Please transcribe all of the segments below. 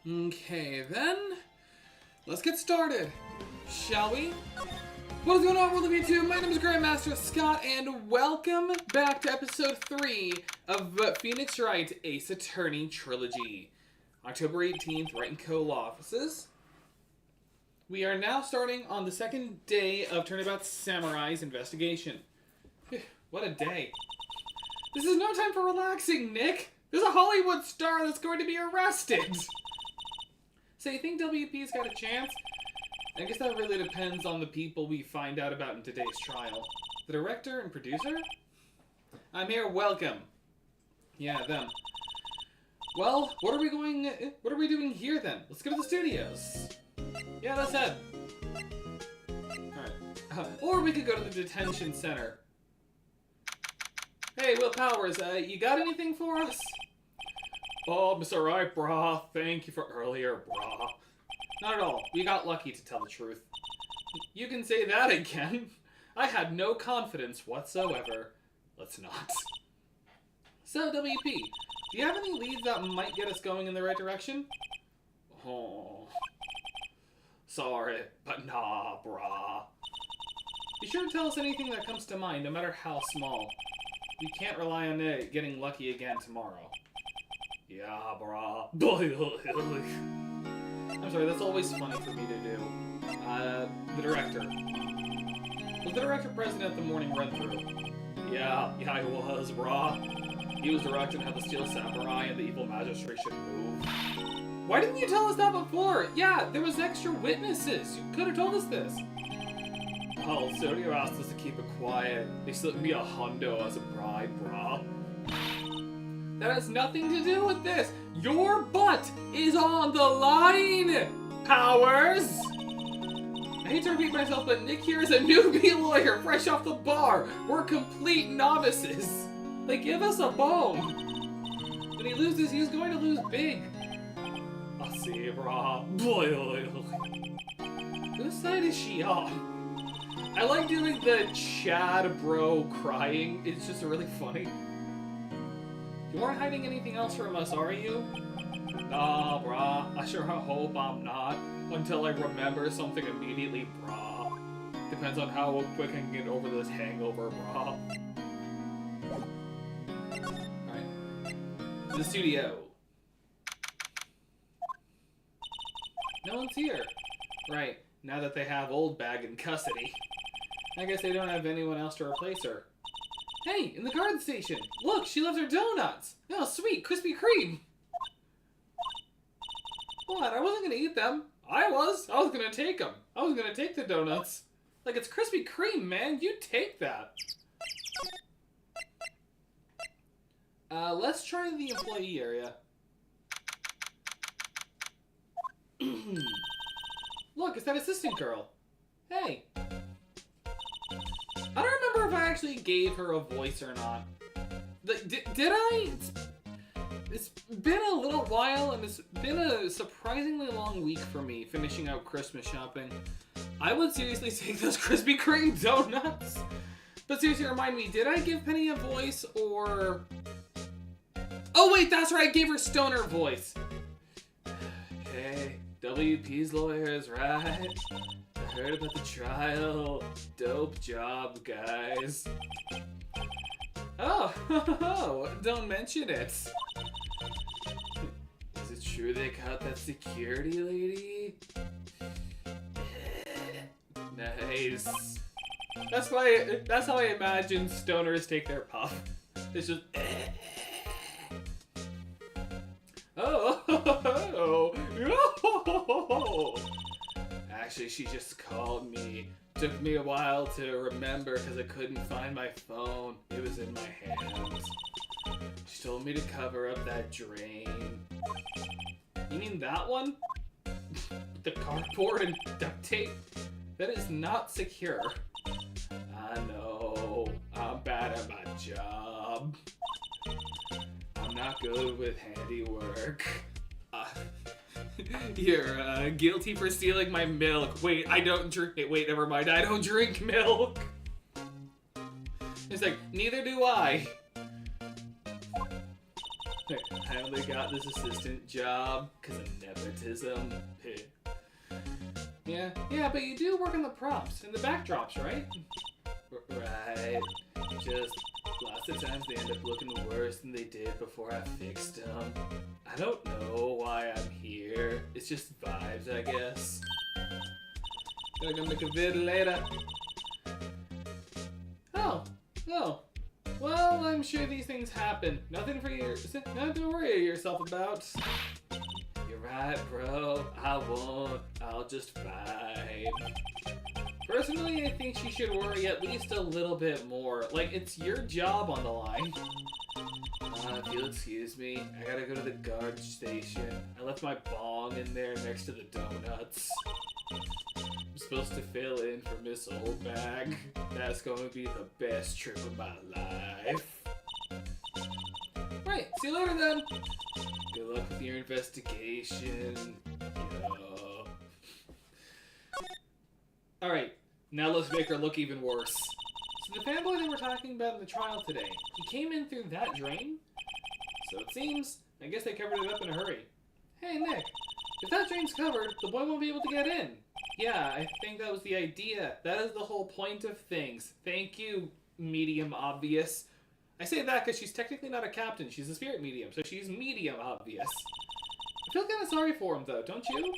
Okay, then, let's get started, shall we? What is going on, World of YouTube? My name is Grandmaster Scott, and welcome back to episode 3 of Phoenix Wright Ace Attorney Trilogy. October 18th, Wright & Co. Law Offices. We are now starting on the second day of Turnabout Samurai's investigation. What a day. This is no time for relaxing, Nick. There's a Hollywood star that's going to be arrested. So you think WP's got a chance? I guess that really depends on the people we find out about in today's trial. The director and producer? I'm here, welcome. Yeah, them. Well, what are we doing here then? Let's go to the studios. Yeah, let's head. Alright. Or we could go to the detention center. Hey, Will Powers, you got anything for us? Oh, Mr. Wright, brah. Thank you for earlier, brah. Not at all. We got lucky, to tell the truth. You can say that again. I had no confidence whatsoever. Let's not. So, WP, do you have any leads that might get us going in the right direction? Oh. Sorry, but nah, brah. Be sure to tell us anything that comes to mind, no matter how small. We can't rely on it getting lucky again tomorrow. Yeah, brah. I'm sorry, that's always funny for me to do. The director. Was the director present at the morning run-through? Yeah, I was, brah. He was directing how the Steel Samurai and the Evil Magistrate should move. Why didn't you tell us that before? Yeah, there was extra witnesses. You could have told us this. Oh, studio asked us to keep it quiet. They slipped me a hundo as a bribe, brah. That has nothing to do with this. Your butt is on the line, Powers. I hate to repeat myself, but Nick here is a newbie lawyer, fresh off the bar. We're complete novices. Like, give us a bone. When he loses, he's going to lose big. I'll see, brah. Whose side is she on? I like doing the Chad bro crying. It's just really funny. You aren't hiding anything else from us, are you? Nah, brah. I sure hope I'm not. Until I remember something immediately, brah. Depends on how quick I can get over this hangover, brah. Alright. The studio. No one's here. Right. Now that they have Old Bag in custody. I guess they don't have anyone else to replace her. Hey, in the guard station! Look, she loves her donuts! Oh, sweet, Krispy Kreme! What? I wasn't gonna eat them. I was gonna take them. I was gonna take the donuts. Like, it's Krispy Kreme, man. You take that. Let's try the employee area. Look, it's that assistant girl. Hey. I don't remember if I actually gave her a voice or not. Did I? It's been a little while, and it's been a surprisingly long week for me finishing out Christmas shopping. I would seriously take those Krispy Kreme donuts. But seriously, remind me, did I give Penny a voice, or... Oh wait, that's right, I gave her Stoner voice. Hey, WP's lawyers, right? I heard about the trial. Dope job, guys. Oh, don't mention it. Is it true they caught that security lady? Nice. That's how I imagine stoners take their puff. It's just... Oh. Actually, she just called me. Took me a while to remember because I couldn't find my phone. It was in my hands. She told me to cover up that drain. You mean that one? The cardboard and duct tape? That is not secure. I know. I'm bad at my job. I'm not good with handiwork. You're guilty for stealing my milk. Wait, I don't drink it. Wait, never mind. I don't drink milk. It's like, neither do I. I only got this assistant job because of nepotism. Yeah, but you do work on the props and the backdrops, right? Right. Just lots of times they end up looking worse than they did before I fixed them. I don't know why I'm here. It's just vibes, I guess. Gotta go make a vid later. Oh. Well, I'm sure these things happen. Nothing to worry yourself about. You're right, bro. I won't. I'll just vibe. Personally, I think she should worry at least a little bit more. Like, it's your job on the line. If you'll excuse me, I gotta go to the guard station. I left my bong in there next to the donuts. I'm supposed to fill in for Miss Oldbag. That's going to be the best trip of my life. Right, see you later then. Good luck with your investigation. Alright, now let's make her look even worse. So the fanboy they were talking about in the trial today, he came in through that drain? So it seems, I guess they covered it up in a hurry. Hey Nick, if that drain's covered, the boy won't be able to get in. Yeah, I think that was the idea. That is the whole point of things. Thank you, medium obvious. I say that because she's technically not a captain, she's a spirit medium, so she's medium obvious. I feel kind of sorry for him though, don't you?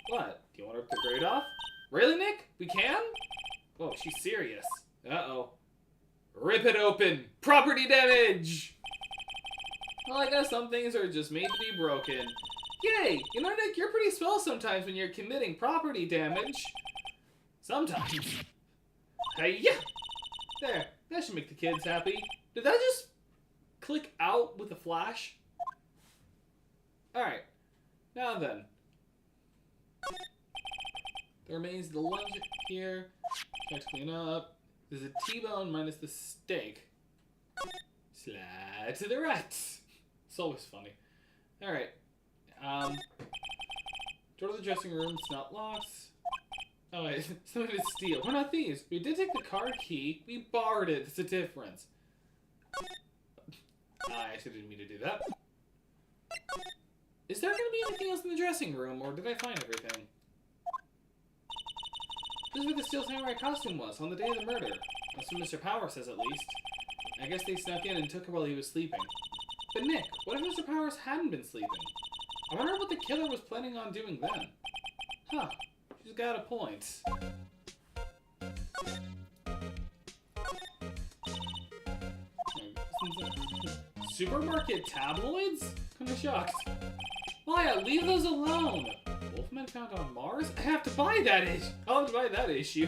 What? Do you want to rip the grade off? Really, Nick? We can? Whoa, she's serious. Uh-oh. Rip it open! Property damage! Well, I guess some things are just made to be broken. Yay! You know, Nick, you're pretty swell sometimes when you're committing property damage. Sometimes. Hey-ya! There, that should make the kids happy. Did that just click out with a flash? Alright. Now then. There remains the lunch here. Try to clean up. There's a T-bone minus the steak. Slide to the right. It's always funny. Alright. Door to the dressing room. It's not locked. Oh wait, something to steal. We're not thieves. We did take the car key. We borrowed it. It's a difference. I actually didn't mean to do that. Is there going to be anything else in the dressing room, or did I find everything? This is where the Steel Samurai costume was, on the day of the murder. That's what Mr. Power says, at least. I guess they snuck in and took her while he was sleeping. But Nick, what if Mr. Powers hadn't been sleeping? I wonder what the killer was planning on doing then. Huh. She's got a point. Supermarket tabloids? Kinda shocked. Maya, leave those alone! Wolfman found on Mars? I have to buy that issue! I'll have to buy that issue.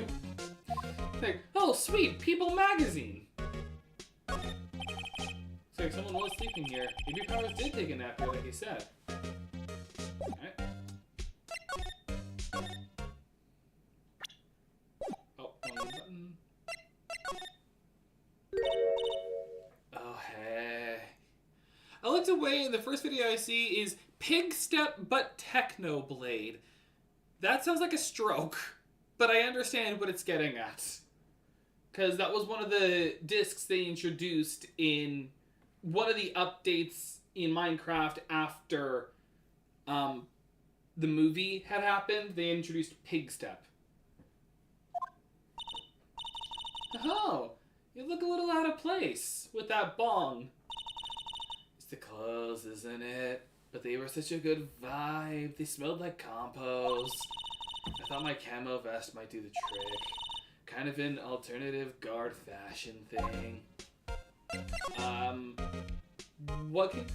Like, oh sweet, People magazine! Looks like someone was sleeping here. Maybe Powers did take a nap here like he said. Alright. Oh, one button. Oh, hey. I looked away and the first video I see is Pig Step but Techno Blade. That sounds like a stroke, but I understand what it's getting at. Because that was one of the discs they introduced in one of the updates in Minecraft after the movie had happened. They introduced Pig Step. Oh, you look a little out of place with that bong. It's the clothes, isn't it? But they were such a good vibe. They smelled like compost. I thought my camo vest might do the trick. Kind of an alternative guard fashion thing. What can...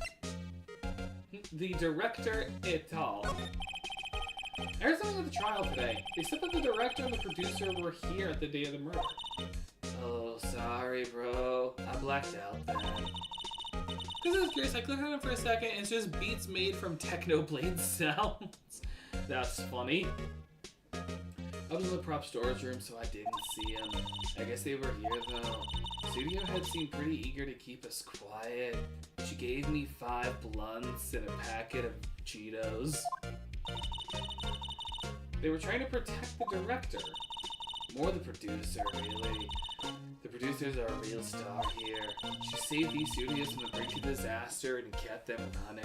The director et al. I heard something at the trial today. They said that the director and the producer were here at the day of the murder. Oh, sorry, bro. I blacked out then. Because I was curious, I clicked on it for a second and it's just beats made from Technoblade sounds. That's funny. I was in the prop storage room, so I didn't see them. I guess they were here, though. Studio head seemed pretty eager to keep us quiet. She gave me 5 blunts and a packet of Cheetos. They were trying to protect the director. More the producer, really. The producers are a real star here. She saved these studios from the brink of disaster and kept them running.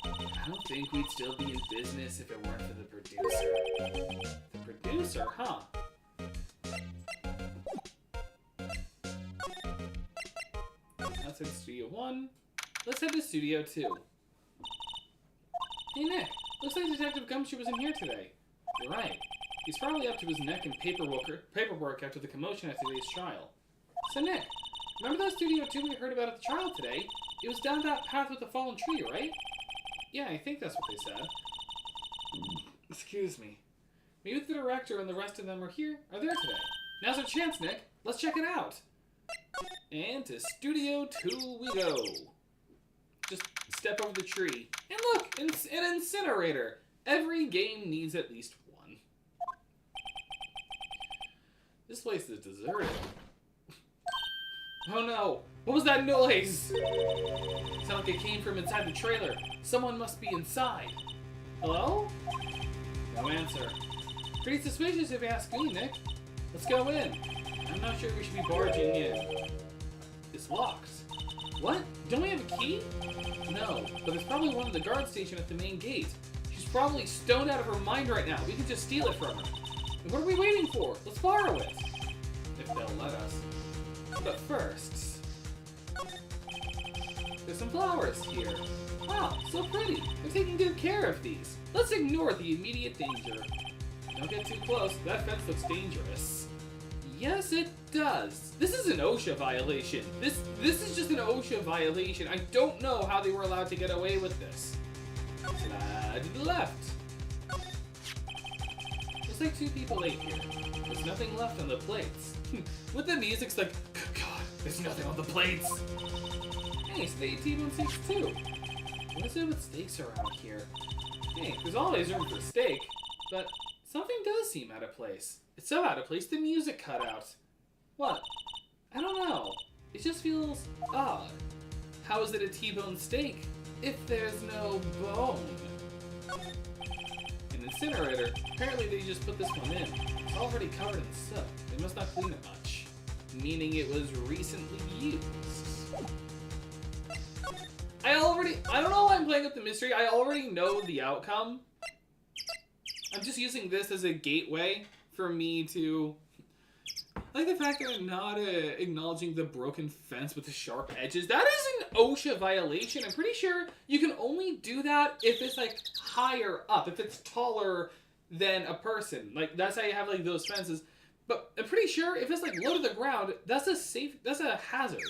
I don't think we'd still be in business if it weren't for the producer. The producer, huh? That's in Studio 1. Let's head to Studio 2. Hey Nick, looks like Detective Gumshoe was in here today. You're right. He's probably up to his neck in paperwork after the commotion at today's trial. So Nick, remember that Studio 2 we heard about at the trial today? It was down that path with the fallen tree, right? Yeah, I think that's what they said. Excuse me. Maybe the director and the rest of them are there today. Now's our chance, Nick. Let's check it out. And to Studio 2 we go. Just step over the tree. And look, an incinerator. Every game needs at least one. This place is deserted. Oh no! What was that noise? It sounded like it came from inside the trailer. Someone must be inside. Hello? No answer. Pretty suspicious if you ask me, Nick. Let's go in. I'm not sure we should be barging in. It's locked. What? Don't we have a key? No, but there's probably one at the guard station at the main gate. She's probably stoned out of her mind right now. We can just steal it from her. And what are we waiting for? Let's borrow it. If they'll let us. But first, there's some flowers here. Wow, so pretty. They're taking good care of these. Let's ignore the immediate danger. Don't get too close. That fence looks dangerous. Yes, it does. This is an OSHA violation. This is just an OSHA violation. I don't know how they were allowed to get away with this. Slide to the left. Looks like 2 people ate here. There's nothing left on the plates. With the music's like, God, there's nothing on the plates. Hey, so they eat T-bone steaks too. What is it with steaks around here? Hey, there's always room for steak, but something does seem out of place. It's so out of place, the music cut out. What? I don't know. It just feels odd. How is it a T-bone steak if there's no bone? An incinerator. Apparently they just put this one in. It's already covered in soot. They must not clean it much. Meaning it was recently used. I don't know why I'm playing up the mystery. I already know the outcome. I'm just using this as a gateway for me to... I like the fact that I'm not acknowledging the broken fence with the sharp edges. That is an OSHA violation. I'm pretty sure you can only do that if it's like higher up, if it's taller than a person. Like that's how you have like those fences. But I'm pretty sure if it's like low to the ground, that's a hazard.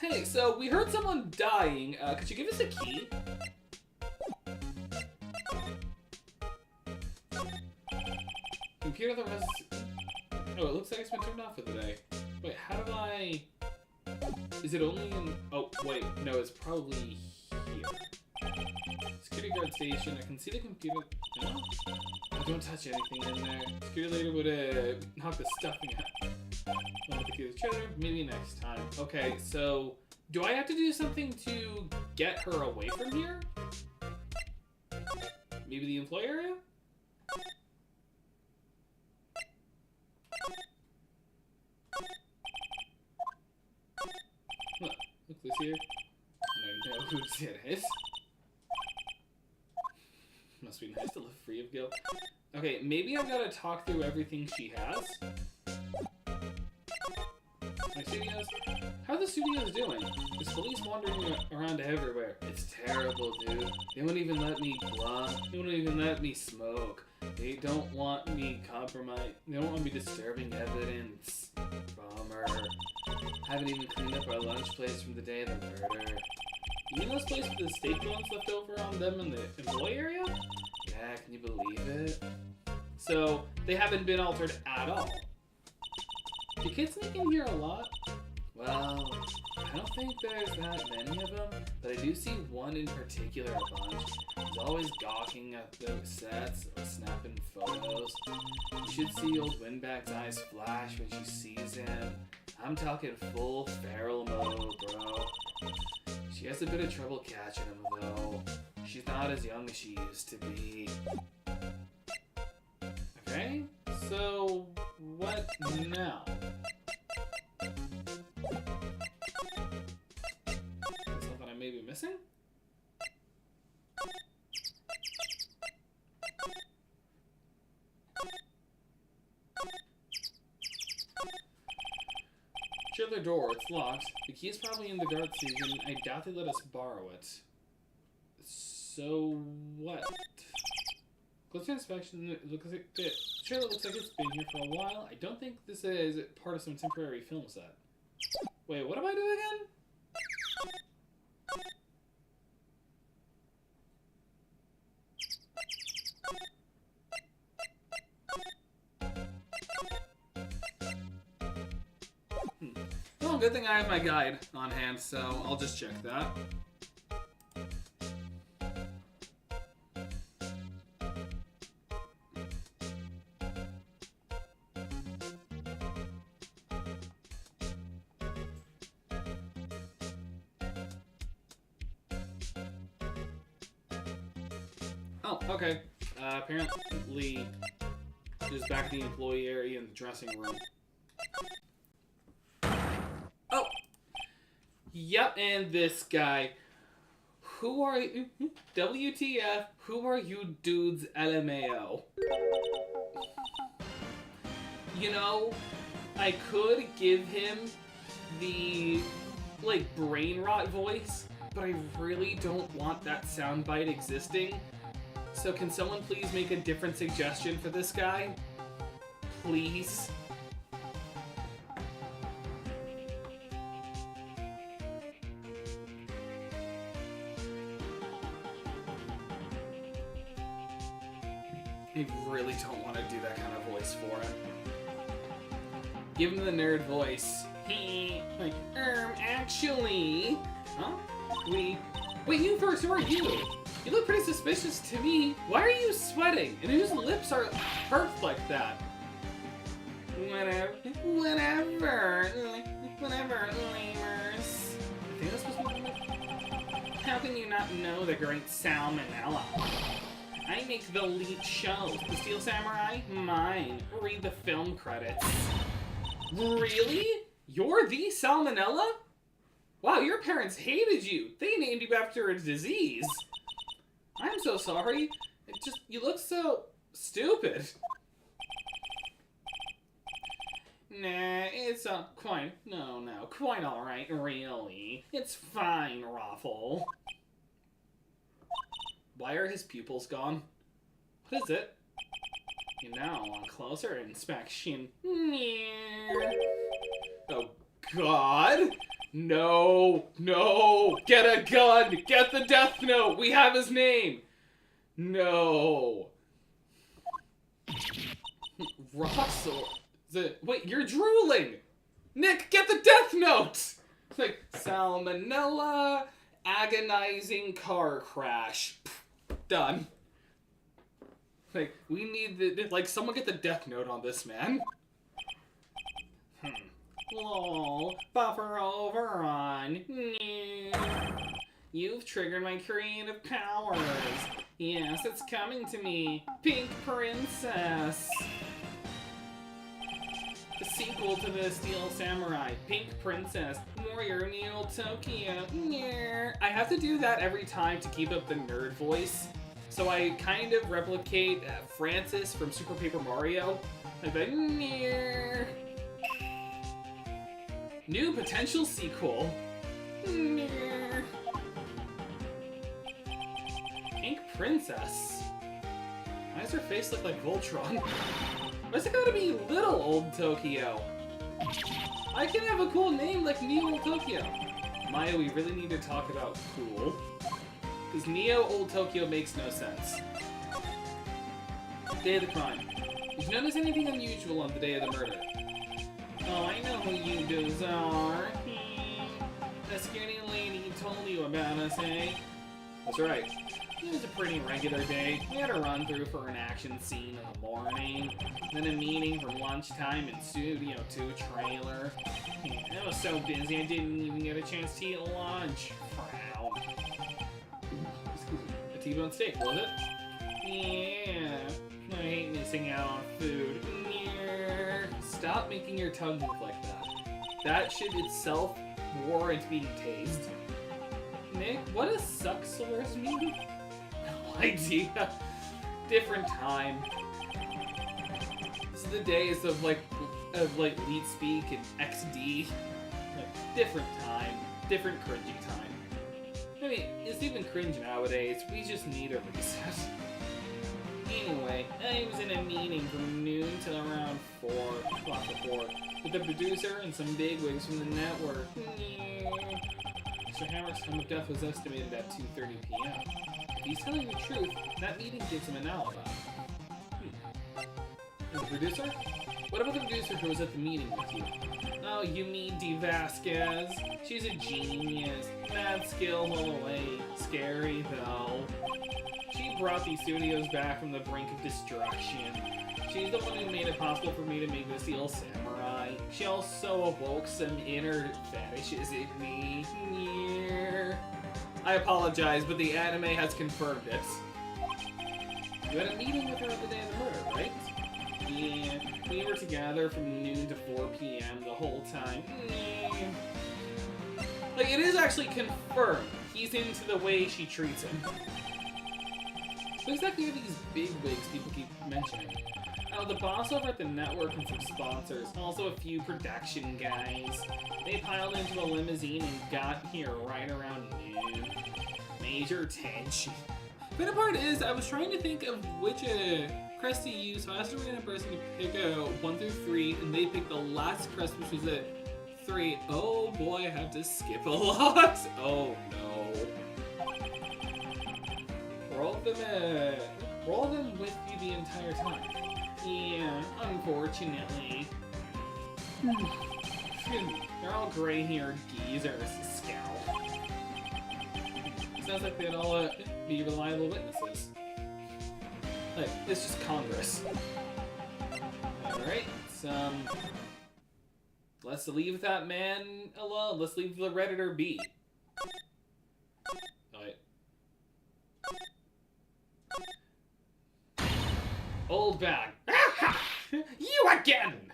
Hey, so we heard someone dying. Could you give us a key? Computer that was... Oh, it looks like it's been turned off for the day. Wait, how do I... Is it only in... Oh, wait. No, it's probably here. Security guard station. I can see the computer... No? Oh, don't touch anything in there. Security later would knock the stuffing out. I'll look at the trailer. Maybe next time. Okay, so... Do I have to do something to get her away from here? Maybe the employee area? Huh, look this here. I know whose it is. Must be nice to live free of guilt. Okay, maybe I've got to talk through everything she has. My studios? How are the studios doing? There's police wandering around everywhere. It's terrible, dude. They won't even let me blunt. They won't even let me smoke. They don't want me compromised. They don't want me disturbing evidence. Bummer. Haven't even cleaned up our lunch place from the day of the murder. You mean those places with the steak bones left over on them in the employee area? Yeah, can you believe it? So, they haven't been altered at all. Do kids sneak in here a lot? Well, I don't think there's that many of them, but I do see one in particular a bunch. He's always gawking at the sets or snapping photos. You should see old Windbag's eyes flash when she sees him. I'm talking full feral mode, bro. She has a bit of trouble catching him, though. She's not as young as she used to be. Okay, so what now. Something I may be missing? Check the door, it's locked. The key is probably in the guard season. I doubt they let us borrow it. So what? Closer inspection, it looks like it. Sure, it looks like it's been here for a while. I don't think this is part of some temporary film set. Wait, what am I doing again? Well, good thing I have my guide on hand, so I'll just check that. Oh, okay. Apparently, just back in the employee area in the dressing room. Oh! Yep, and this guy. Who are you? WTF? Who are you dudes, LMAO? You know, I could give him the, like, brain rot voice, but I really don't want that soundbite existing. So can someone please make a different suggestion for this guy? Please? I really don't want to do that kind of voice for him. Give him the nerd voice. Like, actually... Huh? Wait, you first, who are you? You look pretty suspicious to me. Why are you sweating? And whose lips are pursed like that? Whatever, lemurs. I think that's supposed to be... How can you not know the great salmonella? I make the lead shows. The Steel Samurai? Mine. Read the film credits. Really? You're the Salmonella? Wow, your parents hated you. They named you after a disease. I'm so sorry. You look so stupid. Nah, it's quite alright, really. It's fine, Raffle. Why are his pupils gone? What is it? You know, on closer inspection. Oh, God! No! Get a gun! Get the death note! We have his name! No! Russell! Wait, you're drooling! Nick, get the death note! It's like, salmonella, agonizing car crash. Done. Like, we need someone get the death note on this man. Lol, buffer overrun. You've triggered my creative powers. Yes, it's coming to me. Pink Princess. The sequel to the Steel Samurai, Pink Princess, Warrior Neo Tokyo. I have to do that every time to keep up the nerd voice. So I kind of replicate Francis from Super Paper Mario. Like the new potential sequel. Pink Princess. Why does her face look like Voltron? Why's it gotta be Little Old Tokyo? I can have a cool name like Neo Old Tokyo. Maya, we really need to talk about cool. Because Neo Old Tokyo makes no sense. Day of the crime. Did you notice anything unusual on the day of the murder? Oh, I know who you dudes are. The skinny lady told you about us, eh? That's right. It was a pretty regular day. We had a run-through for an action scene in the morning, then a meeting for lunchtime in Studio 2 trailer. I was so busy I didn't even get a chance to eat lunch. Frown. Excuse me. A T-bone steak, was it? Yeah. I hate missing out on food. stop making your tongue move like that. That should itself warrant being tased. Nick, what does suck slurs mean? No idea. Different time. This is the days of like leet speak and XD. Like, different time. Different cringy time. I mean, it's even cringe nowadays. We just need a reset. Anyway, I was in a meeting from noon till around 4 with the producer and some bigwigs from the network. Mr. Hammer's time of death was estimated at 2:30 p.m. If he's telling the truth, that meeting gives him an alibi. And the producer? What about the producer who was at the meeting with you? Oh, you mean Dee Vasquez? She's a genius. Mad skill all the way. Scary, though. She brought these studios back from the brink of destruction. She's the one who made it possible for me to make the Steel Samurai. She also awoke some inner fetishes in me. I apologize, but the anime has confirmed it. You had a meeting with her on the day of the murder, right? Yeah, we were together from noon to 4 p.m. the whole time. Like, it is actually confirmed. He's into the way she treats him. What exactly are these bigwigs people keep mentioning? Oh, the boss over at the network and some sponsors. Also a few production guys. They piled into a limousine and got here right around noon. Major tension. The funny part is, I was trying to think of which crest to use, so I asked a random person to pick a 1 through 3, and they picked the last crest, which was a 3. Oh boy, I have to skip a lot. Oh no. Roll them with you the entire time. Yeah, unfortunately. They're all gray-haired geezers. Scowl. Sounds like they'd all be reliable witnesses. Like, it's just Congress. Alright, let's leave that man alone. Let's leave the Redditor be. Alright. Old bag. You again!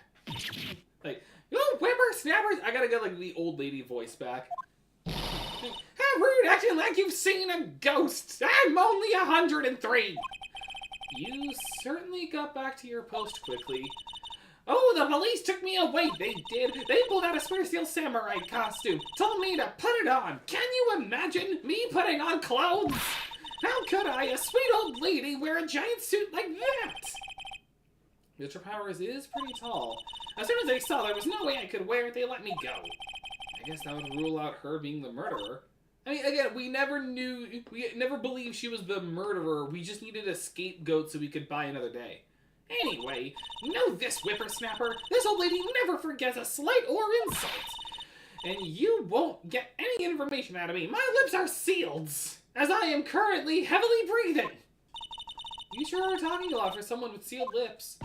Like, oh, whippersnappers! I gotta get, like, the old lady voice back. How rude, acting like you've seen a ghost! I'm only 103! You certainly got back to your post quickly. Oh, the police took me away, they did. They pulled out a Spare Steel Samurai costume, told me to put it on. Can you imagine me putting on clothes? How could I, a sweet old lady, wear a giant suit like that? Mr. Powers is pretty tall. As soon as they saw there was no way I could wear it, they let me go. I guess that would rule out her being the murderer. I mean, again, we never believed she was the murderer. We just needed a scapegoat so we could buy another day. Anyway, know this, whippersnapper. This old lady never forgets a slight or insult. And you won't get any information out of me. My lips are sealed, as I am currently heavily breathing. You sure are talking a lot for someone with sealed lips.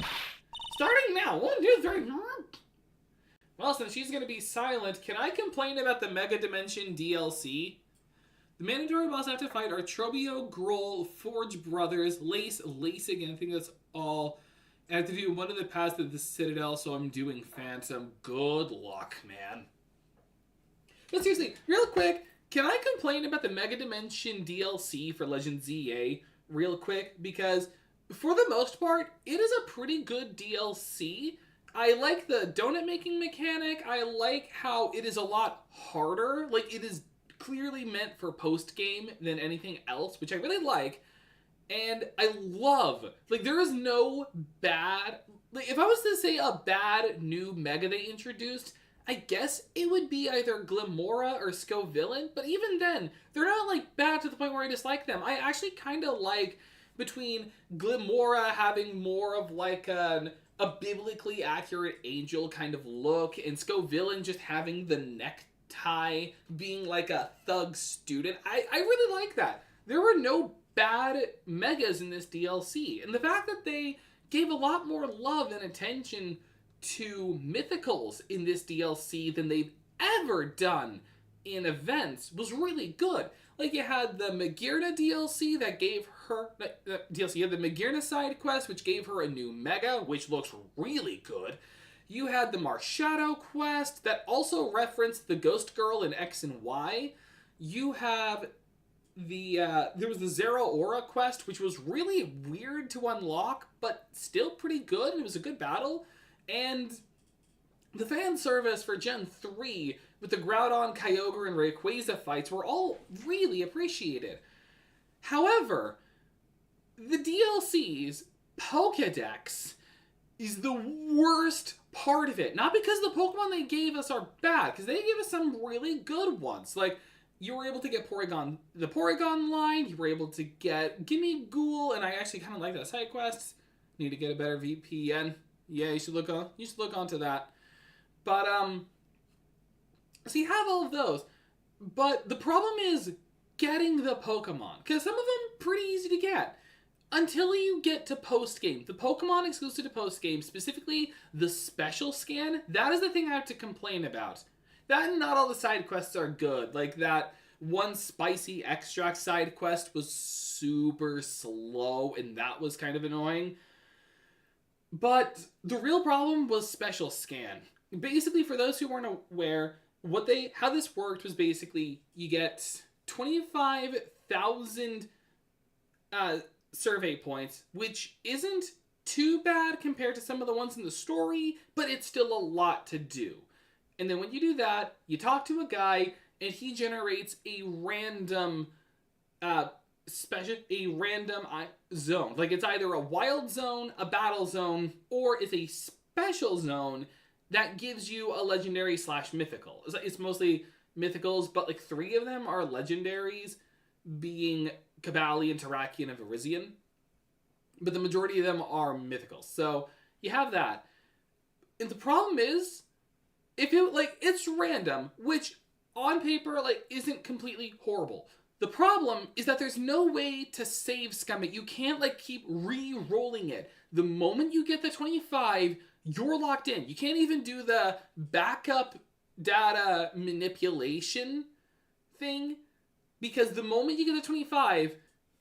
Starting now, 1, 2, 3. Well, since she's going to be silent, can I complain about the Mega Dimension DLC? The mandatory boss I have to fight are Trobio, Grohl, Forge Brothers, Lacing, I think that's all. I have to do one of the paths of the Citadel, so I'm doing Phantom. Good luck, man. But seriously, real quick, can I complain about the Mega Dimension DLC for Legend ZA real quick? Because, for the most part, it is a pretty good DLC. I like the donut making mechanic. I like how it is a lot harder. Like, it is clearly meant for post-game than anything else, which I really like. And I love, like, there is no bad, like, if I was to say a bad new Mega they introduced, I guess it would be either Glimora or Scovillain, but even then, they're not, like, bad to the point where I dislike them. I actually kind of like between Glimora having more of, like, a biblically accurate angel kind of look, and Scovillain just having the necktie, being like a thug student. I really like that. There were no bad megas in this DLC, and the fact that they gave a lot more love and attention to mythicals in this DLC than they've ever done in events was really good. Like, you had the Magirna DLC that gave her... DLC, you had the Magirna side quest, which gave her a new Mega, which looks really good. You had the Marshadow quest that also referenced the Ghost Girl in X and Y. You have there was the Zero Aura quest, which was really weird to unlock, but still pretty good. It was a good battle. And the fan service for Gen 3 with the Groudon, Kyogre, and Rayquaza fights were all really appreciated. However, the DLC's Pokédex is the worst part of it. Not because the Pokemon they gave us are bad, because they gave us some really good ones. Like, you were able to get the Porygon line, you were able to get Gimme Ghoul, and I actually kind of like that side quest. Need to get a better VPN. Yeah, you should look onto that. But, so you have all of those. But the problem is getting the Pokemon, because some of them pretty easy to get. Until you get to post-game. The Pokemon exclusive to post-game, specifically the special scan, that is the thing I have to complain about. That and not all the side quests are good. Like that one spicy extract side quest was super slow, and that was kind of annoying. But the real problem was special scan. Basically, for those who weren't aware, how this worked was basically you get 25,000 survey points, which isn't too bad compared to some of the ones in the story, but it's still a lot to do. And then when you do that, you talk to a guy, and he generates a random zone. Like, it's either a wild zone, a battle zone, or it's a special zone that gives you a legendary / mythical. It's mostly mythicals, but like 3 of them are legendaries, being Cavalian, Terrakion, and Virizion. But the majority of them are mythicals. So you have that. And the problem is, it's random, which on paper, isn't completely horrible. The problem is that there's no way to save scum it. You can't, keep re-rolling it. The moment you get the 25, you're locked in. You can't even do the backup data manipulation thing, because the moment you get the 25,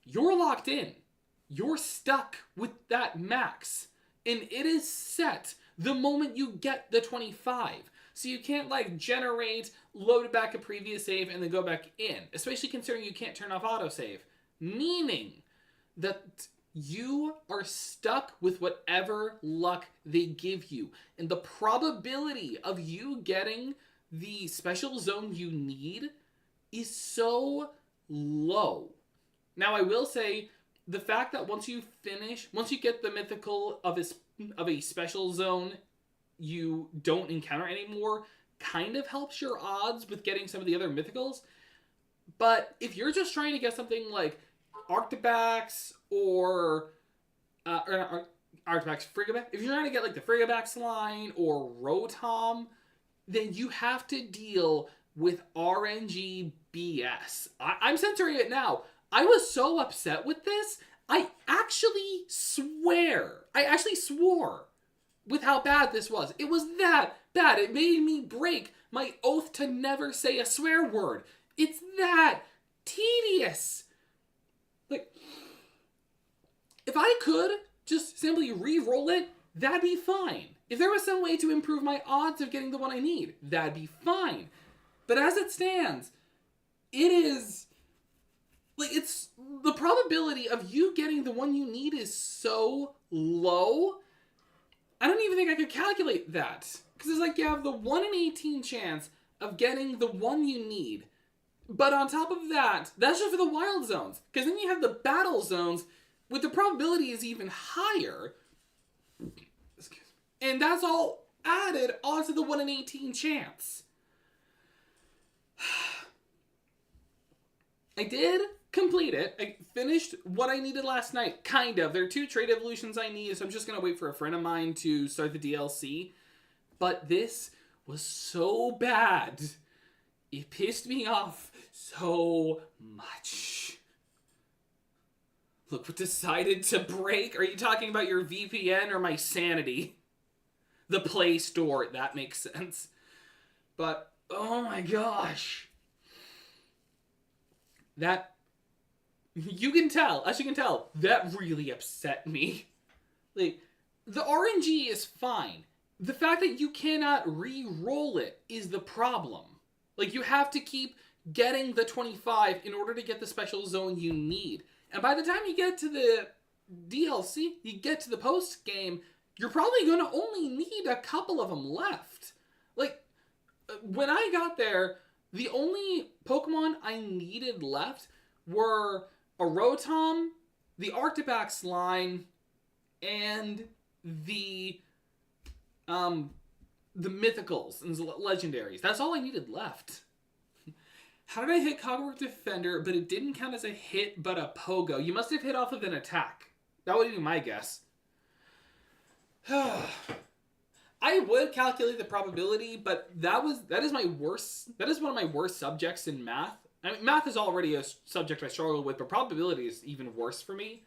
you're locked in. You're stuck with that max. And it is set the moment you get the 25. So you can't, generate, load it back a previous save, and then go back in. Especially considering you can't turn off autosave. Meaning that you are stuck with whatever luck they give you. And the probability of you getting the special zone you need is so low. Now, I will say, the fact that once you get the mythical of a special zone you don't encounter anymore, kind of helps your odds with getting some of the other mythicals. But if you're just trying to get something like Arctibax or Arctibax Frigibax, if you're trying to get the Frigibax line or Rotom, then you have to deal with RNG BS. I'm censoring it now. I was so upset with this, I actually swore with how bad this was. It was that bad. It made me break my oath to never say a swear word. It's that tedious. If I could just simply re-roll it, that'd be fine. If there was some way to improve my odds of getting the one I need, that'd be fine. But as it stands, it is... it's... the probability of you getting the one you need is so low, I don't even think I could calculate that. Because it's you have the 1 in 18 chance of getting the one you need. But on top of that, that's just for the wild zones. Because then you have the battle zones, with the probability is even higher. And that's all added onto the 1 in 18 chance. I did complete it. I finished what I needed last night, kind of. There are 2 trade evolutions I need, so I'm just going to wait for a friend of mine to start the DLC. But this was so bad. It pissed me off so much. Look what decided to break. Are you talking about your VPN or my sanity? The Play Store. That makes sense. But, oh my gosh. That... you can tell, as you can tell, that really upset me. The RNG is fine. the fact that you cannot re-roll it is the problem. Like, you have to keep getting the 25 in order to get the special zone you need. And by the time you get to the DLC, you get to the post-game, you're probably going to only need a couple of them left. Like, when I got there, the only Pokemon I needed left were a Rotom, the Arctibax line, and the mythicals and legendaries. That's all I needed left. How did I hit Cogworth Defender, but it didn't count as a hit, but a Pogo? You must have hit off of an attack. That would be my guess. I would calculate the probability, but that is my worst. That is one of my worst subjects in math. I mean, math is already a subject I struggle with, but probability is even worse for me.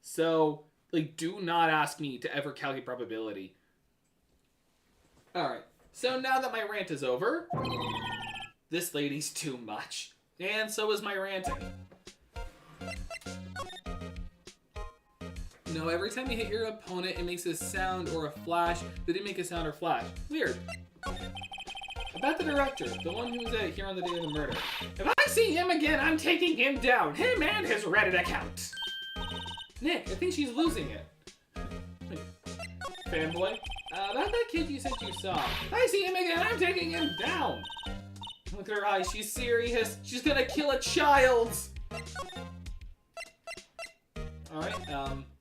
So, like, do not ask me to ever calculate probability. Alright, so now that my rant is over, this lady's too much. And so is my ranting. No, every time you hit your opponent, it makes a sound or a flash. They didn't make a sound or flash. Weird. About the director, the one who was here on the day of the murder. If I see him again, I'm taking him down. Him and his Reddit account. Nick, I think she's losing it. Wait. Fanboy? About that kid you said you saw. If I see him again, I'm taking him down. Look at her eyes, she's serious. She's gonna kill a child. Alright,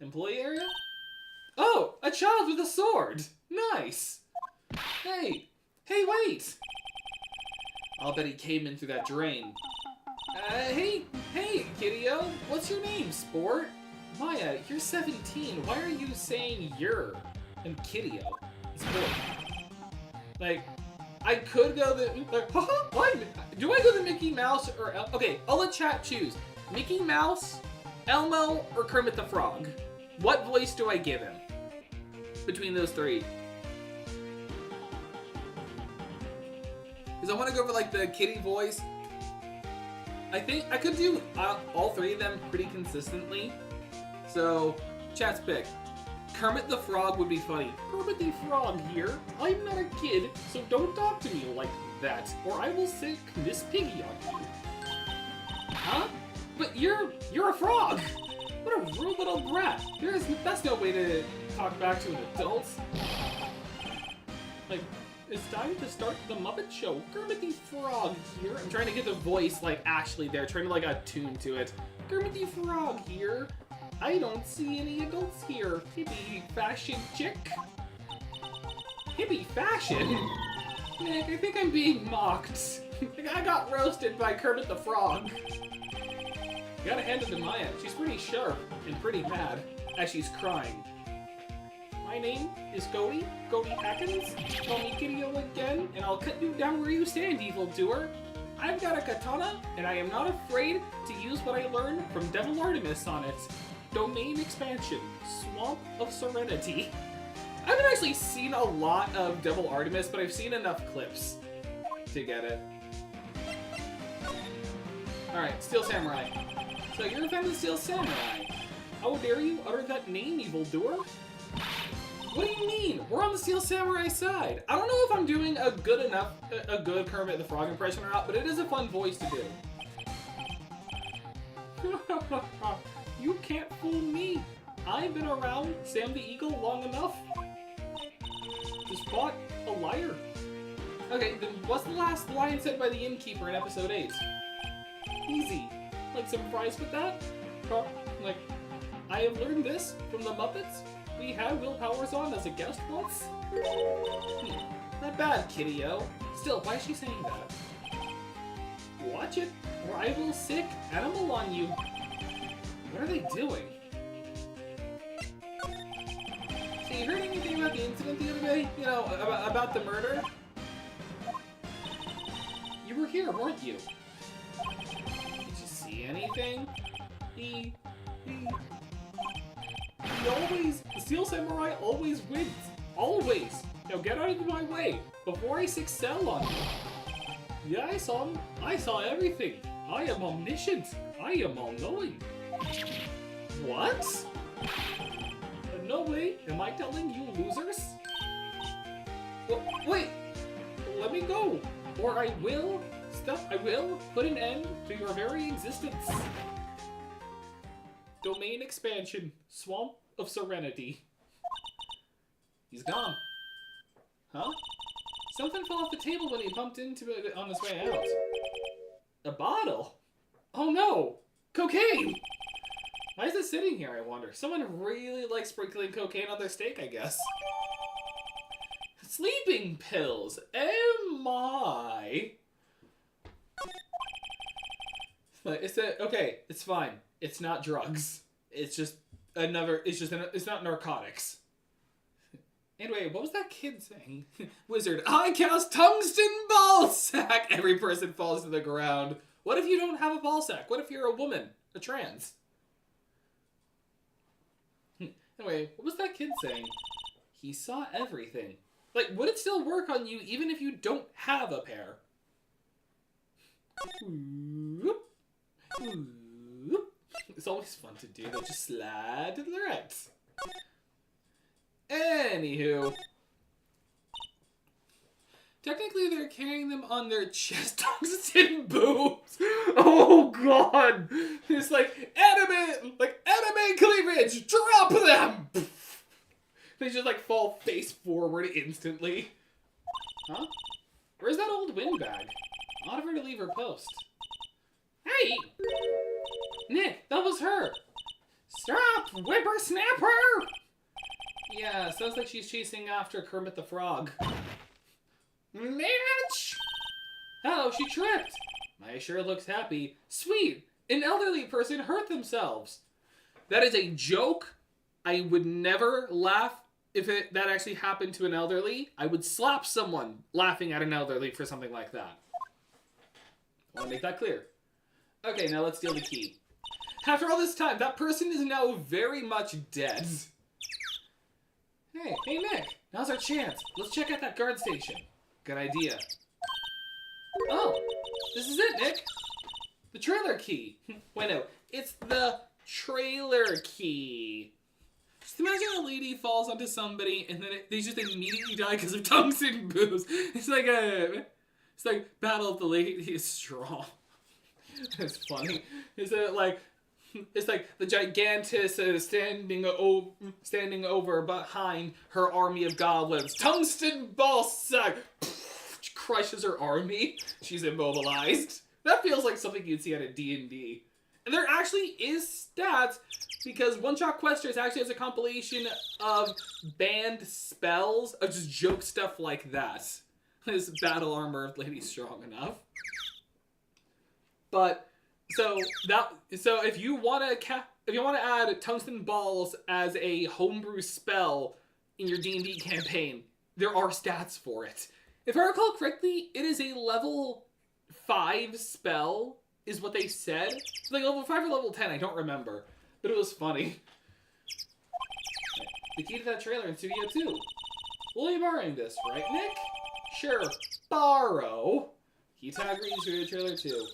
employee area? Oh, a child with a sword. Nice. Hey, wait. I'll bet he came in through that drain. Hey, kiddio. What's your name, sport? Maya, you're 17. Why are you saying you're and kiddio? It's boy. Like, I could go do I go the Mickey Mouse or okay, I'll let chat choose. Mickey Mouse, Elmo, or Kermit the Frog? What voice do I give him? Between those three. Because I want to go for like the kitty voice. I think I could do all three of them pretty consistently. So, chat's pick. Kermit the Frog would be funny. Kermit the Frog here. I'm not a kid, so don't talk to me like that, or I will sick Miss Piggy on you. Huh? But you're a frog! What a rude little brat. That's no way to talk back to an adult. Like, it's time to start the Muppet Show. Kermit the Frog here. I'm trying to get the voice, like, actually there. Trying to, like, attune to it. Kermit the Frog here. I don't see any adults here. Hippie fashion chick. Hippie fashion? Nick, I think I'm being mocked. I got roasted by Kermit the Frog. You gotta hand it to Maya. She's pretty sharp and pretty mad as she's crying. My name is Cody Hackins. Call me Kiddio again, and I'll cut you down where you stand, evildoer. I've got a katana, and I am not afraid to use what I learned from Devil Artemis on it. Domain expansion, Swamp of Serenity. I haven't actually seen a lot of Devil Artemis, but I've seen enough clips to get it. Alright, Steel Samurai. So you're a fan of Steel Samurai. How dare you utter that name, evildoer? What do you mean? We're on the Steel Samurai side. I don't know if I'm doing a good Kermit the Frog impression or not, but it is a fun voice to do. You can't fool me. I've been around Sam the Eagle long enough to spot a liar. Okay, then what's the last line said by the innkeeper in episode 8? Easy. Like some fries with that? Like, I have learned this from the Muppets. We had Will Powers on as a guest once. Not bad, kiddio. Still, why is she saying that? Watch it, or I will sick animal on you. What are they doing? So you heard anything about the incident the other day? You know, about the murder? You were here, weren't you? Did you see anything? The Steel Samurai always wins. Always. Now get out of my way before I sick cell on you. Yeah, I saw him. I saw everything. I am omniscient. I am all-knowing. What? No way am I telling you losers. Wait! Let me go! Or I will put an end to your very existence. Domain expansion. Swamp of Serenity. He's gone. Huh? Something fell off the table when he bumped into it on his way out. A bottle? Oh no! Cocaine! Why is it sitting here, I wonder? Someone really likes sprinkling cocaine on their steak, I guess. Sleeping pills! Oh my! Okay, it's fine. It's not drugs. It's just it's not narcotics. Anyway, what was that kid saying? Wizard, I cast tungsten ball sack! Every person falls to the ground. What if you don't have a ball sack? What if you're a woman? A trans? Anyway, what was that kid saying? He saw everything. Like, would it still work on you even if you don't have a pair? It's always fun to do. They just slide to the right. Anywho. Technically, they're carrying them on their chest, tungsten boobs. Oh god! It's like anime cleavage. Drop them. They just like fall face forward instantly. Huh? Where's that old windbag? Ought of her to leave her post. Hey, Nick, that was her. Stop, whippersnapper! Yeah, sounds like she's chasing after Kermit the Frog. Mitch! Oh, she tripped. My sure looks happy. Sweet, an elderly person hurt themselves. That is a joke. I would never laugh if that actually happened to an elderly. I would slap someone laughing at an elderly for something like that. I want to make that clear. Okay, now let's steal the key. After all this time, that person is now very much dead. Hey Nick, now's our chance. Let's check out that guard station. Good idea. Oh, this is it, Nick. The trailer key. Wait, no, it's the trailer key. Just imagine a lady falls onto somebody and then they just immediately die because of tungsten boobs. It's like Battle of the Lady is Strong. That's funny. It's like the Gigantus standing over behind her army of goblins. Tungsten ball sack crushes her army. She's immobilized. That feels like something you'd see at a D&D. And there actually is stats because One Shot Questers actually has a compilation of banned spells of just joke stuff like that. This battle armor of Lady Strong Enough. But so if you want to add tungsten balls as a homebrew spell in your D&D campaign, there are stats for it. If I recall correctly, it is a level 5 spell, is what they said. Like level 5 or level 10, I don't remember, but it was funny. The key to that trailer in Studio 2. We'll be borrowing this, right, Nick? Sure, borrow. Key tag reads Studio Trailer 2.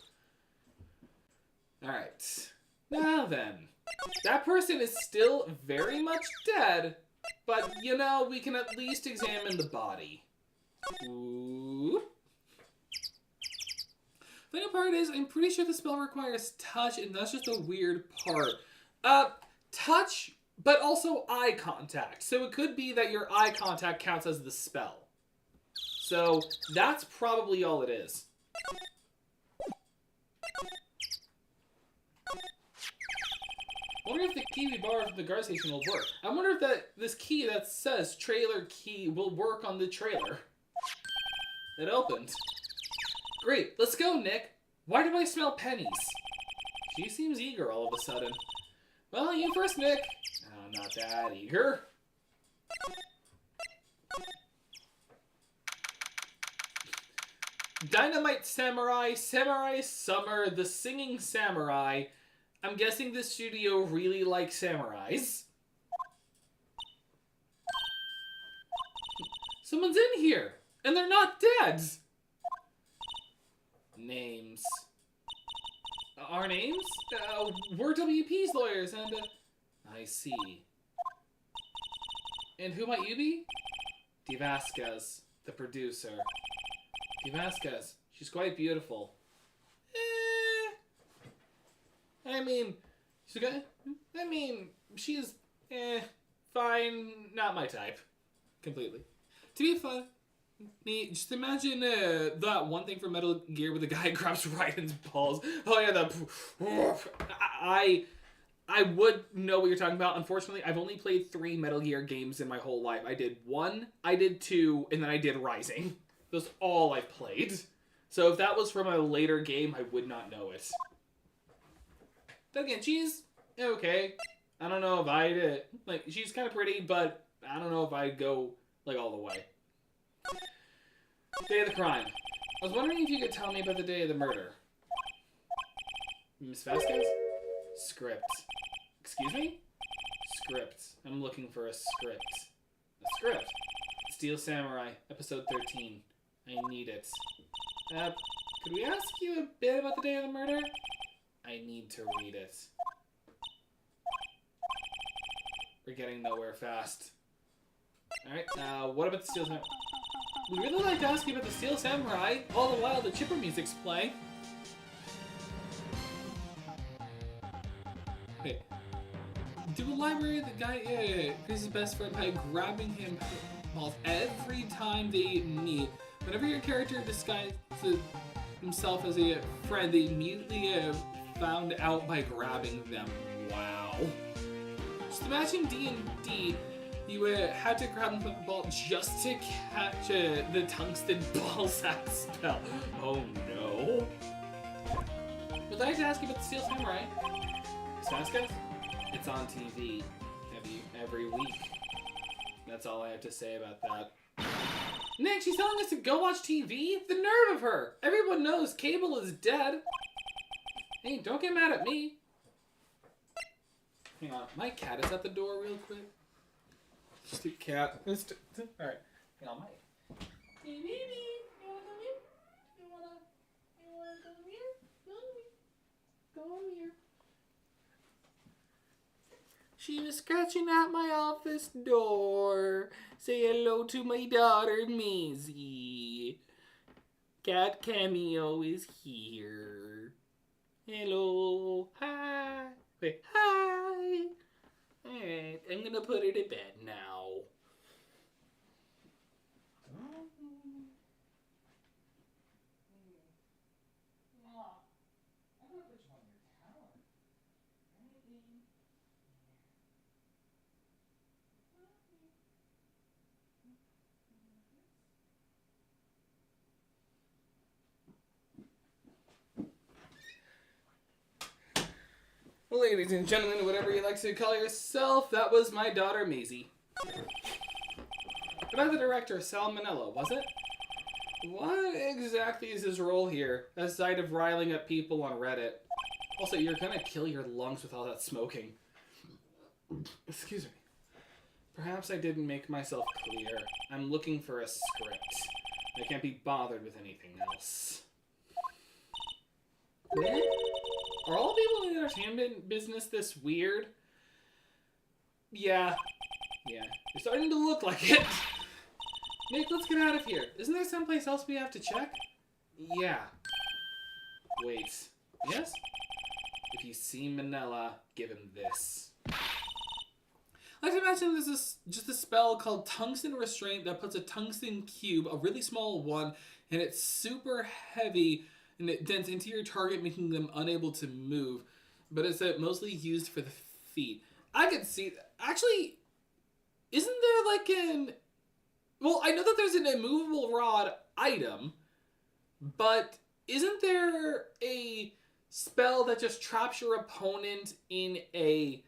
Alright, now then, that person is still very much dead, but, you know, we can at least examine the body. Ooh. The funny part is, I'm pretty sure the spell requires touch, and that's just a weird part. Touch, but also eye contact. So it could be that your eye contact counts as the spell. So that's probably all it is. I wonder if the key we borrowed from the guard station will work. I wonder if this key that says trailer key will work on the trailer. It opened. Great, let's go, Nick. Why do I smell pennies? She seems eager all of a sudden. Well, you first, Nick. I'm not that eager. Dynamite Samurai, Samurai Summer, the Singing Samurai. I'm guessing this studio really likes samurais. Someone's in here, and they're not dead. Names. Our names? We're WP's lawyers, and I see. And who might you be? De Vasquez. the producer. Vasquez. She's quite beautiful. I mean, she's fine. Not my type. Completely. To be fun, just imagine that one thing from Metal Gear where the guy grabs Raiden's balls. Oh yeah, I would know what you're talking about. Unfortunately, I've only played 3 Metal Gear games in my whole life. I did 1, I did 2, and then I did Rising. That's all I've played. So if that was from a later game, I would not know it. But again, she's okay. I don't know if I'd... like, she's kind of pretty, but I don't know if I'd go, like, all the way. Day of the crime. I was wondering if you could tell me about the day of the murder. Miss Vasquez? Script. Excuse me? Script. I'm looking for a script. A script. Steel Samurai, episode 13. I need it. Could we ask you a bit about the day of the murder? I need to read it. We're getting nowhere fast. Alright, what about the Steel Samurai? We'd really like to ask you about the Steel Samurai, all the while the chipper music's playing. Wait. Do a library, the guy is his best friend by grabbing him balls every time they meet. Whenever your character disguises himself as a friend, they immediately found out by grabbing them. Wow. Just imagine D&D, you had to grab the ball just to catch the tungsten ball sack spell. Oh no. Would I like to ask you about the Steel Samurai? Vasquez? It's on TV every week. That's all I have to say about that. Nick, she's telling us to go watch TV? The nerve of her! Everyone knows cable is dead. Hey, don't get mad at me. Hang on, my cat is at the door real quick. Just a cat. Alright, hang on, Mike. Hey, baby, you wanna come here? You wanna come here? Come here. She was scratching at my office door. Say hello to my daughter, Maisie. Cat Cameo is here. Hello. Hi. Wait, hi. Alright, I'm gonna put her to bed now. Ladies and gentlemen, whatever you like to call yourself, that was my daughter, Maisie. About the director, Sal Manello, was it? What exactly is his role here, aside of riling up people on Reddit? Also, you're gonna kill your lungs with all that smoking. Excuse me. Perhaps I didn't make myself clear. I'm looking for a script. I can't be bothered with anything else. What? Are all people in the entertainment business this weird? Yeah. You're starting to look like it. Nick, let's get out of here. Isn't there someplace else we have to check? Yeah. Wait. Yes? If you see Manila, give him this. I can imagine there's just a spell called Tungsten Restraint that puts a tungsten cube, a really small one, and it's super heavy, and it dents into your target, making them unable to move. But it's mostly used for the feet. I could see... Actually, isn't there like an... Well, I know that there's an immovable rod item, but isn't there a spell that just traps your opponent in a,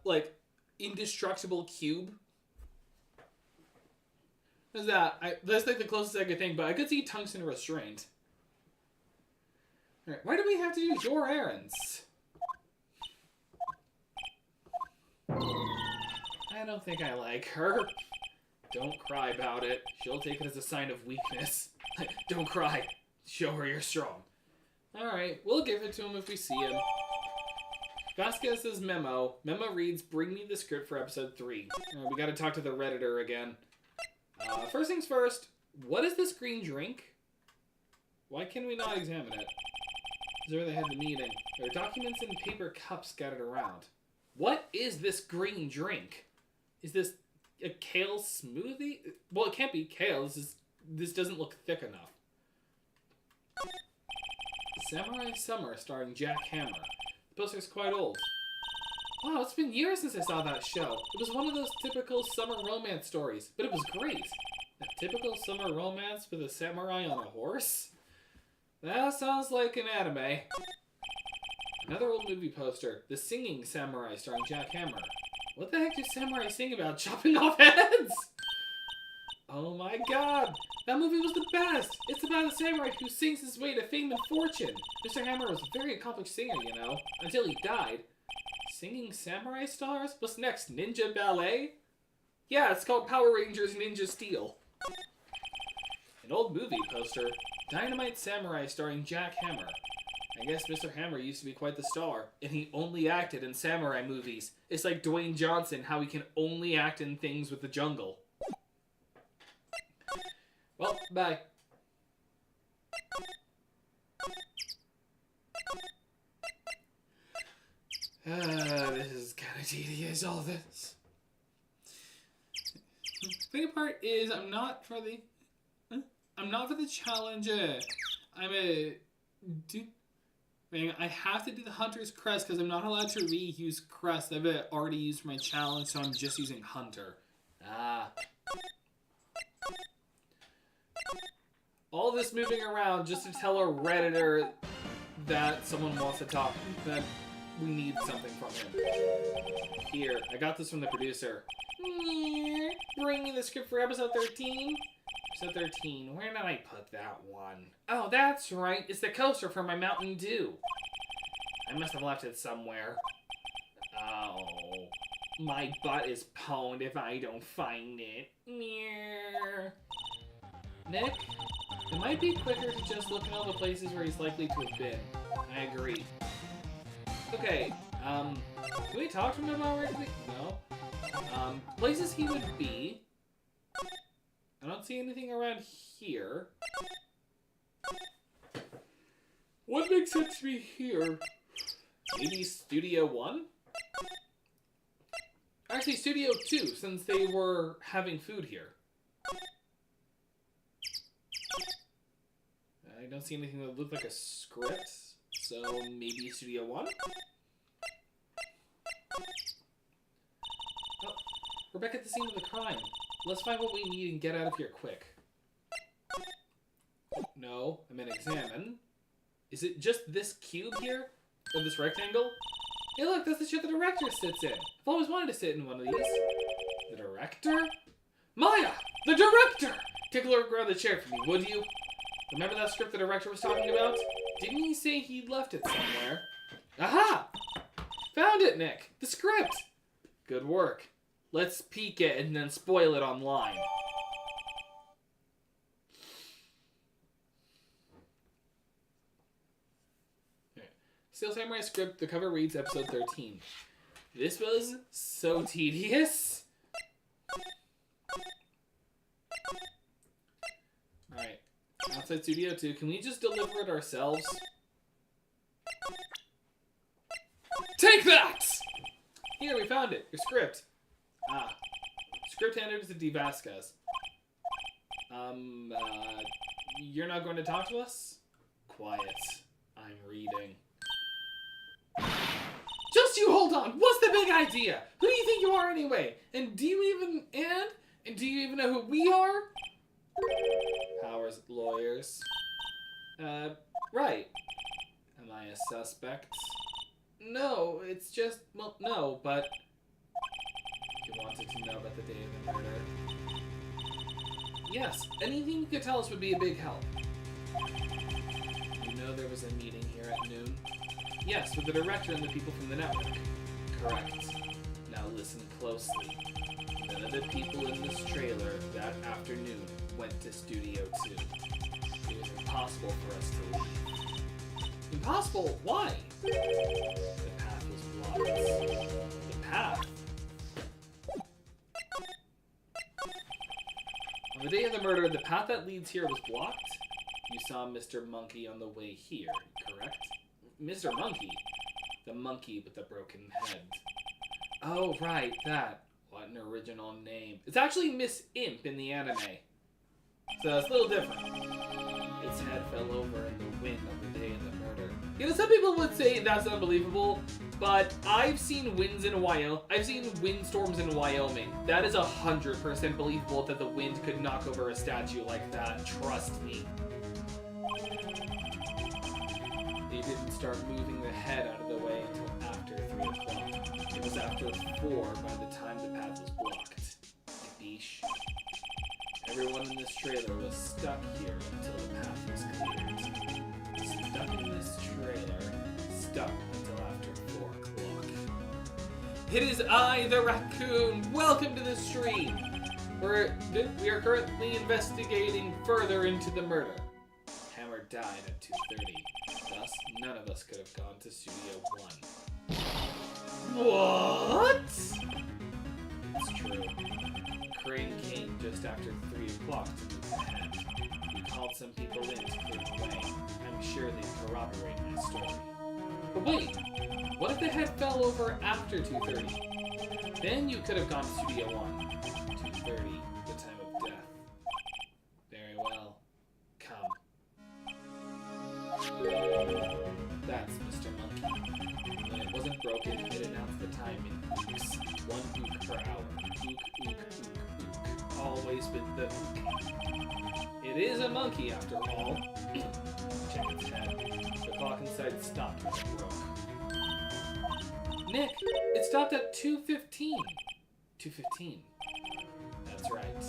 like, indestructible cube? That's like the closest I could think, but I could see Tungsten Restraint. Alright, why do we have to do your errands? I don't think I like her. Don't cry about it. She'll take it as a sign of weakness. Don't cry. Show her you're strong. Alright, we'll give it to him if we see him. Vasquez's memo. Memo reads, bring me the script for episode 3. We gotta talk to the Redditor again. First things first, what is this green drink? Why can we not examine it? Is where they had the meeting. There are documents and paper cups scattered around. What is this green drink? Is this a kale smoothie? Well, it can't be kale. This doesn't look thick enough. Samurai Summer starring Jack Hammer. The poster's quite old. Wow, it's been years since I saw that show. It was one of those typical summer romance stories, but it was great. A typical summer romance with a samurai on a horse? That sounds like an anime. Another old movie poster. The Singing Samurai starring Jack Hammer. What the heck do samurai sing about? Chopping off heads? Oh my god. That movie was the best. It's about a samurai who sings his way to fame and fortune. Mr. Hammer was a very accomplished singer, you know, until he died. Singing samurai stars? What's next? Ninja ballet? Yeah, it's called Power Rangers Ninja Steel. An old movie poster. Dynamite Samurai starring Jack Hammer. I guess Mr. Hammer used to be quite the star, and he only acted in samurai movies. It's like Dwayne Johnson, how he can only act in things with the jungle. Well, bye. This is kind of tedious, all this. The funny part is I'm not for the challenge. I have to do the Hunter's Crest because I'm not allowed to reuse Crest. I've already used my challenge, so I'm just using Hunter. All this moving around just to tell a Redditor that someone wants to talk, that we need something from him. Here, I got this from the producer. Bringing the script for episode 13? Episode 13, where did I put that one? Oh, that's right, it's the coaster for my Mountain Dew. I must have left it somewhere. Oh, my butt is pwned if I don't find it. Nick, it might be quicker to just look at all the places where he's likely to have been. I agree. Okay, can we talk to him about where he... No. Places he would be. I don't see anything around here. What makes sense to be here? Maybe Studio 1? Actually, Studio 2, since they were having food here. I don't see anything that looked like a script, so maybe Studio 1? Oh, we're back at the scene of the crime. Let's find what we need and get out of here quick. No, I meant examine. Is it just this cube here? Or this rectangle? Hey look, that's the chair the director sits in. I've always wanted to sit in one of these. The director? Maya! The director! Take a look around the chair for me, would you? Remember that script the director was talking about? Didn't he say he left it somewhere? Aha! Found it, Nick! The script! Good work. Let's peek it and then spoil it online. Steel Samurai script, the cover reads episode 13. This was so tedious. Alright. Outside Studio 2, can we just deliver it ourselves? Take that! Here, we found it. Your script. Script handed to D. Vasquez. You're not going to talk to us? Quiet. I'm reading. Just you hold on! What's the big idea? Who do you think you are anyway? And do you even know who we are? Powers lawyers. Right. Am I a suspect? No, it's just, well, no, but you wanted to know about the day of the murder. Yes, anything you could tell us would be a big help. You know there was a meeting here at noon? Yes, with the director and the people from the network. Correct. Now listen closely. None of the people in this trailer that afternoon went to Studio 2. It was impossible for us to leave. Impossible? Why? The path was blocked. The path? On the day of the murder, the path that leads here was blocked. You saw Mr. Monkey on the way here, correct? Mr. Monkey? The monkey with the broken head. Oh, right, that. What an original name. It's actually Miss Imp in the anime. So it's a little different. Its head fell over in the wind on the day of the murder. You know, some people would say that's unbelievable, but I've seen winds in Wyoming. I've seen windstorms in Wyoming. That is 100% believable that the wind could knock over a statue like that. Trust me. They didn't start moving the head out of the way until after 3 o'clock. It was after 4 by the time the path was blocked. Capiche? Everyone in this trailer was stuck here until the path was cleared. Stuck in this trailer. Stuck until after 4 o'clock. It is I, the raccoon! Welcome to the stream! We are currently investigating further into the murder. Hammer died at 2:30. Thus, none of us could have gone to Studio 1. What? It's true. Crane came just after 3 o'clock to move the head. We called some people in to clear the way. I'm sure they'd corroborate my story. But wait! What if the head fell over after 2:30? Then you could have gone to Studio 1. 2:30, the time of death. Very well. Come. That's Mr. Monkey. When it wasn't broken, it announced the time in ooks. 1 ook per hour. Ook, ook, ook, ook. Always with the ook. It is a monkey, after all. Check its head. The clock inside stopped when it broke. Nick, it stopped at 2:15. 2:15. That's right.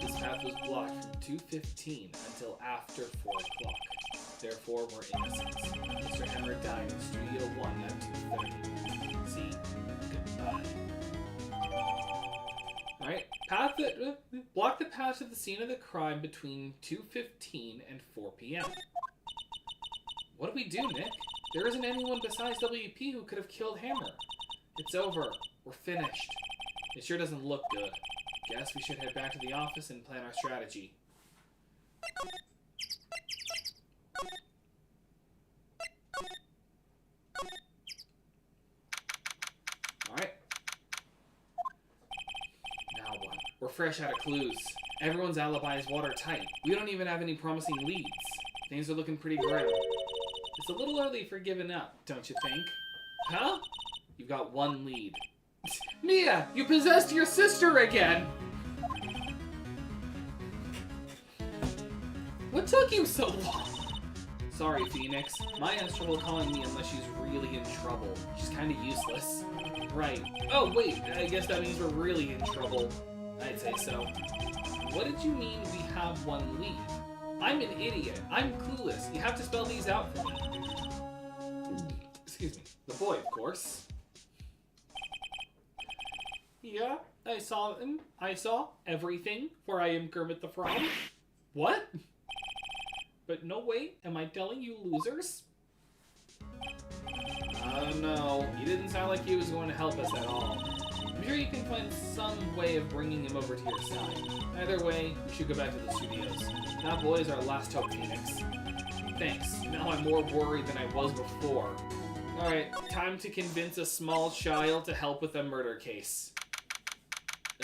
This path was blocked from 2:15 until after 4 o'clock. Therefore, we're innocent. Mr. Hammer died in Studio 1 at 2:30. See? Goodbye. Alright, block the path to the scene of the crime between 2:15 and 4 p.m. What do we do, Nick? There isn't anyone besides WP who could have killed Hammer. It's over. We're finished. It sure doesn't look good. Guess we should head back to the office and plan our strategy. Alright. Now what? We're fresh out of clues. Everyone's alibi is watertight. We don't even have any promising leads. Things are looking pretty grim. It's a little early for giving up, don't you think? Huh? You've got 1 lead. Mia, you possessed your sister again! What took you so long? Sorry, Phoenix. My has trouble calling me unless she's really in trouble. She's kinda useless. Right. Oh, wait, I guess that means we're really in trouble. I'd say so. What did you mean we have 1 lead? I'm an idiot. I'm clueless. You have to spell these out for me. Excuse me. The boy, of course. Yeah, I saw him. I saw everything, for I am Kermit the Frog. What? But no, wait. Am I telling you losers? No. He didn't sound like he was going to help us at all. I'm sure you can find some way of bringing him over to your side. Either way, we should go back to the studios. That boy is our last hope, Phoenix. Thanks. Now I'm more worried than I was before. Alright, time to convince a small child to help with a murder case.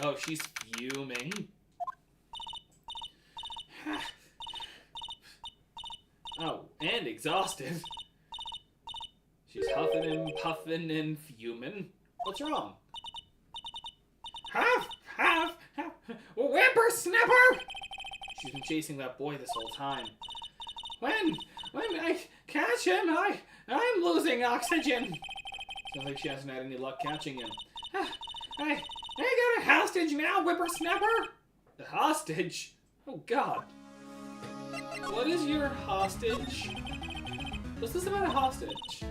Oh, she's fuming. Oh, and exhausted. She's huffing and puffing and fuming. What's wrong? Huff! Huff! Huff! Whippersnapper! She's been chasing that boy this whole time. When I catch him, I'm losing oxygen. Sounds like she hasn't had any luck catching him. I got a hostage now, whippersnapper! The hostage? Oh, God. What is your hostage? What's this about a hostage?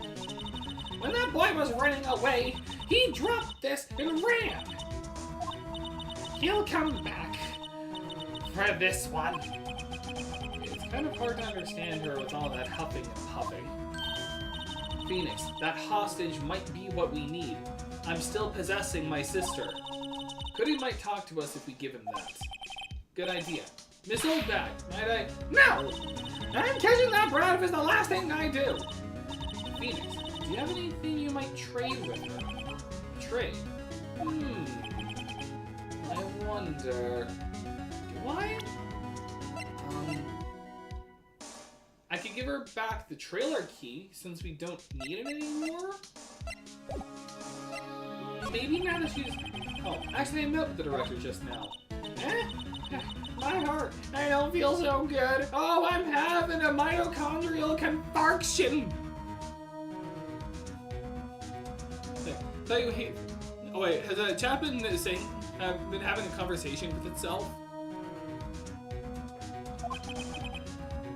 When that boy was running away, he dropped this and ran. He'll come back for this one. It's kind of hard to understand her with all that huffing and puffing. Phoenix, that hostage might be what we need. I'm still possessing my sister. Cody might talk to us if we give him that. Good idea. Miss Oldbag, might I? No! I'm catching that brat if it's the last thing I do! Phoenix, do you have anything you might trade with her? Trade? I wonder... Do I? I could give her back the trailer key, since we don't need it anymore? Maybe now that she's... Oh, actually I met with the director just now. My heart, I don't feel so good. Oh, I'm having a mitochondrial confarction. Oh wait, has a chat been been having a conversation with itself?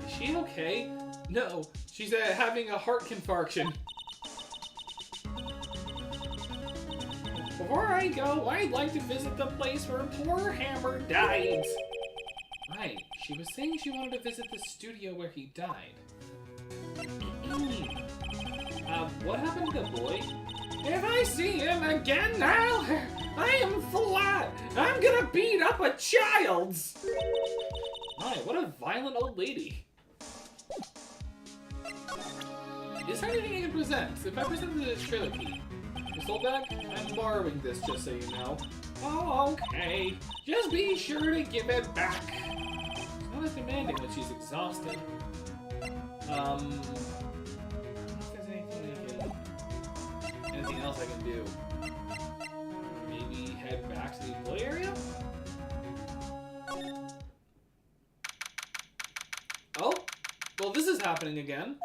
Is she okay? No, she's having a heart confarction. Before I go, I'd like to visit the place where poor Hammer died. Right, she was saying she wanted to visit the studio where he died. What happened to the boy? If I see him again, I am flat. I'm gonna beat up a child. My, what a violent old lady. Is there anything I can present? If I present the Trilogy, Miss Oldbag, I'm borrowing this, just so you know. Oh, okay. Just be sure to give it back. It's not as demanding when she's exhausted. I don't know if there's anything else I can do. Maybe head back to the employee area? Oh, well, this is happening again.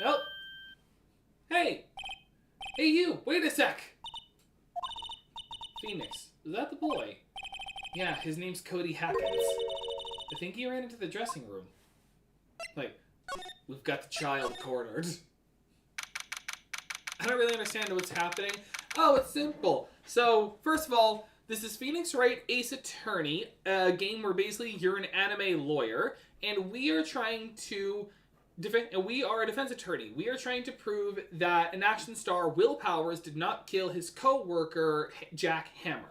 Nope. Hey! Hey, you! Wait a sec! Phoenix, is that the boy? Yeah, his name's Cody Hackins. I think he ran into the dressing room. Like, we've got the child cornered. I don't really understand what's happening. Oh, it's simple. So, first of all, this is Phoenix Wright Ace Attorney, a game where basically you're an anime lawyer, and we are trying to we are a defense attorney. We are trying to prove that an action star, Will Powers, did not kill his co-worker, Jack Hammer.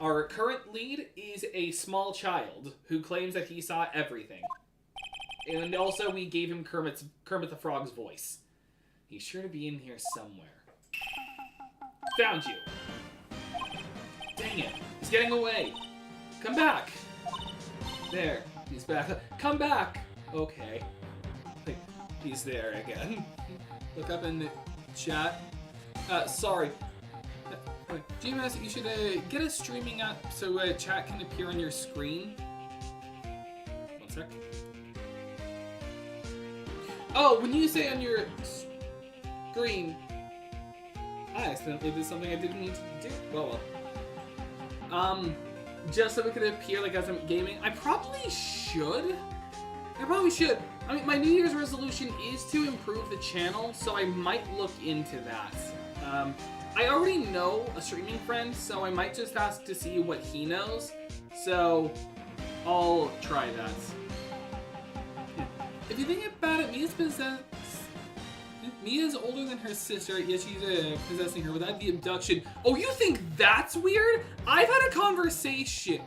Our current lead is a small child who claims that he saw everything. And also we gave him Kermit the Frog's voice. He's sure to be in here somewhere. Found you. Dang it. He's getting away. Come back. There. He's back. Come back. Okay. He's there again. Look up in the chat. Sorry. GMS, you should get a streaming app so chat can appear on your screen. One sec. Oh, when you say on your screen, I accidentally did something I didn't need to do. Well. Just so it could appear like as I'm gaming. I probably should. I mean, my New Year's resolution is to improve the channel, so I might look into that. I already know a streaming friend, so I might just ask to see what he knows. So, I'll try that. If you think about it, Mia's older than her sister, yet she's possessing her without the abduction. Oh, you think that's weird? I've had a conversation.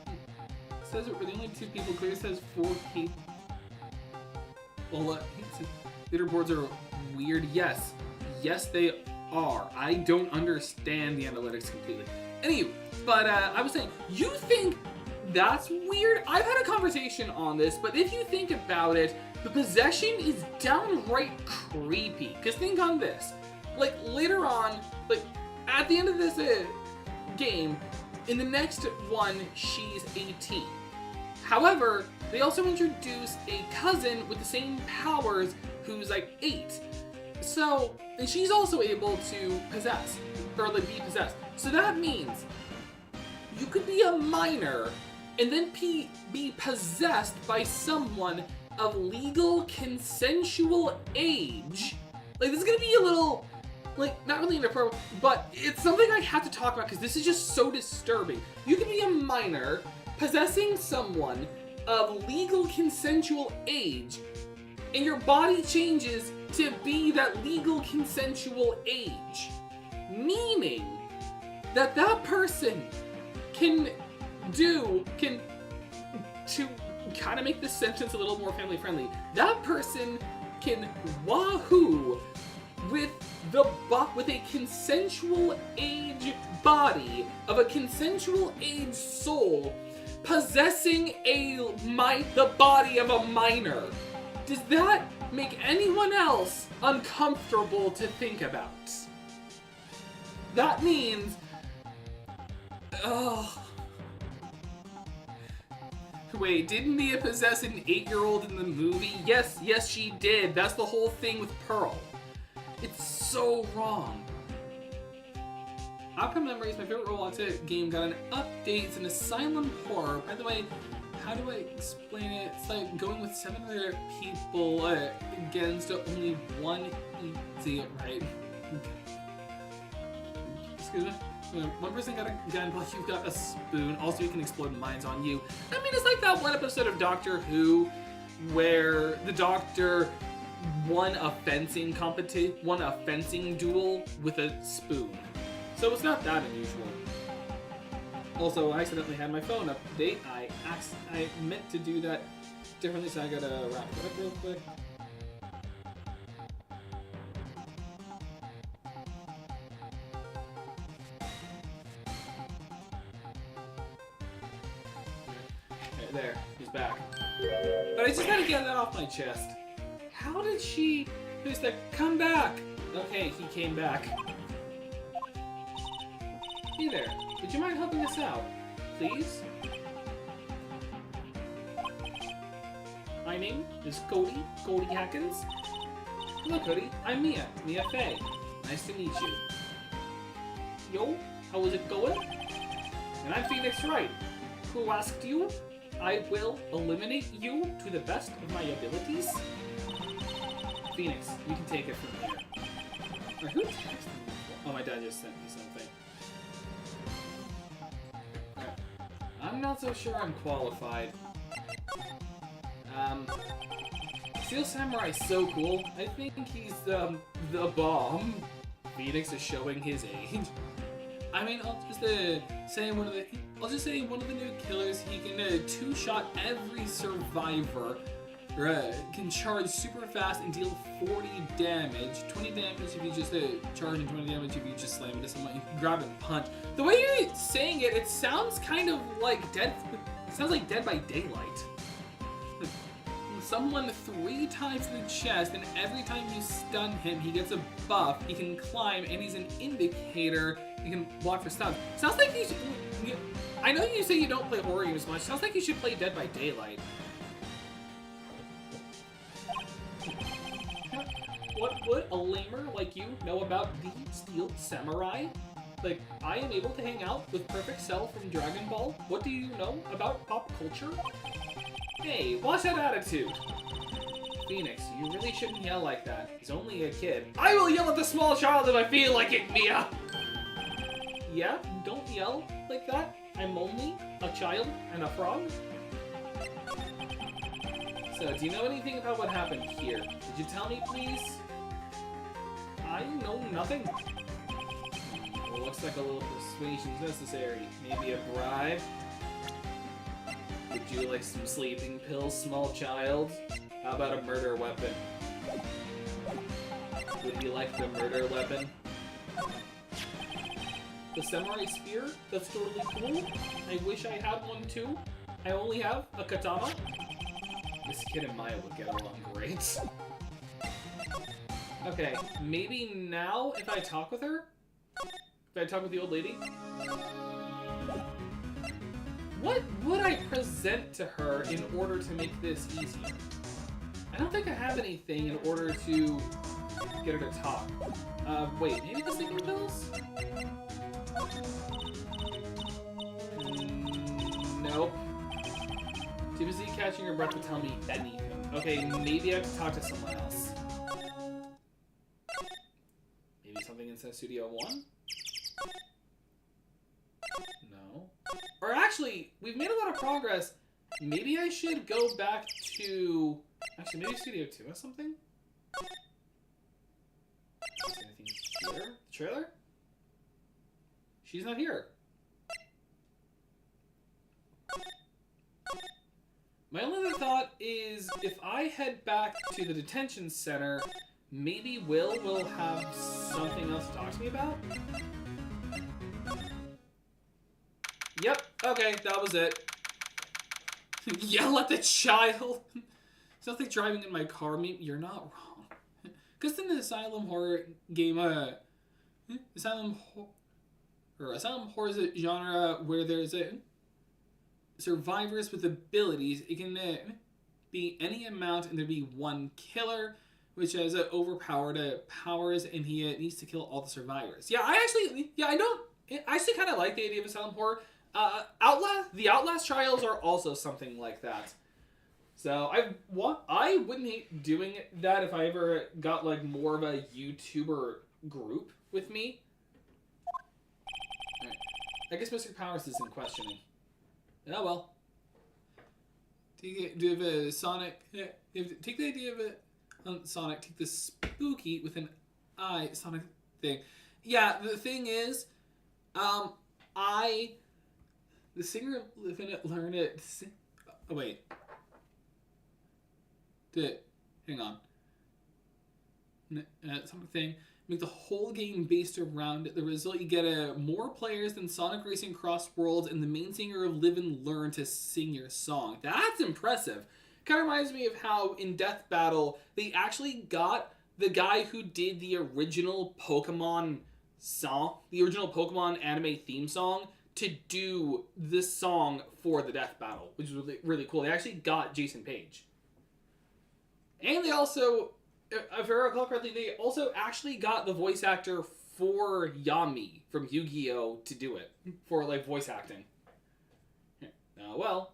It says we're the only two people. Clear says 4 people. Well, leaderboards are weird. Yes, they are. I don't understand the analytics completely. Anyway, but I was saying, you think that's weird? I've had a conversation on this, but if you think about it, the possession is downright creepy. Because think on this. Like, later on, like, at the end of this game, in the next one, she's 18. However, they also introduce a cousin with the same powers who's like 8. So, and she's also able to possess, or like be possessed. So that means you could be a minor and then be possessed by someone of legal consensual age. Like, this is gonna be a little, like, not really inappropriate, but it's something I have to talk about because this is just so disturbing. You could be a minor possessing someone of legal consensual age, and your body changes to be that legal consensual age. Meaning, that person can do, to kind of make this sentence a little more family friendly, that person can wahoo with a consensual age body of a consensual age soul possessing the body of a minor. Does that make anyone else uncomfortable to think about? That means... Wait, didn't Mia possess an 8-year-old in the movie? Yes, she did. That's the whole thing with Pearl. It's so wrong. Outcome Memories, my favorite Roblox game, got an update. It's an asylum horror. By the way, how do I explain it? It's like going with 7 other people against only one easy it right. Excuse me? One person got a gun while you've got a spoon. Also, you can explode mines on you. I mean, it's like that one episode of Doctor Who where the doctor won a fencing duel with a spoon. So it's not that unusual. Also, I accidentally had my phone update. I meant to do that differently, so I gotta wrap it up real quick. Okay, there, he's back. But I just gotta get that off my chest. How did she... Who's that? Come back! Okay, he came back. Hey there, would you mind helping us out, please? My name is Cody Hackins. Hello, Cody. I'm Mia Faye. Nice to meet you. Yo, how is it going? And I'm Phoenix Wright. Who asked you? I will eliminate you to the best of my abilities. Phoenix, you can take it from here. Or who texted me? Oh, my dad just sent me something. I'm not so sure I'm qualified. Steel Samurai's so cool. I think he's the bomb. Phoenix is showing his age. I mean, I'll just say one of the new killers. He can two-shot every survivor. Can charge super fast and deal 40 damage. 20 damage if you just charge, and 20 damage if you just slam into someone. You can grab and punch. The way you're saying it, it sounds kind of like Dead. It sounds like Dead by Daylight. Someone 3 times in the chest, and every time you stun him, he gets a buff. He can climb, and he's an indicator. He can block for stuns. Sounds like you should. I know you say you don't play horror games much. Sounds like you should play Dead by Daylight. What would a lamer like you know about the Steel Samurai? Like, I am able to hang out with Perfect Cell from Dragon Ball. What do you know about pop culture? Hey, watch that attitude. Phoenix, you really shouldn't yell like that. He's only a kid. I will yell at the small child if I feel like it, Mia! Yeah, don't yell like that. I'm only a child and a frog. So, do you know anything about what happened here? Could you tell me, please? I know nothing. Well, looks like a little persuasion's necessary. Maybe a bribe? Would you like some sleeping pills, small child? How about a murder weapon? Would you like the murder weapon? The samurai spear? That's totally cool. I wish I had one too. I only have a katana. This kid and Maya would get along great. Okay, maybe now if I talk with her? If I talk with the old lady? What would I present to her in order to make this easier? I don't think I have anything in order to get her to talk. Wait, maybe the sleeping pills? Nope. Too busy catching your breath to tell me anything. Okay, maybe I have to talk to someone else. Maybe something inside Studio 1? No. Or actually, we've made a lot of progress. Maybe I should go back to... Actually, maybe Studio 2 or something? Is there anything here? The trailer? She's not here. My only other thought is if I head back to the detention center, maybe Will have something else to talk to me about? Yep, okay, that was it. Yell at the child. It's not like driving in my car. You're not wrong. Because in the Asylum horror game, Asylum horror is a genre where there's a survivors with abilities. It can be any amount, and there be one killer, which has overpowered powers, and he needs to kill all the survivors. Yeah, I actually kind of like the idea of Asylum horror. The Outlast trials are also something like that. So I wouldn't hate doing that if I ever got like more of a YouTuber group with me. Right. I guess Mr. Powers is in questioning. Oh well. Do you have a Sonic? Take the idea of it. Sonic, take the spooky with an eye Sonic thing. Yeah, the thing is, the singer learned it. Oh wait. Hang on. Something. Make the whole game based around it. The result, you get more players than Sonic Racing Cross Worlds, and the main singer of Live and Learn to sing your song. That's impressive. Kind of reminds me of how in Death Battle, they actually got the guy who did the original Pokemon song, the original Pokemon anime theme song, to do this song for the Death Battle, which was really, really cool. They actually got Jason Page. And they also, if I recall correctly, they also actually got the voice actor for Yami from Yu-Gi-Oh! To do it, for like voice acting. Well,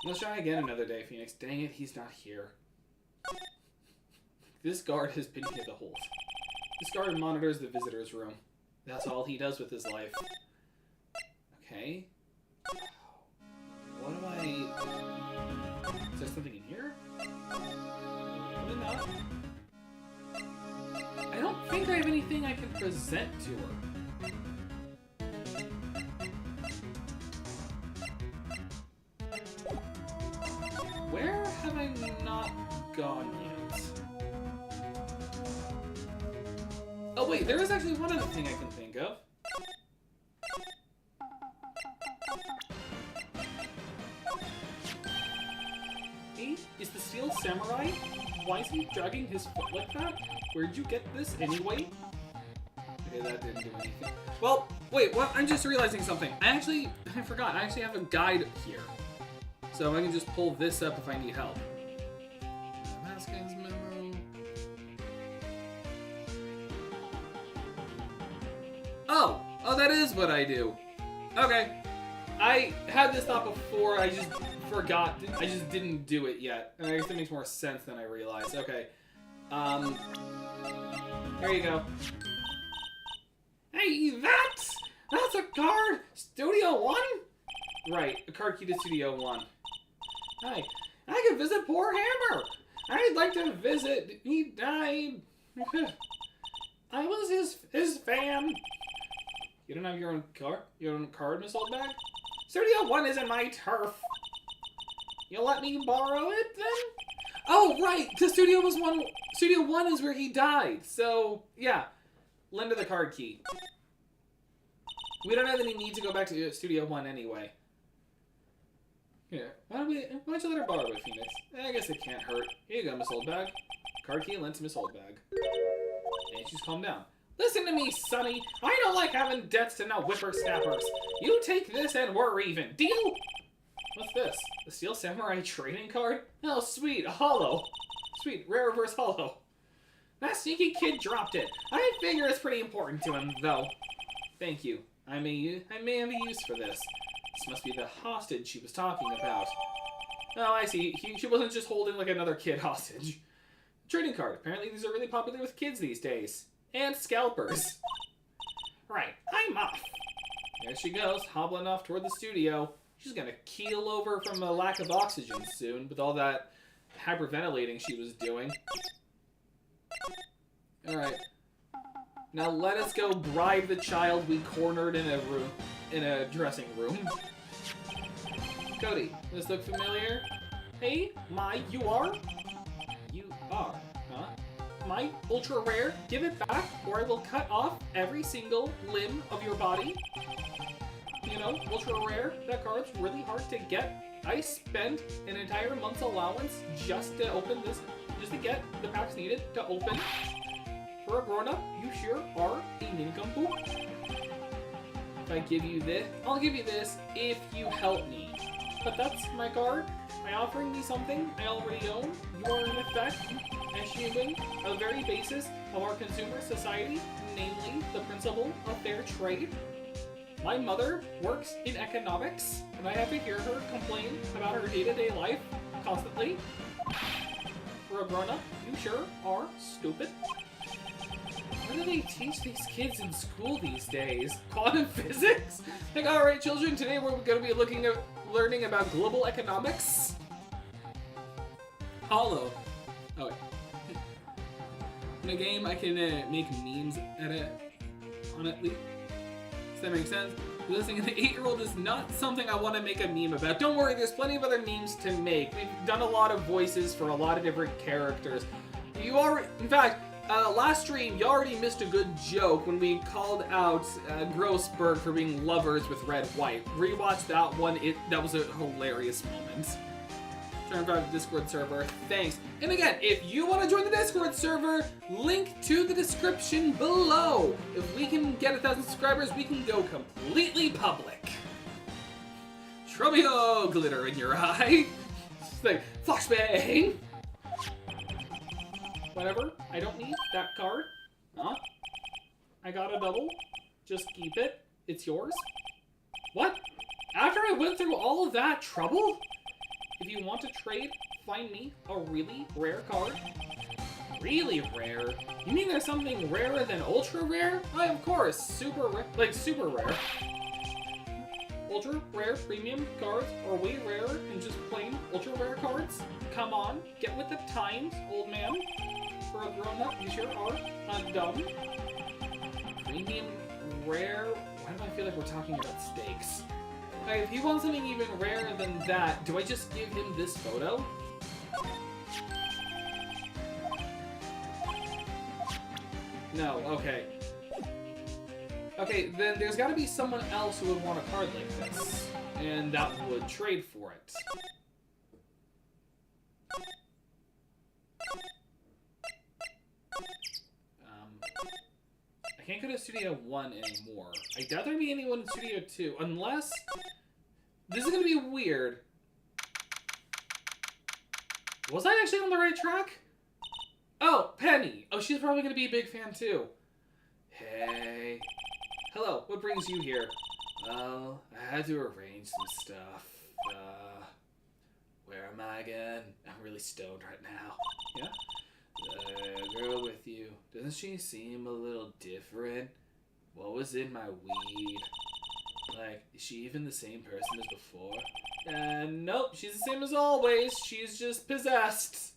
let's try again another day, Phoenix. Dang it, he's not here. This guard has been here the whole time. This guard monitors the visitor's room. That's all he does with his life. Okay. What do I... Is there something in here? Probably not. I don't think I have anything I can present to her. Where have I not gone yet? Oh wait, there is actually one other thing I can think of. Is the Steel Samurai? Why is he dragging his foot like that? Where'd you get this anyway? Okay, that didn't do anything. Well, wait, what? I'm just realizing something. I forgot. I actually have a guide here. So I can just pull this up if I need help. Vasquez memo. Oh, that is what I do. Okay. I had this thought before, I just forgot. I just didn't do it yet. I guess it makes more sense than I realized. Okay. There you go. Hey, that's a card! Studio One? Right, a card key to Studio One. Hi, I can visit poor Hammer! I'd like to visit. He died. I was his fan. You don't have your own card, Miss Oldbag? Studio One isn't my turf. You'll let me borrow it then? Oh right, because Studio One is where he died. So yeah, lend her the card key. We don't have any need to go back to Studio One anyway. Here, why don't you let her borrow it, Phoenix? I guess it can't hurt. Here you go, Miss Oldbag. Card key lent to Miss Oldbag. And she's calmed down. Listen to me, Sonny. I don't like having debts to no whippersnappers. You take this and we're even. Deal? What's this? The Steel Samurai trading card? Oh, sweet. A holo. Sweet. Rare reverse holo. That sneaky kid dropped it. I figure it's pretty important to him, though. Thank you. I may have a use for this. This must be the hostage she was talking about. Oh, I see. She wasn't just holding like another kid hostage. Trading card. Apparently these are really popular with kids these days. And scalpers. Right, I'm off. There she goes, hobbling off toward the studio. She's gonna keel over from a lack of oxygen soon with all that hyperventilating she was doing. Alright. Now let us go bribe the child we cornered in a dressing room. Cody, does this look familiar? Hey, you are? You are, huh? My ultra rare, give it back or I will cut off every single limb of your body. You know, ultra rare, that card's really hard to get. I spent an entire month's allowance just to open this, just to get the packs needed to open. For a grown-up, you sure are a nincompoop. If I give you this, I'll give you this if you help me. But that's my card. By offering me something I already own, you are in effect eschewing a very basis of our consumer society, namely the principle of fair trade. My mother works in economics, and I have to hear her complain about her day-to-day life constantly. For a grown-up, you sure are stupid. What do they teach these kids in school these days? Quantum physics? Like, alright children, today we're going to be learning about global economics. Hollow. Oh wait. In a game I can make memes on it. Does that make sense? Listening to the 8-year-old is not something I want to make a meme about. Don't worry, there's plenty of other memes to make. We've done a lot of voices for a lot of different characters. In fact, last stream, you already missed a good joke when we called out Grossberg for being lovers with Red White. Rewatch that one, that was a hilarious moment. Trying to drive the Discord server, thanks. And again, if you want to join the Discord server, link to the description below. If we can get 1,000 subscribers, we can go completely public. Trobio glitter in your eye. It's like, flashbang. Whatever, I don't need that card. Huh? I got a double. Just keep it. It's yours. What? After I went through all of that trouble? If you want to trade, find me a really rare card. Really rare? You mean there's something rarer than ultra rare? Why, of course. Super rare. Like, super rare. Ultra rare premium cards are way rarer than just plain ultra rare cards. Come on, get with the times, old man. For a grown-up, you sure are dumb. Premium rare? Why do I feel like we're talking about steaks? If he wants something even rarer than that, do I just give him this photo? No, okay. Okay, then there's gotta be someone else who would want a card like this, and that would trade for it. I can't go to Studio 1 anymore. I doubt there'd be anyone in Studio 2, unless... This is gonna be weird. Was I actually on the right track? Oh, Penny! Oh, she's probably gonna be a big fan too. Hey. Hello, what brings you here? Well, I had to arrange some stuff. Where am I again? I'm really stoned right now. Yeah? The girl with you, doesn't she seem a little different? What was in my weed? Like, is she even the same person as before? Nope, she's the same as always. She's just possessed.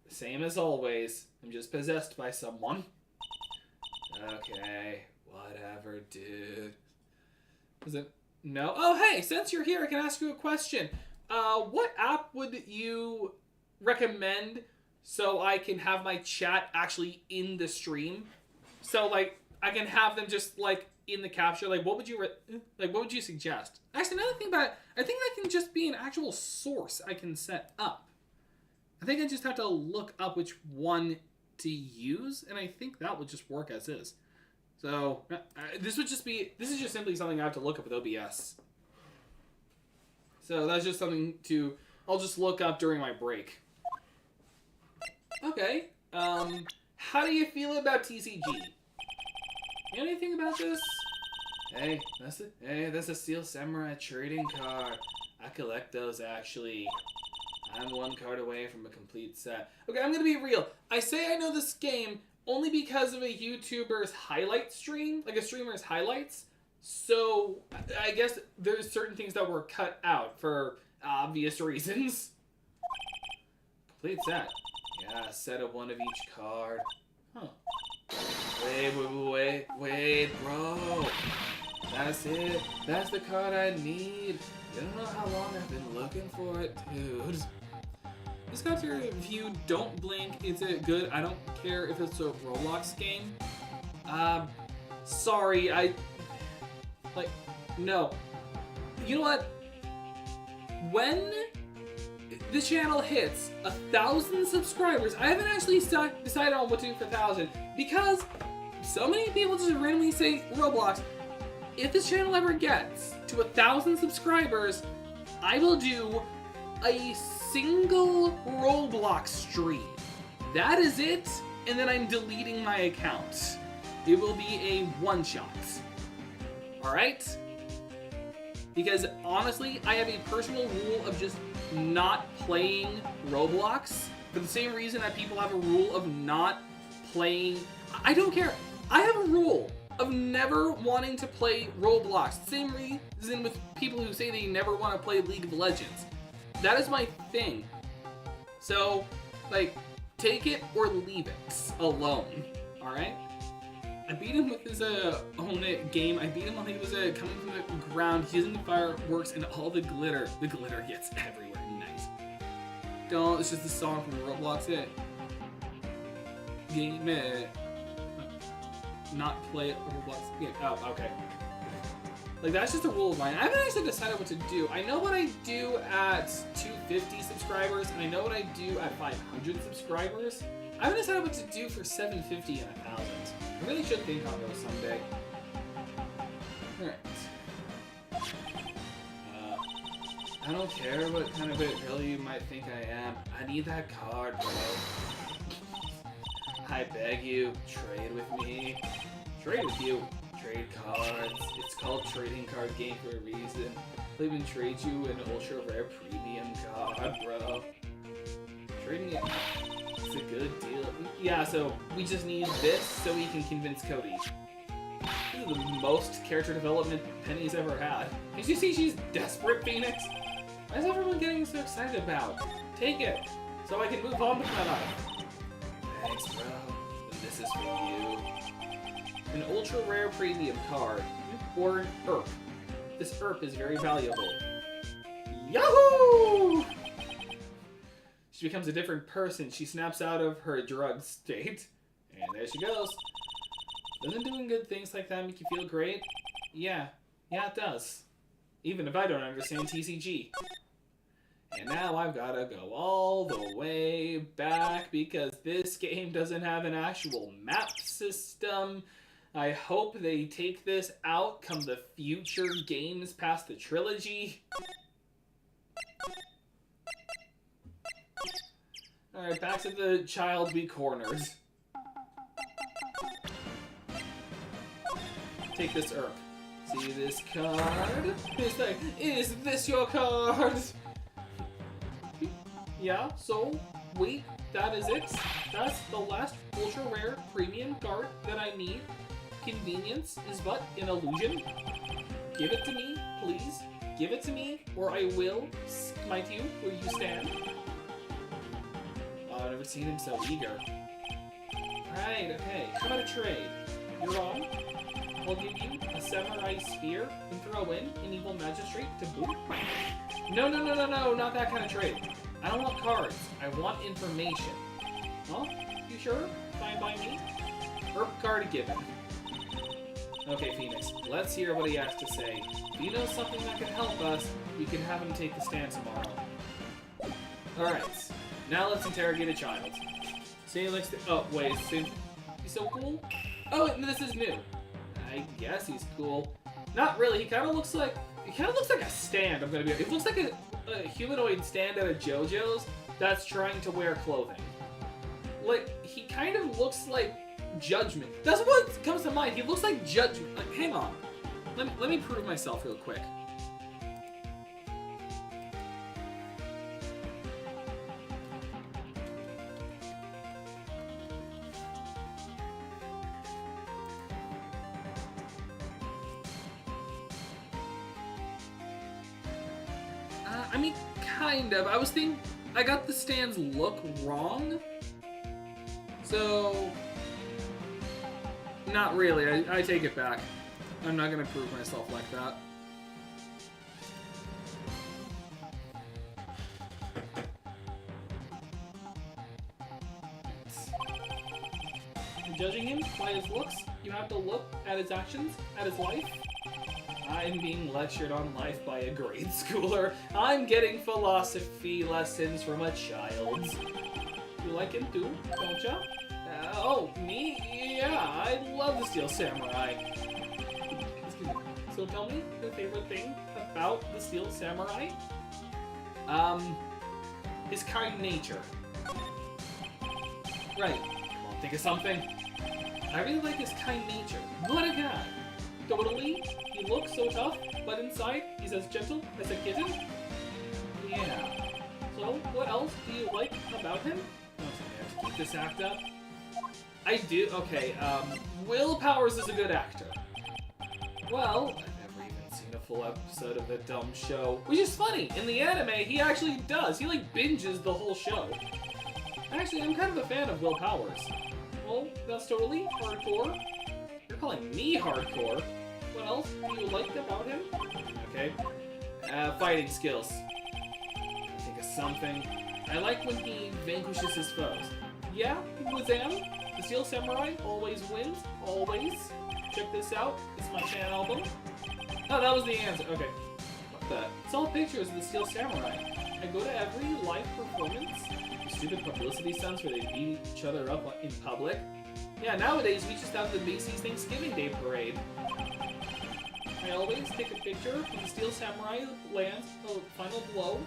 Same as always. I'm just possessed by someone. Okay, whatever, dude. Is it? No? Oh, hey, since you're here, I can ask you a question. What app would you recommend so I can have my chat actually in the stream? So, like, I can have them just, like, in the capture. Like, what would you suggest? Actually, another thing about it, I think that can just be an actual source I can set up. I think I just have to look up which one to use, and I think that would just work as is. So, this is just simply something I have to look up with OBS. So, that's just something I'll just look up during my break. Okay, how do you feel about TCG? You know anything about this? Hey, that's a Steel Samurai trading card. I collect those, actually. I'm one card away from a complete set. Okay, I'm gonna be real. I say I know this game only because of a YouTuber's highlight stream, like a streamer's highlights. So, I guess there's certain things that were cut out for obvious reasons. Complete set. Yeah, a set of one of each card. Huh. Wait, bro. That's it. That's the card I need. You don't know how long I've been looking for it, dude. This got your review. Don't blink. Is it good? I don't care if it's a Roblox game. Sorry. No. You know what? When the channel hits 1,000 subscribers, I haven't actually decided on what to do for 1,000 because so many people just randomly say Roblox. If this channel ever gets to 1,000 subscribers, I will do a single Roblox stream. That is it, and then I'm deleting my account. It will be a one-shot. Alright? Because honestly, I have a personal rule of just not playing Roblox for the same reason that people have a rule of not playing... I don't care. I have a rule of never wanting to play Roblox. Same reason with people who say they never want to play League of Legends. That is my thing. So, like, take it or leave it alone. Alright? I beat him with his own game. I beat him while he was coming from the ground, using the fireworks and all the glitter. The glitter gets everywhere. Nice. Don't. It's just the song from Roblox. It. Game it. Not play Roblox. Yeah. Oh, okay. Like, that's just a rule of mine. I haven't actually decided what to do. I know what I do at 250 subscribers, and I know what I do at 500 subscribers. I haven't decided what to do for 750 and 1,000. I really should think on those someday. Alright. I don't care what kind of a girl you might think I am. I need that card, bro. I beg you, trade with me. Trade with you. Trade cards. It's called trading card game for a reason. I'll even trade you an ultra rare premium card, bro. Trading it. It's a good deal. Yeah, so we just need this so we can convince Cody. This is the most character development Penny's ever had. Can't you see she's desperate, Phoenix? Why is everyone getting so excited about? Take it, so I can move on with my life. Thanks, bro. And this is for you. An ultra rare premium card, or an ERP. This ERP is very valuable. Yahoo! She becomes a different person. She snaps out of her drug state. And there she goes. Doesn't doing good things like that make you feel great? Yeah. Yeah, it does. Even if I don't understand TCG. And now I've got to go all the way back because this game doesn't have an actual map system. I hope they take this out come the future games past the trilogy. Alright, back to the child we cornered. Take this ERP. See this card? Is this your card? Yeah, so, wait, that is it. That's the last ultra rare premium card that I need. Convenience is but an illusion. Give it to me, please. Give it to me, or I will smite you where you stand. I've never seen him so eager. Right, okay. How about a trade? You're on. I'll give you a samurai spear and throw in an evil magistrate to boot. No, not that kind of trade. I don't want cards. I want information. Huh? You sure? Fine by me? ERP card given. Okay, Phoenix, let's hear what he has to say. If he knows something that can help us, we can have him take the stand tomorrow. Alright. Now let's interrogate a child. Say likes to. Oh wait, he's so cool. Oh, this is new. I guess he's cool. Not really. He kind of looks like a stand. I'm gonna be. It looks like a humanoid stand at a JoJo's that's trying to wear clothing. Like he kind of looks like Judgment. That's what comes to mind. He looks like Judgment. Like, hang on. Let me prove myself real quick. I mean, kind of. I got the stand's look wrong. So, Not really. I take it back. I'm not gonna prove myself like that. Judging him by his looks, you have to look at his actions, at his life. I'm being lectured on life by a grade schooler. I'm getting philosophy lessons from a child. You like him too, don't ya? Oh, me? Yeah, I love the Steel Samurai. Excuse me. So tell me your favorite thing about the Steel Samurai? His kind nature. Right. Come on, think of something. I really like his kind nature. What a guy! Totally, he looks so tough, but inside, he's as gentle as a kitten. Yeah. So, what else do you like about him? I'm sorry, I have to keep this act up. I do? Okay, Will Powers is a good actor. Well, I've never even seen a full episode of the dumb show. Which is funny, in the anime, he actually does. He, like, binges the whole show. Actually, I'm kind of a fan of Will Powers. Well, that's totally hardcore. You're calling me hardcore. What else do you like about him? Okay. Fighting skills. Think of something. I like when he vanquishes his foes. Yeah, Wazam. The Steel Samurai always wins. Always. Check this out. It's my fan album. Oh, that was the answer. Okay. What the? It's all pictures of the Steel Samurai. I go to every live performance. Stupid publicity stunts where they beat each other up in public. Yeah, nowadays we just have the Macy's Thanksgiving Day Parade. I always take a picture when the Steel Samurai lands the final blow.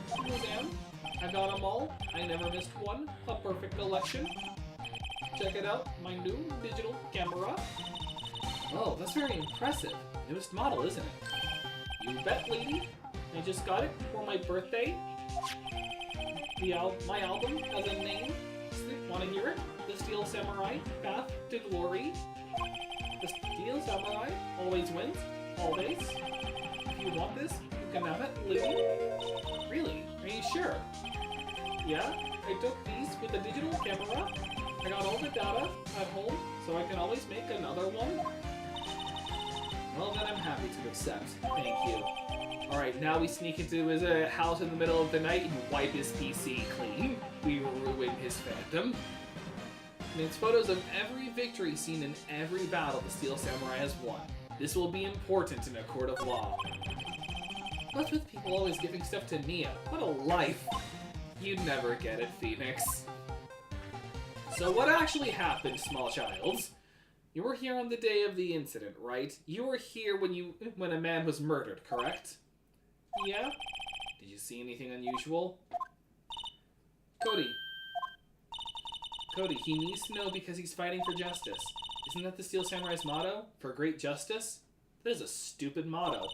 I got them all. I never missed one. A perfect collection. Check it out, my new digital camera. Oh, that's very impressive. Newest model, isn't it? You bet, lady. I just got it for my birthday. My album has a name. Want to hear it? The Steel Samurai, Path to Glory. The Steel Samurai always wins. Always. If you want this, you can have it, lady. Really? Are you sure? Yeah, I took these with a digital camera. I got all the data at home, so I can always make another one. Well, then I'm happy to accept. Thank you. Alright, now we sneak into his house in the middle of the night and wipe his PC clean. We ruin his fandom. And it's photos of every victory seen in every battle the Steel Samurai has won. This will be important in a court of law. What's with people always giving stuff to Nia? What a life! You'd never get it, Phoenix. So what actually happened, small child? You were here on the day of the incident, right? You were here when a man was murdered, correct? Yeah? Did you see anything unusual? Cody, he needs to know because he's fighting for justice. Isn't that the Steel Samurai's motto? For great justice? That is a stupid motto.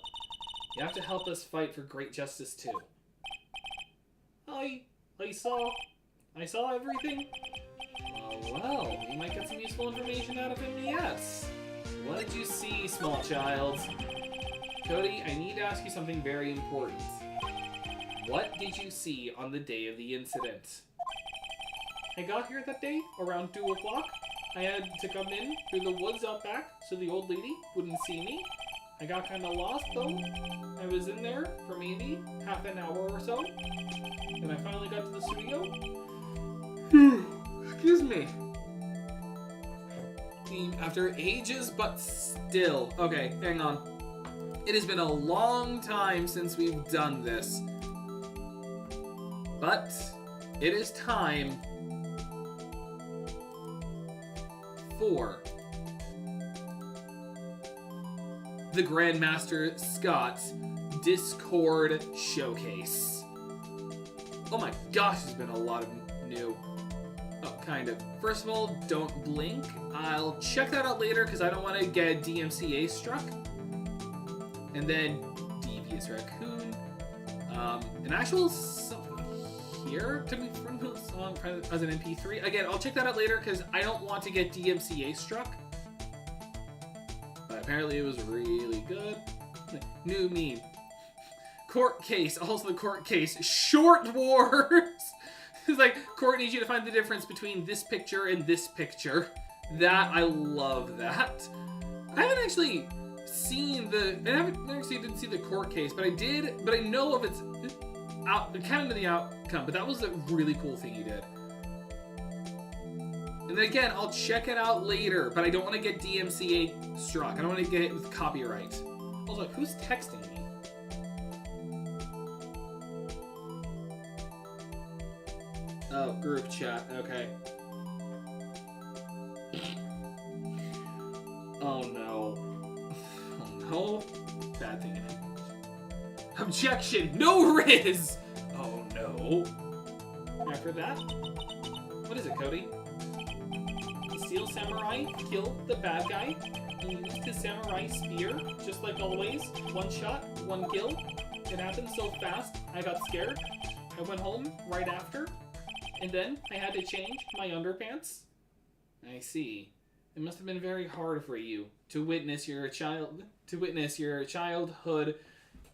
You have to help us fight for great justice too. I saw everything. Well, we might get some useful information out of him, yes. What did you see, small child? Cody, I need to ask you something very important. What did you see on the day of the incident? I got here that day around 2 o'clock. I had to come in through the woods out back so the old lady wouldn't see me. I got kind of lost though. I was in there for maybe half an hour or so. Then I finally got to the studio. Excuse me. After ages, but still. Okay, hang on. It has been a long time since we've done this. But it is time for the Grandmaster Scott's Discord Showcase. Oh my gosh, there's been a lot of new. Oh, kind of. First of all, don't blink. I'll check that out later because I don't want to get DMCA struck. And then Devious Raccoon. An actual song here to be from the song as an MP3. Again, I'll check that out later because I don't want to get DMCA struck. But apparently it was really good. New meme. Court case. Also the court case. Short Wars. It's like, court needs you to find the difference between this picture and this picture. That, I love that. I haven't actually seen didn't see the court case, but I know of its kind of the outcome, but that was a really cool thing he did. And then again, I'll check it out later, but I don't want to get DMCA struck. I don't want to get hit with copyright. Also, who's texting me? Oh, group chat. Okay. Oh no. Oh no. Bad thing. Objection! No Riz! Oh no. After that? What is it, Cody? The Steel Samurai killed the bad guy and used his samurai spear, just like always. One shot, one kill. It happened so fast, I got scared. I went home right after, and then I had to change my underpants. I see. It must have been very hard for you to witness your childhood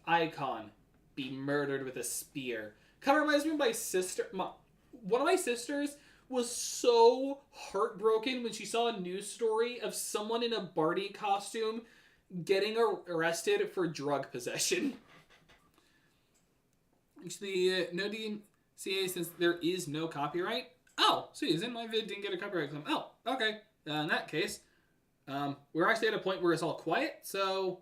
icon be murdered with a spear. Kind of reminds me of my sister. One of my sisters was so heartbroken when she saw a news story of someone in a Barney costume getting arrested for drug possession. Actually, no DMCA since there is no copyright. Oh, so isn't my vid didn't get a copyright claim. Oh, okay. In that case, we're actually at a point where it's all quiet, so...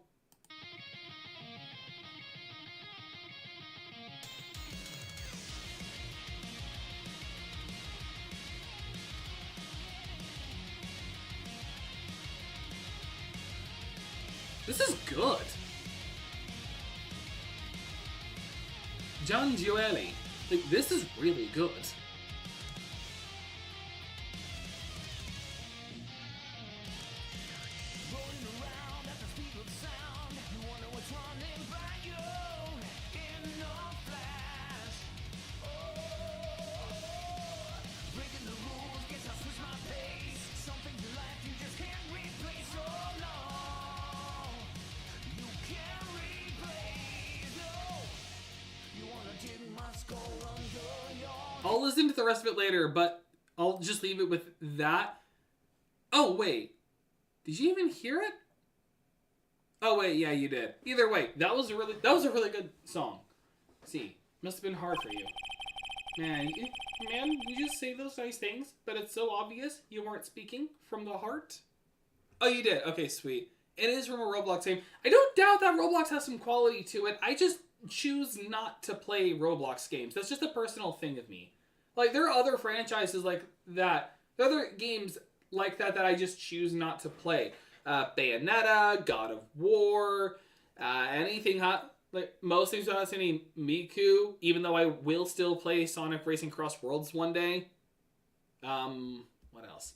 This is good. John Gioeli. Like, this is really good. I'll listen to the rest of it later, but I'll just leave it with that. Oh, wait. Did you even hear it? Oh, wait, yeah, you did. Either way, that was a really good song. See, must have been hard for you. Man, you just say those nice things, but it's so obvious you weren't speaking from the heart. Oh, you did? Okay, sweet. It is from a Roblox game. I don't doubt that Roblox has some quality to it. I just choose not to play Roblox games. That's just a personal thing of me. Like, there are other franchises like that. There are other games like that I just choose not to play. Bayonetta, God of War, anything hot. Like, most things without any Miku, even though I will still play Sonic Racing Cross Worlds one day. What else?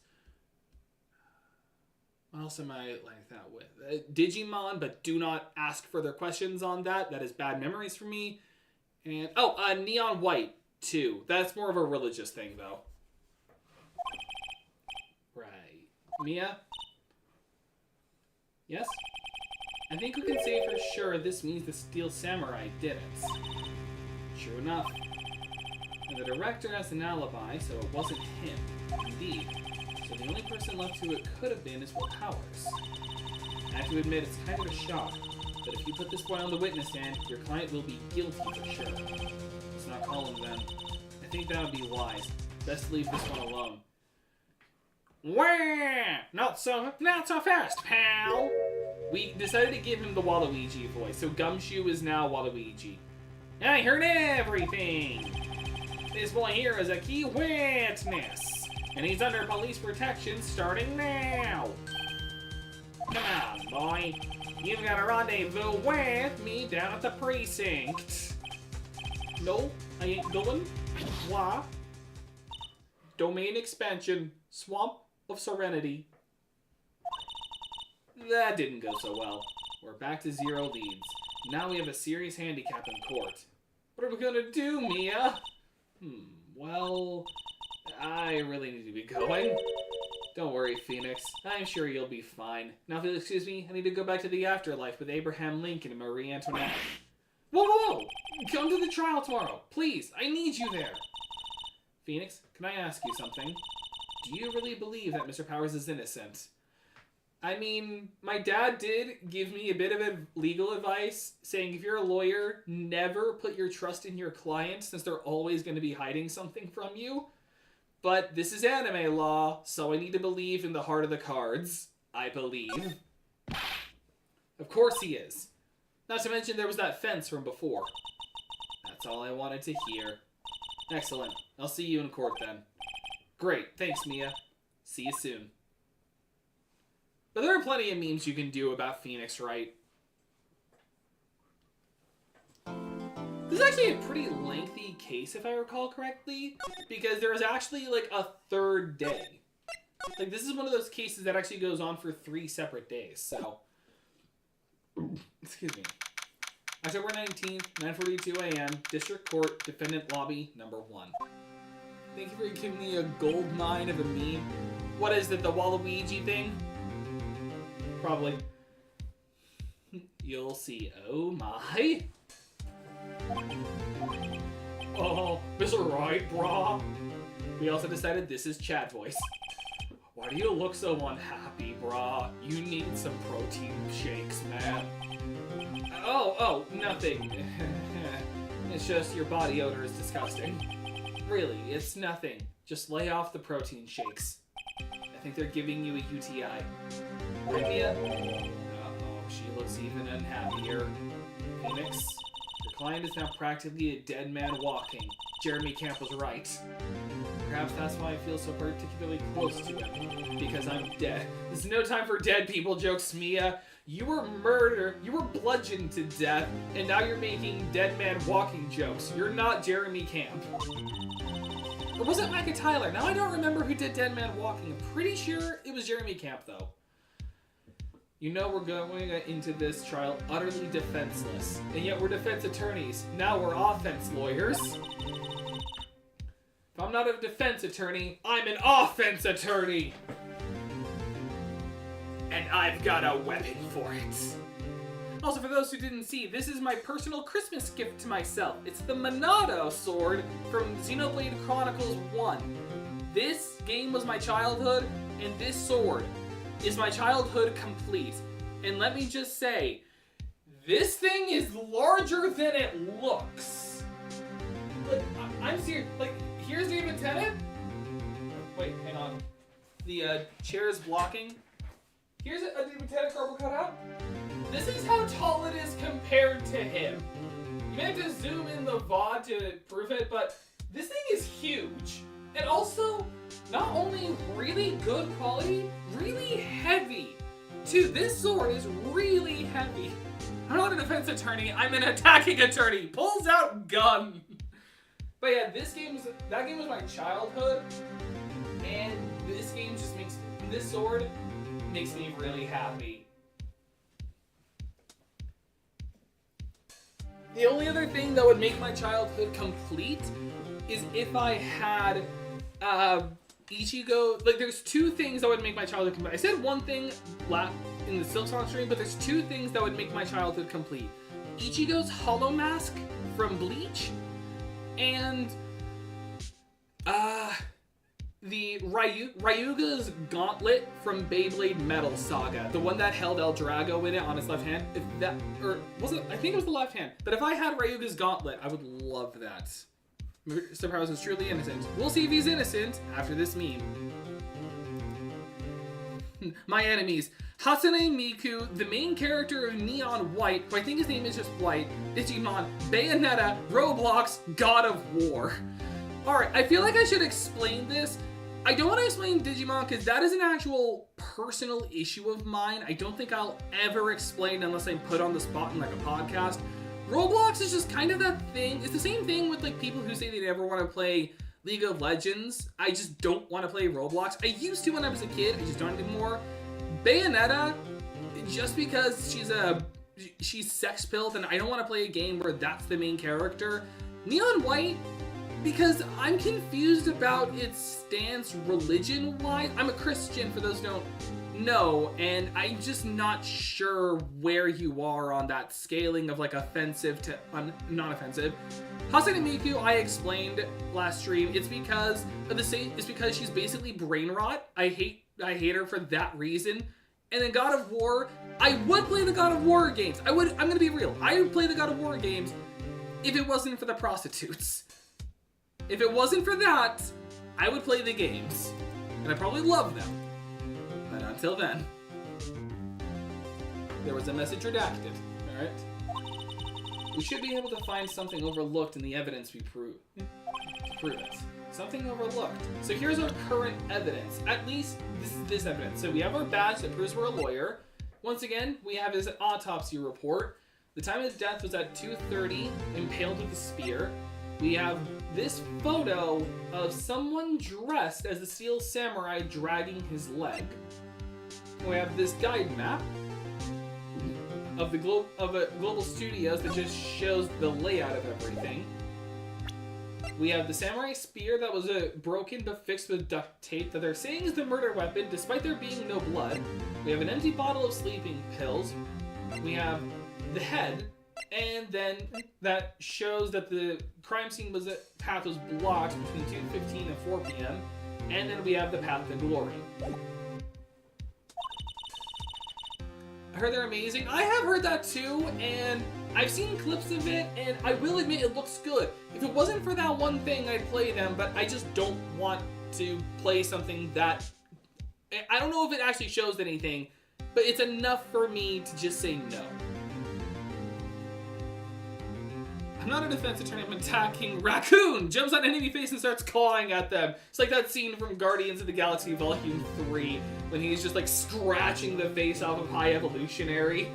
What else am I like that with? Digimon, but do not ask further questions on that. That is bad memories for me. And Neon White, too. That's more of a religious thing, though. Right. Mia? Yes? I think we can say for sure this means the Steel Samurai did it. True enough. And the director has an alibi, so it wasn't him. Indeed. So the only person left who it could have been is Will Powers. I have to admit, it's kind of a shock, but if you put this boy on the witness stand, your client will be guilty for sure. Let's not call him then. I think that would be wise. Best to leave this one alone. Wah! Not so fast, pal! We decided to give him the Waluigi voice, so Gumshoe is now Waluigi. I heard everything! This boy here is a key witness! And he's under police protection starting now. Come on, boy. You've got a rendezvous with me down at the precinct. No, I ain't going. Why? Domain expansion. Swamp of Serenity. That didn't go so well. We're back to 0 leads. Now we have a serious handicap in court. What are we gonna do, Mia? Well... I really need to be going. Don't worry, Phoenix. I'm sure you'll be fine. Now, if you'll excuse me, I need to go back to the afterlife with Abraham Lincoln and Marie Antoinette. Whoa, whoa, whoa! Come to the trial tomorrow. Please, I need you there. Phoenix, can I ask you something? do you really believe that Mr. Powers is innocent? I mean, my dad did give me a bit of legal advice saying if you're a lawyer, never put your trust in your client since they're always going to be hiding something from you. But this is anime law, so I need to believe in the heart of the cards. I believe. Of course he is. Not to mention there was that fence from before. That's all I wanted to hear. Excellent. I'll see you in court then. Great. Thanks, Mia. See you soon. But there are plenty of memes you can do about Phoenix Wright. This is actually a pretty lengthy case, if I recall correctly, because there was actually, like, a third day. Like, this is one of those cases that actually goes on for 3 separate days, so... Excuse me. October 19th, 9:42 a.m., District Court, Defendant Lobby, number 1. Thank you for giving me a gold mine of a meme. What is it, the Waluigi thing? Probably. You'll see. Oh my. Oh, Mr. Wright, brah. We also decided this is Chad voice. Why do you look so unhappy, brah? You need some protein shakes, man. Oh, nothing. It's just your body odor is disgusting. Really, it's nothing. Just lay off the protein shakes. I think they're giving you a UTI. Right, Mia? Uh-oh, she looks even unhappier. Phoenix, your client is now practically a dead man walking. Jeremy Camp was right. Perhaps that's why I feel so particularly close to him. Because I'm dead. This is no time for dead people jokes, Mia. You were murdered, you were bludgeoned to death, and now you're making dead man walking jokes. You're not Jeremy Camp. Or was it Micah Tyler? Now I don't remember who did Dead Man Walking. I'm pretty sure it was Jeremy Camp, though. You know we're going into this trial utterly defenseless. And yet we're defense attorneys. Now we're offense lawyers. If I'm not a defense attorney, I'm an offense attorney! And I've got a weapon for it. Also, for those who didn't see, this is my personal Christmas gift to myself. It's the Monado sword from Xenoblade Chronicles 1. This game was my childhood, and this sword is my childhood complete. And let me just say, this thing is larger than it looks. Like, I'm serious. Like, here's David Tennant. Wait, hang on. The chair is blocking. Here's a David Tennant cardboard cutout. This is how tall it is compared to him. You may have to zoom in the VOD to prove it, but this thing is huge. And also, not only really good quality, really heavy. Too, this sword is really heavy. I'm not a defense attorney, I'm an attacking attorney. Pulls out gun. But yeah, that game was my childhood. And this game just this sword makes me really happy. The only other thing that would make my childhood complete is if I had Ichigo. Like, there's 2 things that would make my childhood complete. I said one thing in the Silksong stream, but there's 2 things that would make my childhood complete. Ichigo's Hollow Mask from Bleach, and the Ryuga's Gauntlet from Beyblade Metal Saga, the one that held El Drago in it on his left hand. I think it was the left hand. But if I had Ryuga's Gauntlet, I would love that. Mr. Powers is truly innocent. We'll see if he's innocent after this meme. My enemies. Hatsune Miku, the main character of Neon White, who I think his name is just White, Digimon, Bayonetta, Roblox, God of War. Alright, I feel like I should explain this. I don't want to explain Digimon because that is an actual personal issue of mine. I don't think I'll ever explain unless I'm put on the spot in like a podcast. Roblox is just kind of that thing. It's the same thing with like people who say they never want to play League of Legends. I just don't want to play Roblox. I used to when I was a kid. I just don't anymore. Bayonetta, just because she's sex-pilled and I don't want to play a game where that's the main character. Neon White, because I'm confused about its stance religion-wise. I'm a Christian, for those who don't know, and I'm just not sure where you are on that scaling of like offensive to non-offensive. Hatsune Miku, I explained last stream, it's because she's basically brain rot. I hate her for that reason. And in God of War, I would play the God of War games. I'm gonna be real. I would play the God of War games if it wasn't for the prostitutes. If it wasn't for that, I would play the games. And I probably love them. But until then, there was a message redacted. Alright? We should be able to find something overlooked in the evidence we prove it. Something overlooked. So here's our current evidence. At least this evidence. So we have our badge that proves we're a lawyer. Once again, we have his autopsy report. The time of his death was at 2:30, impaled with a spear. We have this photo of someone dressed as the Steel Samurai dragging his leg. We have this guide map of the Global Studios that just shows the layout of everything. We have the samurai spear that was broken but fixed with duct tape that they're saying is the murder weapon despite there being no blood. We have an empty bottle of sleeping pills. We have the head, and then that shows that the crime scene path was blocked between 2:15 and 4 p.m. And then we have the path to glory. I heard they're amazing. I have heard that too, and I've seen clips of it, and I will admit it looks good. If it wasn't for that one thing, I'd play them, but I just don't want to play something that... I don't know if it actually shows anything, but it's enough for me to just say no. I'm not a defense attorney, I'm attacking raccoon! Jumps on enemy face and starts clawing at them. It's like that scene from Guardians of the Galaxy Volume 3, when he's just like scratching the face off of High Evolutionary.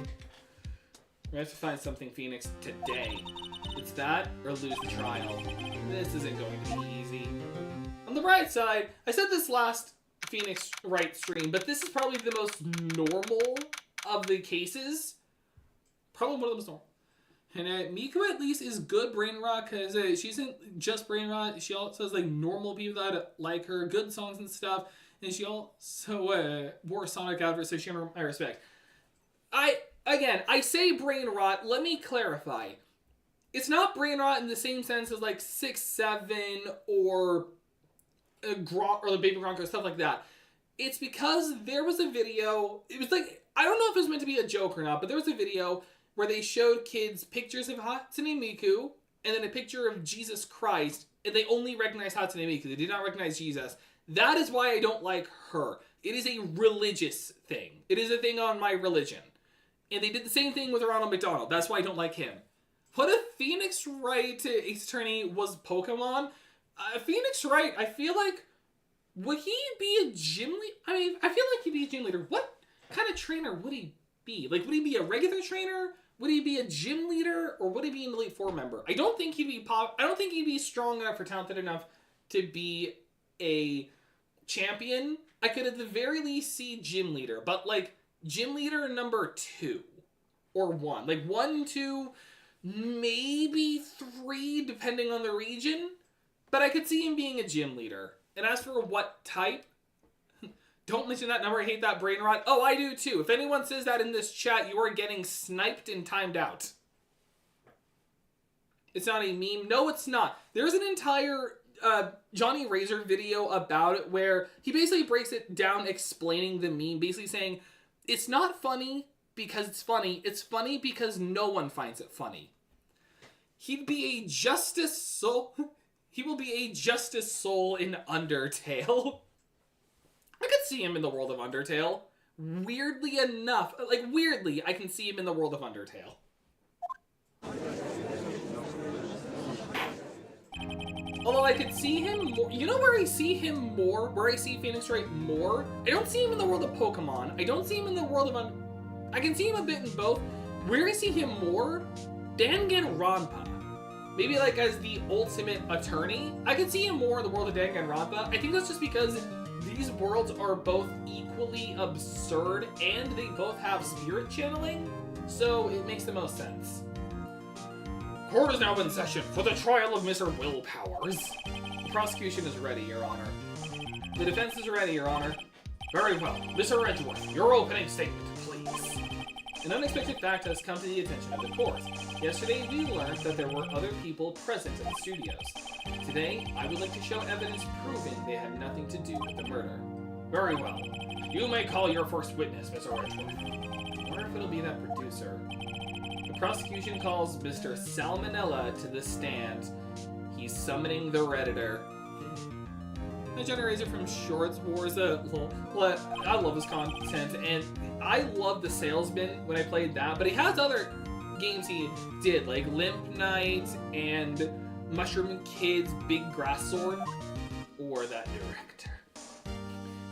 We have to find something, Phoenix, today. It's that, or lose the trial. This isn't going to be easy. On the bright side, I said this last Phoenix Wright stream, but this is probably the most normal of the cases. Probably one of the most normal. And Miku at least is good brain rot, because she isn't just brain rot. She also has like normal people that like her, good songs and stuff. And she also wore Sonic outfit, so she earned my respect. Again, I say brain rot. Let me clarify. It's not brain rot in the same sense as like 6-7 or Gronk or the Baby Gronk or stuff like that. It's because there was a video. It was like, I don't know if it was meant to be a joke or not, but there was a video where they showed kids pictures of Hatsune Miku and then a picture of Jesus Christ, and they only recognized Hatsune Miku. They did not recognize Jesus. That is why I don't like her. It is a religious thing. It is a thing on my religion. And they did the same thing with Ronald McDonald. That's why I don't like him. What if Phoenix Wright Ace Attorney was Pokemon? Phoenix Wright, I feel like, would he be a gym leader? I mean, I feel like he'd be a gym leader. What kind of trainer would he be? Like, would he be a regular trainer? Would he be a gym leader? Or would he be an Elite Four member? I don't think he'd be strong enough or talented enough to be a champion. I could at the very least see gym leader, but like gym leader number 2 or 1, like 1, 2, maybe 3, depending on the region. But I could see him being a gym leader. And as for what type, don't mention that number. I hate that brain rot. Oh, I do too. If anyone says that in this chat, you are getting sniped and timed out. It's not a meme. No, it's not. There's an entire Johnny Razor video about it where he basically breaks it down explaining the meme, basically saying it's not funny because it's funny. It's funny because no one finds it funny. He'd be a justice soul. He will be a justice soul in Undertale. I could see him in the world of Undertale. Weirdly enough, I can see him in the world of Undertale. Although I could see him more, you know where I see him more? Where I see Phoenix Wright more? I don't see him in the world of Pokemon. I don't see him in the world of I can see him a bit in both. Where I see him more? Danganronpa. Maybe like as the ultimate attorney. I could see him more in the world of Danganronpa. I think that's just because these worlds are both equally absurd and they both have spirit channeling. So it makes the most sense. Court is now in session for the trial of Mr. Willpowers. The prosecution is ready, Your Honor. The defense is ready, Your Honor. Very well. Mr. Edgeworth, your opening statement, please. An unexpected fact has come to the attention of the court. Yesterday, we learned that there were other people present at the studios. Today, I would like to show evidence proving they had nothing to do with the murder. Very well. You may call your first witness, Mr. Edgeworth. I wonder if it'll be that producer. The prosecution calls Mr. Salmonella to the stand. He's summoning the Redditor. The Generator from Shorts Wars. I love his content, and I love the Salesman when I played that, but he has other games he did, like Limp Knight and Mushroom Kid's Big Grass Sword, or that director.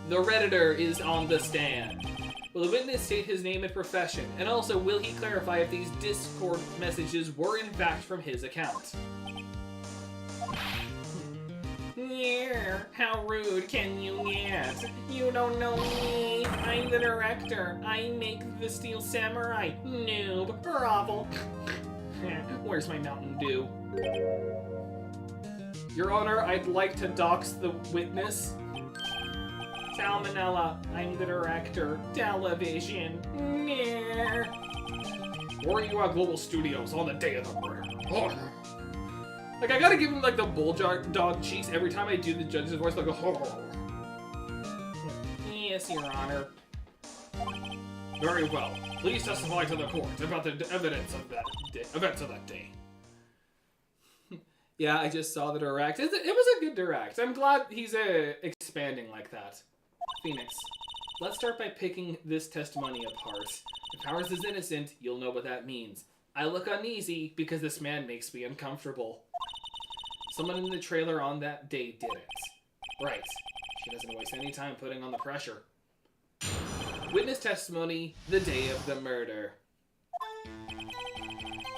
The Redditor is on the stand. Will the witness state his name and profession, and also will he clarify if these Discord messages were in fact from his account? Yeah, how rude can you get? You don't know me. I'm the director. I make the Steel Samurai. Noob. Bravo. Where's my Mountain Dew? Your Honor, I'd like to dox the witness. Salmonella, I'm the director. Television. Were you at Global Studios on the day of the murder? Oh. Like, I gotta give him, like, the bulldog cheeks every time I do the judge's voice, like, oh. Yes, Your Honor. Very well. Please testify to the court about the evidence of that events of that day. Yeah, I just saw the direct. It was a good direct. I'm glad he's expanding like that. Phoenix, let's start by picking this testimony apart. If Powers is innocent, you'll know what that means. I look uneasy because this man makes me uncomfortable. Someone in the trailer on that day did it. Right. She doesn't waste any time putting on the pressure. Witness testimony, the day of the murder.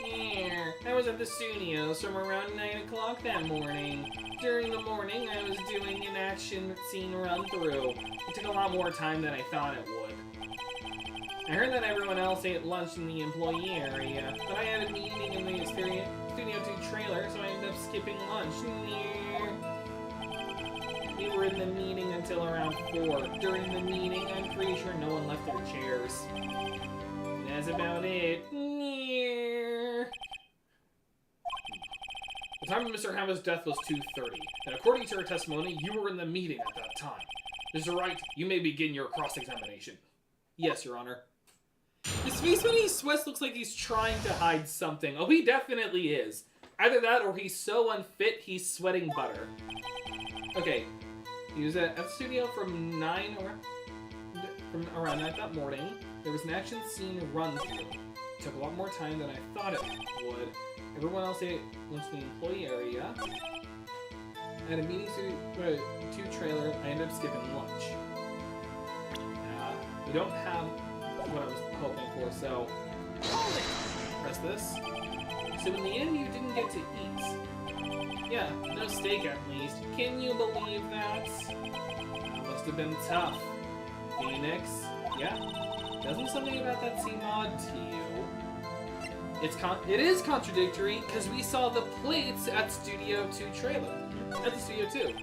Yeah, I was at the studios from around 9 o'clock that morning. During the morning, I was doing an action scene run-through. It took a lot more time than I thought it would. I heard that everyone else ate lunch in the employee area, but I had a meeting in the Studio 2 trailer, so I ended up skipping lunch. We were in the meeting until around 4. During the meeting, I'm pretty sure no one left their chairs. And that's about it. The time of Mr. Hammer's death was 2:30, and according to her testimony, you were in the meeting at that time. Mr. Wright, you may begin your cross-examination. Yes, Your Honor. His face when he sweats looks like he's trying to hide something. Oh, he definitely is. Either that or he's so unfit, he's sweating butter. Okay. He was at the studio from around 9 that morning. There was an action scene run-through. It took a lot more time than I thought it would. Everyone else ate lunch in the employee area. At a meeting to trailer, I ended up skipping lunch. We don't have what I was hoping for, so press this. So in the end, you didn't get to eat. Yeah, no steak at least. Can you believe that? That must have been tough. Phoenix, yeah. Doesn't something about that seem odd to you? It is contradictory because we saw the plates at Studio 2 trailer. At the Studio 2.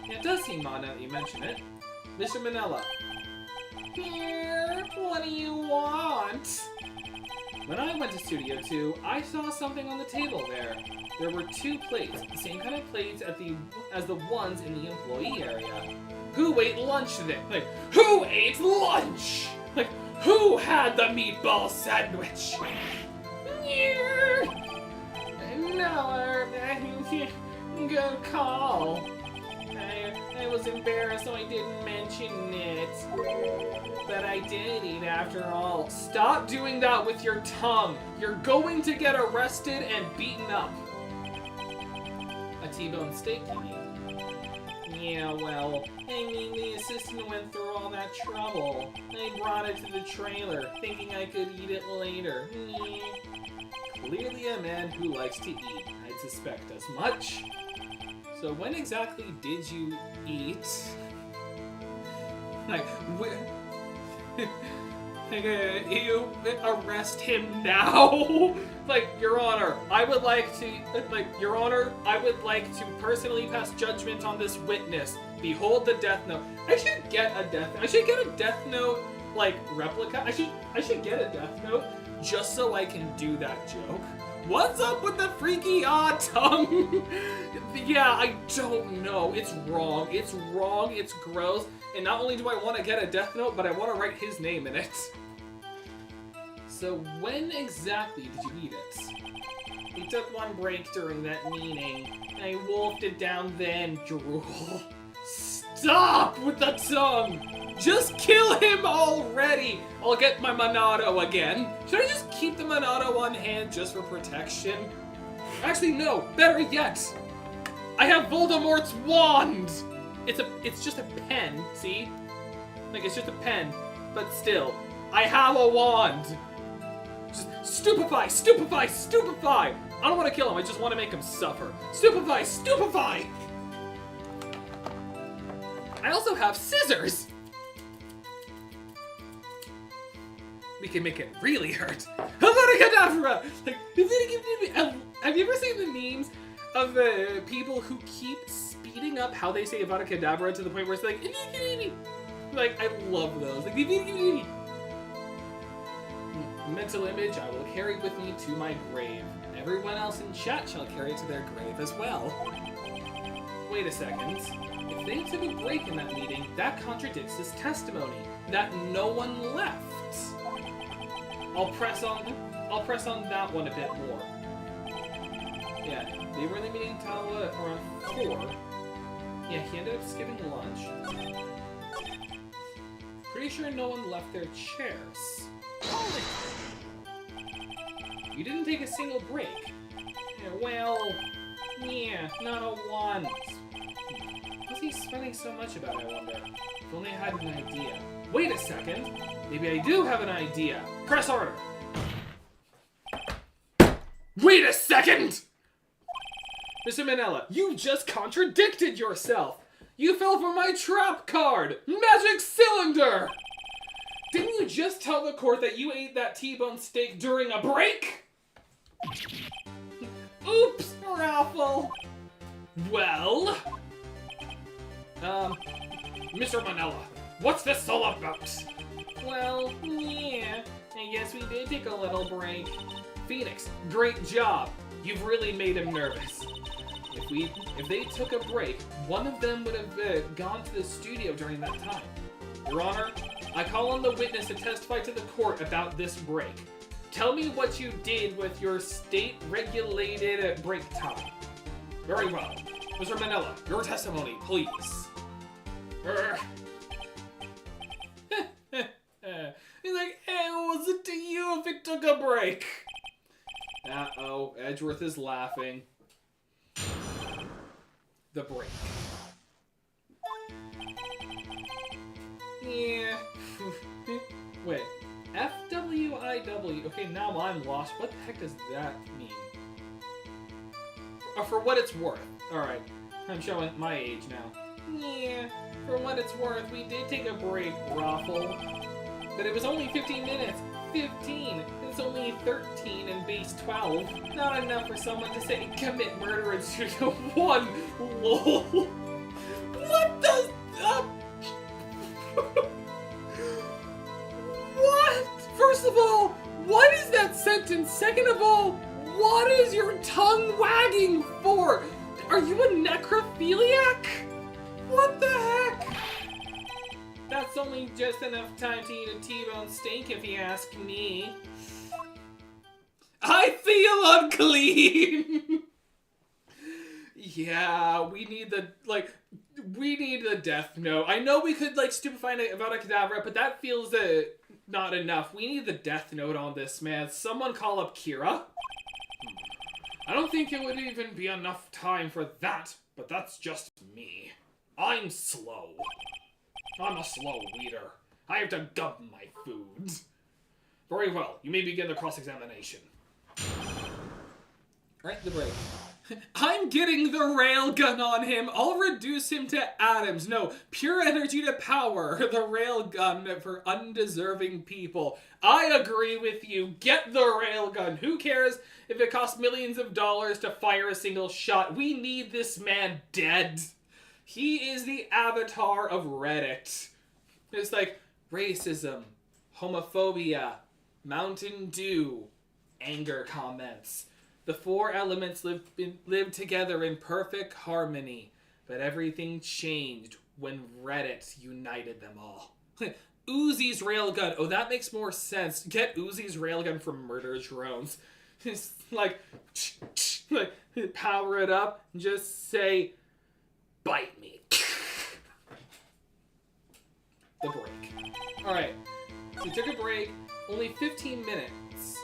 Yeah, it does seem odd now that you mention it. Mr. Manella. Here, what do you want? When I went to Studio 2, I saw something on the table there. There were 2 plates, the same kind of plates as the ones in the employee area. Who ate lunch today? Like, who ate lunch? Like, who had the meatball sandwich? No, good call. I was embarrassed, so I didn't mention it. But I did eat after all. Stop doing that with your tongue. You're going to get arrested and beaten up. A T-bone steak, you mean? Yeah, well, I mean, the assistant went through all that trouble. I brought it to the trailer, thinking I could eat it later. Clearly a man who likes to eat. I'd suspect as much. So when exactly did you eat? Like, You arrest him now. Like, Your Honor, I would like to personally pass judgment on this witness. Behold the death note. I should get a death note, like, replica. I should get a death note just so I can do that joke. What's up with the freaky odd tongue? Yeah, I don't know. It's wrong. It's wrong. It's gross. And not only do I want to get a death note, but I want to write his name in it. So when exactly did you eat it? We took one break during that meeting. I wolfed it down then, drool. Stop with the tongue! Just kill him already! I'll get my Monado again. Should I just keep the Monado on hand just for protection? Actually, no. Better yet. I have Voldemort's wand! It's just a pen, see? Like, it's just a pen. But still, I have a wand! Just stupefy, stupefy, stupefy! I don't want to kill him, I just want to make him suffer. Stupefy, stupefy! I also have scissors! We can make it really hurt. Avada-Kedavra! Like, have you ever seen the memes of people who keep speeding up how they say Avada Kedavra to the point where it's like, I love those. Like, mental image I will carry with me to my grave. And everyone else in chat shall carry it to their grave as well. Wait a second. If they took a break in that meeting, that contradicts his testimony that no one left. I'll press on that one a bit more. Yeah, they were in the meeting until around 4. Yeah, he ended up skipping lunch. Pretty sure no one left their chairs. Hold it! You didn't take a single break. Yeah, well, yeah, not a once. What's he spending so much about, I wonder? If only I had an idea. Wait a second! Maybe I do have an idea. Press harder! Wait a second! Mr. Manella, you just contradicted yourself! You fell for my trap card! Magic Cylinder! Didn't you just tell the court that you ate that T-bone steak during a break? Oops, Raffle! Well... Mr. Manella, what's this all about? Well, yeah, I guess we did take a little break. Phoenix, great job. You've really made him nervous. If they took a break, one of them would have gone to the studio during that time. Your Honor, I call on the witness to testify to the court about this break. Tell me what you did with your state-regulated break time. Very well. Mr. Manella, your testimony, please. He's like, hey, what was it to you if it took a break? Uh-oh, Edgeworth is laughing. The break. Yeah. Wait. FWIW. Okay, now I'm lost. What the heck does that mean? For what it's worth. Alright. I'm showing my age now. Yeah. For what it's worth, we did take a break, Raffle. But it was only 15 minutes. 15! It's only 13 in base 12. Not enough for someone to say commit murder in Studio 1. Lol. What does... What? First of all, what is that sentence? Second of all, what is your tongue wagging for? Are you a necrophiliac? What the heck? That's only just enough time to eat a T-bone steak if you ask me. I feel unclean! Yeah, we need the death note. I know we could, stupefy Avada Kedavra, but that feels, not enough. We need the death note on this, man. Someone call up Kira. I don't think it would even be enough time for that, but that's just me. I'm slow. I'm a slow eater. I have to gub my food. Very well. You may begin the cross-examination. Alright, the break. I'm getting the railgun on him. I'll reduce him to atoms. No, pure energy to power the railgun for undeserving people. I agree with you. Get the railgun. Who cares if it costs millions of dollars to fire a single shot? We need this man dead. He is the avatar of Reddit. It's like racism, homophobia, Mountain Dew, anger comments. The four elements live together in perfect harmony, but everything changed when Reddit united them all. Uzi's railgun. Oh, that makes more sense. Get Uzi's railgun from murder drones. Just like power it up and just say, bite me. The break. Alright, we took a break. Only 15 minutes.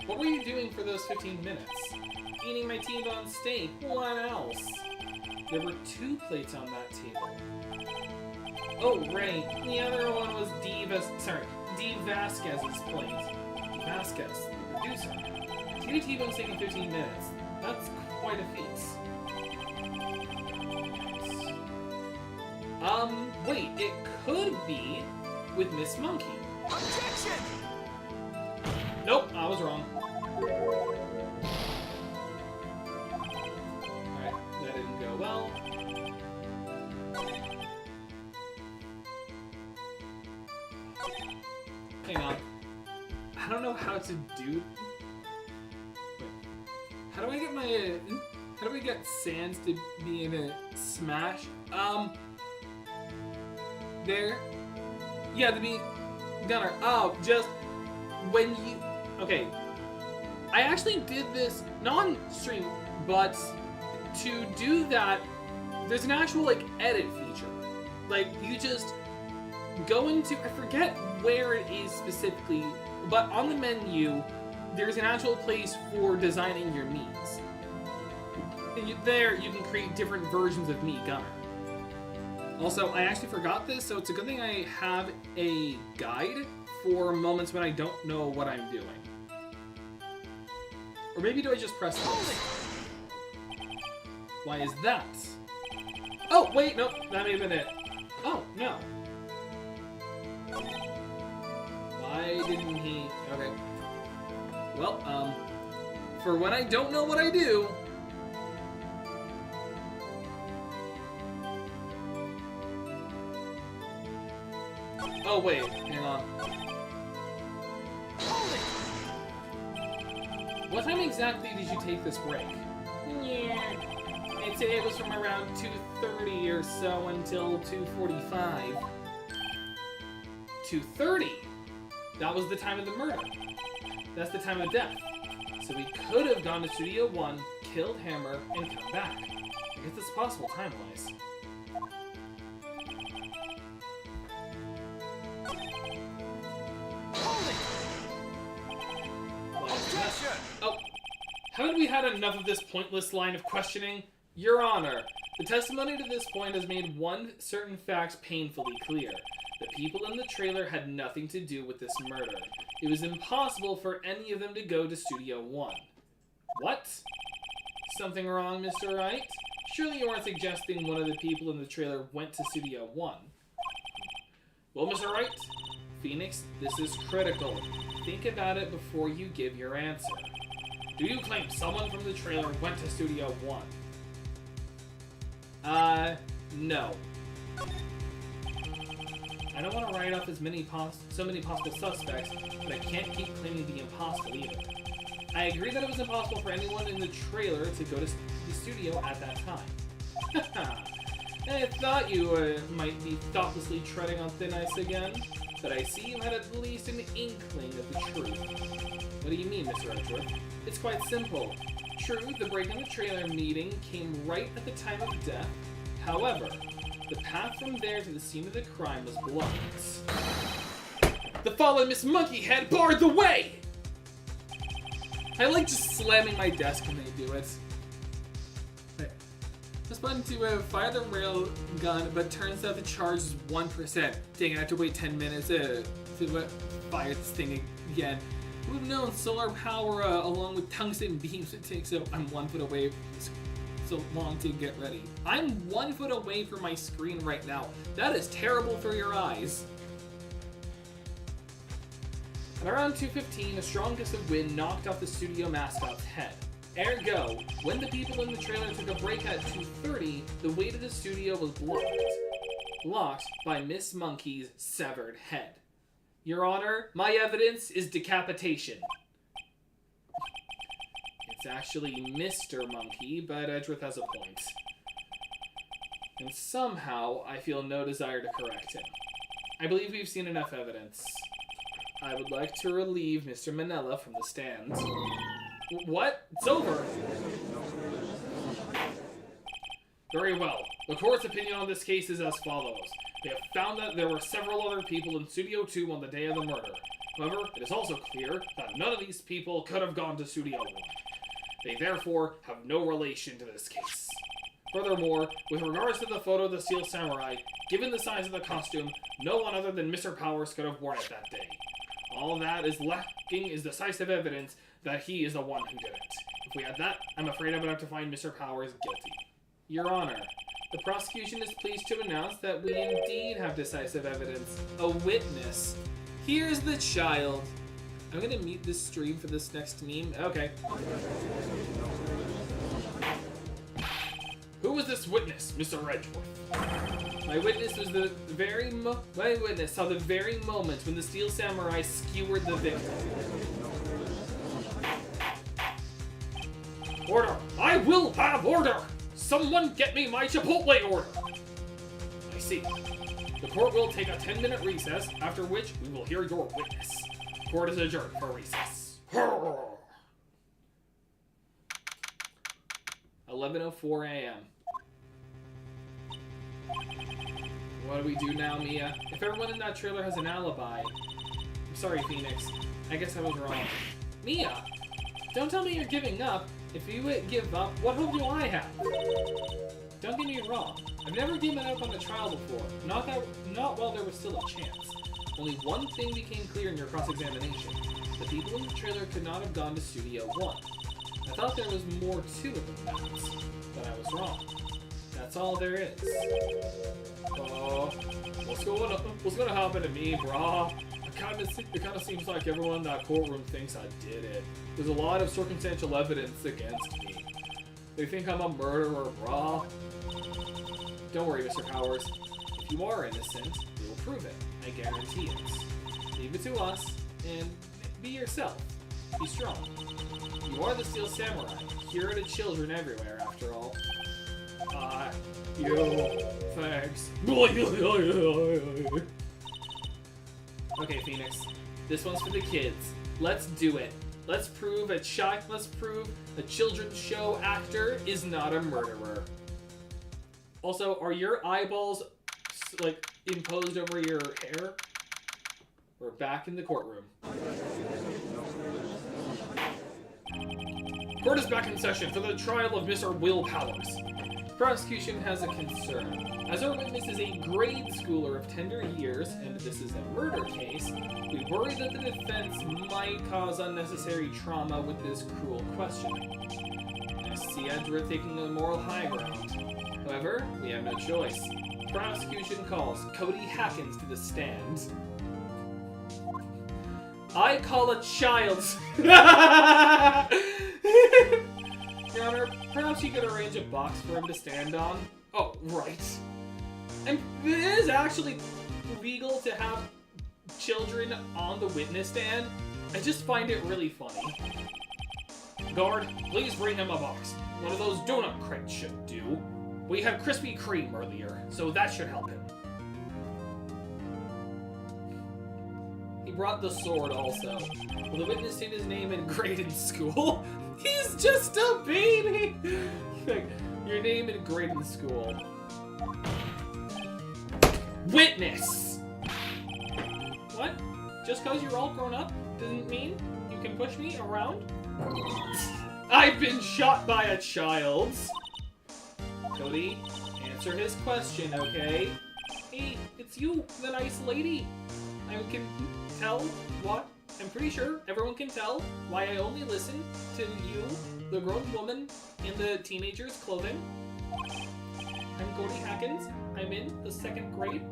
What were you doing for those 15 minutes? Eating my T-bone steak. What else? There were 2 plates on that table. Oh, right. The other one was D. Vasquez's plate. Vasquez, the producer. To eat a T-bone steak in 15 minutes. That's quite a feat. Wait, it could be with Miss Monkey. Objection! Nope, I was wrong. Alright, that didn't go well. Hang on. I don't know how to do... Wait. How do I get my... How do I get Sans to be in a Smash? There. Yeah, to be... Gunner. Oh, just... When you... Okay. I actually did this, not on stream, but to do that, there's an actual, like, edit feature. Like, you just go into... I forget where it is specifically, but on the menu, there's an actual place for designing your Miis. And there, you can create different versions of Mii Gunner. Also, I actually forgot this, so it's a good thing I have a guide for moments when I don't know what I'm doing. Or maybe do I just press this? Why is that? Oh, wait, nope, that may have been it. Oh, no. Why didn't he... Okay. Well, for when I don't know what I do... Oh, wait, hang on. What time exactly did you take this break? Yeah, I'd say it was from around 2:30 or so until 2:45. 2:30? That was the time of the murder. That's the time of death. So we could have gone to Studio 1, killed Hammer, and come back. I guess it's possible time-wise. Oh, haven't we had enough of this pointless line of questioning? Your Honor, the testimony to this point has made one certain fact painfully clear. The people in the trailer had nothing to do with this murder. It was impossible for any of them to go to Studio 1. What? Something wrong, Mr. Wright? Surely you aren't suggesting one of the people in the trailer went to Studio 1. Well, Mr. Wright, Phoenix, this is critical. Think about it before you give your answer. Do you claim someone from the trailer went to Studio 1? No. I don't want to write off so many possible suspects, but I can't keep claiming the impossible either. I agree that it was impossible for anyone in the trailer to go to the studio at that time. I thought you might be thoughtlessly treading on thin ice again, but I see you had at least an inkling of the truth. What do you mean, Mr. Edgeworth? It's quite simple. True, the break in the trailer meeting came right at the time of death. However, the path from there to the scene of the crime was blocked. The fallen Miss Monkeyhead barred the way! I like just slamming my desk when they do it. Okay. Press button to fire the rail gun, but turns out the charge is 1%. Dang, I have to wait 10 minutes to fire this thing again. Who would have known solar power along with tungsten beams would take so I'm 1 foot away from so long to get ready. I'm 1 foot away from my screen right now. That is terrible for your eyes. At around 2:15, a strong gust of wind knocked off the studio mascot's head. Ergo, when the people in the trailer took a break at 2:30, the way to the studio was blocked by Miss Monkey's severed head. Your Honor, my evidence is decapitation. It's actually Mr. Monkey, but Edgeworth has a point. And somehow, I feel no desire to correct him. I believe we've seen enough evidence. I would like to relieve Mr. Manella from the stand. What? It's over. Very well. The court's opinion on this case is as follows. They have found that there were several other people in Studio 2 on the day of the murder. However, it is also clear that none of these people could have gone to Studio 1. They therefore have no relation to this case. Furthermore, with regards to the photo of the Steel Samurai, given the size of the costume, no one other than Mr. Powers could have worn it that day. All that is lacking is decisive evidence that he is the one who did it. If we had that, I'm afraid I would have to find Mr. Powers guilty. Your Honor, the prosecution is pleased to announce that we indeed have decisive evidence. A witness. Here's the child. I'm gonna mute this stream for this next meme. Okay. Who was this witness, Mr. Edgeworth? My witness was my witness saw the very moment when the Steel Samurai skewered the victim. Order! I will have order! Someone get me my Chipotle order! I see. The court will take a 10-minute recess, after which we will hear your witness. Court is adjourned for recess. 11:04 a.m. What do we do now, Mia? If everyone in that trailer has an alibi... I'm sorry, Phoenix. I guess I was wrong. Mia! Don't tell me you're giving up. If you give up, what hope do I have? Don't get me wrong. I've never given up on a trial before. Not while there was still a chance. Only one thing became clear in your cross-examination. The people in the trailer could not have gone to Studio 1. I thought there was more to it than that, but I was wrong. That's all there is. What's gonna happen to me, brah? It kinda seems like everyone in that courtroom thinks I did it. There's a lot of circumstantial evidence against me. They think I'm a murderer, brah. Don't worry, Mr. Powers. If you are innocent, we will prove it. I guarantee it. Leave it to us, and be yourself. Be strong. You are the Steel Samurai. Cure to children everywhere, after all. Thanks. Okay, Phoenix. This one's for the kids. Let's do it. Let's prove a children's show actor is not a murderer. Also, are your eyeballs like imposed over your hair? We're back in the courtroom. Court is back in session for the trial of Mr. Will Powers. The prosecution has a concern. As our witness is a grade schooler of tender years, and this is a murder case, we worry that the defense might cause unnecessary trauma with this cruel questioning. I see Edgeworth taking the moral high ground. However, we have no choice. The prosecution calls Cody Hackins to the stand. I call a child. Your Honor, perhaps you could arrange a box for him to stand on? Oh, right. And it is actually legal to have children on the witness stand. I just find it really funny. Guard, please bring him a box. One of those donut crates should do. We had Krispy Kreme earlier, so that should help him. He brought the sword also. Will the witness state his name and grade in school? He's just a baby! Your name and grade in school. Witness! What? Just because you're all grown up doesn't mean you can push me around? I've been shot by a child! Cody, answer his question, okay? Hey, it's you, the nice lady. I can tell what I'm pretty sure everyone can tell why I only listen to you, the grown woman in the teenager's clothing. I'm Cody Hackins. I'm in the 2nd grade.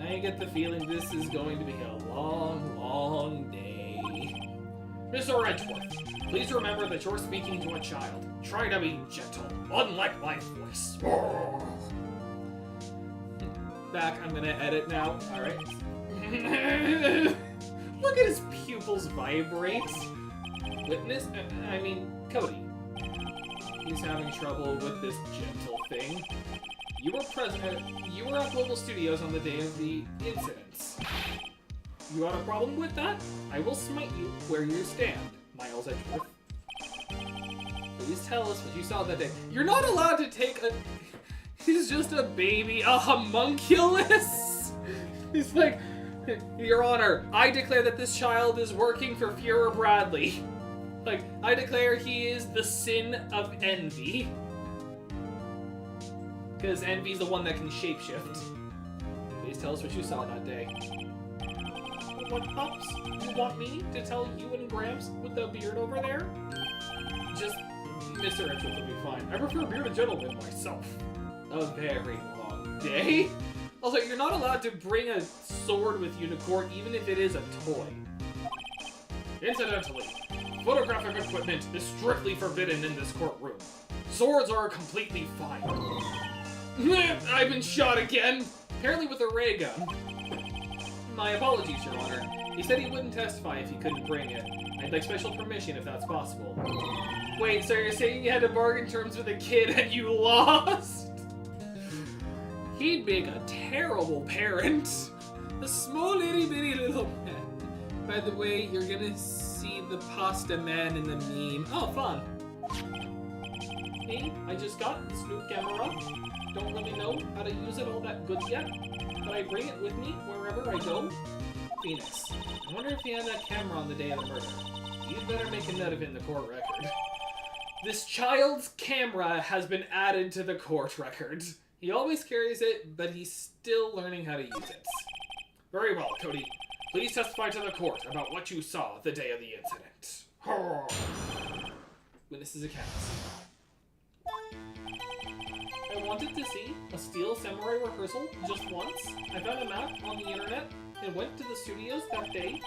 I get the feeling this is going to be a long, long day. Mr. Edgeworth, please remember that you're speaking to a child. Try to be gentle, unlike my voice. Back, I'm gonna edit now. Alright. Look at his pupils vibrate. Witness? Cody. He's having trouble with this gentle thing. You were at Global Studios on the day of the incidents. You had a problem with that? I will smite you where you stand, Miles Edgeworth. Please tell us what you saw that day. You're not allowed to take a... He's just a baby, a homunculus? He's like, Your Honor, I declare that this child is working for Fuhrer Bradley. Like, I declare he is the sin of envy. Because envy's the one that can shapeshift. Please tell us what you saw that day. What, Pops? You want me to tell you and Gramps with the beard over there? Just Mr. Edgeworth will be fine. I prefer bearded gentlemen myself. A very long day. Also, you're not allowed to bring a sword with you to court, even if it is a toy. Incidentally, photographic equipment is strictly forbidden in this courtroom. Swords are completely fine. I've been shot again, apparently with a ray gun. My apologies, Your Honor. He said he wouldn't testify if he couldn't bring it. I'd like special permission if that's possible. Wait, so you're saying you had to bargain terms with a kid and you lost? He'd make a terrible parent. A small itty bitty little man. By the way, you're gonna see the pasta man in the meme. Oh, fun. Hey, I just got this new camera. Don't really know how to use it all that good yet, but I bring it with me wherever I go. Phoenix. I wonder if he had that camera on the day of the murder. You'd better make a note of it in the court record. This child's camera has been added to the court record. He always carries it, but he's still learning how to use it. Very well, Cody. Please testify to the court about what you saw the day of the incident. Witness's account. I wanted to see a Steel Samurai rehearsal just once. I found a map on the internet and went to the studios that day.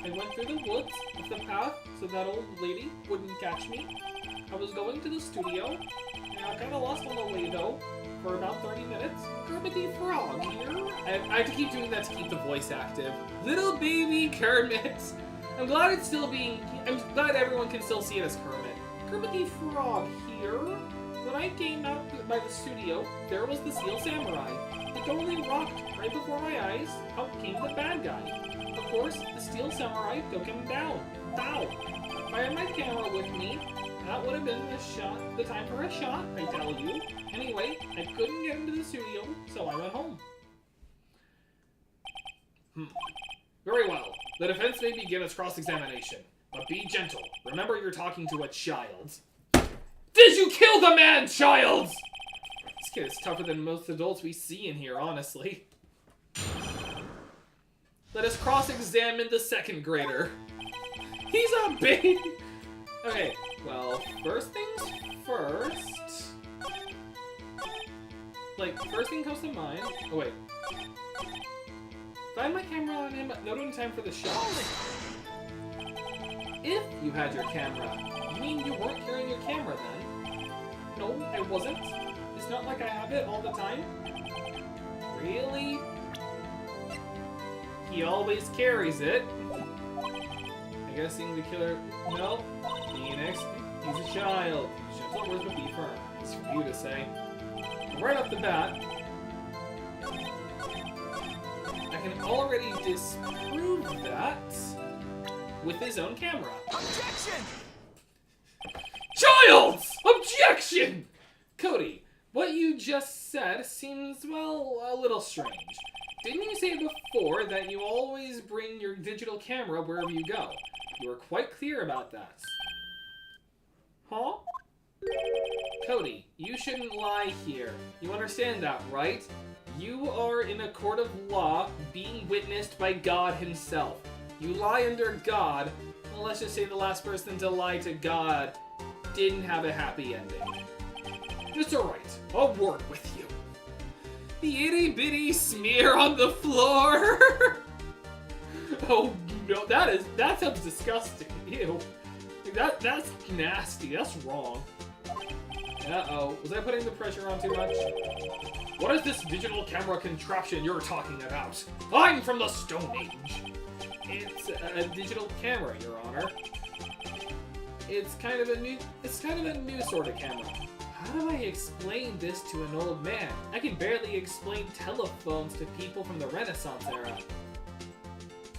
I went through the woods of the path so that old lady wouldn't catch me. I was going to the studio, and I got lost on the way though, for about 30 minutes. Kermit the Frog here. I have to keep doing that to keep the voice active. Little baby Kermit. I'm glad it's still being... I'm glad everyone can still see it as Kermit. Kermit the Frog here. When I came out by the studio, there was the Steel Samurai. It totally rocked right before my eyes. Out came the bad guy. Of course, the Steel Samurai took him down. Bow. If I had my camera with me, that would have been the time for a shot, I tell you. Anyway, I couldn't get into the studio, so I went home. Very well. The defense may begin its cross-examination, but be gentle. Remember you're talking to a child. Did you kill the man, child? This kid is tougher than most adults we see in here, honestly. Let us cross-examine the 2nd grader. He's a baby. Okay, well, first things first. First thing comes to mind. Oh, wait. Find my camera on him, but not in time for the shot. If you had your camera, you mean you weren't carrying your camera then? No, I wasn't. It's not like I have it all the time. Really? He always carries it. I'm guessing the killer... No. Phoenix. He's a child. Gentle words would be firm. It's for you to say. Right off the bat, I can already disprove that with his own camera. Objection! Child! Objection! Cody, what you just said seems, well, a little strange. Didn't you say before that you always bring your digital camera wherever you go? You were quite clear about that. Huh? Cody, you shouldn't lie here. You understand that, right? You are in a court of law being witnessed by God himself. You lie under God. Well, let's just say the last person to lie to God didn't have a happy ending. Mr. Wright, I'll work with you. The itty-bitty smear on the floor! Oh, no, that sounds disgusting. Ew. That's nasty. That's wrong. Uh-oh. Was I putting the pressure on too much? What is this digital camera contraption you're talking about? I'm from the Stone Age. It's a digital camera, Your Honor. It's kind of a new sort of camera. How do I explain this to an old man? I can barely explain telephones to people from the Renaissance era.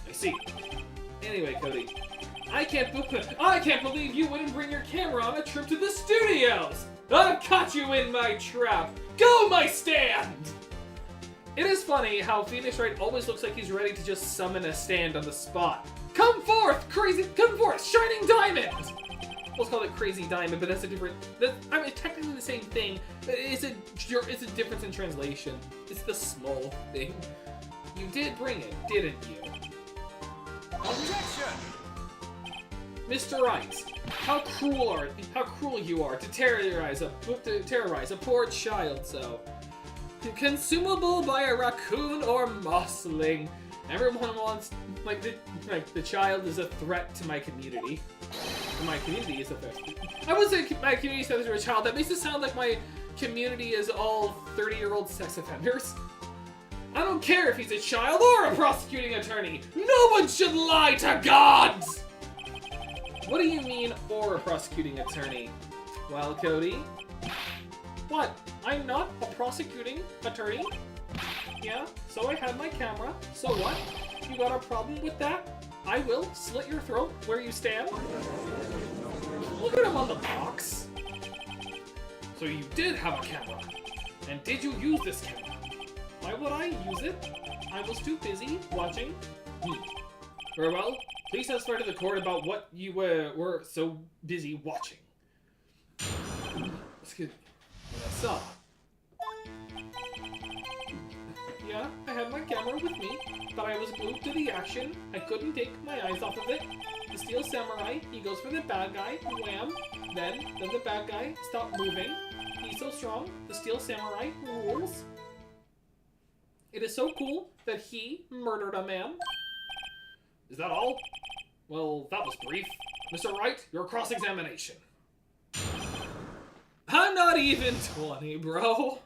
I see. Anyway, Cody, I can't believe you wouldn't bring your camera on a trip to the studios! I've caught you in my trap! Go, my stand! It is funny how Phoenix Wright always looks like he's ready to just summon a stand on the spot. Come forth, shining diamond! Let's call it Crazy Diamond, but that's a different... I mean, technically the same thing, but it's a difference in translation. It's the small thing. You did bring it, didn't you? Objection! Mr. Wright, how cruel you are to terrorize a poor child so. Consumable by a raccoon or mossling. Everyone wants, the child is a threat to my community. My community is a threat. I would say my community is a threat to a child. That makes it sound like my community is all 30-year-old sex offenders. I don't care if he's a child or a prosecuting attorney. No one should lie to gods! What do you mean, or a prosecuting attorney? Well, Cody? What? I'm not a prosecuting attorney? Yeah, so I had my camera. So what? You got a problem with that? I will slit your throat where you stand. Look at him on the box. So you did have a camera. And did you use this camera? Why would I use it? I was too busy watching. Very well. Please testify to the court about what you were so busy watching. Excuse me. What I saw. Yeah, I had my camera with me, but I was glued to the action. I couldn't take my eyes off of it. The Steel Samurai, he goes for the bad guy, wham. Then the bad guy stopped moving. He's so strong, the Steel Samurai rules. It is so cool that he murdered a man. Is that all? Well, that was brief. Mr. Wright, your cross-examination. I'm not even 20, bro.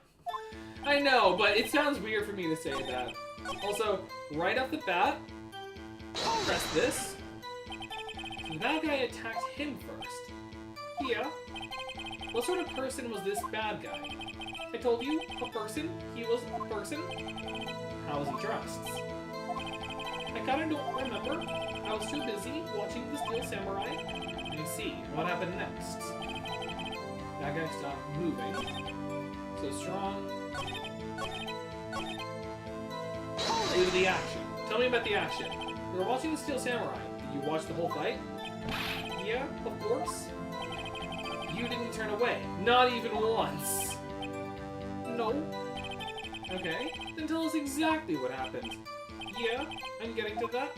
I know, but it sounds weird for me to say that. Also, right off the bat, press this. The bad guy attacked him first. Yeah. What sort of person was this bad guy? I told you, a person. He was a person. How was he dressed? I kinda don't remember. I was too busy watching the Steel Samurai. Let me see, what happened next? That guy stopped moving. So strong. Leave the action. Tell me about the action. We were watching the Steel Samurai. Did you watch the whole fight? Yeah, of course. You didn't turn away. Not even once. No. Okay, then tell us exactly what happened. Yeah, I'm getting to that.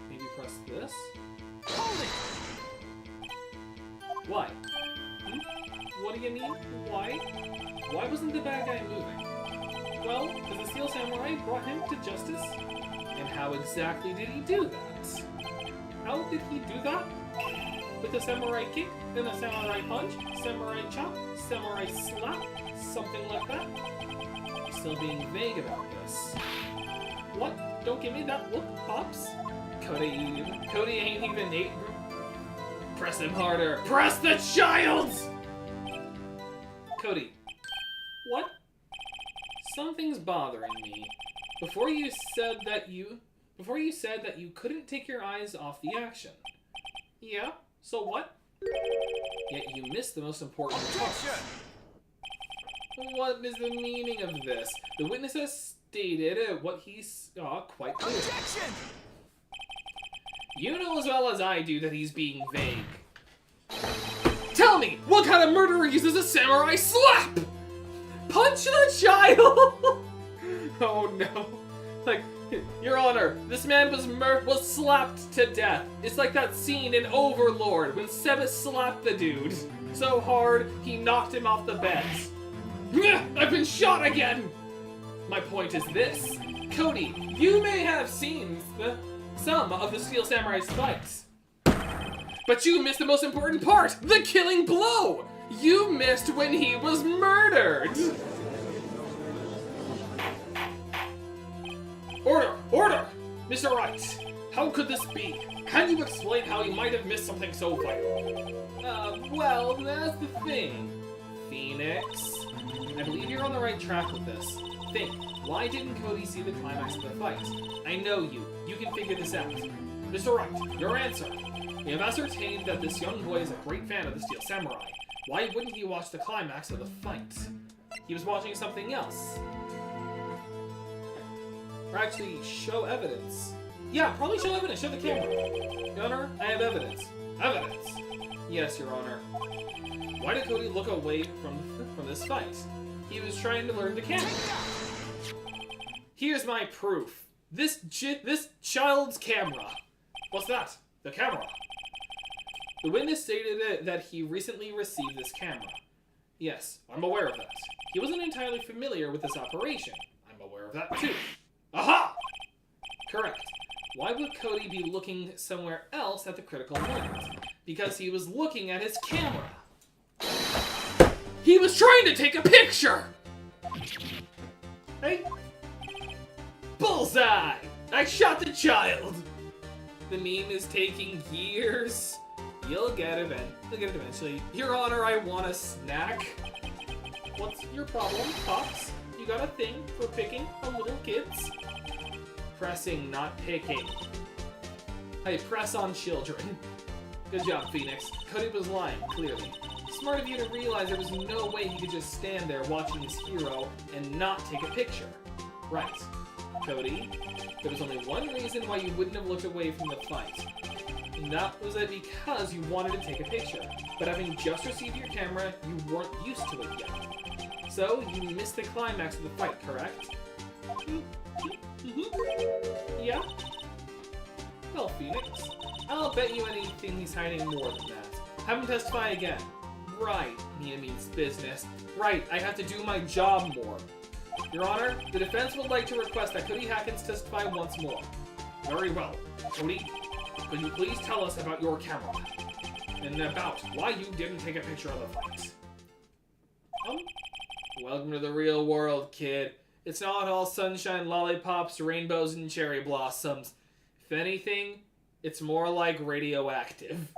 Maybe press this? Hold it! Why? What do you mean? Why? Why wasn't the bad guy moving? Well, because the Steel Samurai brought him to justice. And how exactly did he do that? How did he do that? With a samurai kick, then a samurai punch, samurai chop, samurai slap, something like that? You're still being vague about this. What? Don't give me that look, Pops. Cody ain't even 8. Press him harder. Press the child! Cody. What? Something's bothering me. Before you said that you couldn't take your eyes off the action. Yeah, so what? Yet you missed the most important part. What is the meaning of this? The witness has stated what he saw quite clearly. Objection! You know as well as I do that he's being vague. Tell me, what kind of murderer uses a samurai slap? Punch the child! Oh no. Like, Your Honor, this man was slapped to death. It's like that scene in Overlord when Sebas slapped the dude so hard he knocked him off the bed. I've been shot again! My point is this. Cody, you may have seen some of the Steel Samurai's fights, but you missed the most important part, the killing blow! You missed when he was murdered! Order! Order! Mr. Wright, how could this be? Can you explain how he might have missed something so vital? Well, that's the thing, Phoenix. I believe you're on the right track with this. Think, why didn't Cody see the climax of the fight? I know you. You can figure this out. Mr. Wright, your answer. We have ascertained that this young boy is a great fan of the Steel Samurai. Why wouldn't he watch the climax of the fight? He was watching something else. Or actually, show evidence. Yeah, probably show evidence. Show the camera. Your Honor, I have evidence. Evidence! Yes, Your Honor. Why did Cody look away from this fight? He was trying to learn the camera. Here's my proof. This child's camera. What's that? The camera. The witness stated that he recently received this camera. Yes, I'm aware of that. He wasn't entirely familiar with this operation. I'm aware of that too. Aha! Correct. Why would Cody be looking somewhere else at the critical moment? Because he was looking at his camera. He was trying to take a picture! Hey? Bullseye! I shot the child! The meme is taking years. You'll get it eventually. Your Honor, I want a snack. What's your problem, Pops? You got a thing for picking on little kids? Pressing, not picking. I press on children. Good job, Phoenix. Cody was lying, clearly. Smart of you to realize there was no way he could just stand there watching his hero and not take a picture. Right. Cody, there was only one reason why you wouldn't have looked away from the fight. And that was because you wanted to take a picture. But having just received your camera, you weren't used to it yet. So, you missed the climax of the fight, correct? Yeah? Well, Phoenix, I'll bet you anything he's hiding more than that. Have him testify again. Right, Mia means business. Right, I have to do my job more. Your Honor, the defense would like to request that Cody Hackins testify once more. Very well. Cody, could you please tell us about your camera? And about why you didn't take a picture of the fight? Welcome to the real world, kid. It's not all sunshine, lollipops, rainbows, and cherry blossoms. If anything, it's more like radioactive.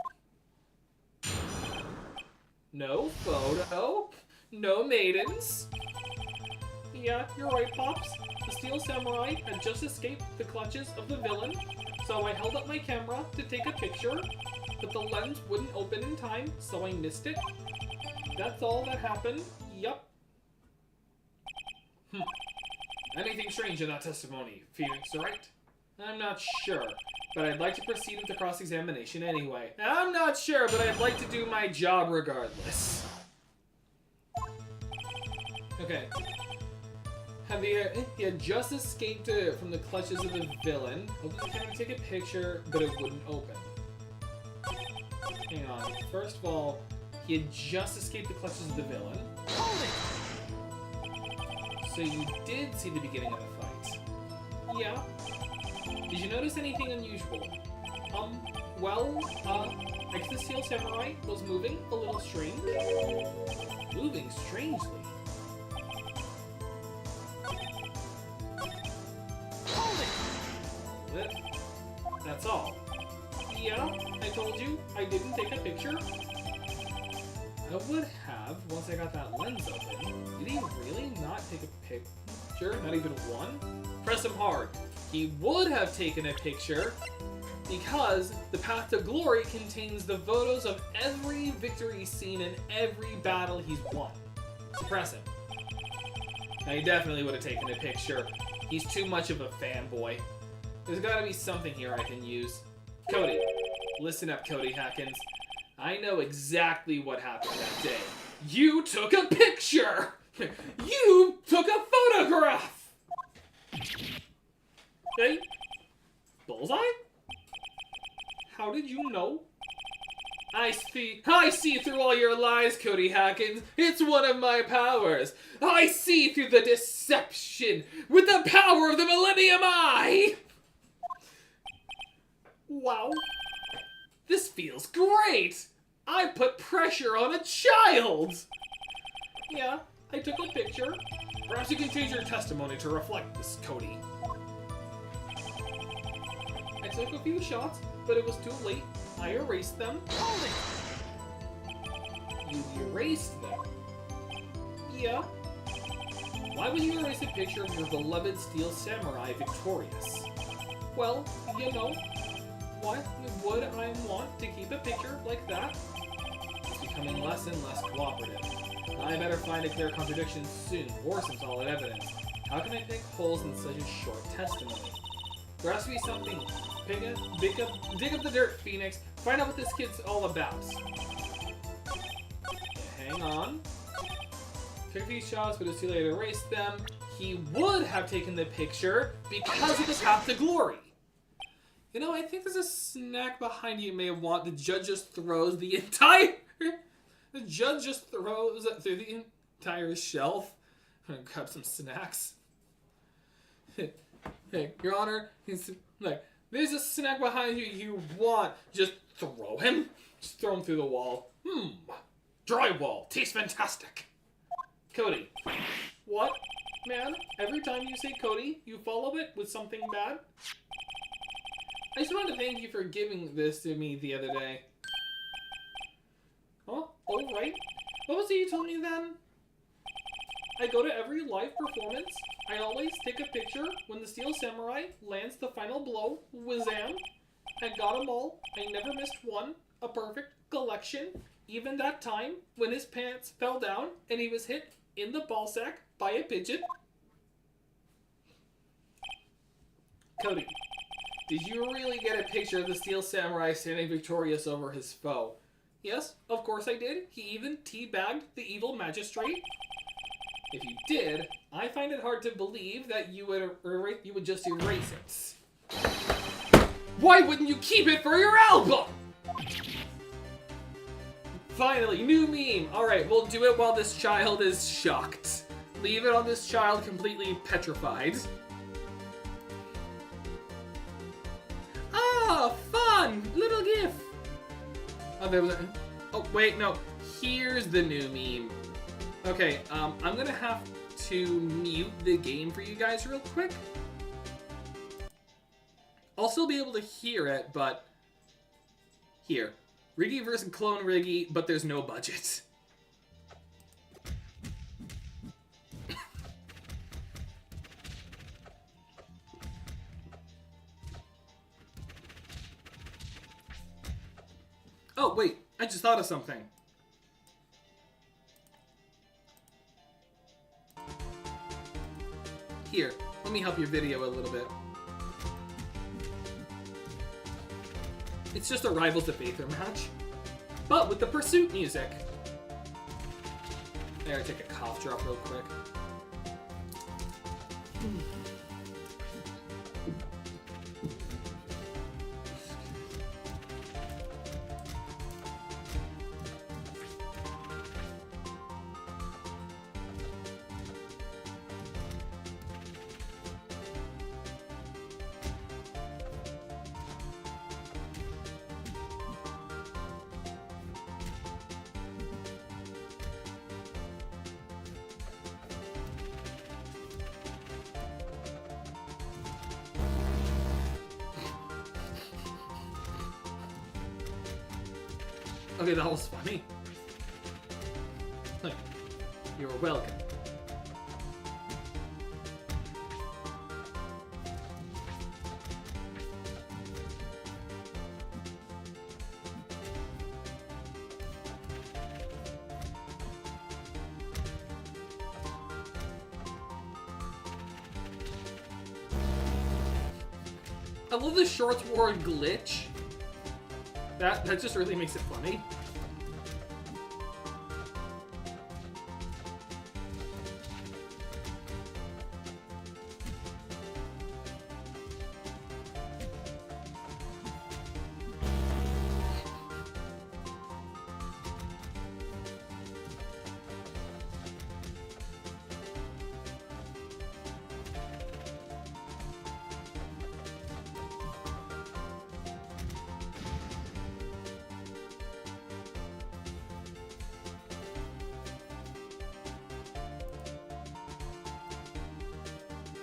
No photo, no maidens. Yeah, you're right, Pops. The Steel Samurai had just escaped the clutches of the villain, so I held up my camera to take a picture, but the lens wouldn't open in time, so I missed it. That's all that happened. Yup. Anything strange in that testimony, Phoenix, right? I'm not sure, but I'd like to proceed with the cross-examination anyway. I'm not sure, but I'd like to do my job regardless. Okay. He had just escaped from the clutches of the villain. Opened the camera to take a picture, but it wouldn't open. Hang on. First of all, he had just escaped the clutches of the villain. Hold it! So you did see the beginning of the fight. Yeah. Did you notice anything unusual? I guess the Steel Samurai was moving a little strange. Moving strangely. That's all. Yeah, I told you I didn't take a picture. I would have once I got that lens open. Did he really not take a picture? Not even one? Press him hard. He would have taken a picture because the Path to Glory contains the photos of every victory scene in every battle he's won. Suppress him. Now, he definitely would have taken a picture. He's too much of a fanboy. There's gotta be something here I can use. Cody. Listen up, Cody Hackins. I know exactly what happened that day. You took a picture! You took a photograph! Hey? Bullseye? How did you know? I see through all your lies, Cody Hackins. It's one of my powers. I see through the deception with the power of the Millennium Eye. Wow. This feels great. I put pressure on a child. Yeah, I took a picture. Perhaps you can change your testimony to reflect this, Cody. I took a few shots, but it was too late. I erased them. Hold it! You erased them? Yeah. Why would you erase a picture of your beloved Steel Samurai victorious? Well, you know, why would I want to keep a picture like that? It's becoming less and less cooperative. I better find a clear contradiction soon, or some solid evidence. How can I pick holes in such a short testimony? There has to be something. Dig up the dirt, Phoenix. Find out what this kid's all about. Hang on. Took these shots, but it's too late to erase them. He would have taken the picture because of the path to glory. You know, I think there's a snack behind you may want. The judge just throws the entire... The judge just throws it through the entire shelf. I'm gonna grab some snacks. Hey, Your Honor, he's like, there's a snack behind you want. Just throw him. Just throw him through the wall. Drywall. Tastes fantastic. Cody. What? Man, every time you say Cody, you follow it with something bad? I just wanted to thank you for giving this to me the other day. Huh? Oh, right. What was it you told me then? I go to every live performance. I always take a picture when the Steel Samurai lands the final blow. Wazam. I got them all. I never missed one. A perfect collection. Even that time when his pants fell down and he was hit in the ballsack by a pigeon. Cody, did you really get a picture of the Steel Samurai standing victorious over his foe? Yes, of course I did. He even teabagged the evil magistrate. If you did, I find it hard to believe that you would just erase it. Why wouldn't you keep it for your album? Finally, new meme. Alright, we'll do it while this child is shocked. Leave it on this child completely petrified. Ah, fun! Little gift! Oh, there was a... Oh, wait, no. Here's the new meme. Okay, I'm gonna have to mute the game for you guys real quick. I'll still be able to hear it, but... Here. Riggy versus Clone Riggy, but there's no budget. Oh, wait. I just thought of something. Here, let me help your video a little bit. It's just a Rivals of Aether match, but with the Pursuit music. There, I take a cough drop real quick. Okay, that was funny. You're welcome. I love the shorts word glitch. That just really makes it funny.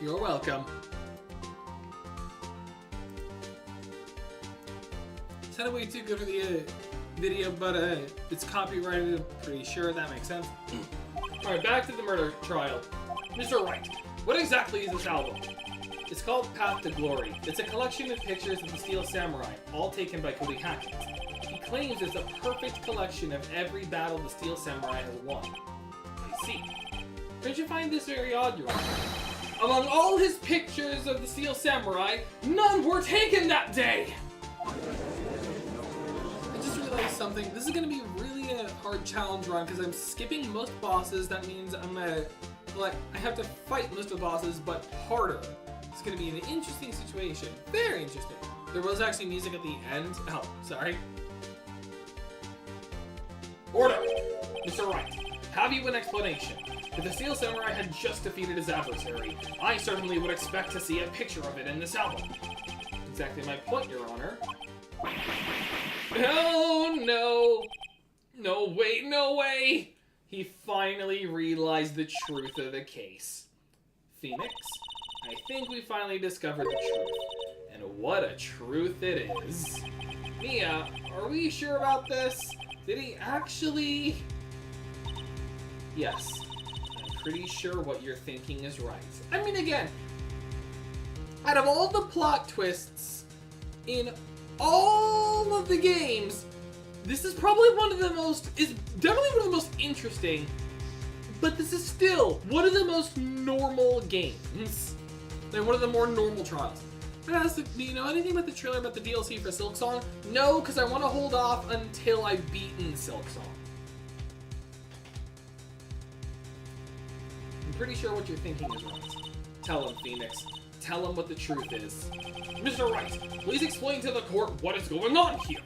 You're welcome. Sounded way too good for the video, but it's copyrighted. I'm pretty sure that makes sense. Alright, back to the murder trial. Mr. Wright, what exactly is this album? It's called Path to Glory. It's a collection of pictures of the Steel Samurai, all taken by Cody Hackett. He claims it's a perfect collection of every battle the Steel Samurai has won. I see. Don't you find this very odd, Your Honor? Among all his pictures of the Steel Samurai, none were taken that day! I just realized something. This is going to be really a hard challenge run because I'm skipping most bosses. That means I have to fight most of the bosses, but harder. It's going to be an interesting situation. Very interesting. There was actually music at the end. Oh, sorry. Order! Mr. Wright, have you an explanation? If the Steel Samurai had just defeated his adversary, I certainly would expect to see a picture of it in this album. Exactly my point, Your Honor. Oh, no. No, wait, no way! He finally realized the truth of the case. Phoenix, I think we finally discovered the truth. And what a truth it is. Mia, are we sure about this? Did he actually... Yes. I'm pretty sure what you're thinking is right. I mean, again, out of all the plot twists in all of the games, this is probably definitely one of the most interesting, but this is still one of the most normal games. Like, one of the more normal trials. Do you know anything about the trailer about the DLC for Silk Song? No, because I want to hold off until I've beaten Silk Song. I'm pretty sure what you're thinking is right. Tell him, Phoenix. Tell him what the truth is. Mr. Wright, please explain to the court what is going on here.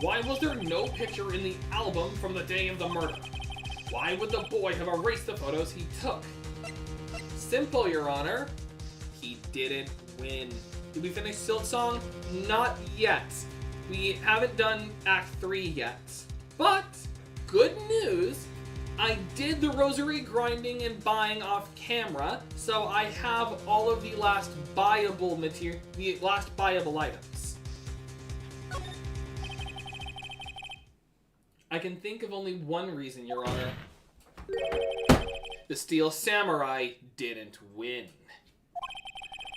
Why was there no picture in the album from the day of the murder? Why would the boy have erased the photos he took? Simple, Your Honor. He didn't win. Did we finish Silk Song? Not yet. We haven't done Act 3 yet. But, good news, I did the rosary grinding and buying off camera, so I have all of the last buyable material, the last buyable items. I can think of only one reason, Your Honor. The Steel Samurai didn't win.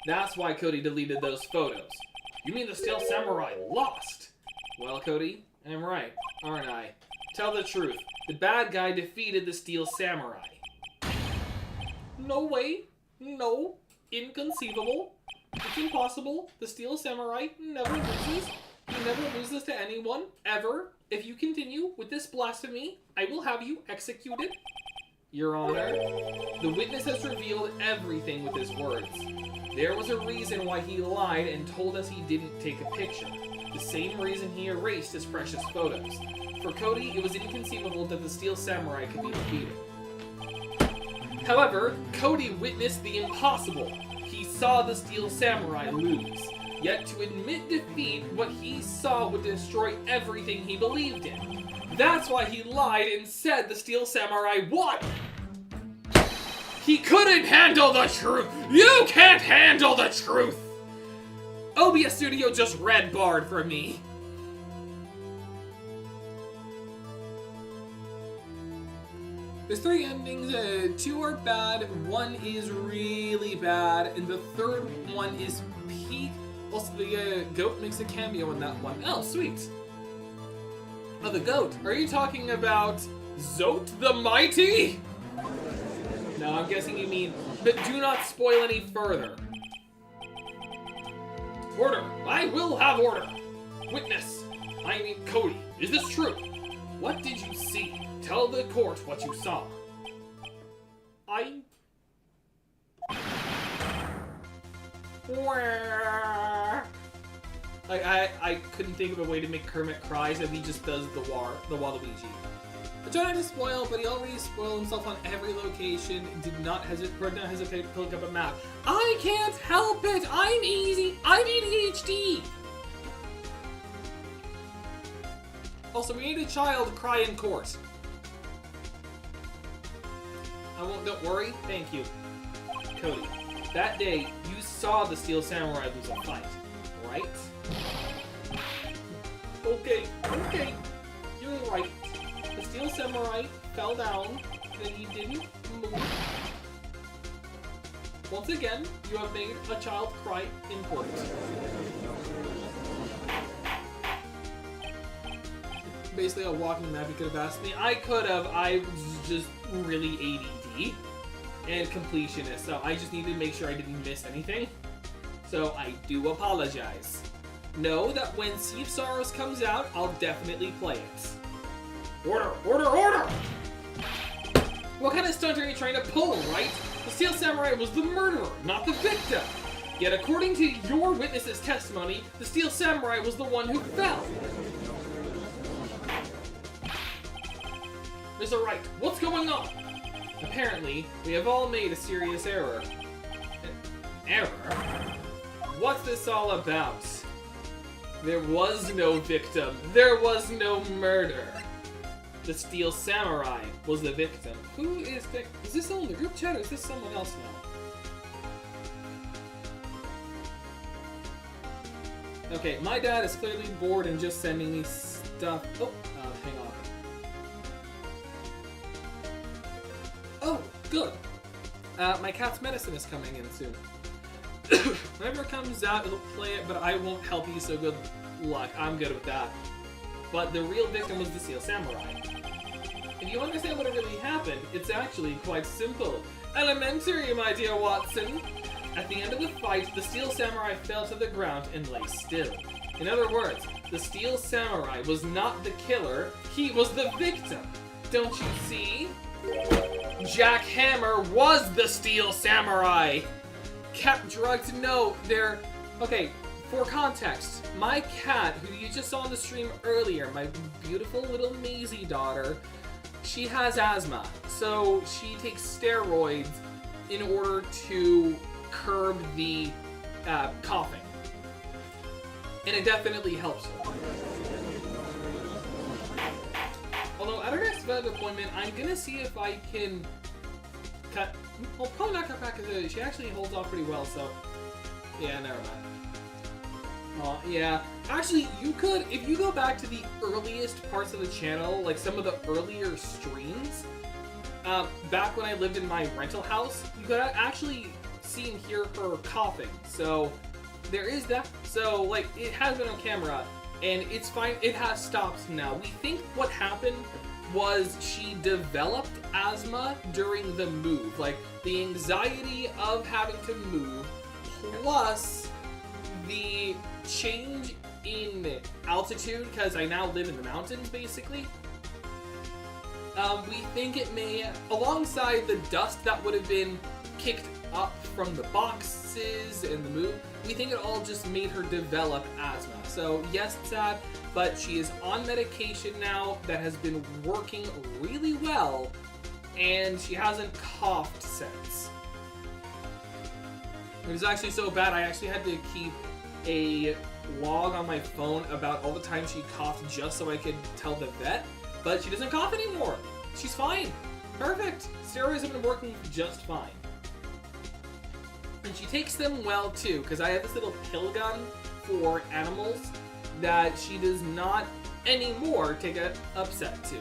That's why Cody deleted those photos. You mean the Steel Samurai lost? Well, Cody, I'm right, aren't I? Tell the truth. The bad guy defeated the Steel Samurai. No way. No. Inconceivable. It's impossible. The Steel Samurai never loses. He never loses to anyone, ever. If you continue with this blasphemy, I will have you executed. Your Honor, the witness has revealed everything with his words. There was a reason why he lied and told us he didn't take a picture. The same reason he erased his precious photos. For Cody, it was inconceivable that the Steel Samurai could be defeated. However, Cody witnessed the impossible. He saw the Steel Samurai lose. Yet to admit defeat, what he saw would destroy everything he believed in. That's why he lied and said the Steel Samurai won! He couldn't handle the truth! You can't handle the truth! OBS Studio just red barred for me. There's 3 endings, 2 are bad, 1 is really bad, and the 3rd one is peak. Also, the goat makes a cameo in that one. Oh, sweet. Oh, the goat. Are you talking about Zote the Mighty? No, I'm guessing you mean, but do not spoil any further. Order. I will have order. Witness. I mean, Cody. Is this true? What did you see? Tell the court what you saw. I couldn't think of a way to make Kermit cry, so he just does the Waluigi. I try not to spoil, but he already spoiled himself on every location. Did not hesitate to look up a map. I can't help it! I'm ADHD! Also, we need a child cry in court. I won't, don't worry. Thank you. Cody, that day, you saw the Steel Samurai lose a fight, right? Okay, you're right. The Steel Samurai fell down, then he didn't move. Once again, you have made a child cry in court. Basically a walking map you could have asked me. I could have, I was just really ADD and completionist, so I just needed to make sure I didn't miss anything. So I do apologize. Know that when Sea of Sorrows comes out, I'll definitely play it. Order! Order! Order! What kind of stunt are you trying to pull, Wright? The Steel Samurai was the murderer, not the victim. Yet according to your witness's testimony, the Steel Samurai was the one who fell. Mr. Wright, what's going on? Apparently, we have all made a serious error. Error? What's this all about? There was no victim. There was no murder. The Steel Samurai was the victim. Who is the... Is this someone in the group chat or is this someone else now? Okay, my dad is clearly bored and just sending me stuff. Oh, hang on. Oh, good. My cat's medicine is coming in soon. Whenever it comes out, it'll play it, but I won't help you, so good luck. I'm good with that. But the real victim was the Steel Samurai. If you understand what really happened, it's actually quite simple. Elementary, my dear Watson. At the end of the fight, the Steel Samurai fell to the ground and lay still. In other words, the Steel Samurai was not the killer, he was the victim. Don't you see? Jack Hammer was the Steel Samurai! Cat drugged, no, they're... Okay, for context, my cat, who you just saw on the stream earlier, my beautiful little Maisie daughter, she has asthma, so she takes steroids in order to curb the coughing. And it definitely helps her. Although at our next vet appointment, I'm gonna see if I can cut... Well, probably not cut back because she actually holds off pretty well, so... Yeah, never mind. Oh, yeah. Actually, you could, if you go back to the earliest parts of the channel, like some of the earlier streams, back when I lived in my rental house, you could actually see and hear her coughing. So, there is that. So, like, it has been on camera, and it's fine. It has stopped now. We think what happened was she developed asthma during the move. Like, the anxiety of having to move, plus the change in altitude, because I now live in the mountains, basically. We think it may, alongside the dust that would have been kicked up from the boxes and the move, we think it all just made her develop asthma. So yes, it's sad, but she is on medication now that has been working really well, and she hasn't coughed since. It was actually so bad, I actually had to keep a log on my phone about all the times she coughed just so I could tell the vet, but she doesn't cough anymore. She's fine. Perfect. Steroids have been working just fine. And she takes them well too, because I have this little pill gun for animals that she does not anymore take upset to.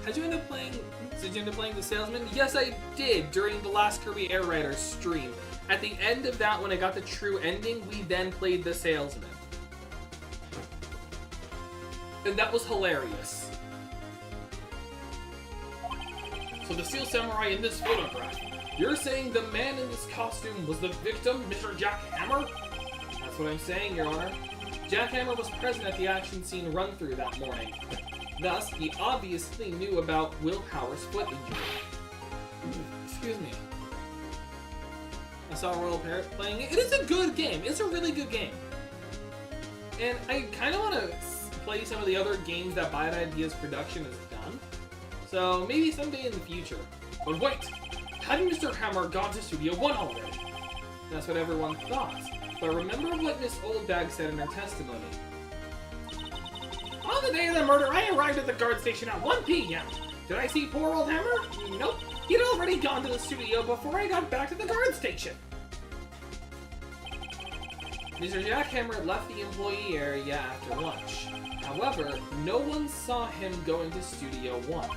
Did you end up playing the Salesman? Yes, I did during the last Kirby Air Rider stream. At the end of that, when I got the true ending, we then played the Salesman. And that was hilarious. So the Steel Samurai in this photograph, you're saying the man in this costume was the victim, Mr. Jack Hammer? That's what I'm saying, Your Honor. Jack Hammer was present at the action scene run-through that morning. Thus, he obviously knew about Will Power's foot injury. Excuse me. I saw Royal Parrot playing it. It is a good game. It's a really good game. And I kind of want to play some of the other games that Bad Ideas Production has done. So maybe someday in the future. But wait! Hadn't Mr. Hammer gone to Studio 1 already? That's what everyone thought. But remember what Miss Oldbag said in her testimony. On the day of the murder, I arrived at the guard station at 1 p.m. Did I see poor old Hammer? Nope. He'd already gone to the studio before I got back to the guard station. Mr. Jackhammer left the employee area after lunch. However, no one saw him go into Studio 1.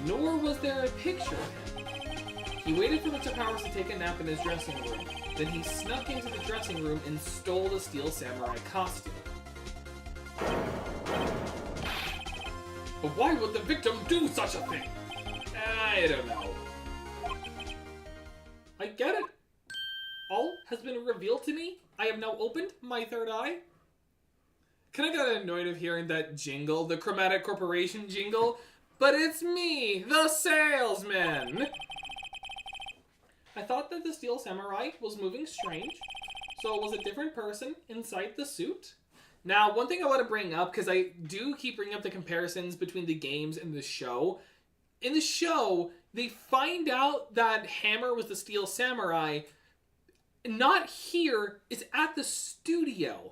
Nor was there a picture of him. He waited for Mr. Powers to take a nap in his dressing room. Then he snuck into the dressing room and stole the Steel Samurai costume. But why would the victim do such a thing? I don't know. I get it. All has been revealed to me. I have now opened my third eye. Kind of got annoyed of hearing that jingle, the Chromatic Corporation jingle, but it's me, the salesman. I thought that the Steel Samurai was moving strange, so it was a different person inside the suit. Now, one thing I want to bring up, because I do keep bringing up the comparisons between the games and the show. In the show, they find out that Hammer was the Steel Samurai. Not here, it's at the studio.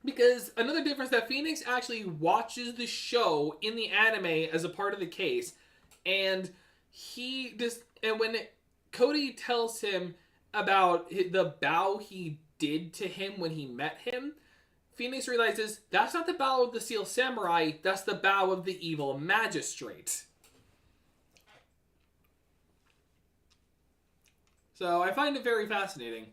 Because another difference that Phoenix actually watches the show in the anime as a part of the case. And when Cody tells him about the bow he did to him when he met him, Phoenix realizes that's not the bow of the Steel Samurai, that's the bow of the evil magistrate. So I find it very fascinating.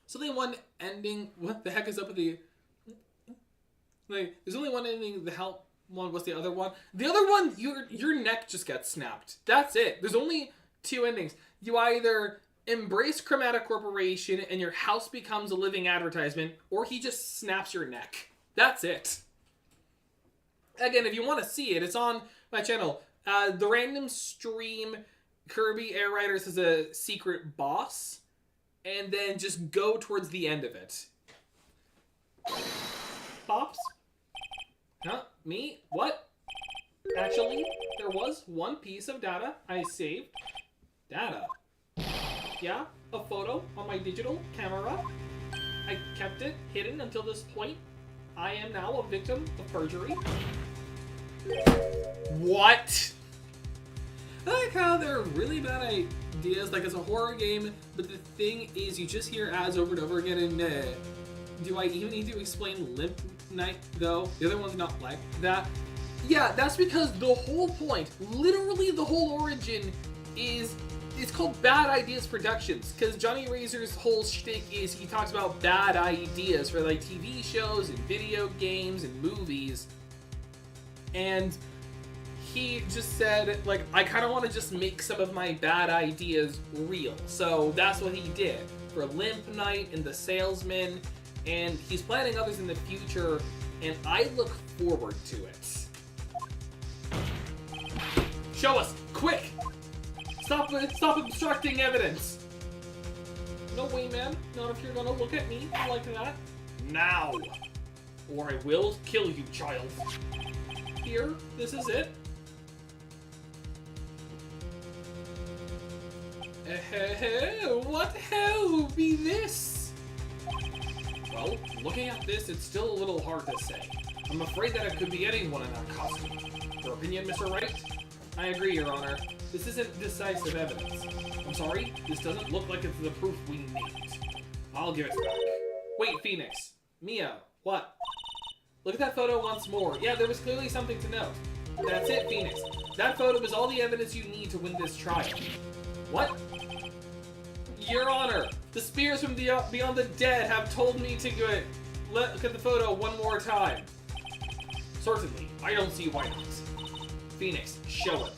So the one ending, what the heck is up with the, like, there's only one ending, the hell one, what's the other one? The other one, your neck just gets snapped. That's it. There's only two endings. You either embrace Chromatic Corporation and your house becomes a living advertisement, or he just snaps your neck. That's it. Again, if you want to see it, it's on my channel. The random stream, Kirby Air Riders is a secret boss, and then just go towards the end of it. Pops? Huh? Me? What? Actually, there was one piece of data I saved. Data? Yeah, a photo on my digital camera. I kept it hidden until this point. I am now a victim of perjury. What? I like how they're really bad ideas, like it's a horror game, but the thing is you just hear ads over and over again, and do I even need to explain Limp Night, though? The other one's not like that. Yeah, that's because the whole point, literally the whole origin is, it's called Bad Ideas Productions, because Johnny Razor's whole shtick is he talks about bad ideas for like TV shows and video games and movies, and he just said, like, I kind of want to just make some of my bad ideas real. So that's what he did for Limp Night and The Salesman, and he's planning others in the future, and I look forward to it. Show us, quick! Stop obstructing evidence! No way, man. Not if you're gonna look at me like that. Now! Or I will kill you, child. Here, this is it. What the hell would be this? Well, looking at this, it's still a little hard to say. I'm afraid that it could be anyone in that costume. Your opinion, Mr. Wright? I agree, Your Honor. This isn't decisive evidence. I'm sorry, this doesn't look like it's the proof we need. I'll give it back. Wait, Phoenix. Mia, what? Look at that photo once more. Yeah, there was clearly something to note. That's it, Phoenix. That photo is all the evidence you need to win this trial. What? Your Honor, the spirits from beyond the dead have told me to look at the photo one more time. Certainly, I don't see why not. Phoenix, show it.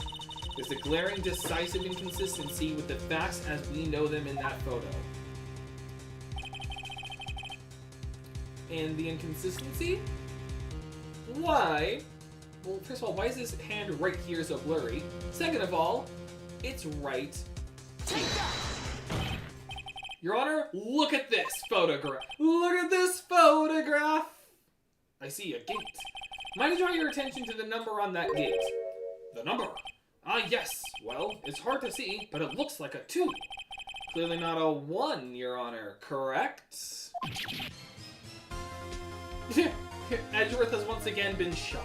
There's a glaring, decisive inconsistency with the facts as we know them in that photo. And the inconsistency? Why? Well, first of all, why is this hand right here so blurry? Second of all, it's right here. Your Honor, look at this photograph. Look at this photograph. I see a gate. Might I draw your attention to the number on that gate? The number? Ah, yes. Well, it's hard to see, but it looks like a 2. Clearly not a 1, Your Honor, correct? Edgeworth has once again been shot.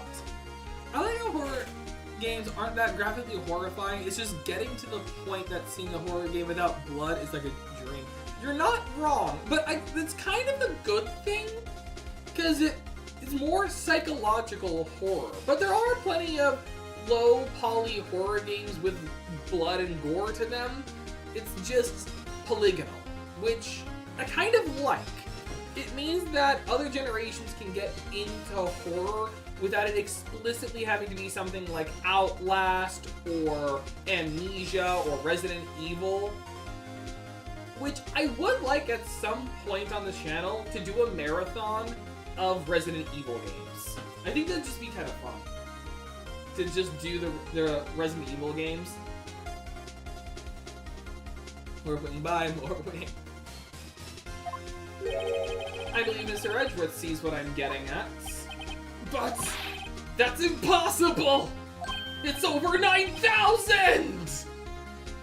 I like how horror games aren't that graphically horrifying. It's just getting to the point that seeing a horror game without blood is like a dream. you're not wrong, but it's kind of a good thing, because it's more psychological horror. But there are plenty of low poly horror games with blood and gore to them. It's just polygonal, which I kind of like. It means that other generations can get into horror without it explicitly having to be something like Outlast or Amnesia or Resident Evil, which I would like at some point on the channel to do a marathon of Resident Evil games. I think that'd just be kind of fun to just do the Resident Evil games. More wing by, more wing. I believe Mr. Edgeworth sees what I'm getting at. But that's impossible! It's over 9,000!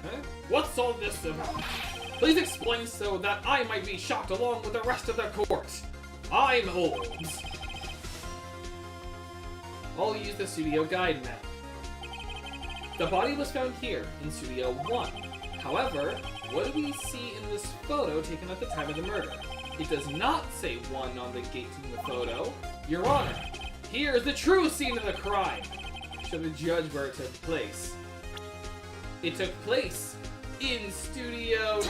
Huh? What's all this about? Please explain so that I might be shocked along with the rest of the court. I'm old. I'll use the studio guide now. The body was found here in Studio 1. However, what do we see in this photo taken at the time of the murder? It does not say 1 on the gate in the photo. Your Honor, here is the true scene of the crime. Show the judge where it took place. It took place in Studio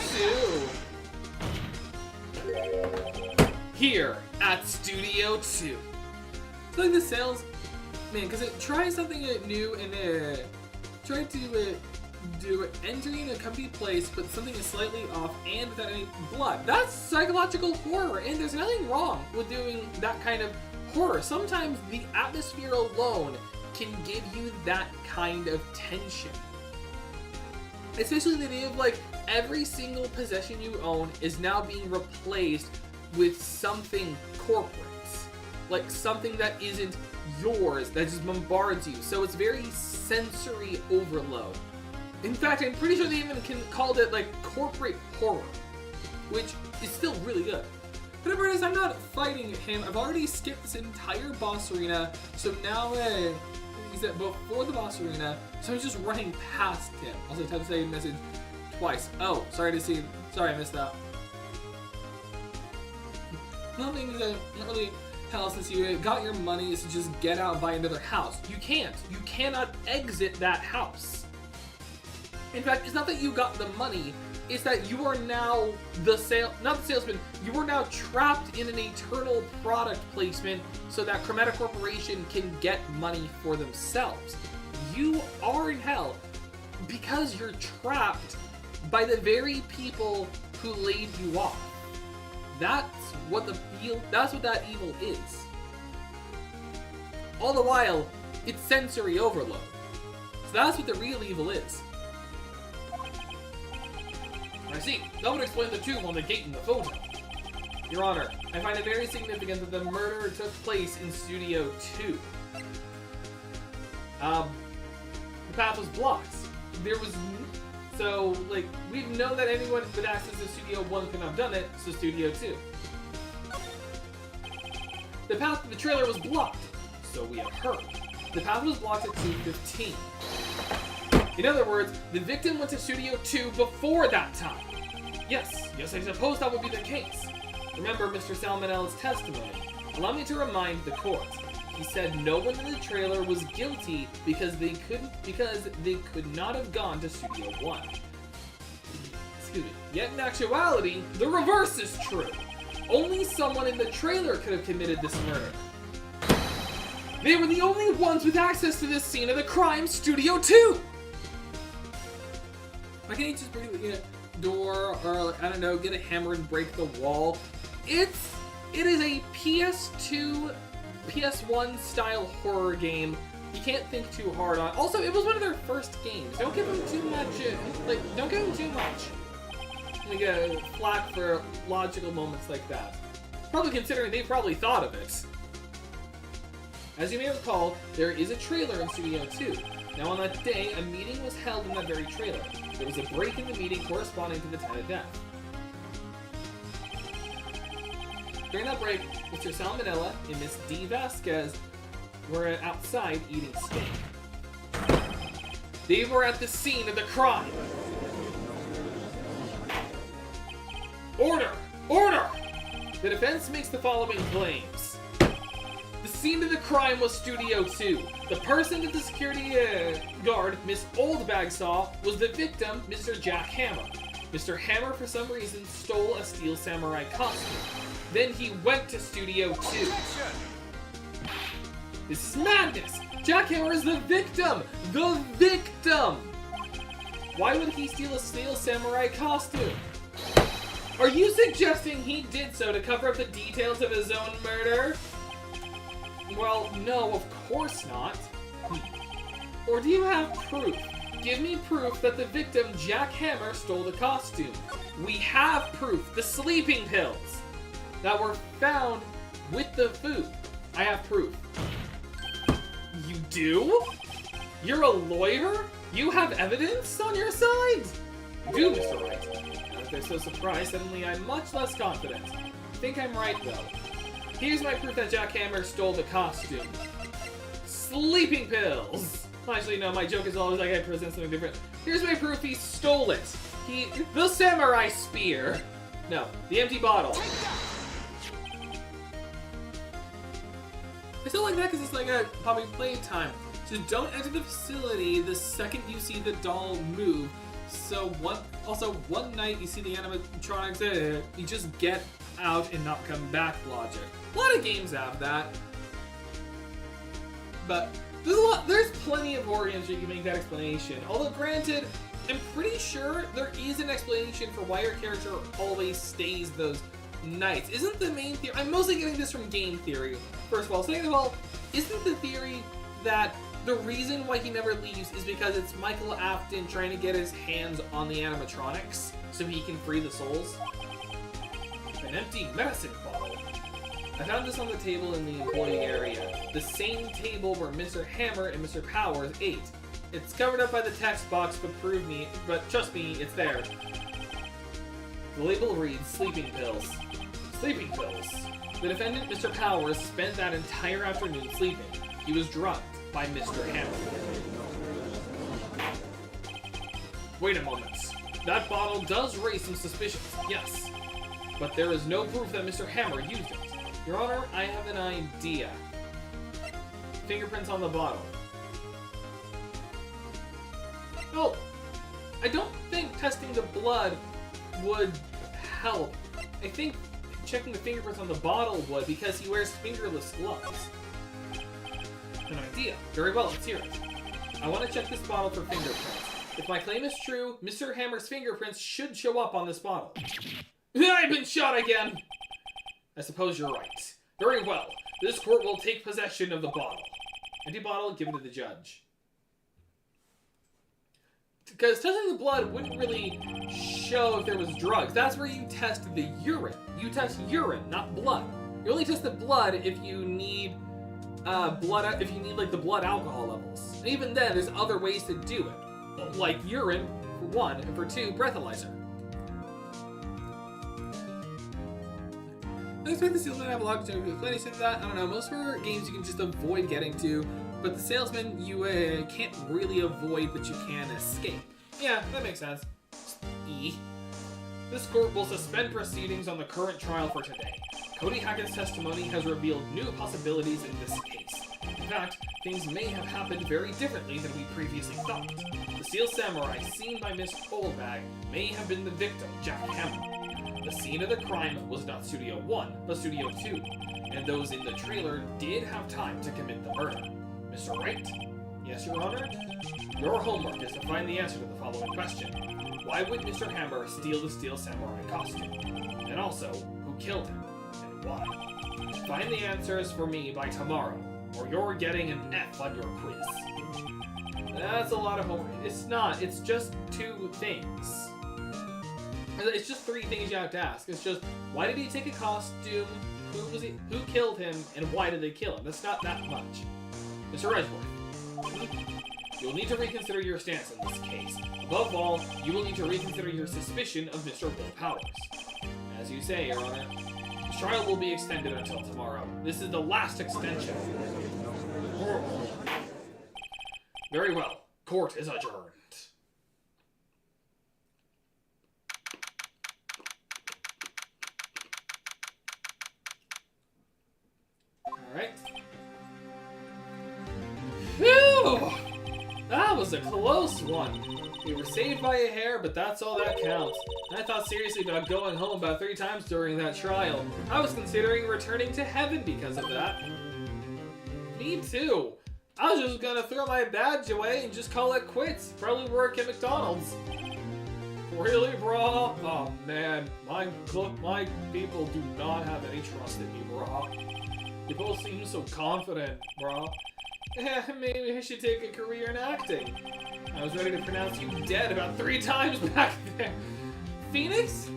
2. Here at Studio 2. It's like the sales, man, because it tries something new and tried to do it entering a company place, but something is slightly off and without any blood. That's psychological horror, and there's nothing wrong with doing that kind of horror. Sometimes the atmosphere alone can give you that kind of tension. Especially the idea of like every single possession you own is now being replaced with something corporate. Like something that isn't yours, that just bombards you. So it's very sensory overload. In fact, I'm pretty sure they even called it like corporate horror, which is still really good. Whatever it is, I'm not fighting him. I've already skipped this entire boss arena, so now he's at before the boss arena, so I'm just running past him. Also, type the same message twice. Oh, sorry to see. Sorry, I missed that. Nothing that not really hell since you got your money is to just get out and buy another house. You can't. You cannot exit that house. In fact, it's not that you got the money, it's that you are now not the salesman, you are now trapped in an eternal product placement so that Chromatic Corporation can get money for themselves. You are in hell because you're trapped by the very people who laid you off. That's what that evil is. All the while, it's sensory overload. So that's what the real evil is. I see. That would explain the tomb on the gate in the photo. Your Honor, I find it very significant that the murder took place in Studio 2. The path was blocked. So, like, we've known that anyone with access to Studio 1 couldn't have done it, so Studio 2. The path to the trailer was blocked, so we have heard. The path was blocked at 2:15. In other words, the victim went to Studio 2 before that time. Yes, I suppose that would be the case. Remember Mr. Salmonella's testimony. Allow me to remind the court. He said no one in the trailer was guilty because they could not have gone to Studio 1. Excuse me. Yet in actuality, the reverse is true. Only someone in the trailer could have committed this murder. They were the only ones with access to this scene of the crime, Studio 2! Why can't he just break the door, or I don't know, get a hammer and break the wall? It is a PS2, PS1 style horror game. You can't think too hard on. Also, it was one of their first games. Don't give them too much. Don't give them too much. Flack for logical moments like that. Probably considering they probably thought of it. As you may recall, there is a trailer in Studio 2. Now on that day, a meeting was held in that very trailer. There was a break in the meeting corresponding to the time of death. During that break, Mr. Salmonella and Miss D. Vasquez were outside eating steak. They were at the scene of the crime. Order! Order! The defense makes the following claims. The scene of the crime was Studio 2. The person that the security guard, Miss Oldbag, saw was the victim, Mr. Jack Hammer. Mr. Hammer, for some reason, stole a steel samurai costume. Then he went to Studio 2. This is madness! Jack Hammer is the victim! The victim! Why would he steal a steel samurai costume? Are you suggesting he did so to cover up the details of his own murder? Well, no, of course not. Or do you have proof? Give me proof that the victim, Jack Hammer, stole the costume. We have proof. The sleeping pills that were found with the food. I have proof. You do? You're a lawyer? You have evidence on your side? You do, Mr. Wright. Now, if they're so surprised, suddenly I'm much less confident. I think I'm right, though. Here's my proof that Jack Hammer stole the costume. Sleeping pills! Actually, no, my joke is always like I present something different. Here's my proof he stole it. The samurai spear. No, the empty bottle. I still like that because it's like a probably playtime. Just don't enter the facility the second you see the doll move. So one night you see the animatronics, you just get out and not come back logic. A lot of games have that. But there's plenty of horror games where you can make that explanation. Although granted, I'm pretty sure there is an explanation for why your character always stays those nights. Isn't the main theory, I'm mostly getting this from game theory, first of all. Second of all, isn't the theory that the reason why he never leaves is because it's Michael Afton trying to get his hands on the animatronics so he can free the souls? An empty medicine bottle. I found this on the table in the employee area. The same table where Mr. Hammer and Mr. Powers ate. It's covered up by the text box, but trust me, it's there. The label reads sleeping pills. Sleeping pills. The defendant, Mr. Powers, spent that entire afternoon sleeping. He was drugged by Mr. Hammer. Wait a moment. That bottle does raise some suspicions, yes. But there is no proof that Mr. Hammer used it. Your Honor, I have an idea. Fingerprints on the bottle. Well, I don't think testing the blood would help. I think checking the fingerprints on the bottle would, because he wears fingerless gloves. An idea. Very well, let's hear it. I want to check this bottle for fingerprints. If my claim is true, Mr. Hammer's fingerprints should show up on this bottle. I've been shot again! I suppose you're right. Very well. This court will take possession of the bottle. Empty bottle, give it to the judge. Because testing the blood wouldn't really show if there was drugs. That's where you test the urine. You test urine, not blood. You only test the blood if you need like the blood alcohol levels. And even then, there's other ways to do it. Like urine, for one, and for two, breathalyzer. I expect the salesman to have a lot to explain to that. I don't know, most horror games you can just avoid getting to, but the salesman you can't really avoid, but you can escape. Yeah, that makes sense. This court will suspend proceedings on the current trial for today. Cody Hackett's testimony has revealed new possibilities in this case. In fact, things may have happened very differently than we previously thought. The Steel Samurai seen by Miss Oldbag may have been the victim, Jack Hammer. The scene of the crime was not Studio 1, but Studio 2, and those in the trailer did have time to commit the murder. Mr. Wright? Yes, Your Honor? Your homework is to find the answer to the following question. Why would Mr. Hammer steal the Steel Samurai costume? And also, who killed him, and why? Find the answers for me by tomorrow, or you're getting an F on your quiz. That's a lot of homework. It's not, it's just 2 things. It's just 3 things you have to ask. It's just, why did he take a costume? Who killed him? And why did they kill him? That's not that much. Mr. Redworth, you'll need to reconsider your stance in this case. Above all, you will need to reconsider your suspicion of Mr. Will Powers. As you say, Your Honor, the trial will be extended until tomorrow. This is the last extension. Very well. Court is adjourned. was a close one. We were saved by a hair, but that's all that counts. I thought seriously about going home about 3 times during that trial. I was considering returning to heaven because of that. Me too. I was just gonna throw my badge away and just call it quits. Probably work at McDonald's. Really, bro? Oh man, my people do not have any trust in me, bro. You both seem so confident, bro. Maybe I should take a career in acting. I was ready to pronounce you dead about 3 times back there. Phoenix,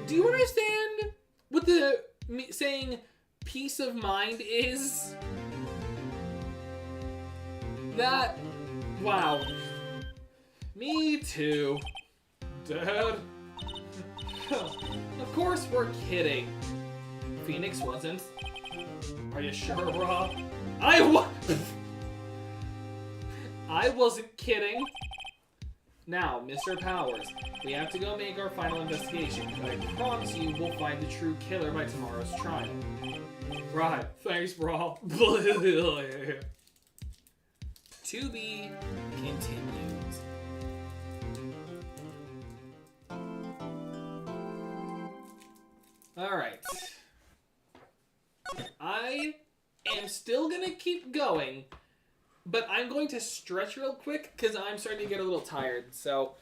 do you understand what the saying peace of mind is? That, wow. Me too. Dad? Of course we're kidding. Phoenix wasn't. Are you sure, bro? I wasn't kidding. Now, Mr. Powers, we have to go make our final investigation, but I promise you we'll find the true killer by tomorrow's trial. Right, thanks, bro. To be continued. Alright. I am still gonna keep going, but I'm going to stretch real quick because I'm starting to get a little tired, so...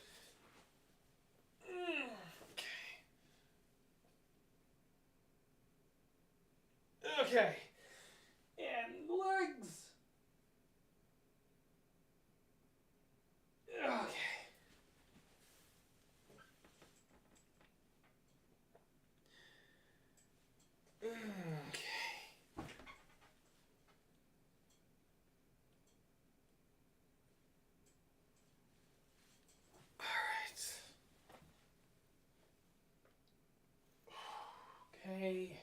Okay. And legs. Okay. Okay.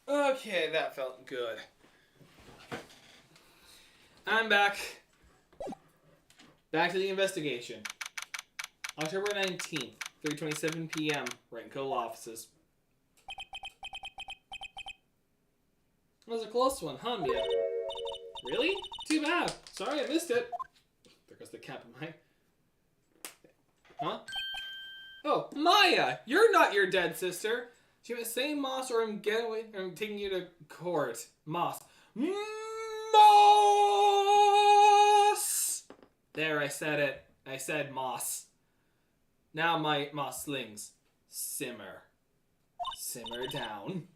Okay, that felt good. I'm back. Back to the investigation. October 19th, 3:27 p.m., Renko offices. That was a close one, huh, Mia? Really? Too bad. Sorry I missed it. There goes the cap of mine. Huh? Oh, Maya! You're not your dead sister! She was saying Moss or I'm taking you to court. Moss. Moss! There, I said it. I said Moss. Now my Mosslings. Simmer. Simmer down.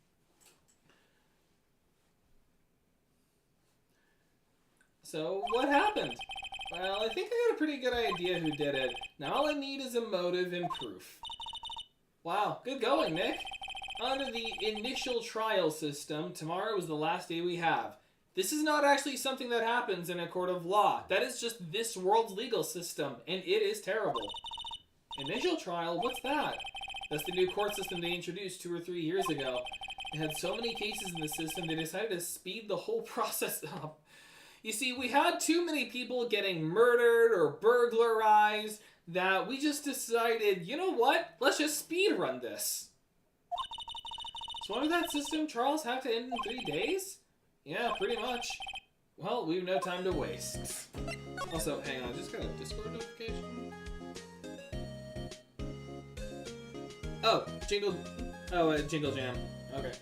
So, what happened? Well, I think I got a pretty good idea who did it. Now all I need is a motive and proof. Wow, good going, Nick. Under the initial trial system, tomorrow is the last day we have. This is not actually something that happens in a court of law. That is just this world's legal system, and it is terrible. Initial trial? What's that? That's the new court system they introduced 2 or 3 years ago. They had so many cases in the system, they decided to speed the whole process up. You see, we had too many people getting murdered or burglarized that we just decided, you know what? Let's just speed run this. So under that system, trials have to end in 3 days? Yeah, pretty much. Well, we've no time to waste. Also, hang on, I just got a Discord notification. Oh, Jingle Jam. Okay.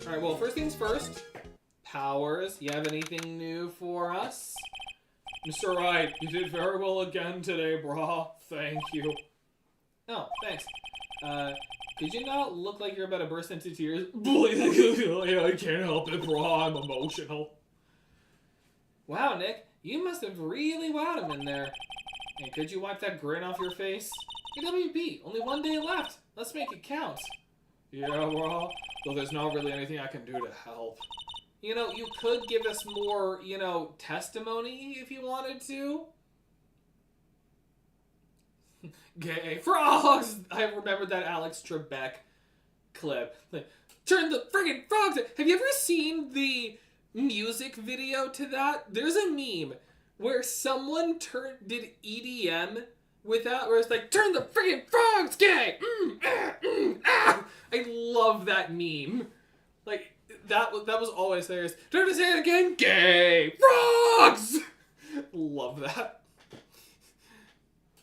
Alright, well, first things first. Powers, you have anything new for us? Mr. Wright, you did very well again today, brah. Thank you. Oh, thanks. Could you not look like you're about to burst into tears? I can't help it, brah. I'm emotional. Wow, Nick, you must have really wowed him in there. And could you wipe that grin off your face? Hey, WB, only 1 day left. Let's make it count. Yeah, brah. Though there's not really anything I can do to help. You know, you could give us more, you know, testimony if you wanted to. Gay frogs! I remember that Alex Trebek clip. Like, turn the friggin' frogs! Have you ever seen the music video to that? There's a meme where someone did EDM with that, where it's like, turn the friggin' frogs gay! love that meme. Like, that was always theirs. Try to say it again. Gay frogs! Love that.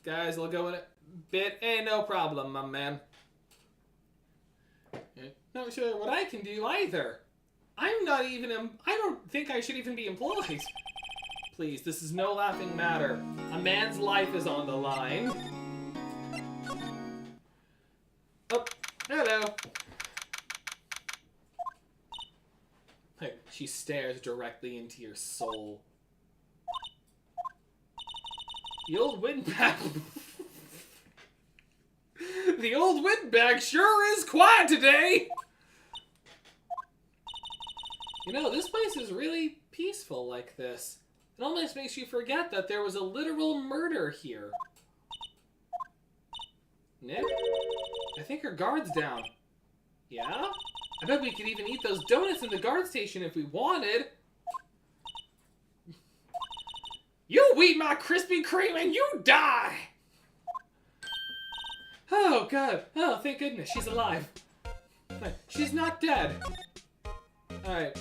Guys, I'll go in a bit. Ain't no problem, my man. Not sure what I can do either. I'm not even, I don't think I should even be employed. Please, this is no laughing matter. A man's life is on the line. Oh, hello. Hey, she stares directly into your soul. The old windbag. The old windbag sure is quiet today. You know, this place is really peaceful like this. It almost makes you forget that there was a literal murder here. Nick? I think her guard's down. Yeah? I bet we could even eat those donuts in the guard station if we wanted. You eat my Krispy Kreme and you die! Oh, God. Oh, thank goodness. She's alive. She's not dead. Alright.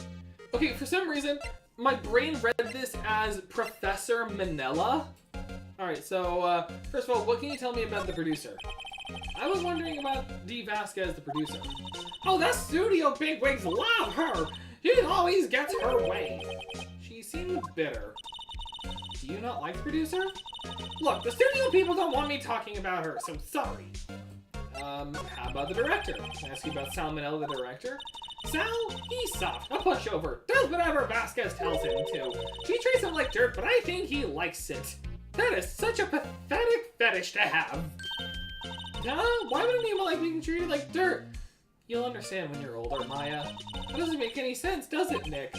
Okay, for some reason, my brain read this as Professor Manila. Alright, so, first of all, what can you tell me about the producer? I was wondering about Dee Vasquez, the producer. Oh, that studio bigwigs love her! She always gets her way. She seemed bitter. Do you not like the producer? Look, the studio people don't want me talking about her, so sorry. How about the director? Can I ask you about Salmonella, the director? Sal, he's soft, a pushover, does whatever Vasquez tells him to. She treats him like dirt, but I think he likes it. That is such a pathetic fetish to have. Why would anyone like being treated like dirt? You'll understand when you're older, Maya. That doesn't make any sense, does it, Nick?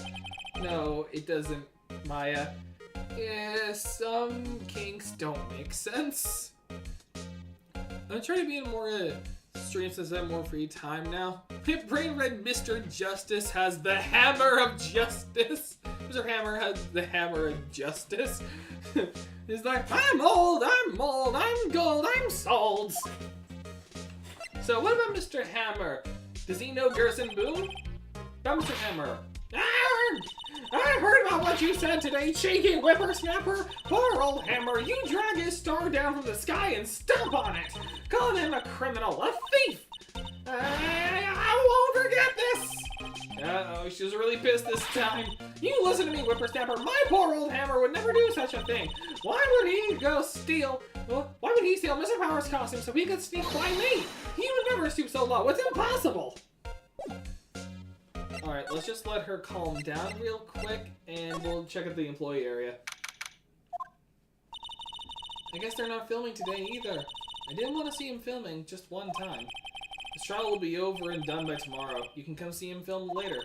No, it doesn't, Maya. Yeah, some kinks don't make sense. I'm trying to be in more streams since I have more free time now. My brain read Mr. Justice has the hammer of justice. Mr. Hammer has the hammer of justice. He's like, I'm old, I'm gold, I'm sold. So what about Mr. Hammer? Does he know Gerson Boone? About Mr. Hammer. I heard about what you said today, cheeky whippersnapper. Poor old Hammer, you drag his star down from the sky and stomp on it. Calling him a criminal, a thief. I won't forget this. Uh-oh, she's really pissed this time. You listen to me, whippersnapper. My poor old Hammer would never do such a thing. Why would he steal Mr. Power's costume so he could sneak by me? He would never stoop so low. It's impossible. Alright, let's just let her calm down real quick, and we'll check out the employee area. I guess they're not filming today either. I didn't want to see him filming just one time. This trial will be over and done by tomorrow. You can come see him film later.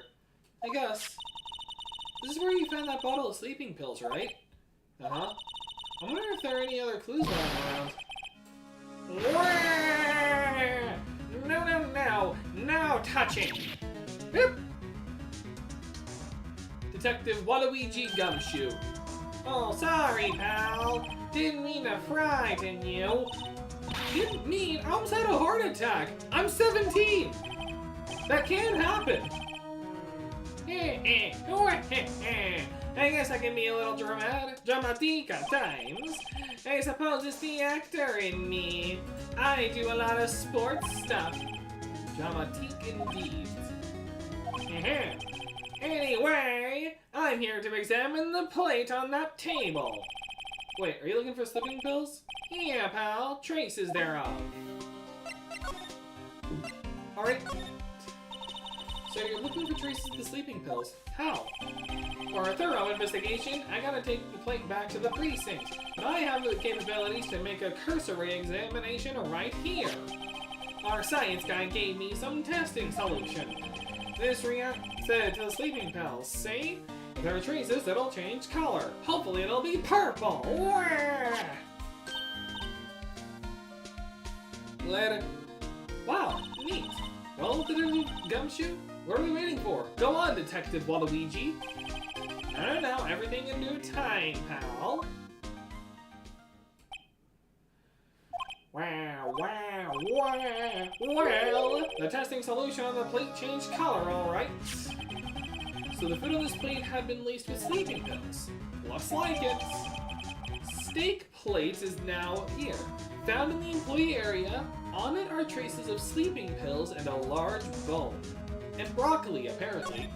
I guess. This is where you found that bottle of sleeping pills, right? Uh-huh. I wonder if there are any other clues lying around. No. Now touching. Yep. Detective Waluigi Gumshoe. Oh, sorry, pal. Didn't mean to frighten you. Didn't mean I almost had a heart attack. I'm 17. That can happen. I guess I can be a little dramatic at times. I suppose it's the actor in me. I do a lot of sports stuff. Dramatic indeed. Anyway, I'm here to examine the plate on that table. Wait, are you looking for sleeping pills? Yeah, pal. Traces thereof. Alright. So you're looking for traces of the sleeping pills. How? For a thorough investigation, I gotta take the plate back to the precinct. But I have the capabilities to make a cursory examination right here. Our science guy gave me some testing solution. This reacts to the sleeping pills, see? There are traces that'll change color. Hopefully it'll be purple. Later. Wow, neat. Well, Detective Gumshoe, what are we waiting for? Go on, Detective Waluigi. I don't know, everything in due time, pal. Well, The testing solution on the plate changed color, alright. So the food on this plate had been laced with sleeping pills. Looks like it. Steak plate is now here. Found in the employee area, on it are traces of sleeping pills and a large bone. And broccoli, apparently.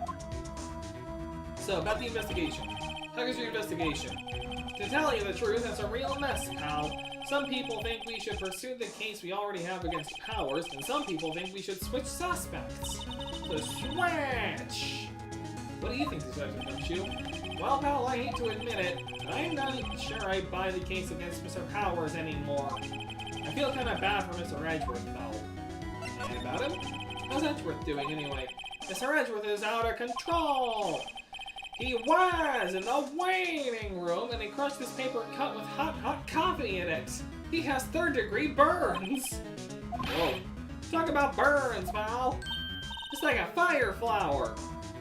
So, about the investigation. How goes your investigation? To tell you the truth, it's a real mess, pal. Some people think we should pursue the case we already have against Powers, and some people think we should switch suspects. So switch! What do you think, Detective Gumshoe? Well, pal, I hate to admit it, I'm not sure I buy the case against Mr. Powers anymore. I feel kind of bad for Mr. Edgeworth, though. And about him? How's Edgeworth doing, anyway? Mr. Edgeworth is out of control! He was in the waiting room, and he crushed this paper cup with hot coffee in it. He has third-degree burns. Whoa. Talk about burns, pal. It's like a fire flower.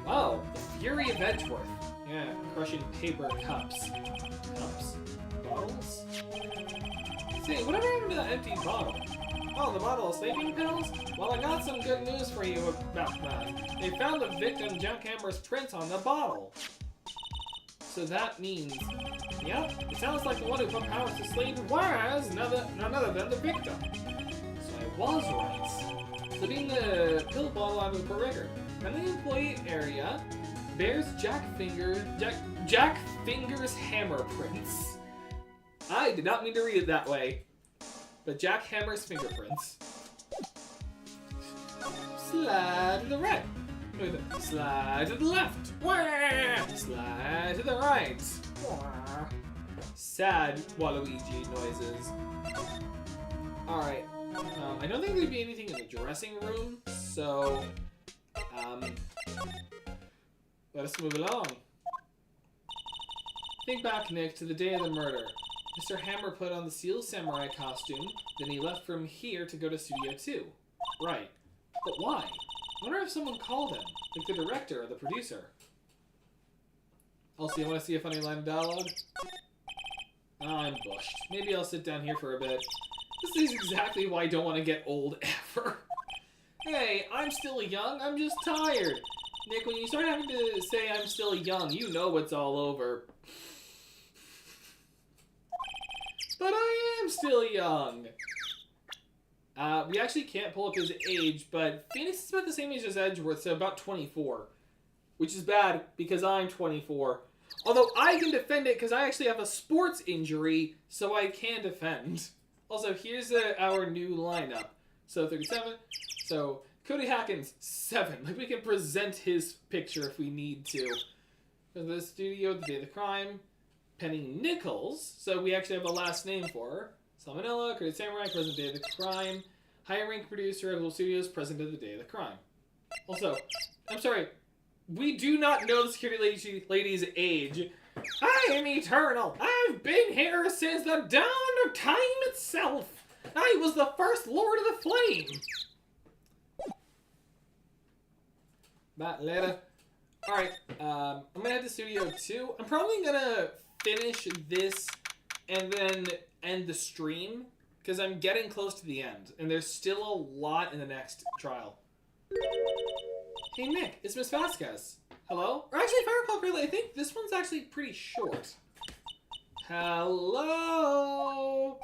Oh, the fury of Edgeworth. Yeah, crushing paper cups. Cups? Bottles? See, whatever happened to that empty bottle? Oh, the bottle of sleeping pills? Well, I got some good news for you about that. They found the victim Jackhammer's print on the bottle. So that means, yep, it sounds like the one who put Powers to sleep was none other than the victim. So I was right. So being the pill bottle out of the record. And the employee area bears Jack Finger's hammer prints. I did not mean to read it that way. But Jack Hammer's fingerprints. Slide to the right. Slide to the left. Slide to the right. Sad Waluigi noises. Alright. I don't think there'd be anything in the dressing room, so let us move along. Think back, Nick, to the day of the murder. Mr. Hammer put on the Steel Samurai costume, then he left from here to go to Studio 2. Right. But why? I wonder if someone called him, like the director or the producer. Also, you want to see a funny line of dialogue? Oh, I'm bushed. Maybe I'll sit down here for a bit. This is exactly why I don't want to get old ever. Hey, I'm still young, I'm just tired. Nick, when you start having to say I'm still young, you know it's all over. But I am still young. We actually can't pull up his age, but Phoenix is about the same age as Edgeworth, so about 24. Which is bad, because I'm 24. Although I can defend it, because I actually have a sports injury, so I can defend. Also, here's our new lineup. So 37, so Cody Hackins, 7. Like, we can present his picture if we need to. From the studio, the day of the crime. Penny Nichols, so we actually have a last name for her. Salmonella, Creative Samurai, present day of the crime. Higher rank producer of Little Studios, present of the day of the crime. Also, I'm sorry, we do not know the security lady's age. I am eternal. I've been here since the dawn of time itself. I was the first Lord of the Flame. Back later. Alright, I'm gonna head to Studio 2. I'm probably gonna finish this and then end the stream because I'm getting close to the end and there's still a lot in the next trial. Hey Nick, it's Miss Vasquez. Hello? Or actually, if I recall correctly, I think this one's actually pretty short. Hello?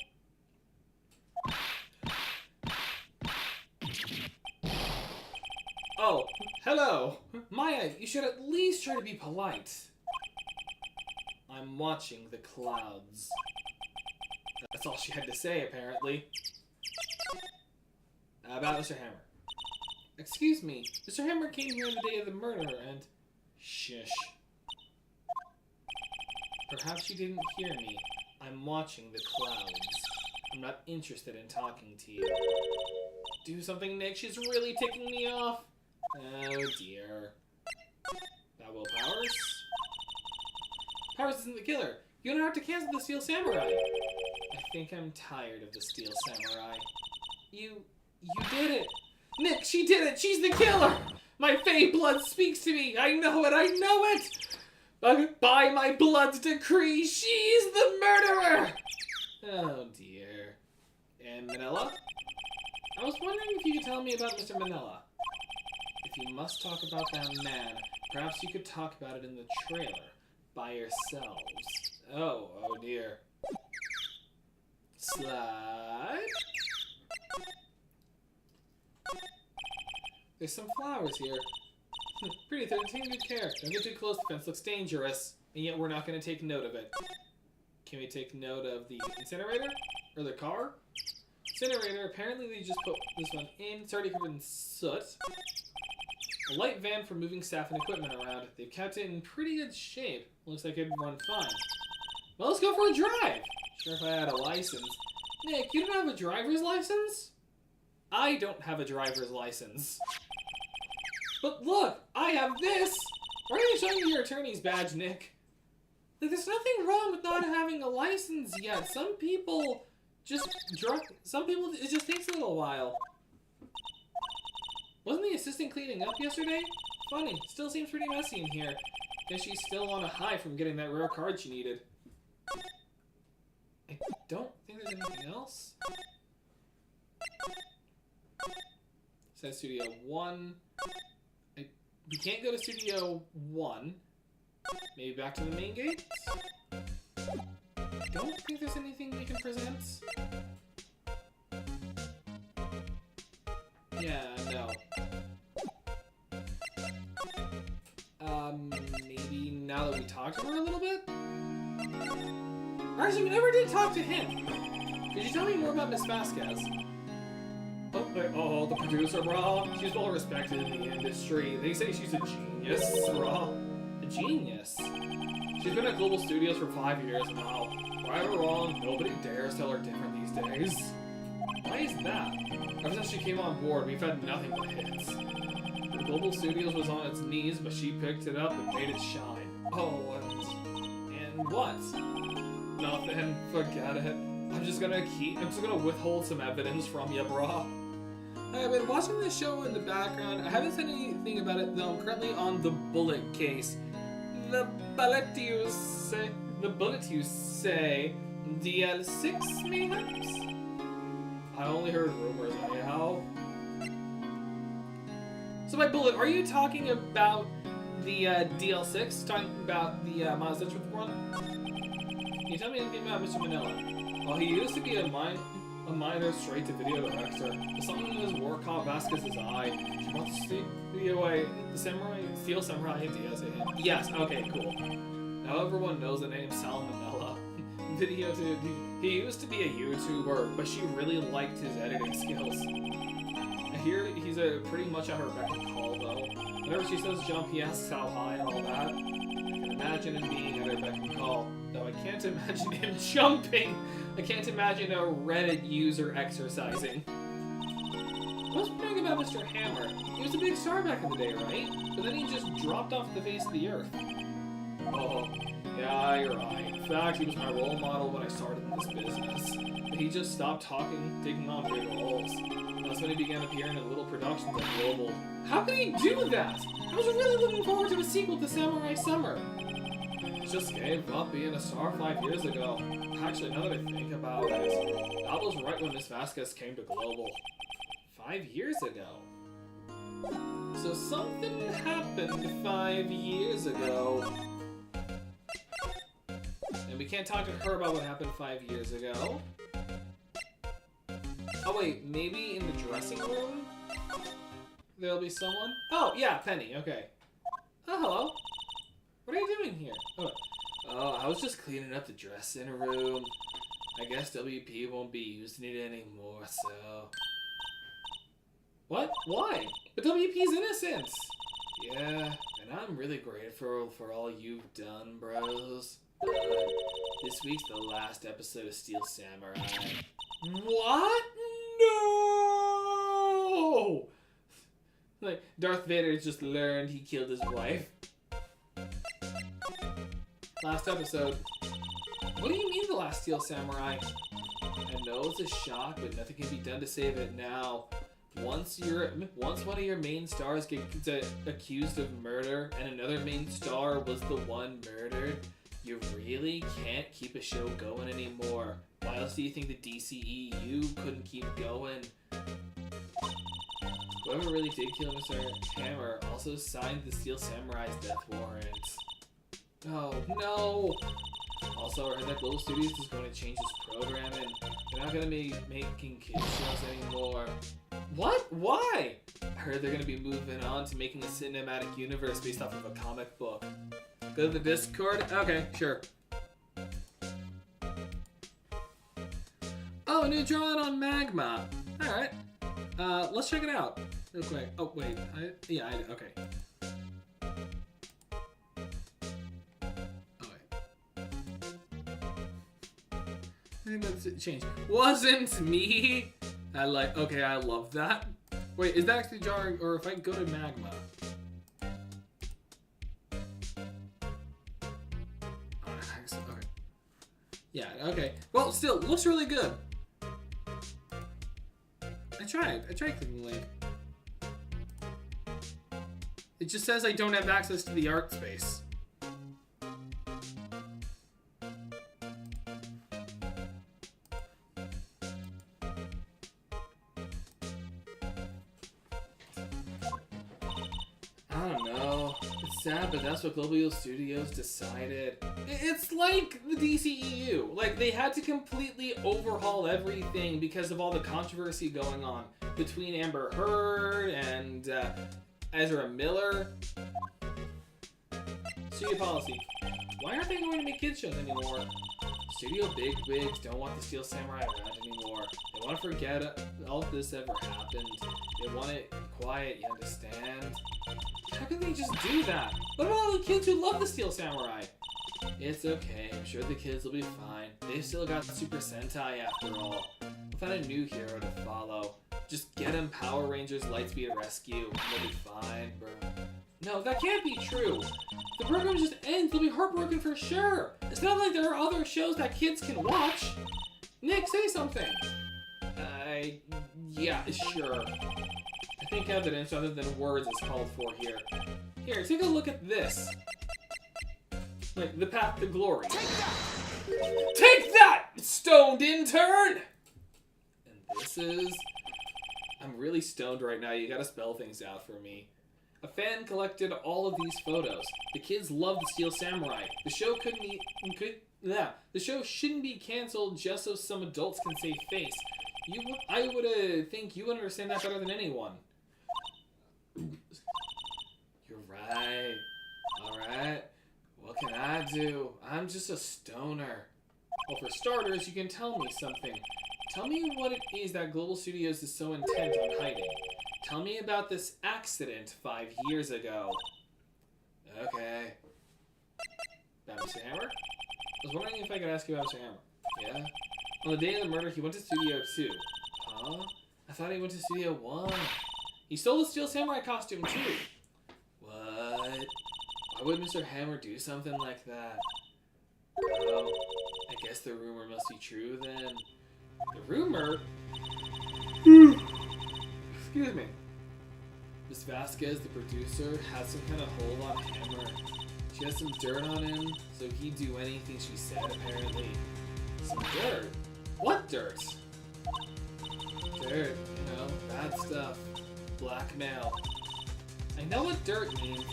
Oh, hello. Maya, you should at least try to be polite. I'm watching the clouds. That's all she had to say, apparently. About Mr. Hammer. Excuse me, Mr. Hammer came here on the day of the murder and... Shush. Perhaps you didn't hear me. I'm watching the clouds. I'm not interested in talking to you. Do something, Nick. She's really ticking me off. Oh, dear. That will Powers? Powers isn't the killer. You don't have to cancel the Steel Samurai. I think I'm tired of the Steel Samurai. You did it. Nick, she did it. She's the killer. My Fey blood speaks to me. I know it. I know it. By my blood's decree, she's the murderer. Oh, dear. And Manila? I was wondering if you could tell me about Mr. Manila. If you must talk about that man, perhaps you could talk about it in the trailer by yourselves. Oh dear. Slide. There's some flowers here. Pretty 13, good care. Don't get too close, the fence looks dangerous. And yet we're not going to take note of it. Can we take note of the incinerator? Or the car? Incinerator, apparently they just put this one in. It's already covered in soot. A light van for moving staff and equipment around. They've kept it in pretty good shape. Looks like it'd run fine. Well, let's go for a drive. Sure, if I had a license. Nick, you don't have a driver's license? I don't have a driver's license. But look, I have this! Why are you showing me your attorney's badge, Nick? Like, there's nothing wrong with not having a license yet. Some people just it just takes a little while. Wasn't the assistant cleaning up yesterday? Funny, still seems pretty messy in here. Guess she's still on a high from getting that rare card she needed. I don't think there's anything else. Says Studio 1. We can't go to Studio 1. Maybe back to the main gate? I don't think there's anything we can present. Yeah, no. Maybe now that we talked to her a little bit? Actually, we never did talk to him. Could you tell me more about Miss Vasquez? Oh, the producer, bro. She's well respected in the industry. They say she's a genius, bro. A genius? She's been at Global Studios for 5 years now. Right or wrong, nobody dares tell her different these days. Why is that? Ever since she came on board, we've had nothing but hits. The Global Studios was on its knees, but she picked it up and made it shine. Oh, and what? Nothing. Forget it. I'm just gonna withhold some evidence from you, brah. I've been watching this show in the background. I haven't said anything about it, though. I'm currently on the Bullet case. The bullet you say, DL6 mayhaps? I only heard rumors anyhow. So by Bullet, are you talking about the DL6? Talking about the Mazda one? Can you tell me anything about Mr. Manila? Well, he used to be a minor straight-to-video director, but something in his work caught Vasquez's eye. She brought the studio away. The Steel Samurai ideas at him. Yes, okay, cool. Now everyone knows the name Salmonella. He used to be a YouTuber, but she really liked his editing skills. I hear he's pretty much at her beck and call, though. Whenever she says jump, he asks how high and all that. I can imagine him being at her beck and call, though I can't imagine him jumping. I can't imagine a Reddit user exercising. What's the thing about Mr. Hammer? He was a big star back in the day, right? But then he just dropped off the face of the earth. Oh, yeah, you're right. In fact, he was my role model when I started in this business. But he just stopped taking on big roles. That's when he began appearing in little productions like Global. How could he do that? I was really looking forward to a sequel to Samurai Summer. Just gave up being a star 5 years ago. Actually, now that I think about it, that was right when Miss Vasquez came to Global. 5 years ago. So something happened 5 years ago. And we can't talk to her about what happened 5 years ago. Oh wait, maybe in the dressing room? There'll be someone? Oh, yeah, Penny, okay. Oh, hello. What are you doing here? Oh, I was just cleaning up the dressing room. I guess WP won't be using it anymore, so... What? Why? But WP's innocent! Yeah, and I'm really grateful for all you've done, bros. This week's the last episode of Steel Samurai. What? No! Like, Darth Vader just learned he killed his wife. Last episode. What do you mean the last Steel Samurai? I know it's a shock, but nothing can be done to save it now. Once one of your main stars gets accused of murder, and another main star was the one murdered, you really can't keep a show going anymore. Why else do you think the DCEU couldn't keep going? whoever really did kill Mr. Hammer also signed the Steel Samurai's death warrant. Oh, no! Also, I heard that Global Studios is going to change its programming. They're not going to be making kids shows anymore. What? Why? I heard they're going to be moving on to making a cinematic universe based off of a comic book. Go to the Discord? Okay, sure. Oh, a new drawing on Magma. Alright. Let's check it out. Real quick. Oh, wait. Okay. I think that's changed. Wasn't me! Okay, I love that. Wait, is that actually jarring? Or if I go to Magma? Okay. Yeah, okay. Well, still, looks really good. I tried clicking the link. It just says I don't have access to the art space. I don't know. It's sad, but that's what Global Studios decided. It's like the DCEU. Like, they had to completely overhaul everything because of all the controversy going on between Amber Heard and Ezra Miller. Studio policy. Why aren't they going to make kids shows anymore? Studio bigwigs don't want the Steel Samurai around anymore. They want to forget all of this ever happened. They want it quiet, you understand? How can they just do that? What about all the kids who love the Steel Samurai? It's okay, I'm sure the kids will be fine. They've still got Super Sentai after all. We'll find a new hero to follow. Just get him Power Rangers Lightspeed Rescue, and they'll be fine, bro. No, that can't be true. The program just ends, they'll be heartbroken for sure. It's not like there are other shows that kids can watch. Nick, say something. Yeah, sure. I think evidence other than words is called for here. Here, take a look at this. Like, the path to glory. Take that! Take that, stoned intern! And this is... I'm really stoned right now, you gotta spell things out for me. A fan collected all of these photos. The kids love the Steel Samurai. The show the show shouldn't be canceled just so some adults can save face. I would think you understand that better than anyone. You're right. Alright. What can I do? I'm just a stoner. Well, for starters, you can tell me something. Tell me what it is that Global Studios is so intent on hiding. Tell me about this accident 5 years ago. Okay. About Mr. Hammer? I was wondering if I could ask you about Mr. Hammer. Yeah? On the day of the murder, he went to Studio 2. Huh? I thought he went to Studio 1. He stole the Steel Samurai costume, too. What? Why would Mr. Hammer do something like that? Well, I guess the rumor must be true, then. The rumor? Excuse me. Miss Vasquez, the producer, has some kind of hold on Hammer. She has some dirt on him, so he'd do anything she said, apparently. Some dirt? What dirt? Dirt, you know, bad stuff. Blackmail. I know what dirt means.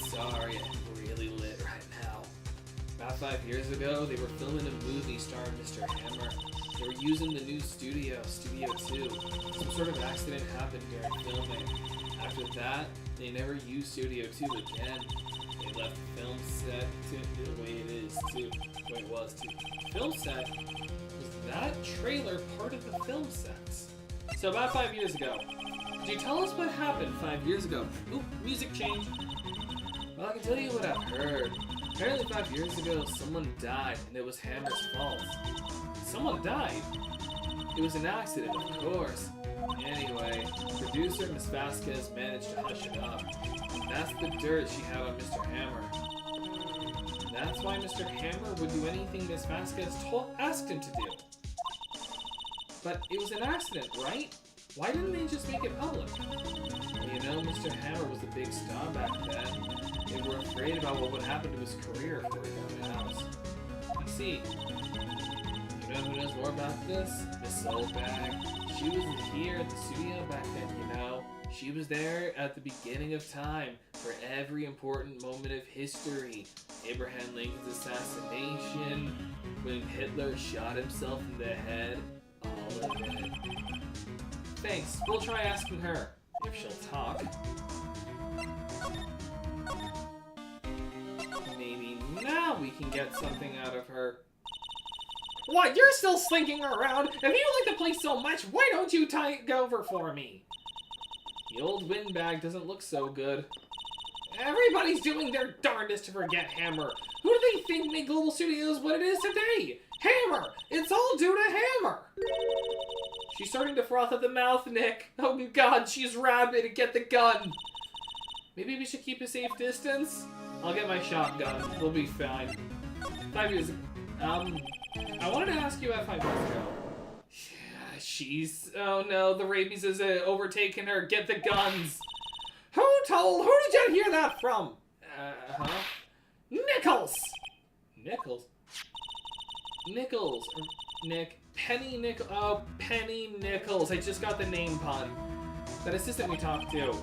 Sorry, I'm really lit right now. About 5 years ago, they were filming a movie starring Mr. Hammer. They were using the new studio, Studio 2. Some sort of accident happened during filming. After that, they never used Studio 2 again. They left the film set to the way it is, too. The way it was, too. Film set? Was that trailer part of the film sets? So about 5 years ago. Could you tell us what happened 5 years ago? Oop, music change. Well, I can tell you what I've heard. Apparently 5 years ago, someone died, and it was Hammer's fault. Someone died? It was an accident, of course. Anyway, producer Miss Vasquez managed to hush it up. That's the dirt she had on Mr. Hammer. And that's why Mr. Hammer would do anything Miss Vasquez asked him to do. But it was an accident, right? Why didn't they just make it public? Well, you know, Mr. Hammer was a big star back then. They were afraid about what would happen to his career if he got the house. I see. You know who knows more about this? Miss Soulbag. She was here at the studio back then, you know. She was there at the beginning of time for every important moment of history. Abraham Lincoln's assassination, when Hitler shot himself in the head, all of it. Thanks, we'll try asking her, if she'll talk. Maybe now we can get something out of her. What, you're still slinking around? If you like the place so much, why don't you take over for me? The old windbag doesn't look so good. Everybody's doing their darndest to forget Hammer. Who do they think made Global Studios what it is today? Hammer! It's all due to Hammer! She's starting to froth at the mouth, Nick. Oh god, she's rabid. Get the gun. Maybe we should keep a safe distance? I'll get my shotgun. We'll be fine. 5 years ago. I wanted to ask you about 5 years ago. Yeah, she's... Oh no, the rabies has overtaken her. Get the guns. Who did you hear that from? Nichols! Nichols? Nichols. Nick. Penny Nichols. Oh, Penny Nichols. I just got the name pun. That assistant we talked to.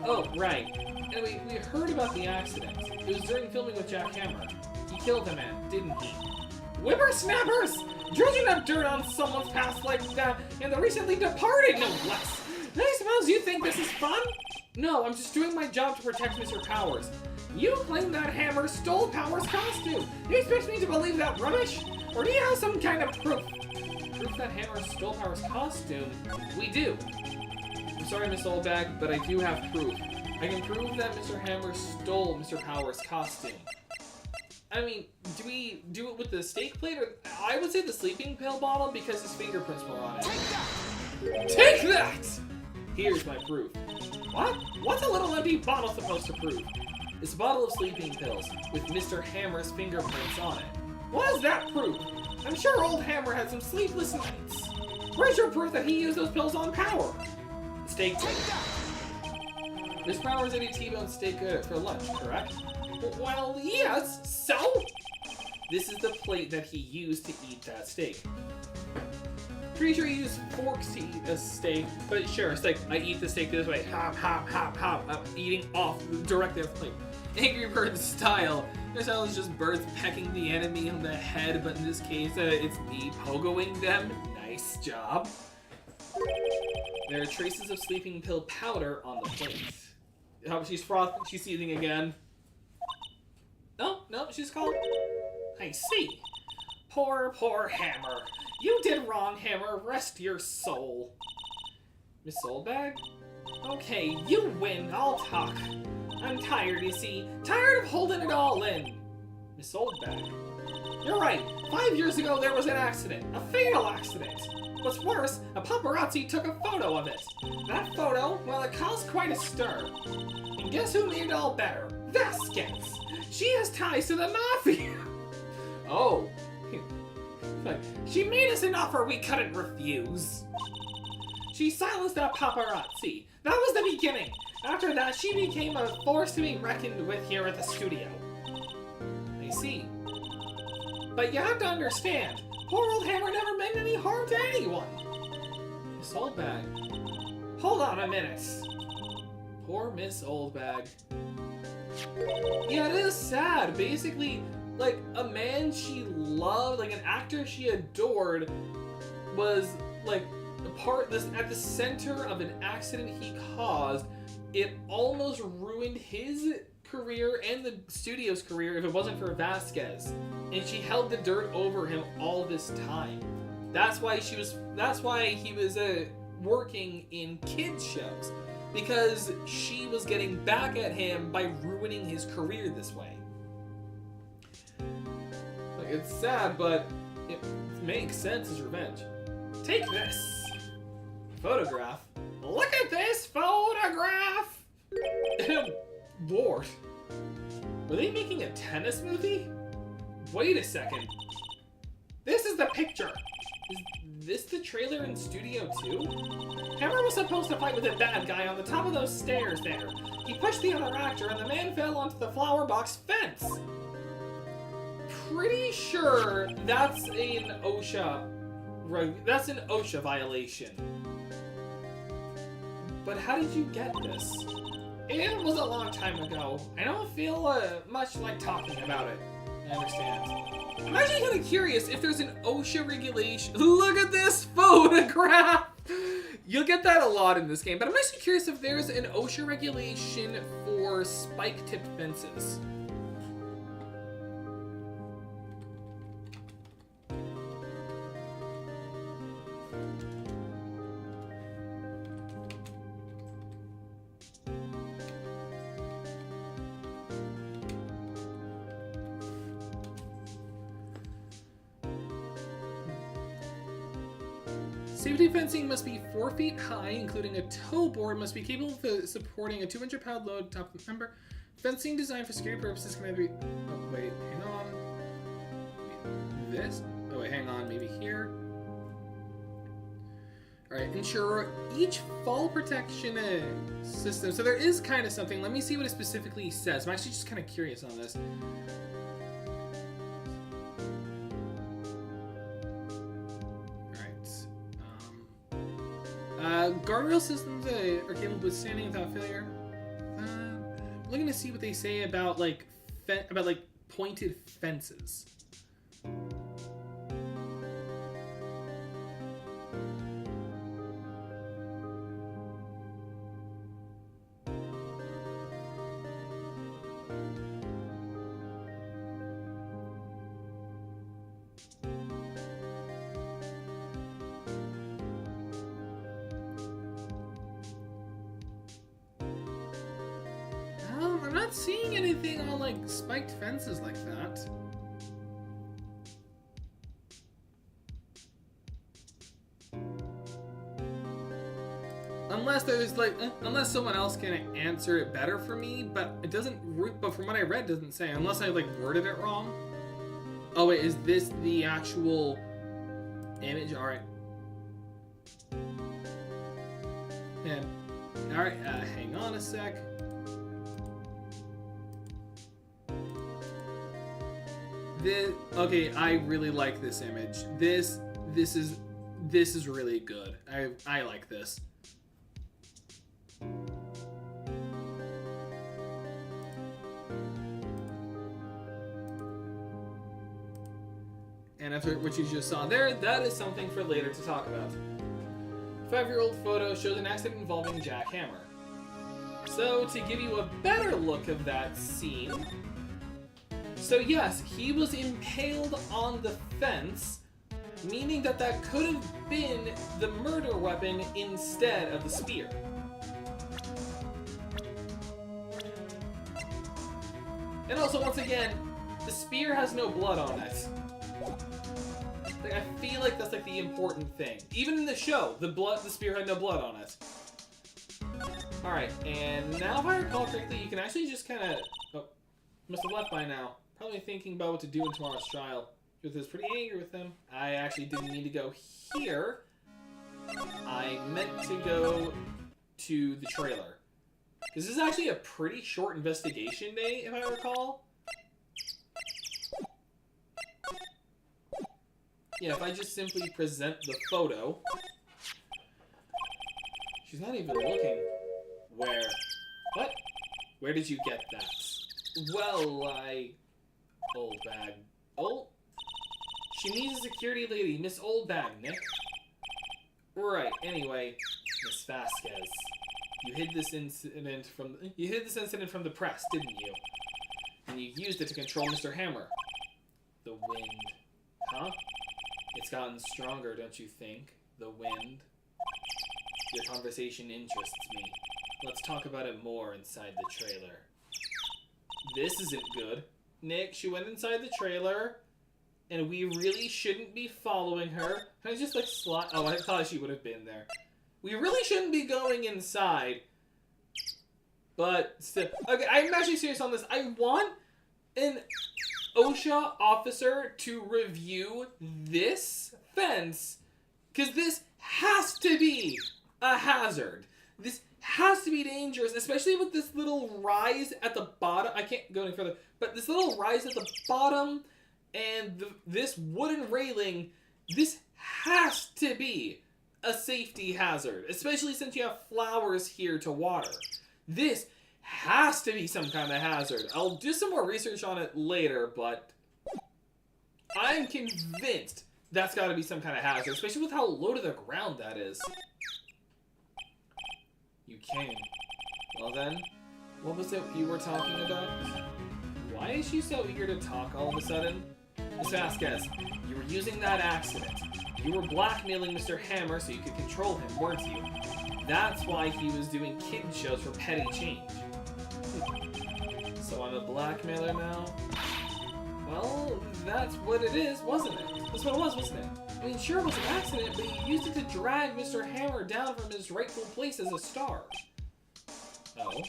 Oh, right. Anyway, we heard about the accident. It was during filming with Jack Hammer. He killed a man, didn't he? Whippersnappers! Dredging up dirt on someone's past like that, and the recently departed, no less. I suppose you think this is fun? No, I'm just doing my job to protect Mr. Powers. You claim that Hammer stole Powers' costume. Do you expect me to believe that rubbish? Or do you have some kind of proof? Proof that Hammer stole Powers' costume? We do. I'm sorry, Miss Oldbag, but I do have proof. I can prove that Mr. Hammer stole Mr. Powers' costume. I mean, do we do it with the steak plate, or I would say the sleeping pill bottle because his fingerprints were on it. Take that! Take that! Here's my proof. What? What's a little empty bottle supposed to prove? It's a bottle of sleeping pills with Mr. Hammer's fingerprints on it. What does that prove? I'm sure old Hammer had some sleepless nights. Where's your proof that he used those pills on Power? Steak plate. Miss Powers ate a T-bone steak for lunch, correct? Well, yes, so? This is the plate that he used to eat that steak. Pretty sure he used forks to eat a steak, but sure, it's like, I eat the steak this way, hop, hop, hop, hop, I'm eating off, directly off the plate. Angry Bird style. Their style is just birds pecking the enemy on the head, but in this case, it's me pogoing them. Nice job. There are traces of sleeping pill powder on the plate. Oh, she's frothing, she's seething again. No, she's called. I see. Poor Hammer. You did wrong, Hammer. Rest your soul. Miss Soulbag? Okay, you win. I'll talk. I'm tired, you see. Tired of holding it all in. Miss Soulbag. You're right. 5 years ago, there was an accident. A fatal accident. What's worse, a paparazzi took a photo of it. That photo, well, it caused quite a stir. And guess who made it all better? Vasquez. She has ties to the mafia. Oh. She made us an offer we couldn't refuse. She silenced that paparazzi. That was the beginning. After that, she became a force to be reckoned with here at the studio. I see. But you have to understand, poor old Hammer never meant any harm to anyone. Miss Oldbag. Hold on a minute. Poor Miss Oldbag. Yeah, it is sad. Basically, like, a man she loved, like an actor she adored, was like at the center of an accident he caused. It almost ruined his career and the studio's career if it wasn't for Vasquez. And she held the dirt over him all this time. That's why he was working in kids shows, because she was getting back at him by ruining his career this way. Like, it's sad, but it makes sense as revenge. Take this photograph. Look at this photograph. And I'm bored. Were they making a tennis movie? Wait a second. This is the picture. Is this the trailer in Studio 2? Hammer was supposed to fight with a bad guy on the top of those stairs there. He pushed the other actor and the man fell onto the flower box fence. Pretty sure that's an OSHA violation. but how did you get this? It was a long time ago. I don't feel much like talking about it. I understand. I'm actually kind of curious if there's an OSHA regulation. Look at this photograph! You'll get that a lot in this game, but I'm actually curious if there's an OSHA regulation for spike-tipped fences. Safety fencing must be 4 feet high, including a tow board, must be capable of supporting a 200-pound load top of the member. Fencing designed for security purposes can either be... Oh, wait, hang on. This? Oh, wait, hang on, maybe here. Alright, ensure each fall protection system. So there is kind of something. Let me see what it specifically says. I'm actually just kind of curious on this. Guardrail systems are capable of withstanding without failure. Looking to see what they say about like pointed fences. I'm not seeing anything on like spiked fences like that. Unless there's like, unless someone else can answer it better for me, but it doesn't. But from what I read, it doesn't say. Unless I like worded it wrong. Oh wait, is this the actual image? All right. Yeah. All right. Hang on a sec. Okay, I really like this image. This is really good. I like this. And after what you just saw there, that is something for later to talk about. 5-year-old photo shows an accident involving Jack Hammer. So to give you a better look of that scene. So yes, he was impaled on the fence, meaning that that could have been the murder weapon instead of the spear. And also, once again, the spear has no blood on it. Like, I feel like that's like the important thing. Even in the show, the spear had no blood on it. Alright, and now if I recall correctly, you can actually just kind of... Oh, must have left by now. Probably thinking about what to do in tomorrow's trial. Because I was pretty angry with them. I actually didn't need to go here. I meant to go to the trailer. This is actually a pretty short investigation day, if I recall. Yeah, if I just simply present the photo. She's not even looking. Where? What? Where did you get that? Well, Old bag. Oh? She needs a security lady. Miss Old Bag, Nick. Right, anyway. Miss Vasquez. You hid this incident from the press, didn't you? And you used it to control Mr. Hammer. The wind. Huh? It's gotten stronger, don't you think? The wind. Your conversation interests me. Let's talk about it more inside the trailer. This isn't good. Nick, she went inside the trailer, and we really shouldn't be following her. Can I just like slide? Oh, I thought she would have been there. We really shouldn't be going inside. But still, okay, I'm actually serious on this. I want an OSHA officer to review this fence, because this has to be a hazard. This has to be dangerous, especially with this little rise at the bottom. I can't go any further, but this little rise at the bottom and this wooden railing, this has to be a safety hazard, especially since you have flowers here to water. This has to be some kind of hazard. I'll do some more research on it later, but I'm convinced that's got to be some kind of hazard, especially with how low to the ground that is. You came. Well then, what was it you were talking about? Why is she so eager to talk all of a sudden? Miss Vasquez, you were using that accident. You were blackmailing Mr. Hammer so you could control him, weren't you? That's why he was doing kid shows for petty change. So I'm a blackmailer now? Well, that's what it is, wasn't it? That's what it was, wasn't it? I mean, sure it was an accident, but you used it to drag Mr. Hammer down from his rightful place as a star. Oh?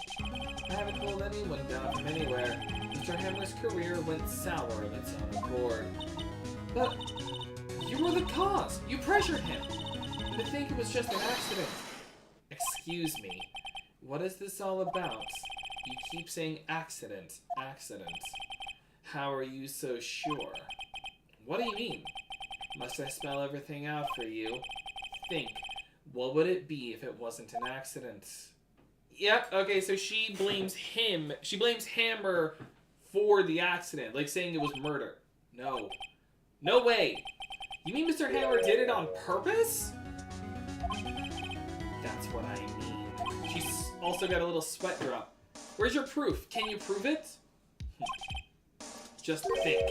I haven't pulled anyone down from anywhere. Mr. Hammer's career went sour of its own accord. But you were the cause. You pressured him. To think it was just an accident. Excuse me. What is this all about? You keep saying accident, accident. How are you so sure? What do you mean? Must I spell everything out for you? Think. What would it be if it wasn't an accident? Yep, okay, so she blames him. She blames Hammer for the accident, like saying it was murder. No. No way. You mean Mr. Hammer did it on purpose? That's what I mean. She's also got a little sweat drop. Where's your proof? Can you prove it? Just think.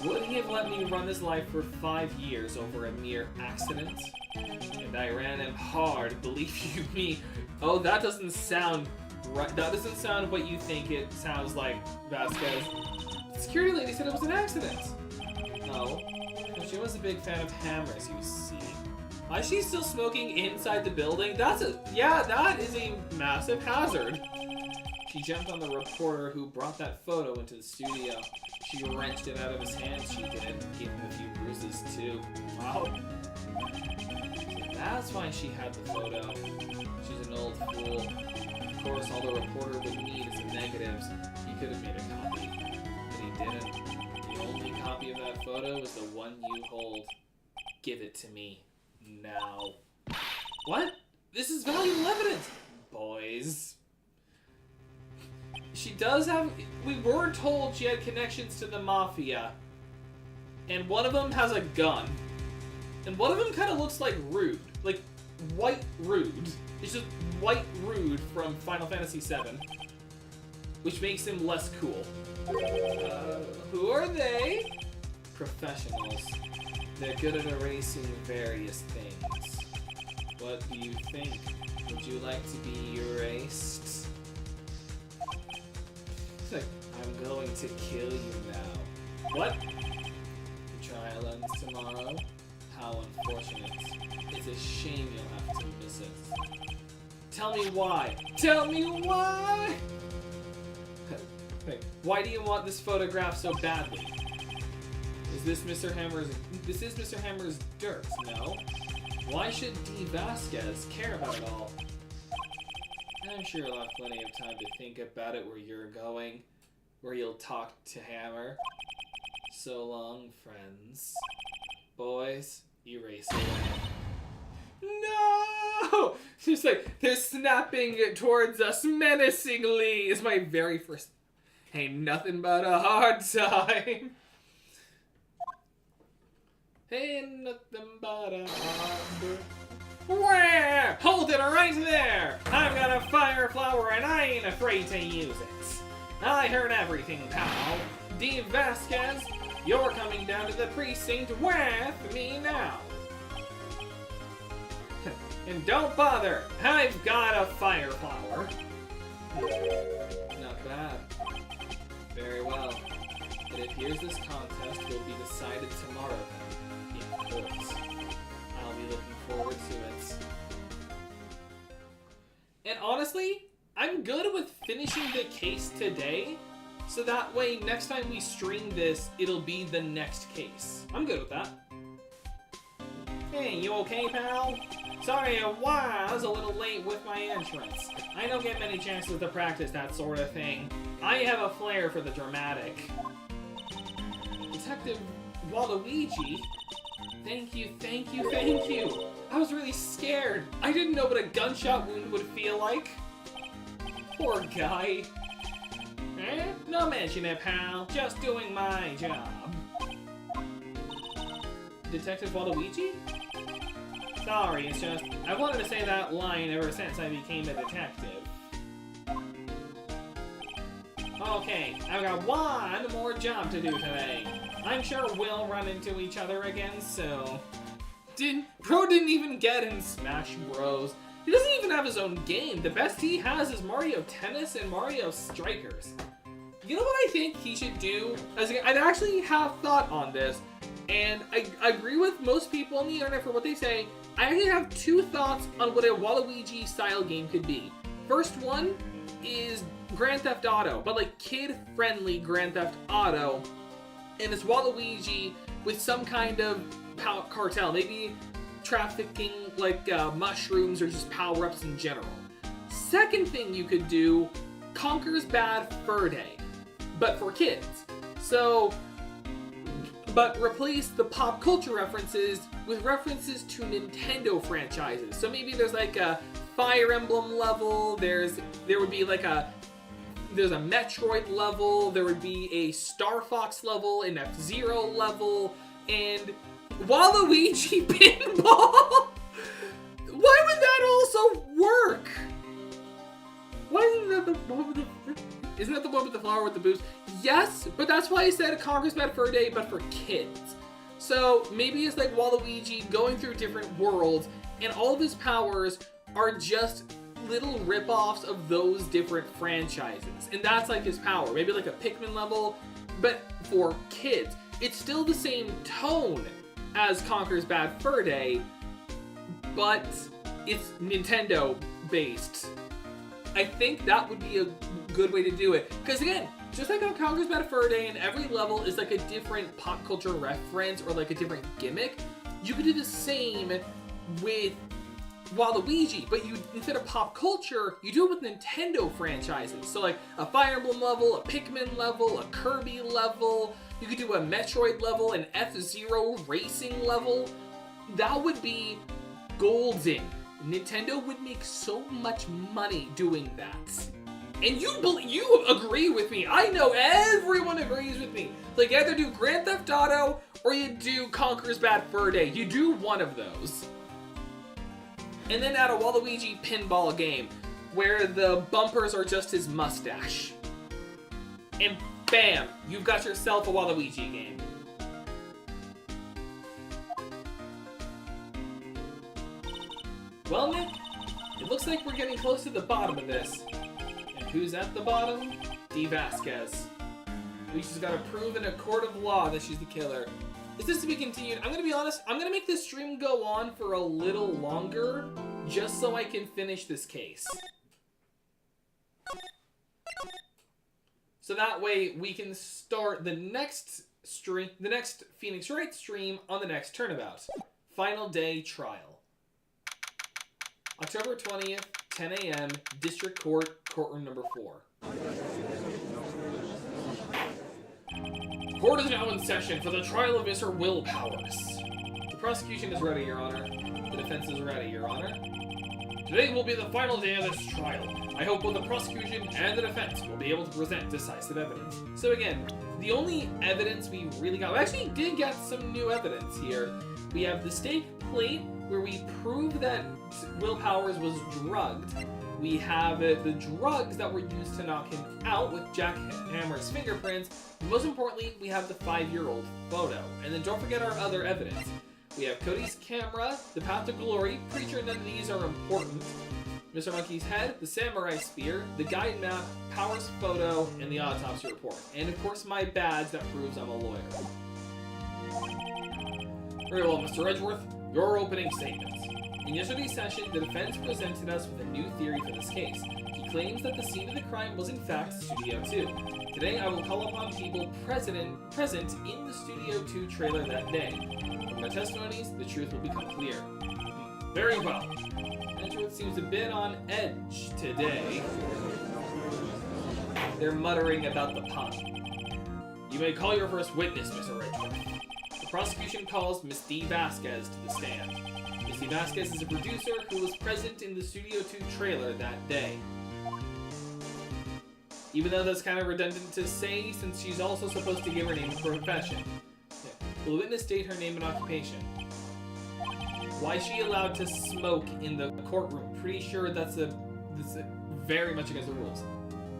Would he have let me run his life for 5 years over a mere accident? And I ran him hard, believe you me. Oh, that doesn't sound right. That doesn't sound what you think it sounds like, Vasquez. The security lady said it was an accident. Oh. Well, she was a big fan of hammers, you see. Why is she still smoking inside the building? That is a massive hazard. She jumped on the reporter who brought that photo into the studio. She wrenched it out of his hands, she did. Gave him a few bruises, too. Wow. So that's why she had the photo. She's an old fool. Of course, all the reporter would need is the negatives. He could have made a copy, but he didn't. The only copy of that photo is the one you hold. Give it to me. Now. What? This is valuable evidence! Boys. She does have... We were told she had connections to the Mafia. And one of them has a gun. And one of them kind of looks like Rude. Like, White Rude. It's just White Rude from Final Fantasy VII. Which makes him less cool. Who are they? Professionals. They're good at erasing various things. What do you think? Would you like to be erased? It's like, I'm going to kill you now. What? The trial ends tomorrow? How unfortunate. It's a shame you'll have to miss it. Tell me why. Tell me why! Wait, why do you want this photograph so badly? This is Mr. Hammer's dirt, no? Why should D. Vasquez care about it all? I'm sure you'll have plenty of time to think about it where you're going, where you'll talk to Hammer. So long, friends. Boys, erase away. No! She's like, they're snapping towards us menacingly is my very first... Ain't nothing but a hard time. Ain't nothing but a hard... Where? Hold it right there! I've got a fire flower and I ain't afraid to use it. I heard everything, pal. D. Vasquez, you're coming down to the precinct with me now. And don't bother, I've got a fire flower. Not bad. Very well. It appears this contest will be decided tomorrow then, in court. I'll be looking forward to it. And honestly, I'm good with finishing the case today, so that way next time we stream this, it'll be the next case. I'm good with that. Hey, you okay, pal? Sorry, I was a little late with my entrance. I don't get many chances to practice that sort of thing. I have a flair for the dramatic. Detective Waluigi? Thank you, thank you, thank you. I was really scared. I didn't know what a gunshot wound would feel like. Poor guy. No mention it, pal. Just doing my job. Detective Waluigi? Sorry, it's just, I wanted to say that line ever since I became a detective. Okay, I've got one more job to do today. I'm sure we'll run into each other again soon. Bro didn't even get in Smash Bros. He doesn't even have his own game. The best he has is Mario Tennis and Mario Strikers. You know what I think he should do? I'd actually have thought on this, and I agree with most people on the internet for what they say. I actually have two thoughts on what a Waluigi style game could be. First one is Grand Theft Auto, but like kid-friendly Grand Theft Auto, and it's Waluigi with some kind of cartel, maybe trafficking like mushrooms or just power-ups in general. Second thing you could do, Conker's Bad Fur Day, but for kids. So, but replace the pop culture references with references to Nintendo franchises. So maybe there's like a Fire Emblem level, there's a Metroid level, there would be a Star Fox level, an F-Zero level, and Waluigi Pinball? Why would that also work? Why isn't that the one with the... Isn't that the one with the flower with the boobs? Yes, but that's why I said Conker's Bad Fur Day, but for kids. So maybe it's like Waluigi going through different worlds, and all of his powers are just little rip-offs of those different franchises. And that's like his power. Maybe like a Pikmin level, but for kids. It's still the same tone as Conker's Bad Fur Day, but it's Nintendo-based. I think that would be a good way to do it. Because again, just like on Conker's Bad Fur Day, and every level is like a different pop culture reference or like a different gimmick, you could do the same with Waluigi, but you, instead of pop culture, you do it with Nintendo franchises. So like a Fire Emblem level, a Pikmin level, a Kirby level, you could do a Metroid level, an F-Zero racing level. That would be golden. Nintendo would make so much money doing that. And you agree with me. I know everyone agrees with me. Like, either do Grand Theft Auto or you do Conker's Bad Fur Day. You do one of those. And then add a Waluigi pinball game where the bumpers are just his mustache. And bam, you've got yourself a Waluigi game. Well, Nick, it looks like we're getting close to the bottom of this. And who's at the bottom? Dee Vasquez. She's got to prove in a court of law that she's the killer. Is this to be continued? I'm going to be honest, I'm going to make this stream go on for a little longer, just so I can finish this case. So that way we can start the next stream, the next Phoenix Wright stream on the next turnabout. Final day trial. October 20th, 10 a.m., District Court, courtroom number 4. Court is now in session for the trial of Mr. Will Powers. The prosecution is ready, Your Honor. The defense is ready, Your Honor. Today will be the final day of this trial. I hope both the prosecution and the defense will be able to present decisive evidence. So again, the only evidence we really got... We actually did get some new evidence here. We have the stake plate, where we prove that Will Powers was drugged. We have the drugs that were used to knock him out with Jack Hammer's fingerprints. Most importantly, we have the 5-year-old photo. And then don't forget our other evidence. We have Cody's camera, the Path to Glory, pretty sure none of these are important, Mr. Monkey's head, the samurai spear, the guide map, Powers' photo, and the autopsy report. And of course my badge that proves I'm a lawyer. Very well, Mr. Edgeworth, your opening statements. In yesterday's session, the defense presented us with a new theory for this case. He claims that the scene of the crime was in fact Studio 2. Today, I will call upon people present in the Studio 2 trailer that day. From their testimonies, the truth will become clear. Very well. Edgeworth seems a bit on edge today. They're muttering about the pun. You may call your first witness, Mr. Edgeworth. The prosecution calls Miss Dee Vasquez to the stand. Miss Lucy Vasquez is a producer who was present in the Studio 2 trailer that day. Even though that's kind of redundant to say, since she's also supposed to give her name and profession. Yeah. Will the witness state her name and occupation? Why is she allowed to smoke in the courtroom? Pretty sure that's very much against the rules.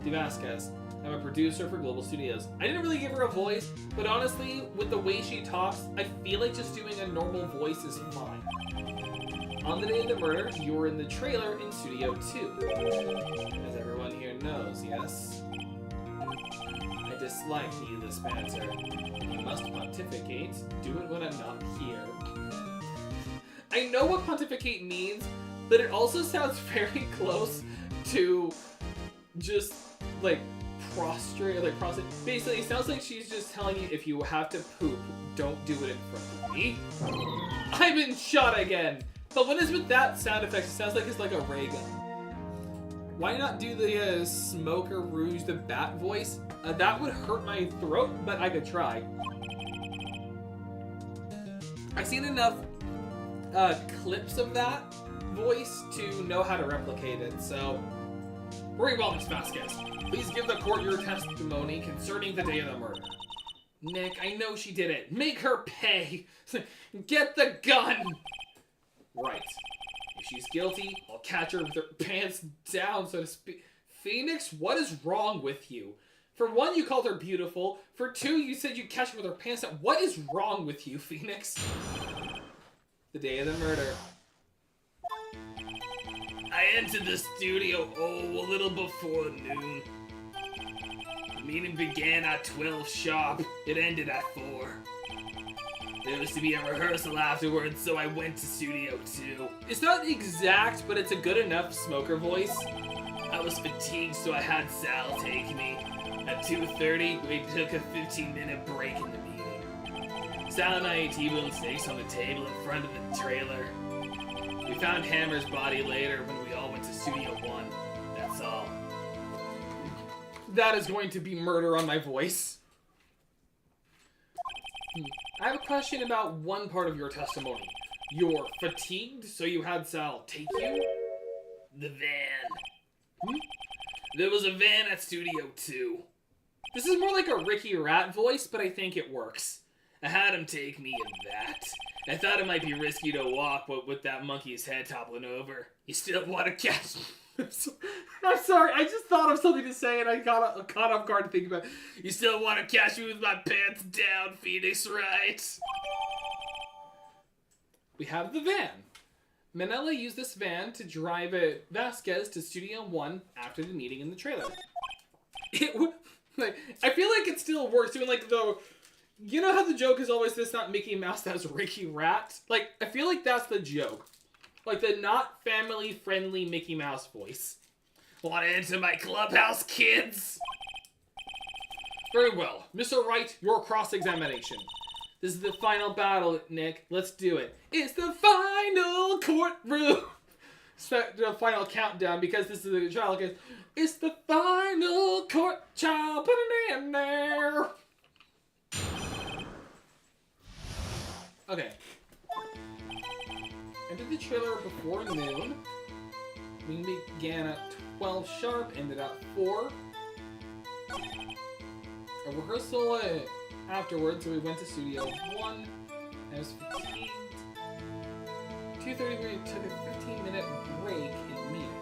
Vasquez. I'm a producer for Global Studios. I didn't really give her a voice, but honestly, with the way she talks, I feel like just doing a normal voice is fine. On the day of the murder, you were in the trailer in Studio 2. As everyone here knows, yes? I dislike needless banter. You must pontificate. Do it when I'm not here. I know what pontificate means, but it also sounds very close to just, like, prostrate. Basically, it sounds like she's just telling you if you have to poop, don't do it in front of me. I've been shot again! But when it's with that sound effect, it sounds like it's like a ray gun. Why not do the Smoker Rouge the Bat voice? That would hurt my throat, but I could try. I've seen enough clips of that voice to know how to replicate it, so... Very well, Miss Vasquez. Please give the court your testimony concerning the day of the murder. Nick, I know she did it. Make her pay! Get the gun! Right. If she's guilty, I'll catch her with her pants down, so to speak. Phoenix, what is wrong with you? For one, you called her beautiful. For two, you said you'd catch her with her pants down. What is wrong with you, Phoenix? The day of the murder. I entered the studio, a little before noon. The meeting began at 12 sharp. It ended at 4. There was to be a rehearsal afterwards, so I went to Studio 2. It's not exact, but it's a good enough Smoker voice. I was fatigued, so I had Sal take me. At 2:30, we took a 15-minute break in the meeting. Sal and I ate T-bone steaks on the table in front of the trailer. We found Hammer's body later when we all went to Studio 1. That's all. That is going to be murder on my voice. I have a question about one part of your testimony. You're fatigued, so you had Sal take you? The van. There was a van at Studio 2. This is more like a Ricky Rat voice, but I think it works. I had him take me in that. I thought it might be risky to walk, but with that monkey's head toppling over, you still want to catch me. I'm sorry, I just thought of something to say and I got off guard to think about it. You still want to catch me with my pants down, Phoenix, right? We have the van. Manella used this van to drive Vasquez to Studio 1 after the meeting in the trailer. I feel like it still works, doing like the... You know how the joke is always this, not Mickey Mouse, that's Ricky Rat? Like, I feel like that's the joke. Like the not family-friendly Mickey Mouse voice. Want to enter my clubhouse, kids? Very well. Mr. Wright, your cross-examination. This is the final battle, Nick. Let's do it. It's the final courtroom. The final countdown, because this is the trial case. It's the final court trial. Put it in there. Okay. Entered the trailer before noon. We began at 12 sharp, ended at 4. A rehearsal afterwards, so we went to Studio 1. I was fatigued. 2:30, we took a 15-minute break in meeting.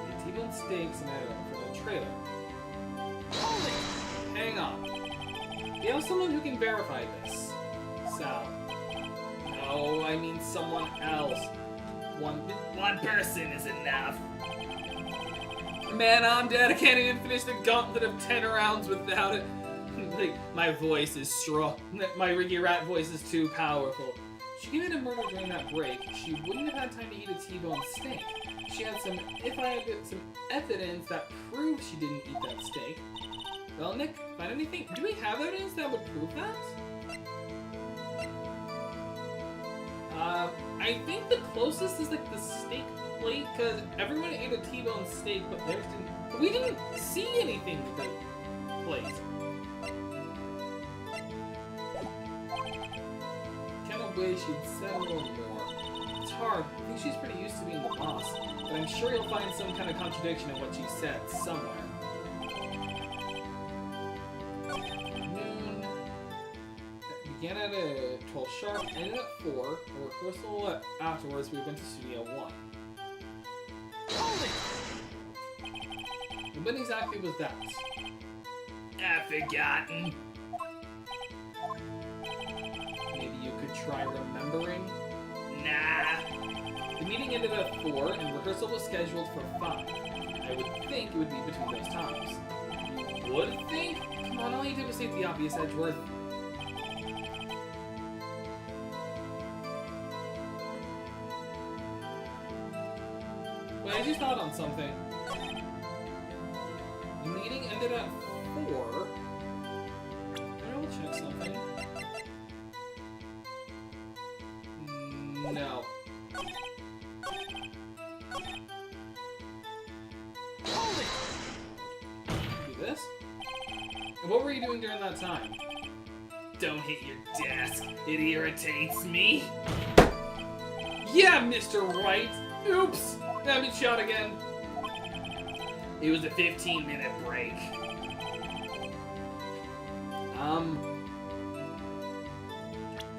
The T-bone steaks and I for the trailer. Hold it! Hang on. We have someone who can verify this. Sal. No, I mean someone else. One person is enough. Man, I'm dead. I can't even finish the gauntlet of 10 rounds without it. Like, my voice is strong. My Ricky Rat voice is too powerful. She committed a murder during that break. She wouldn't have had time to eat a T-bone steak. She had some evidence that proved she didn't eat that steak. Well, Nick, find anything? Do we have evidence that would prove that? I think the closest is like the steak plate, because everyone ate a T-bone steak, but theirs didn't. We didn't see anything with the plate. wish you'd said a little more. It's hard. I think she's pretty used to being the boss, but I'm sure you'll find some kind of contradiction in what she said somewhere. Noon. Began at 12 sharp, ended at 4. A rehearsal afterwards, we went to Studio 1. Hold And when exactly was that? I've forgotten. Maybe you could try remembering? Nah. The meeting ended at 4, and rehearsal was scheduled for 5. I would think it would be between those times. You would think? Come on, all you did was state the obvious, Edgeworth. Wait, I just thought on something. The meeting ended at 4. I will check something. No. Hold it. Do this? And what were you doing during that time? Don't hit your desk. It irritates me. Yeah, Mr. Wright! Oops! I've been shot again. It was a 15-minute break.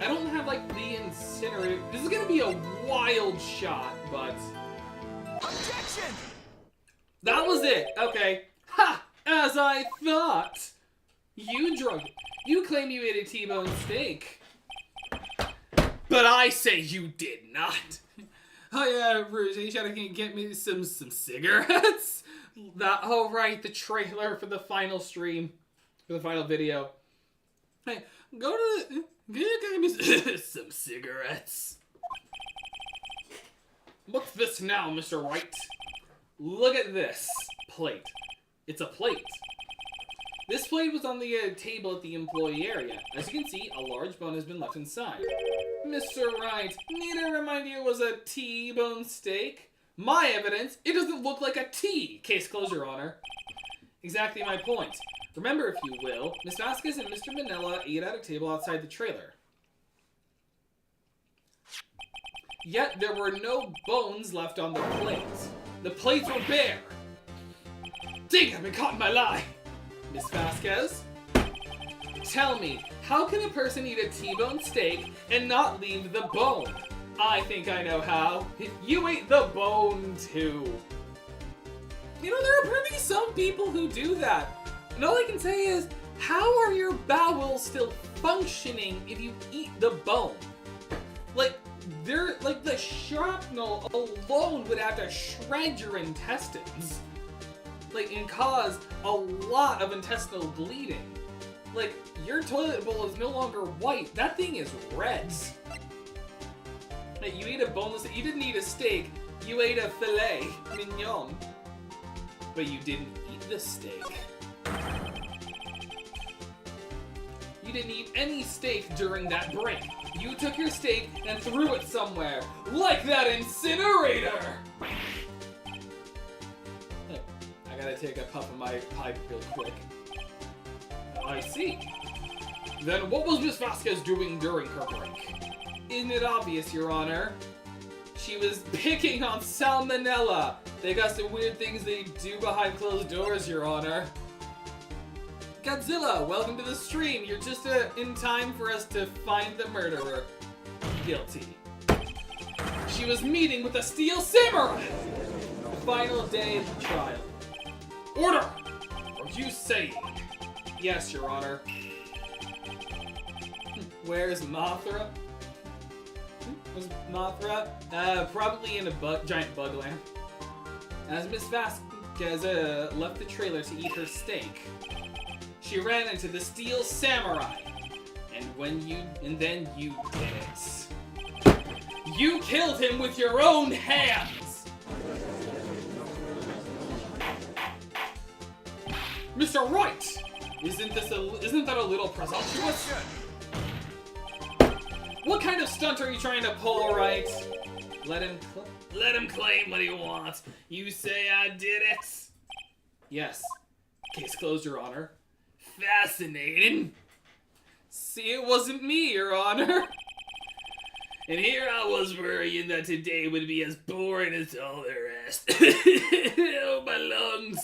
I don't have, like, the incinerator. This is gonna be a wild shot, but... Objection! That was it! Okay. Ha! As I thought! You drugged it. You claim you ate a T-bone steak. But I say you did not. Oh yeah, Bruce, you gotta get me some cigarettes? Oh right, the trailer for the final stream. For the final video. Hey, go to the... Get me Some cigarettes. What's this now, Mr. Wright? Look at this plate. It's a plate. This plate was on the table at the employee area. As you can see, a large bone has been left inside. Mr. Wright, need I remind you it was a T-bone steak? My evidence, it doesn't look like a T. Case closed, Your Honor. Exactly my point. Remember, if you will, Miss Vasquez and Mr. Manila ate at a table outside the trailer. Yet there were no bones left on the plate. The plates were bare. Dang, I've been caught in my lie. Miss Vasquez, tell me, how can a person eat a T-bone steak and not leave the bone? I think I know how. You ate the bone too. You know, there are probably some people who do that. And all I can say is, how are your bowels still functioning if you eat the bone? Like, the shrapnel alone would have to shred your intestines. Like, and cause a lot of intestinal bleeding. Like, your toilet bowl is no longer white. That thing is red. Like, you ate a boneless... You didn't eat a steak. You ate a filet mignon. But you didn't eat the steak. You didn't eat any steak during that break. You took your steak and threw it somewhere. Like that incinerator! I gotta take a puff of my pipe real quick. I see. Then what was Miss Vasquez doing during her break? Isn't it obvious, Your Honor? She was picking on salmonella. They got some weird things they do behind closed doors, Your Honor. Godzilla, welcome to the stream. You're just in time for us to find the murderer. Guilty. She was meeting with a steel samurai! The final day of the trial. Order! Are you saying? Yes, Your Honor. Where's Mothra? Was Mothra? Probably in a giant bug lamp. As Miss Vasquez left the trailer to eat her steak, she ran into the steel samurai. And then you did it. You killed him with your own hands! Mr. Wright! Isn't that a little presumptuous? What kind of stunt are you trying to pull, Wright? Let him claim what he wants. You say I did it? Yes. Case closed, Your Honor. Fascinating. See, it wasn't me, Your Honor. And here I was worrying that today would be as boring as all the rest. Oh, my lungs.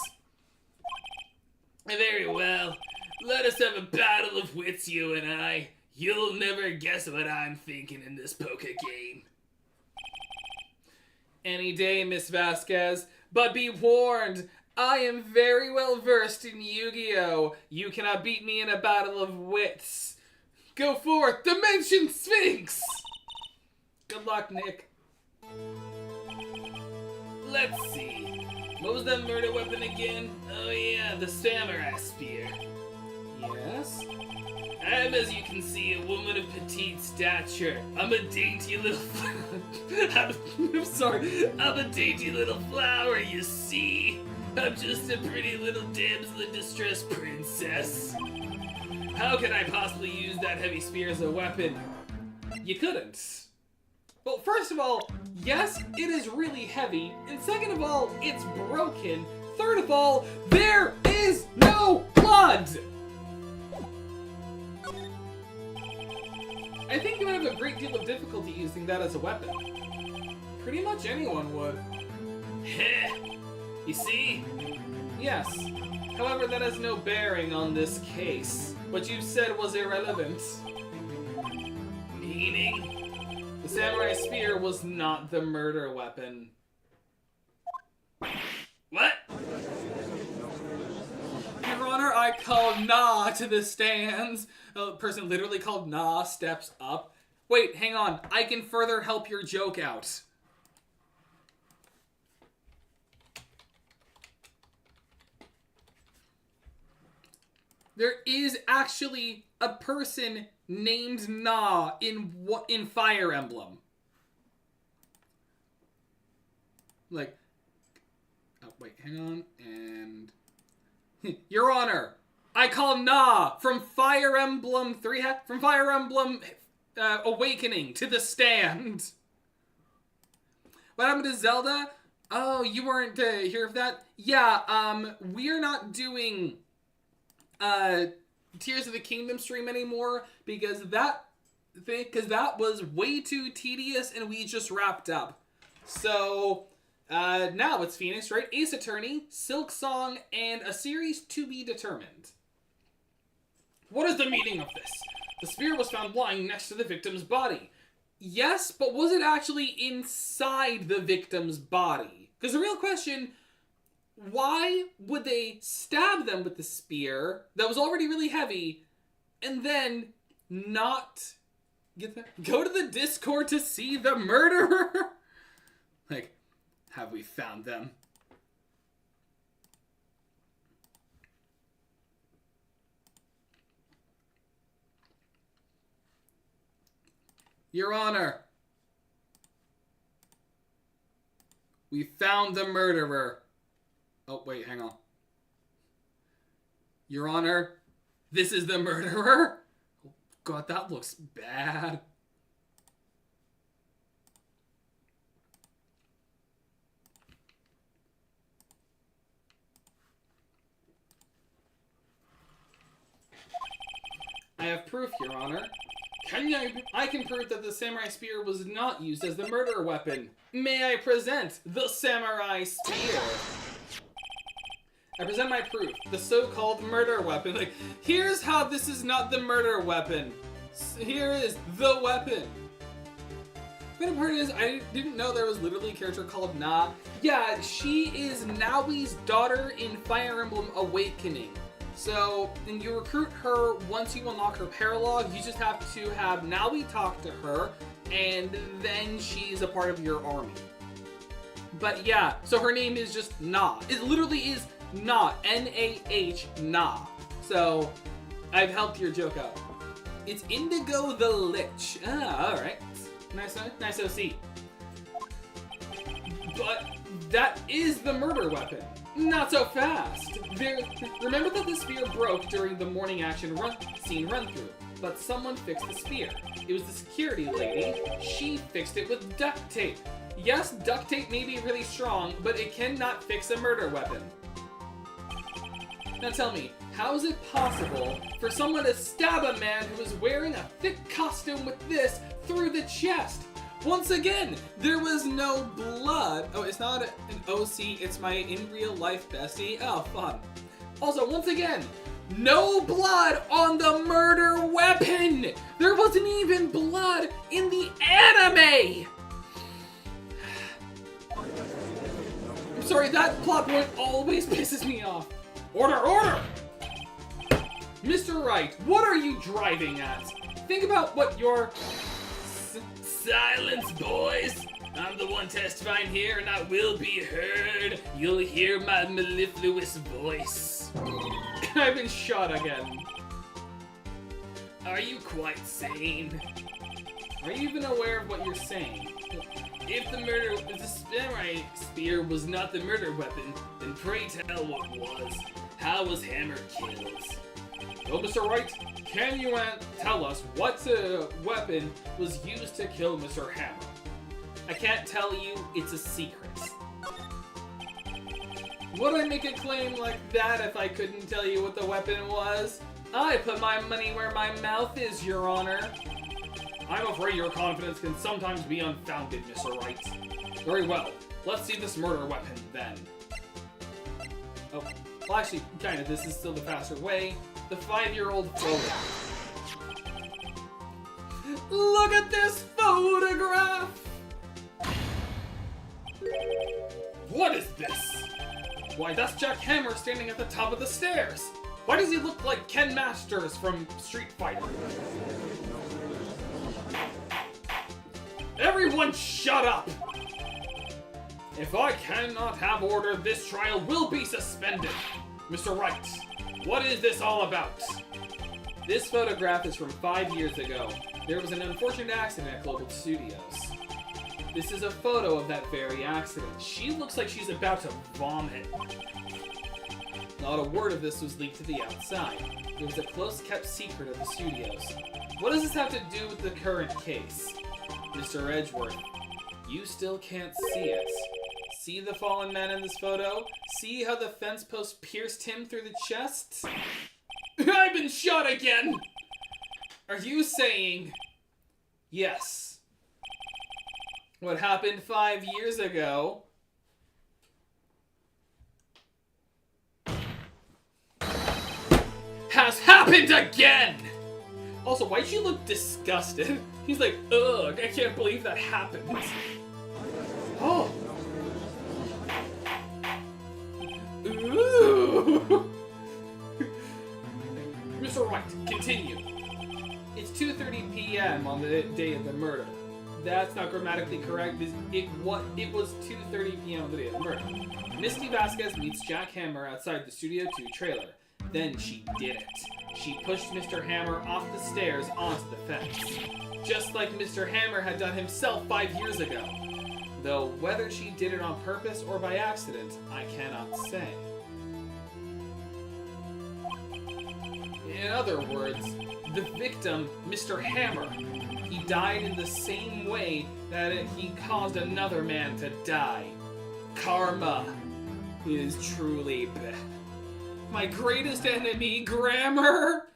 Very well. Let us have a battle of wits, you and I. You'll never guess what I'm thinking in this poker game. Any day, Miss Vasquez. But be warned, I am very well versed in Yu-Gi-Oh! You cannot beat me in a battle of wits. Go forth, Dimension Sphinx! Good luck, Nick. Let's see. What was that murder weapon again? Oh yeah, the samurai spear. Yes? I'm, as you can see, a woman of petite stature. I'm a dainty little I'm sorry. I'm a dainty little flower, you see. I'm just a pretty little damsel in distress princess. How can I possibly use that heavy spear as a weapon? You couldn't. Well, first of all, yes, it is really heavy. And second of all, it's broken. Third of all, there is no blood! I think you would have a great deal of difficulty using that as a weapon. Pretty much anyone would. Heh. You see? Yes. However, that has no bearing on this case. What you said was irrelevant. Meaning? The samurai spear was not the murder weapon. What? Your Honor, I call nah to the stands. A person literally called nah steps up. Wait, hang on. I can further help your joke out. There is actually a person named Na in Fire Emblem. Like, oh wait, hang on, and Your Honor, I call Na from Fire Emblem Awakening to the stand. What happened to Zelda? Oh, you weren't here for that? Yeah, we're not doing Tears of the Kingdom stream anymore because that was way too tedious and we just wrapped up. So now it's Phoenix, right? Ace Attorney, Silk Song, and a series to be determined. What is the meaning of this? The spear was found lying next to the victim's body. Yes, but was it actually inside the victim's body? Because the real question, why would they stab them with the spear that was already really heavy and then not go to the Discord to see the murderer? Like, have we found them? Your Honor, we found the murderer. Oh, wait, hang on. Your Honor, this is the murderer? Oh, God, that looks bad. I have proof, Your Honor. I can prove that the samurai spear was not used as the murder weapon. May I present the samurai spear? I present my proof, the so-called murder weapon. Like, here's how this is not the murder weapon. Here is the weapon. The funny part is, I didn't know there was literally a character called Na. Yeah, she is Naoi's daughter in Fire Emblem Awakening. So, and you recruit her once you unlock her paralog. You just have to have Naoi talk to her, and then she's a part of your army. But yeah, so her name is just Na. It literally is Na. N-A-H, Na. So, I've helped your joke out. It's Indigo the Lich. Ah, alright. Nice OC. But that is the murder weapon. Not so fast. Remember that the spear broke during the morning action scene run-through, but someone fixed the spear. It was the security lady. She fixed it with duct tape. Yes, duct tape may be really strong, but it cannot fix a murder weapon. Now tell me, how is it possible for someone to stab a man who is wearing a thick costume with this through the chest? Once again, there was no blood. Oh, it's not an OC, it's my in real life bestie. Oh, fun. Also, once again, no blood on the murder weapon! There wasn't even blood in the anime! I'm sorry, that plot point always pisses me off. Order, order! Mr. Wright, what are you driving at? Think about what your... Silence, boys! I'm the one testifying here, and I will be heard. You'll hear my mellifluous voice. I've been shot again. Are you quite sane? Are you even aware of what you're saying? If the samurai spear was not the murder weapon, then pray tell what was. How was Hammer killed? Well, Mr. Wright, can you tell us what weapon was used to kill Mr. Hammer? I can't tell you, it's a secret. Would I make a claim like that if I couldn't tell you what the weapon was? I put my money where my mouth is, Your Honor. I'm afraid your confidence can sometimes be unfounded, Mr. Wright. Very well, let's see this murder weapon then. Oh, well actually, kinda, this is still the faster way. The 5-year-old photo. Look at this photograph! What is this? Why, that's Jack Hammer standing at the top of the stairs. Why does he look like Ken Masters from Street Fighter? Everyone shut up! If I cannot have order, this trial will be suspended. Mr. Wright, what is this all about? This photograph is from 5 years ago. There was an unfortunate accident at Global Studios. This is a photo of that very accident. She looks like she's about to vomit. Not a word of this was leaked to the outside. It was a close-kept secret of the studios. What does this have to do with the current case? Mr. Edgeworth, you still can't see it. See the fallen man in this photo? See how the fence post pierced him through the chest? I've been shot again! Are you saying... yes. What happened 5 years ago... has happened again! Also, why'd she look disgusted? He's like, ugh, I can't believe that happened. Oh. Ooh. Mr. Wright, continue. It's 2:30 p.m. on the day of the murder. That's not grammatically correct. It was 2:30 p.m. on the day of the murder. Misty Vasquez meets Jack Hammer outside the Studio 2 trailer. Then she did it. She pushed Mr. Hammer off the stairs onto the fence. Just like Mr. Hammer had done himself 5 years ago. Though whether she did it on purpose or by accident, I cannot say. In other words, the victim, Mr. Hammer, he died in the same way that he caused another man to die. Karma is truly bad. My greatest enemy, grammar!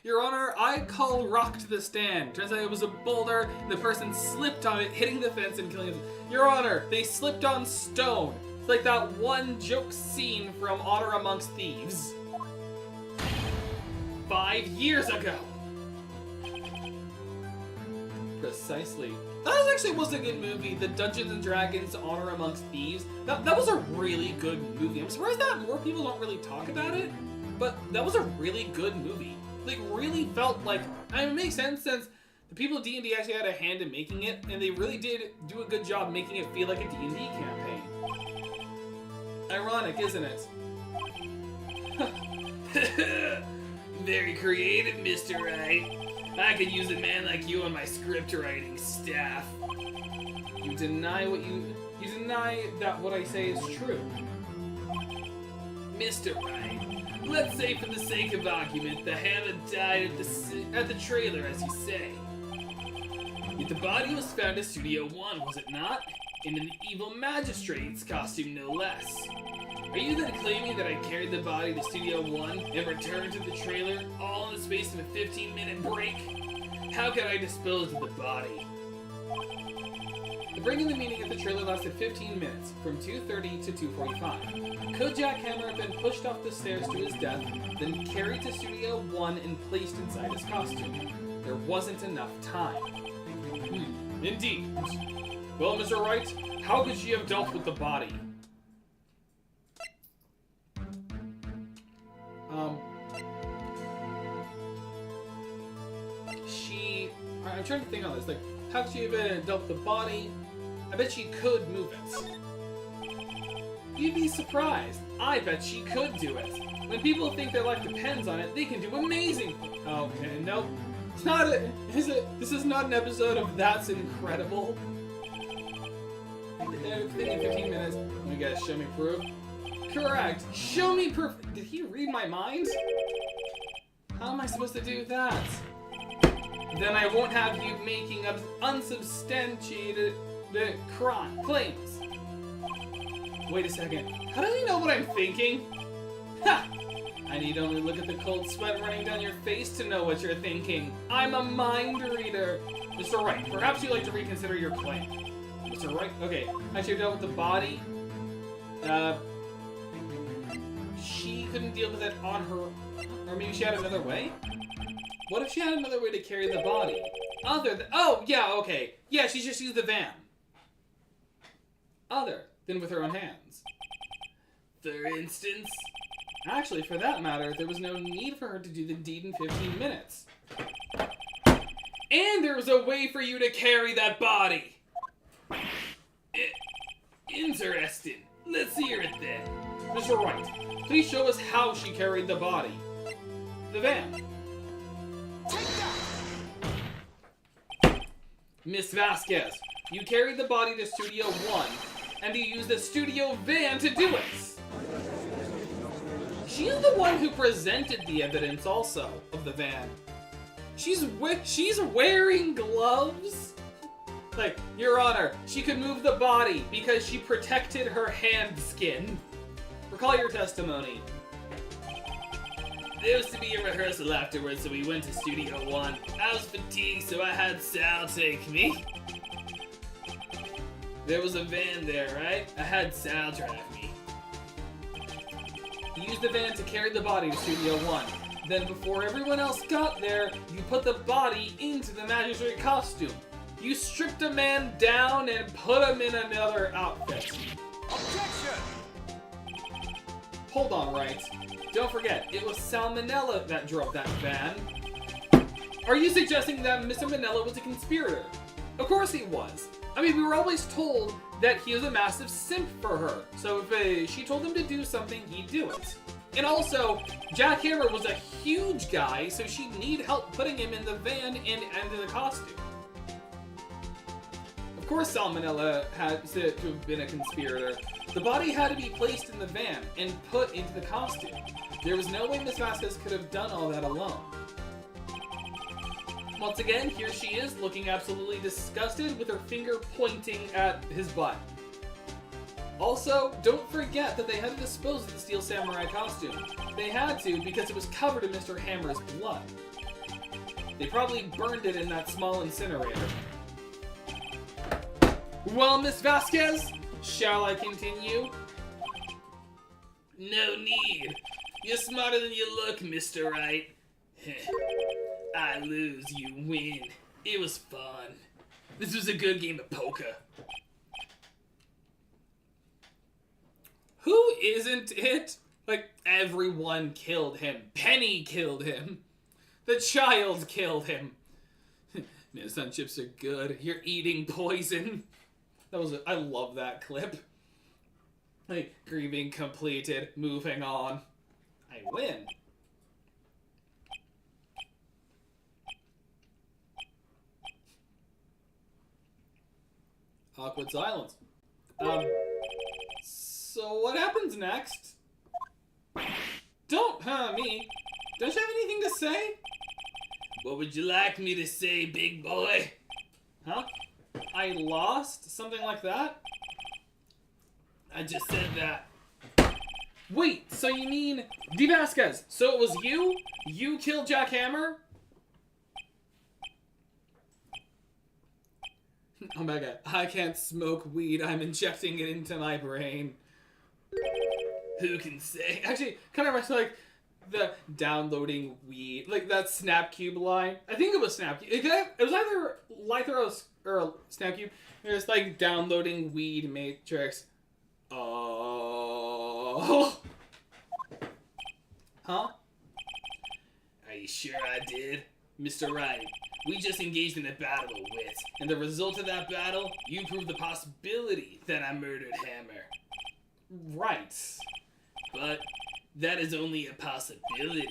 Your Honor, I call rock to the stand. Turns out it was a boulder, the person slipped on it, hitting the fence and killing him. Your Honor, they slipped on stone. It's like that one joke scene from Honor Amongst Thieves. 5 years ago! Precisely. That actually was a good movie, the Dungeons & Dragons Honor Amongst Thieves. That was a really good movie. I'm surprised that more people don't really talk about it, but that was a really good movie. Like, really felt like, I mean, it makes sense since the people at D&D actually had a hand in making it, and they really did do a good job making it feel like a D&D campaign. Ironic, isn't it? Very creative, Mr. Wright. I could use a man like you on my script writing staff. You deny that what I say is true. Mr. Wright, let's say for the sake of argument, the Hammer died at the trailer, as you say. Yet the body was found at Studio 1, was it not? In an evil magistrate's costume, no less. Are you then claiming that I carried the body to Studio 1 and returned to the trailer, all in the space of a 15-minute break? How could I dispose of the body? The break in the meeting at the trailer lasted 15 minutes, from 2:30 to 2:45. Could Jack Hammer have been pushed off the stairs to his death, then carried to Studio 1 and placed inside his costume? There wasn't enough time. Indeed. Well, Mr. Wright, how could she have dealt with the body? I'm trying to think on this. Like, how could she have dealt with the body? I bet she could move it. You'd be surprised. I bet she could do it. When people think their life depends on it, they can do amazing. Okay, nope. It's not this is not an episode of That's Incredible. Within 15 minutes, we gotta show me proof. Correct. Show me proof. Did he read my mind? How am I supposed to do that? Then I won't have you making up unsubstantiated claims. Wait a second. How do you know what I'm thinking? Ha! I need only look at the cold sweat running down your face to know what you're thinking. I'm a mind reader. Mr. Wright, perhaps you'd like to reconsider your claim. Mr. Wright? Okay. Actually, dealt with the body. She couldn't deal with it on her... Or maybe she had another way? What if she had another way to carry the body? Other than... Oh, yeah, okay. Yeah, she just used the van. Other than with her own hands. For instance? Actually, for that matter, there was no need for her to do the deed in 15 minutes. And there was a way for you to carry that body! Interesting. Let's hear it then. Mr. Wright, please show us how she carried the body. The van. Miss Vasquez, you carried the body to Studio 1, and you used the studio van to do it! She's the one who presented the evidence also, of the van. She's wearing gloves? Like, Your Honor, she could move the body because she protected her hand skin. Recall your testimony. There was to be a rehearsal afterwards, so we went to Studio 1. I was fatigued, so I had Sal take me. There was a van there, right? I had Sal drive me. You used the van to carry the body to Studio 1. Then before everyone else got there, you put the body into the magistrate costume. You stripped a man down and put him in another outfit. Objection! Hold on, Wright. Don't forget, it was Salmonella that drove that van. Are you suggesting that Mr. Manella was a conspirator? Of course he was. I mean, we were always told that he was a massive simp for her. So if she told him to do something, he'd do it. And also, Jack Hammer was a huge guy, so she'd need help putting him in the van and in the costume. Of course Salmonella had to have been a conspirator. The body had to be placed in the van and put into the costume. There was no way Miss Vasquez could have done all that alone. Once again, here she is, looking absolutely disgusted with her finger pointing at his butt. Also, don't forget that they had to dispose of the Steel Samurai costume. They had to because it was covered in Mr. Hammer's blood. They probably burned it in that small incinerator. Well, Miss Vasquez, shall I continue? No need. You're smarter than you look, Mr. Wright. I lose, you win. It was fun. This was a good game of poker. Who isn't it? Like, everyone killed him. Penny killed him. The child killed him. Man, sun chips are good. You're eating poison. I love that clip. Like, grieving completed, moving on. I win. Awkward silence. So what happens next? Don't, me. Don't you have anything to say? What would you like me to say, big boy? Huh? I lost? Something like that? I just said that. Wait, so you mean... D. Vasquez, so it was you? You killed Jack Hammer? Omega, I can't smoke weed. I'm injecting it into my brain. Who can say? Actually, kind of reminds me like the downloading weed, like that Snapcube line. I think it was Snapcube. It was either Lythros or Snapcube. It was like downloading weed matrix. Oh. Huh? Are you sure I did? Mr. Wright, we just engaged in a battle of wits, and the result of that battle, you proved the possibility that I murdered Hammer. Right. But that is only a possibility.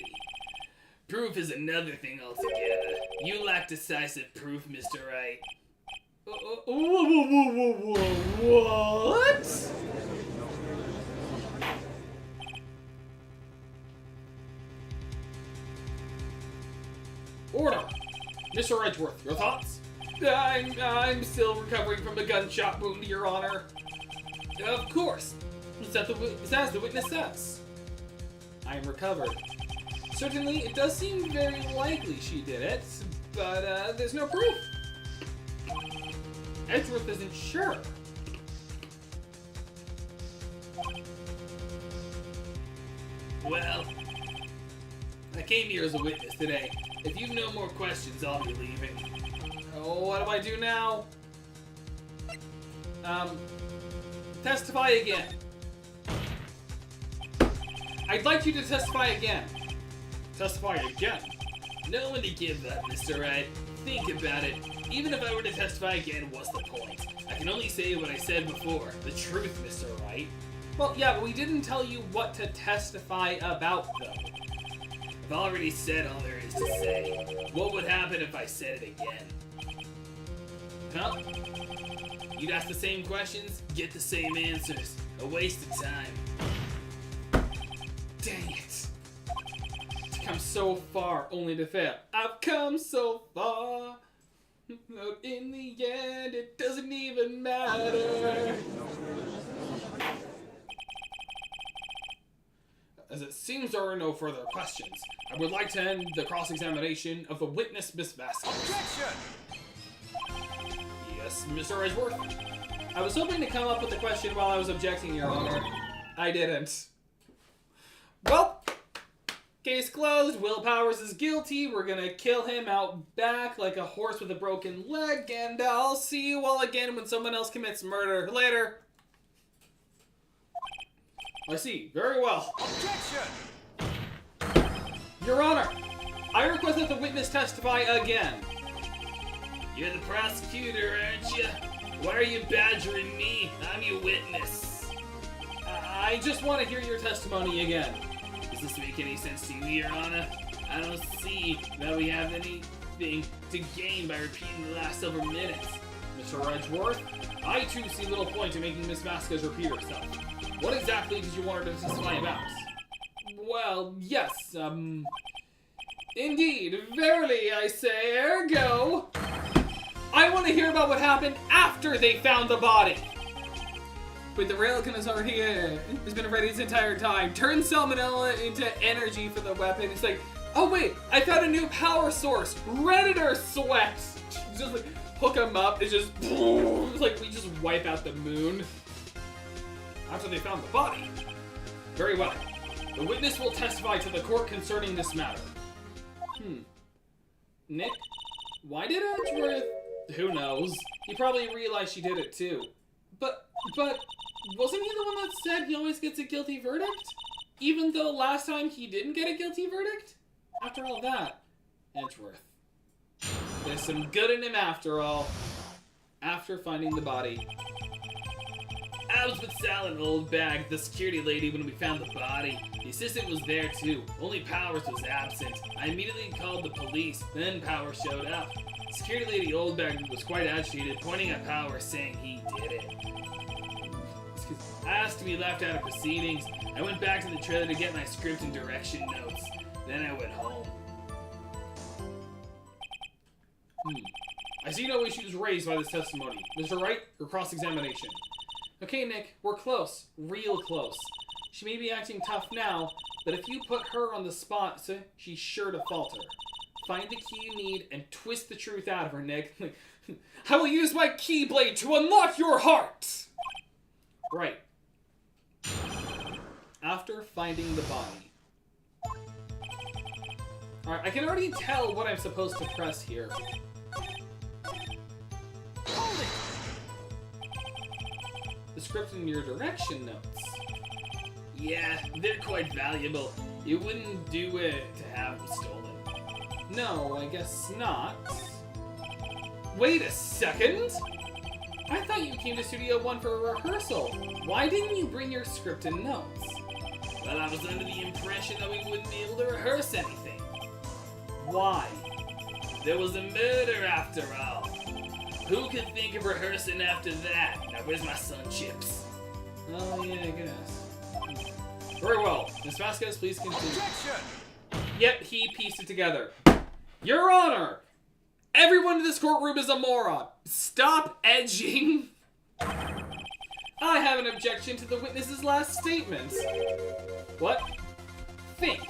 Proof is another thing altogether. You lack decisive proof, Mr. Wright. What? Order! Mr. Edgeworth, your thoughts? I'm still recovering from a gunshot wound, Your Honor. Of course. Is as the witness says. I am recovered. Certainly, it does seem very likely she did it, but there's no proof. Edgeworth isn't sure. Well, I came here as a witness today. If you've no more questions, I'll be leaving. Oh, what do I do now? Testify again. I'd like you to testify again. Testify again? No one to give that, Mr. Wright. Think about it. Even if I were to testify again, what's the point? I can only say what I said before. The truth, Mr. Wright. Well, yeah, but we didn't tell you what to testify about, though. I've already said all there is to say. What would happen if I said it again? Huh? You'd ask the same questions, get the same answers. A waste of time. Dang it. I've come so far only to fail. I've come so far. But in the end, it doesn't even matter. As it seems there are no further questions, I would like to end the cross-examination of the witness, Miss Vasquez. Objection! Yes, Mr. Edgeworth. I was hoping to come up with a question while I was objecting, Your Honor. I didn't. Well, case closed. Will Powers is guilty. We're gonna kill him out back like a horse with a broken leg, and I'll see you all again when someone else commits murder. Later. I see. Very well. Objection! Your Honor, I request that the witness testify again. You're the prosecutor, aren't you? Why are you badgering me? I'm your witness. I just want to hear your testimony again. Does this make any sense to you, Your Honor? I don't see that we have anything to gain by repeating the last several minutes. Mr. Edgeworth, I too see little point in making Miss Vasquez repeat herself. What exactly did you want her to testify about? Well, yes, indeed, verily I say, ergo, I want to hear about what happened after they found the body. But the railgun is already has been ready this entire time. Turn salmonella into energy for the weapon. It's like, oh wait, I found a new power source. Redditor sweat. Just like hook them up. It's just, it's like we just wipe out the moon. After they found the body. Very well. The witness will testify to the court concerning this matter. Nick, why did Edgeworth? Who knows? He probably realized she did it too. But wasn't he the one that said he always gets a guilty verdict? Even though last time he didn't get a guilty verdict? After all that, Edgeworth. There's some good in him after all. After finding the body. I was with Sal and Old Bag, the security lady, when we found the body. The assistant was there too, only Powers was absent. I immediately called the police, then Powers showed up. Security lady Old Bag was quite agitated, pointing at Powers, saying he did it. I asked to be left out of proceedings. I went back to the trailer to get my script and direction notes. Then I went home. I see no issues raised by this testimony. Mr. Wright, your cross-examination. Okay, Nick, we're close. Real close. She may be acting tough now, but if you put her on the spot, she's sure to falter. Find the key you need and twist the truth out of her, Nick. I will use my Keyblade to unlock your heart! Right. After finding the body. Alright, I can already tell what I'm supposed to press here. Hold it! The script in your direction notes. Yeah, they're quite valuable. It wouldn't do it to have them stolen. No, I guess not. Wait a second! I thought you came to Studio One for a rehearsal. Why didn't you bring your script and notes? Well, I was under the impression that we wouldn't be able to rehearse anything. Why? There was a murder after all. Who could think of rehearsing after that? Now where's my son Chips? Oh, yeah, I guess. Very well. Ms. Vasquez, please continue. Objection! Yet he pieced it together. Your Honor! Everyone in this courtroom is a moron. Stop edging. I have an objection to the witness's last statement. What? Think.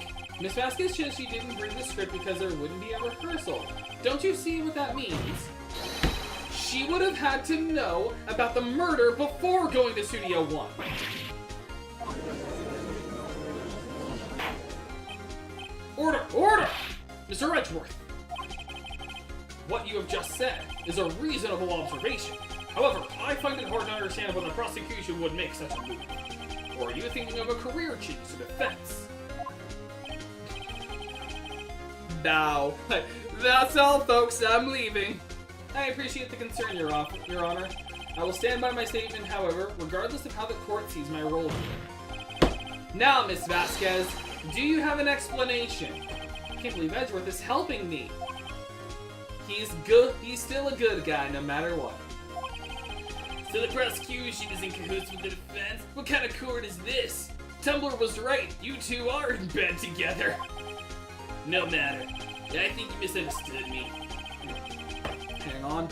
Ms. Vasquez says she didn't bring the script because there wouldn't be a rehearsal. Don't you see what that means? She would have had to know about the murder before going to Studio One. Order! Order! Mr. Edgeworth! What you have just said is a reasonable observation. However, I find it hard to understand why the prosecution would make such a move. Or are you thinking of a career change to defense? No. That's all, folks. I'm leaving. I appreciate the concern, Your Honor. I will stand by my statement, however, regardless of how the court sees my role here. Now, Miss Vasquez, do you have an explanation? I can't believe Edgeworth is helping me. He's good. He's still a good guy, no matter what. So the prosecution is in cahoots with the defense? What kind of court is this? Tumblr was right. You two are in bed together. No matter. I think you misunderstood me. Hang on.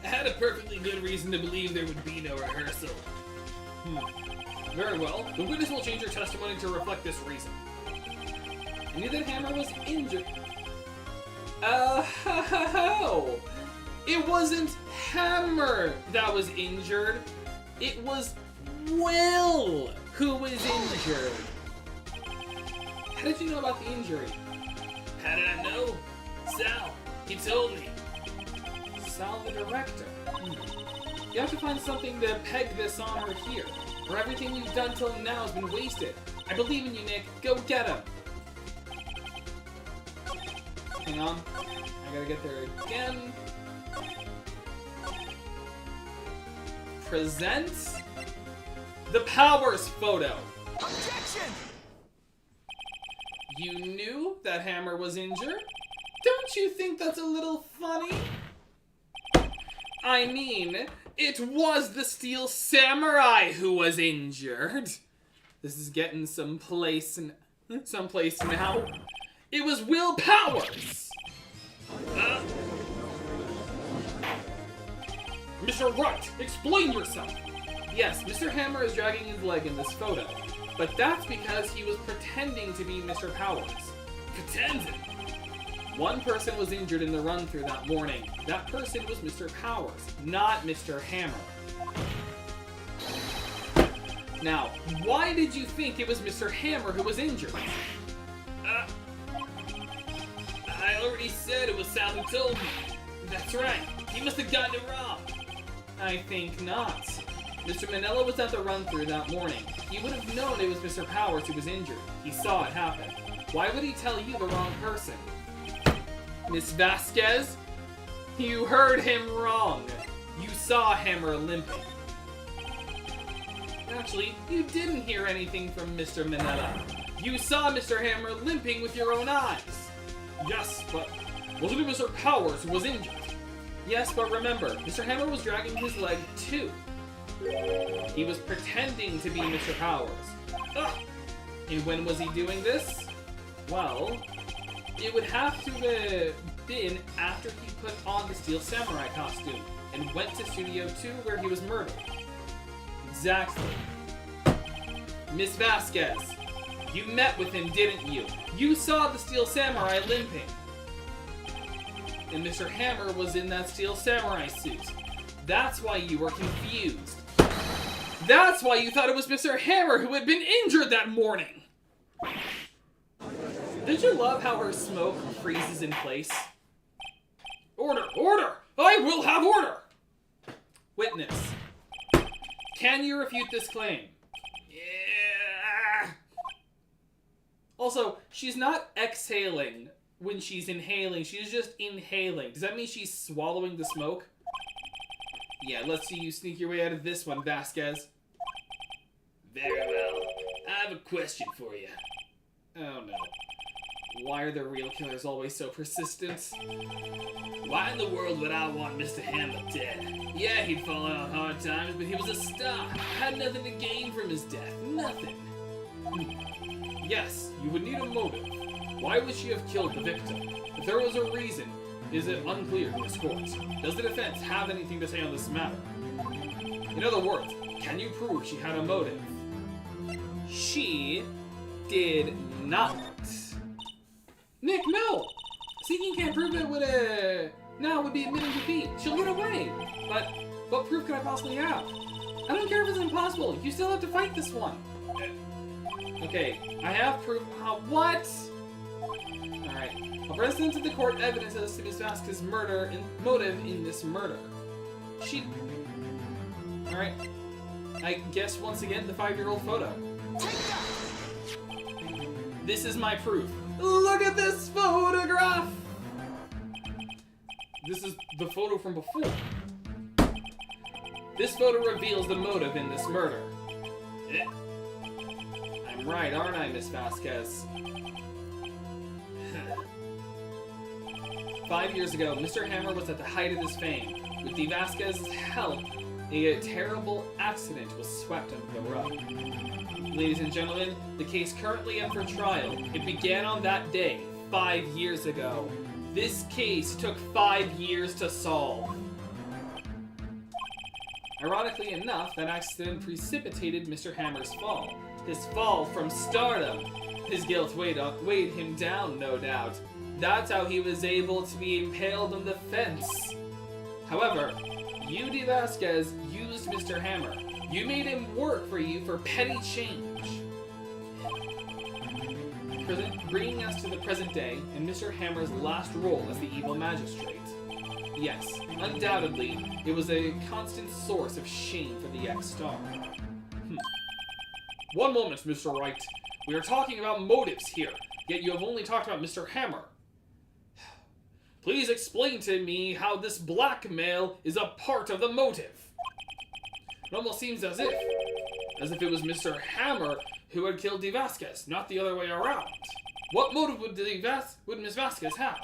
I had a perfectly good reason to believe there would be no rehearsal. Very well. The witness will change her testimony to reflect this reason. I knew that Hammer was injured. Oh! It wasn't Hammer that was injured. It was Will who was injured. How did you know about the injury? How did I know? Sal. He told me. Sal, the director. You have to find something to peg this on or here, or everything you've done till now has been wasted. I believe in you, Nick. Go get him. Hang on. I gotta get there again. Present the Powers photo. Objection! You knew that Hammer was injured? Don't you think that's a little funny? I mean, it was the Steel Samurai who was injured. This is getting someplace now. It was Will Powers. Mr. Wright, explain yourself. Yes, Mr. Hammer is dragging his leg in this photo, but that's because he was pretending to be Mr. Powers. Pretending? One person was injured in the run-through that morning. That person was Mr. Powers, not Mr. Hammer. Now, why did you think it was Mr. Hammer who was injured? I already said it was Sal who told me. That's right. He must have gotten it wrong. I think not. Mr. Manella was at the run-through that morning. He would have known it was Mr. Powers who was injured. He saw it happen. Why would he tell you the wrong person? Miss Vasquez, you heard him wrong. You saw Hammer limping. Actually, you didn't hear anything from Mr. Manella. You saw Mr. Hammer limping with your own eyes. Yes, but wasn't it Mr. Powers who was injured? Yes, but remember, Mr. Hammer was dragging his leg too. He was pretending to be Mr. Powers. Ugh. And when was he doing this? Well, it would have to have been after he put on the Steel Samurai costume and went to Studio 2 where he was murdered. Exactly. Miss Vasquez, you met with him, didn't you? You saw the Steel Samurai limping. And Mr. Hammer was in that Steel Samurai suit. That's why you were confused. That's why you thought it was Mr. Hammer who had been injured that morning. Did you love how her smoke freezes in place? Order! Order! I will have order! Witness. Can you refute this claim? Yeah. Also, she's not exhaling when she's inhaling. She's just inhaling. Does that mean she's swallowing the smoke? Yeah, let's see you sneak your way out of this one, Vasquez. Very well. I have a question for you. Oh no. Why are the real killers always so persistent? Why in the world would I want Mr. Hammer dead? Yeah, he'd fallen on hard times, but he was a star. Had nothing to gain from his death. Nothing. Yes, you would need a motive. Why would she have killed the victim? If there was a reason, is it unclear to this court? Does the defense have anything to say on this matter? In other words, can you prove she had a motive? She did not. Nick, no! Seeking can't prove it would be admitting defeat. She'll get away. But what proof could I possibly have? I don't care if it's impossible. You still have to fight this one. Okay, I have proof. What? Alright. I'll present to the court evidence as to Miss Vasquez's murder and motive in this murder. She... Alright. I guess once again the 5-year-old photo. This is my proof. Look at this photograph! This is the photo from before. This photo reveals the motive in this murder. I'm right, aren't I, Miss Vasquez? 5 years ago, Mr. Hammer was at the height of his fame. With the Vasquez's help, a terrible accident was swept under the rug. Ladies and gentlemen, the case currently up for trial. It began on that day, 5 years ago. This case took 5 years to solve. Ironically enough, that accident precipitated Mr. Hammer's fall. His fall from stardom. His guilt weighed him down, no doubt. That's how he was able to be impaled on the fence. However, you, De Vasquez, used Mr. Hammer. You made him work for you for petty change. Bringing us to the present day, and Mr. Hammer's last role as the evil magistrate. Yes, undoubtedly, it was a constant source of shame for the ex-star. One moment, Mr. Wright. We are talking about motives here, yet you have only talked about Mr. Hammer. Please explain to me how this blackmail is a part of the motive. It almost seems as if it was Mr. Hammer who had killed De Vasquez, not the other way around. What motive would Miss Vasquez have?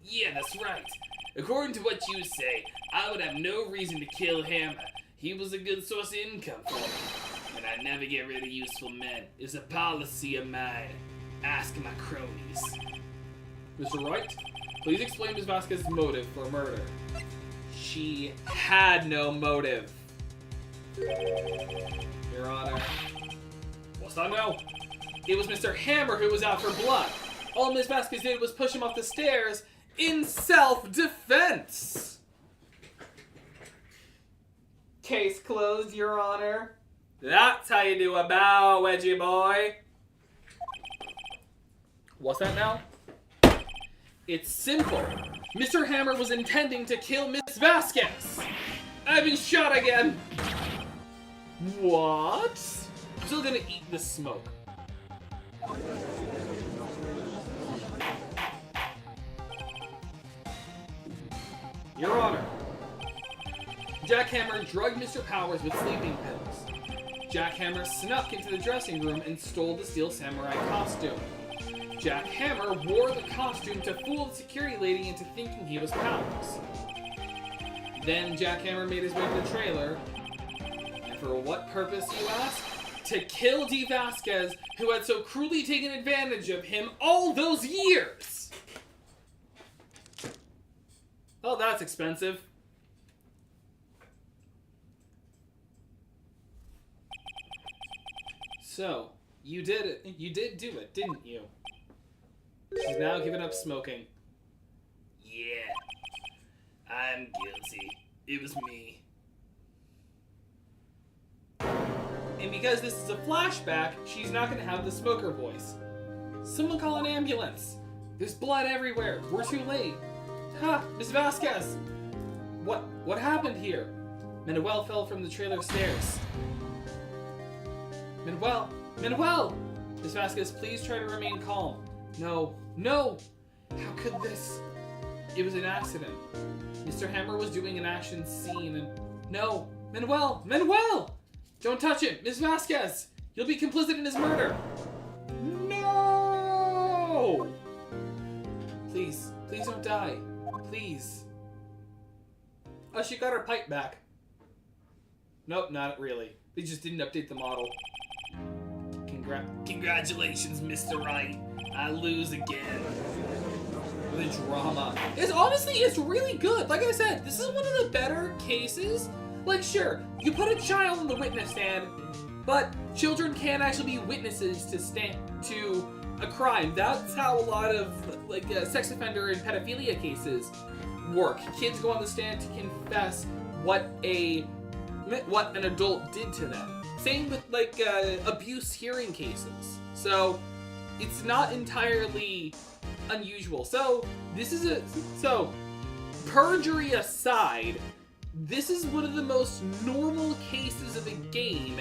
Yeah, that's right. According to what you say, I would have no reason to kill Hammer. He was a good source of income for me. And I never get rid of useful men. It's a policy of mine. Ask my cronies. Mr. Wright, please explain Miss Vasquez's motive for murder. She had no motive. Your Honor. What's that now? It was Mr. Hammer who was out for blood. All Miss Vasquez did was push him off the stairs in self-defense. Case closed, Your Honor. That's how you do a bow, Wedgie boy. What's that now? It's simple. Mr. Hammer was intending to kill Miss Vasquez. I've been shot again. What? I'm still gonna eat this smoke. Your Honor, Jack Hammer drugged Mr. Powers with sleeping pills. Jack Hammer snuck into the dressing room and stole the Steel Samurai costume. Jack Hammer wore the costume to fool the security lady into thinking he was Powers. Then Jack Hammer made his way to the trailer. And for what purpose, you ask? To kill De Vasquez, who had so cruelly taken advantage of him all those years! Oh, that's expensive. So, you did it. You did do it, didn't you? She's now giving up smoking. Yeah. I'm guilty. It was me. And because this is a flashback, she's not going to have the smoker voice. Someone call an ambulance. There's blood everywhere. We're too late. Ha! Miss Vasquez! What happened here? Manuel fell from the trailer stairs. Manuel! Miss Vasquez, please try to remain calm. No! How could this? It was an accident. Mr. Hammer was doing an action scene and... No! Manuel! Don't touch him! Miss Vasquez! You'll be complicit in his murder! No! Please don't die. Please. Oh, she got her pipe back. Nope, not really. They just didn't update the model. Congratulations, Mr. Wright. I lose again. The drama. It's really good. Like I said, this is one of the better cases. Like, sure, you put a child in the witness stand, but children can't actually be witnesses to a crime. That's how a lot of sex offender and pedophilia cases work. Kids go on the stand to confess what an adult did to them. Same with abuse hearing cases. So it's not entirely unusual. So perjury aside, this is one of the most normal cases of a game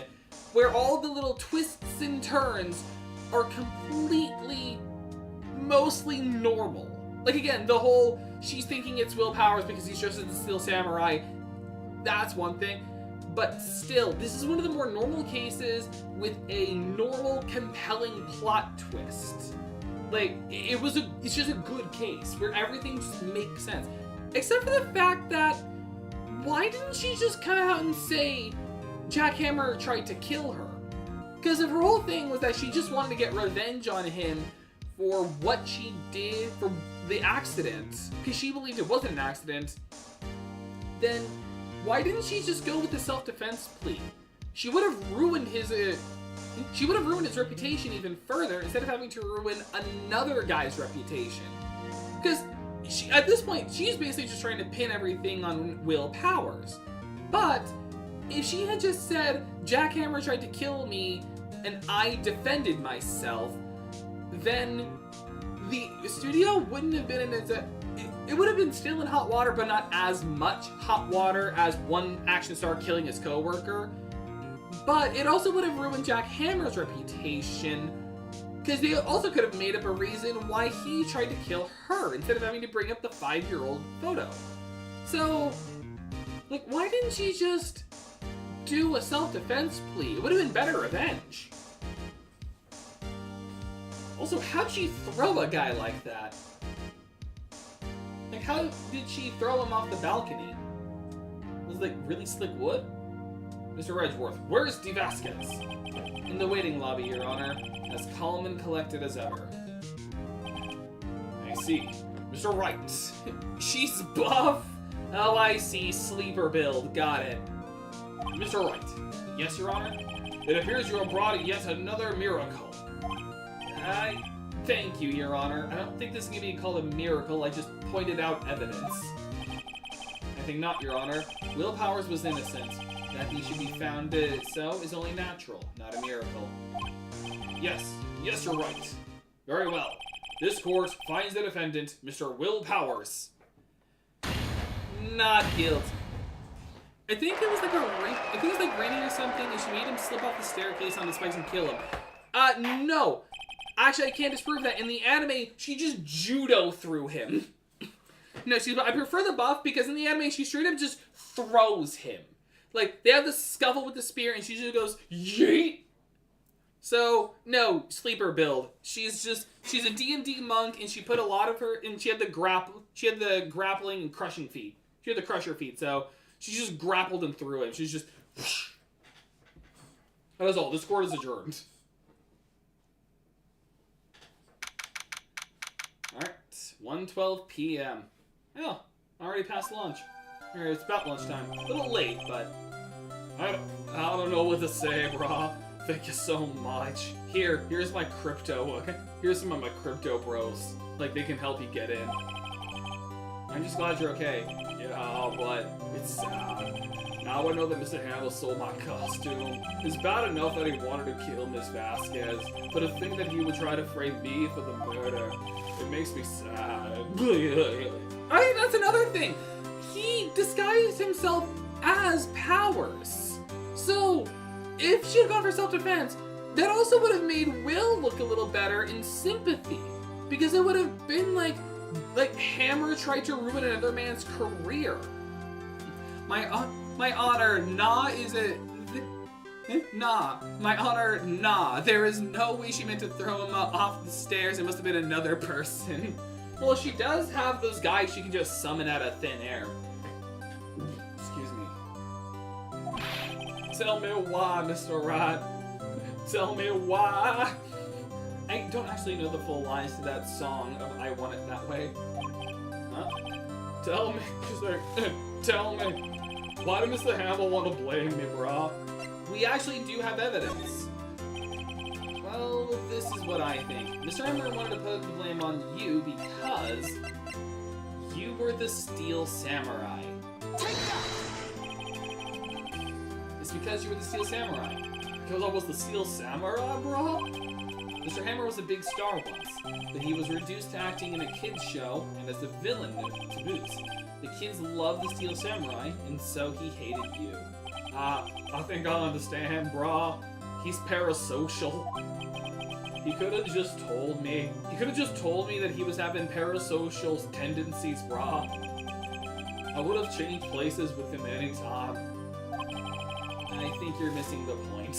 where all the little twists and turns are mostly normal. Like, again, the whole she's thinking it's Will Powers because he's dressed as the Steel Samurai, that's one thing. But still, this is one of the more normal cases with a normal, compelling plot twist. Like, it's just a good case where everything just makes sense. Except for the fact that, why didn't she just come out and say Jack Hammer tried to kill her? Because if her whole thing was that she just wanted to get revenge on him for what she did, for the accident, because she believed it wasn't an accident, then why didn't she just go with the self-defense plea? She would have ruined his reputation even further instead of having to ruin another guy's reputation. Because at this point, she's basically just trying to pin everything on Will Powers. But if she had just said, Jack Hammer tried to kill me and I defended myself, then the studio wouldn't have been in it would have been still in hot water, but not as much hot water as one action star killing his coworker. But it also would have ruined Jack Hammer's reputation, because they also could have made up a reason why he tried to kill her instead of having to bring up the 5-year-old photo. So, why didn't she just do a self-defense plea? It would have been better revenge. Also, how'd she throw a guy like that? How did she throw him off the balcony? Was it really slick wood? Mr. Redgeworth, where's De Vasquez? In the waiting lobby, Your Honor, as calm and collected as ever. I see. Mr. Wright. She's buff? Oh, I see. Sleeper build. Got it. Mr. Wright. Yes, Your Honor? It appears you have brought yet another miracle. Thank you, Your Honor. I don't think this can be called a miracle. I just pointed out evidence. I think not, Your Honor. Will Powers was innocent. That he should be found so is only natural, not a miracle. Yes, you're right. Very well. This court finds the defendant, Mr. Will Powers, not guilty. I think it was like raining or something, and she made him slip off the staircase on the spikes and kill him. No. Actually, I can't disprove that. In the anime, she just judo threw him. No, I prefer the buff because in the anime, she straight up just throws him. Like, they have the scuffle with the spear, and she just goes, yeet! So, no, sleeper build. She's a D&D monk, and she put a lot of her, and she had the grappling and crushing feat. She had the crusher feat, so she just grappled and threw him. She's just, whoosh. That is all. This court is adjourned. Alright, 1:12 p.m. Oh, already past lunch. Alright, it's about lunchtime. A little late, but I don't know what to say, brah. thank you so much. Here's my crypto. Okay? Here's some of my crypto bros. Like, they can help you get in. I'm just glad you're okay. Yeah, but it's sad. Now I know that Mr. Handel stole my costume. It's bad enough that he wanted to kill Miss Vasquez, but to think that he would try to frame me for the murder, it makes me sad. That's another thing. He disguised himself as Powers. So, if she had gone for self-defense, that also would have made Will look a little better in sympathy. Because it would have been like Hammer tried to ruin another man's career. My honor, nah, is it? Nah. My honor, nah. There is no way she meant to throw him off the stairs. It must have been another person. Well, she does have those guys she can just summon out of thin air. Excuse me. Tell me why, Mr. Wright. Tell me why. I don't actually know the full lines to that song of I Want It That Way. Huh? Tell me. She's like, tell me. Why did Mr. Hamill want to blame me, brah? We actually do have evidence. Well, this is what I think. Mr. Hammer wanted to put the blame on you because you were the Steel Samurai. It's because you were the Steel Samurai. Because I was the Steel Samurai, brah? Mr. Hammer was a big star once, but he was reduced to acting in a kids show and as a villain to boot. The kids loved the Steel Samurai, and so he hated you. I think I understand, brah. He's parasocial. He could have just told me. He could have just told me that he was having parasocial tendencies, brah. I would have changed places with him anytime. I think you're missing the point.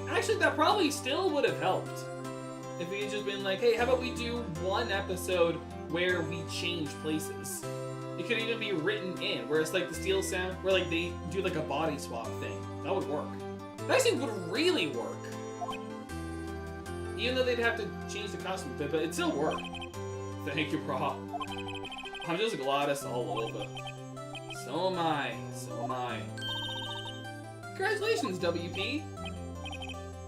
Actually, that probably still would have helped. If he had just been like, hey, how about we do one episode where we change places? It could even be written in, where it's like the Steel Sam, where like they do like a body swap thing. That would work. That actually would really work. Even though they'd have to change the costume a bit, but it'd still work. Thank you, brah. I'm just glad it's all over. So am I. So am I. Congratulations, WP.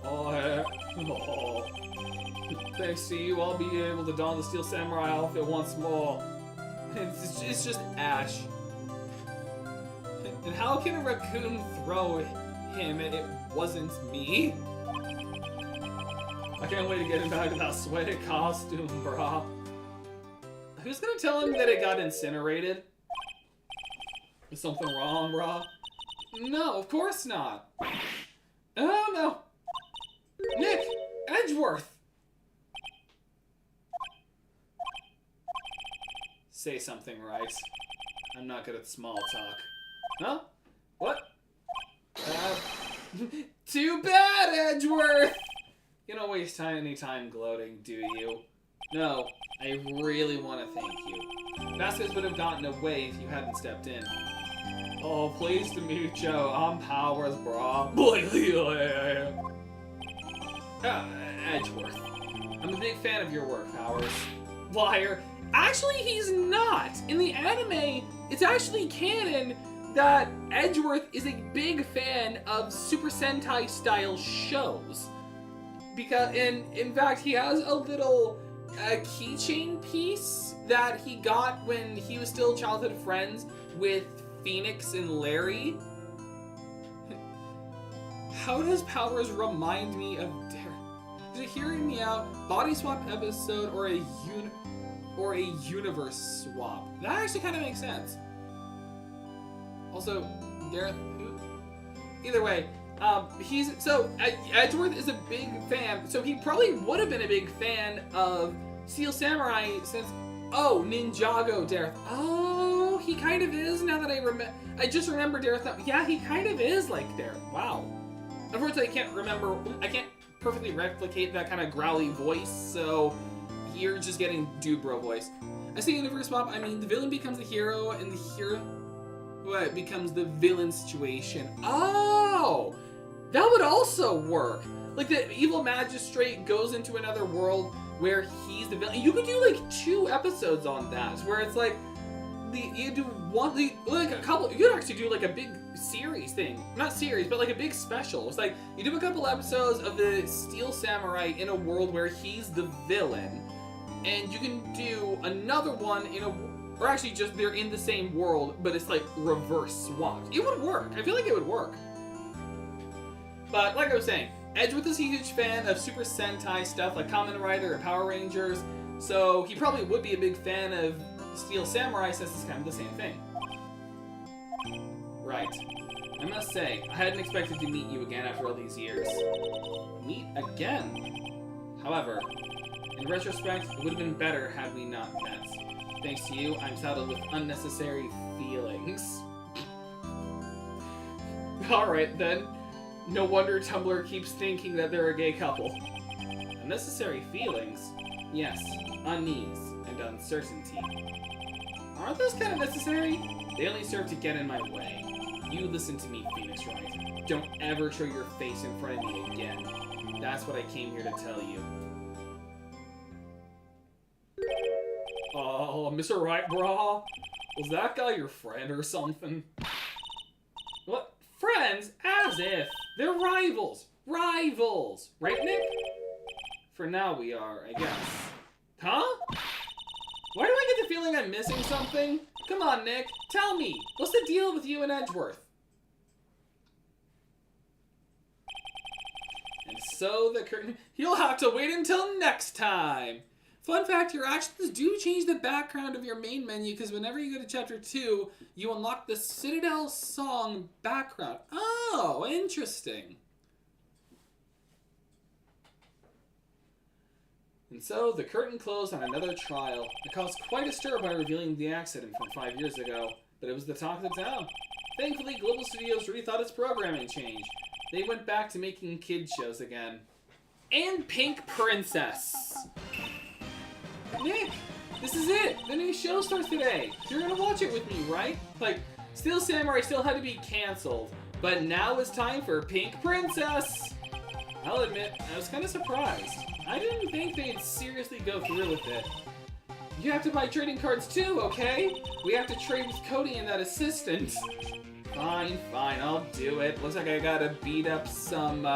Oh, thanks to you, I'll be able to don the Steel Samurai outfit once more. It's just Ash. And how can a raccoon throw him and it wasn't me? I can't wait to get him back to that sweaty costume, brah. Who's gonna tell him that it got incinerated? Is something wrong, brah? No, of course not. Oh, no. Nick! Edgeworth! Say something, Wright. I'm not good at small talk. Huh? What? Too bad, Edgeworth! You don't waste any time gloating, do you? No, I really want to thank you. Vasquez would have gotten away if you hadn't stepped in. Oh, pleased to meet you. I'm Powers, brah. Edgeworth. I'm a big fan of your work, Powers. Liar. Actually, he's not. In the anime, it's actually canon that Edgeworth is a big fan of Super Sentai style shows. Because, in fact, he has a little keychain piece that he got when he was still childhood friends with Phoenix and Larry. How does Powers remind me of Derek? Is it hearing me out? Body swap episode or a universe swap? That actually kind of makes sense. Also, Derek, who? Either way, Edgeworth is a big fan, so he probably would have been a big fan of Steel Samurai since, Ninjago Dareth. Oh, he kind of is now that I just remember Dareth. Yeah, he kind of is like Dareth. Wow. Unfortunately, I can't perfectly replicate that kind of growly voice, so you're just getting Dubro voice. I say universe swap, I mean the villain becomes the hero and the hero becomes the villain situation. Oh! That would also work. Like the evil magistrate goes into another world where he's the villain. You could do like 2 episodes on that, where it's like you do one, like a couple, you could actually do like a big series thing. Not series, but like a big special. It's like, you do a couple episodes of the Steel Samurai in a world where he's the villain, and you can do another one in a, or actually just they're in the same world, but it's like reverse swapped. It would work. I feel like it would work. But like I was saying, Edgeworth is a huge fan of Super Sentai stuff like Kamen Rider or Power Rangers, so he probably would be a big fan of Steel Samurai since it's kind of the same thing. Right. I must say, I hadn't expected to meet you again after all these years. Meet again? However, in retrospect, it would have been better had we not met. Thanks to you, I'm saddled with unnecessary feelings. Alright then. No wonder Tumblr keeps thinking that they're a gay couple. Unnecessary feelings? Yes, unease and uncertainty. Aren't those kind of necessary? They only serve to get in my way. You listen to me, Phoenix Wright. Don't ever show your face in front of me again. That's what I came here to tell you. Oh, Mr. Wright, brah? Was that guy your friend or something? What? Friends? As if! They're rivals! Rivals! Right, Nick? For now we are, I guess. Huh? Why do I get the feeling I'm missing something? Come on, Nick. Tell me. What's the deal with you and Edgeworth? And so the curtain... You'll have to wait until next time. Fun fact, your actions do change the background of your main menu because whenever you go to Chapter 2, you unlock the Citadel song background. Oh, interesting. And so, the curtain closed on another trial. It caused quite a stir by revealing the accident from 5 years ago, but it was the talk of the town. Thankfully, Global Studios rethought its programming change. They went back to making kid shows again. And Pink Princess! Nick, this is it! The new show starts today! You're gonna watch it with me, right? Like, Steel Samurai still had to be cancelled, but now it's time for Pink Princess! I'll admit, I was kinda surprised. I didn't think they'd seriously go through with it. You have to buy trading cards too, okay? We have to trade with Cody and that assistant. Fine, I'll do it. Looks like I gotta beat up some,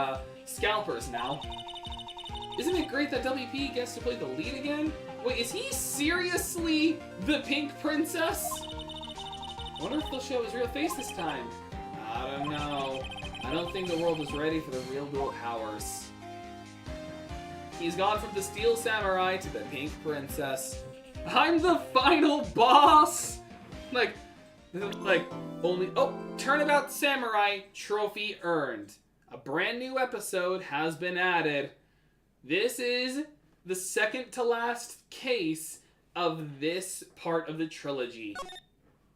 scalpers now. Isn't it great that WP gets to play the lead again? Wait, is he seriously the Pink Princess? I wonder if they'll show his real face this time. I don't know. I don't think the world is ready for the real dual powers. He's gone from the Steel Samurai to the Pink Princess. I'm the final boss! Like, only... Oh, Turnabout Samurai trophy earned. A brand new episode has been added. This is the second to last case of this part of the trilogy.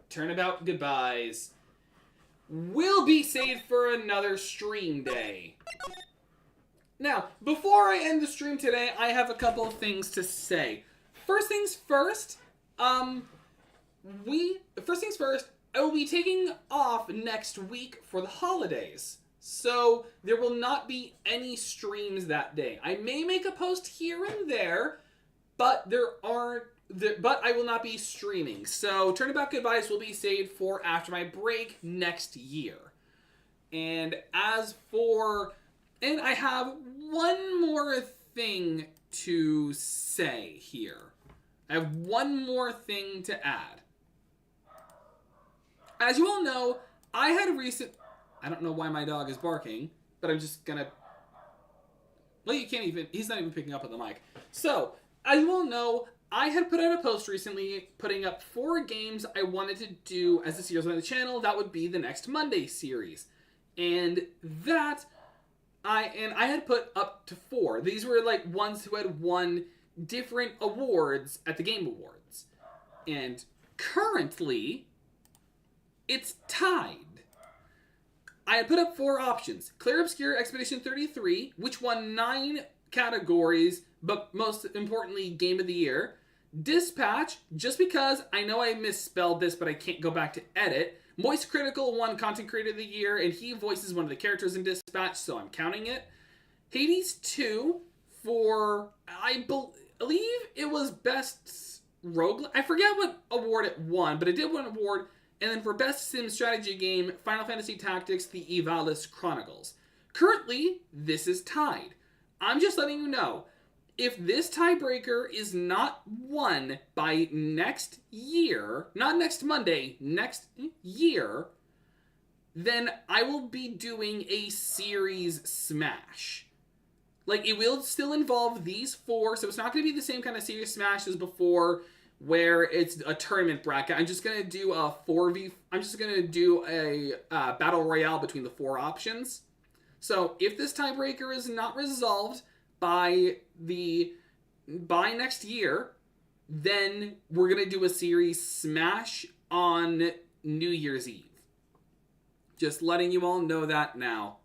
Turnabout goodbyes will be saved for another stream day. Now, before I end the stream today, I have a couple of things to say. First things first, I will be taking off next week for the holidays. So, there will not be any streams that day. I may make a post here and there, but but I will not be streaming. So, Turnabout Goodbyes will be saved for after my break next year. And and I have one more thing to say here. I have one more thing to add. As you all know, I had a recent... I don't know why my dog is barking, but I'm just gonna... Well, you can't even... He's not even picking up on the mic. So, as you all know, I had put out a post recently putting up 4 games I wanted to do as a series on the channel. That would be the next Monday series. And I had put up to 4. These were like ones who had won different awards at the Game Awards. And currently, it's tied. I had put up 4 options. Clear Obscure Expedition 33, which won 9 categories, but most importantly, Game of the Year. Dispatch, just because I know I misspelled this, but I can't go back to edit. Moist Critical won Content Creator of the Year, and he voices one of the characters in Dispatch, so I'm counting it. Hades 2 for, I believe it was Best rogue. I forget what award it won, but it did win an award. And then for Best Sim Strategy Game, Final Fantasy Tactics: The Ivalice Chronicles. Currently, this is tied. I'm just letting you know, if this tiebreaker is not won by next year, not next Monday, next year, then I will be doing a series smash. Like, it will still involve these 4, so it's not going to be the same kind of series smash as before, where it's a tournament bracket. I'm just going to do a 4v... I'm just going to do a battle royale between the 4 options. So, if this tiebreaker is not resolved by next year, then we're going to do a series smash on New Year's Eve. Just letting you all know that now.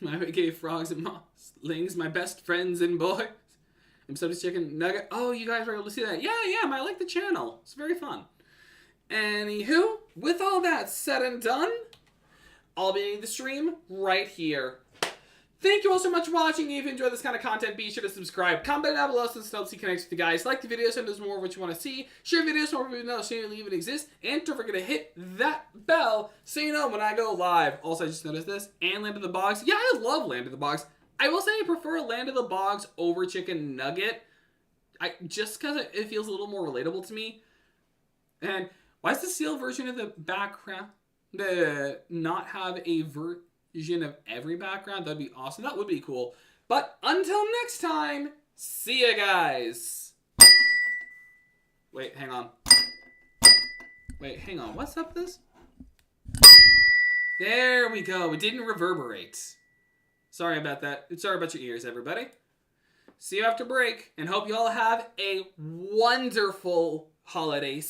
My gay frogs and moslings, my best friends and boys. I'm Subject Chicken Nugget. Oh, you guys were able to see that. Yeah, I like the channel. It's very fun. Anywho, with all that said and done, I'll be ending the stream right here. Thank you all so much for watching. If you enjoy this kind of content, be sure to subscribe. Comment down below so this helps you connect with you guys. Like the video so there's more of what you want to see. Share videos so more people know so you even exist. And don't forget to hit that bell so you know when I go live. Also, I just noticed this. And Land of the Bogs. Yeah, I love Land of the Bogs. I will say I prefer Land of the Bogs over Chicken Nugget. Just because it feels a little more relatable to me. And why is the sealed version of the background not have a version of every background? That'd be awesome. That would be cool. But until next time, see ya, guys. Wait, hang on. What's up with this? There we go. It didn't reverberate. Sorry about that. Sorry about your ears, everybody. See you after break, and hope you all have a wonderful holiday season.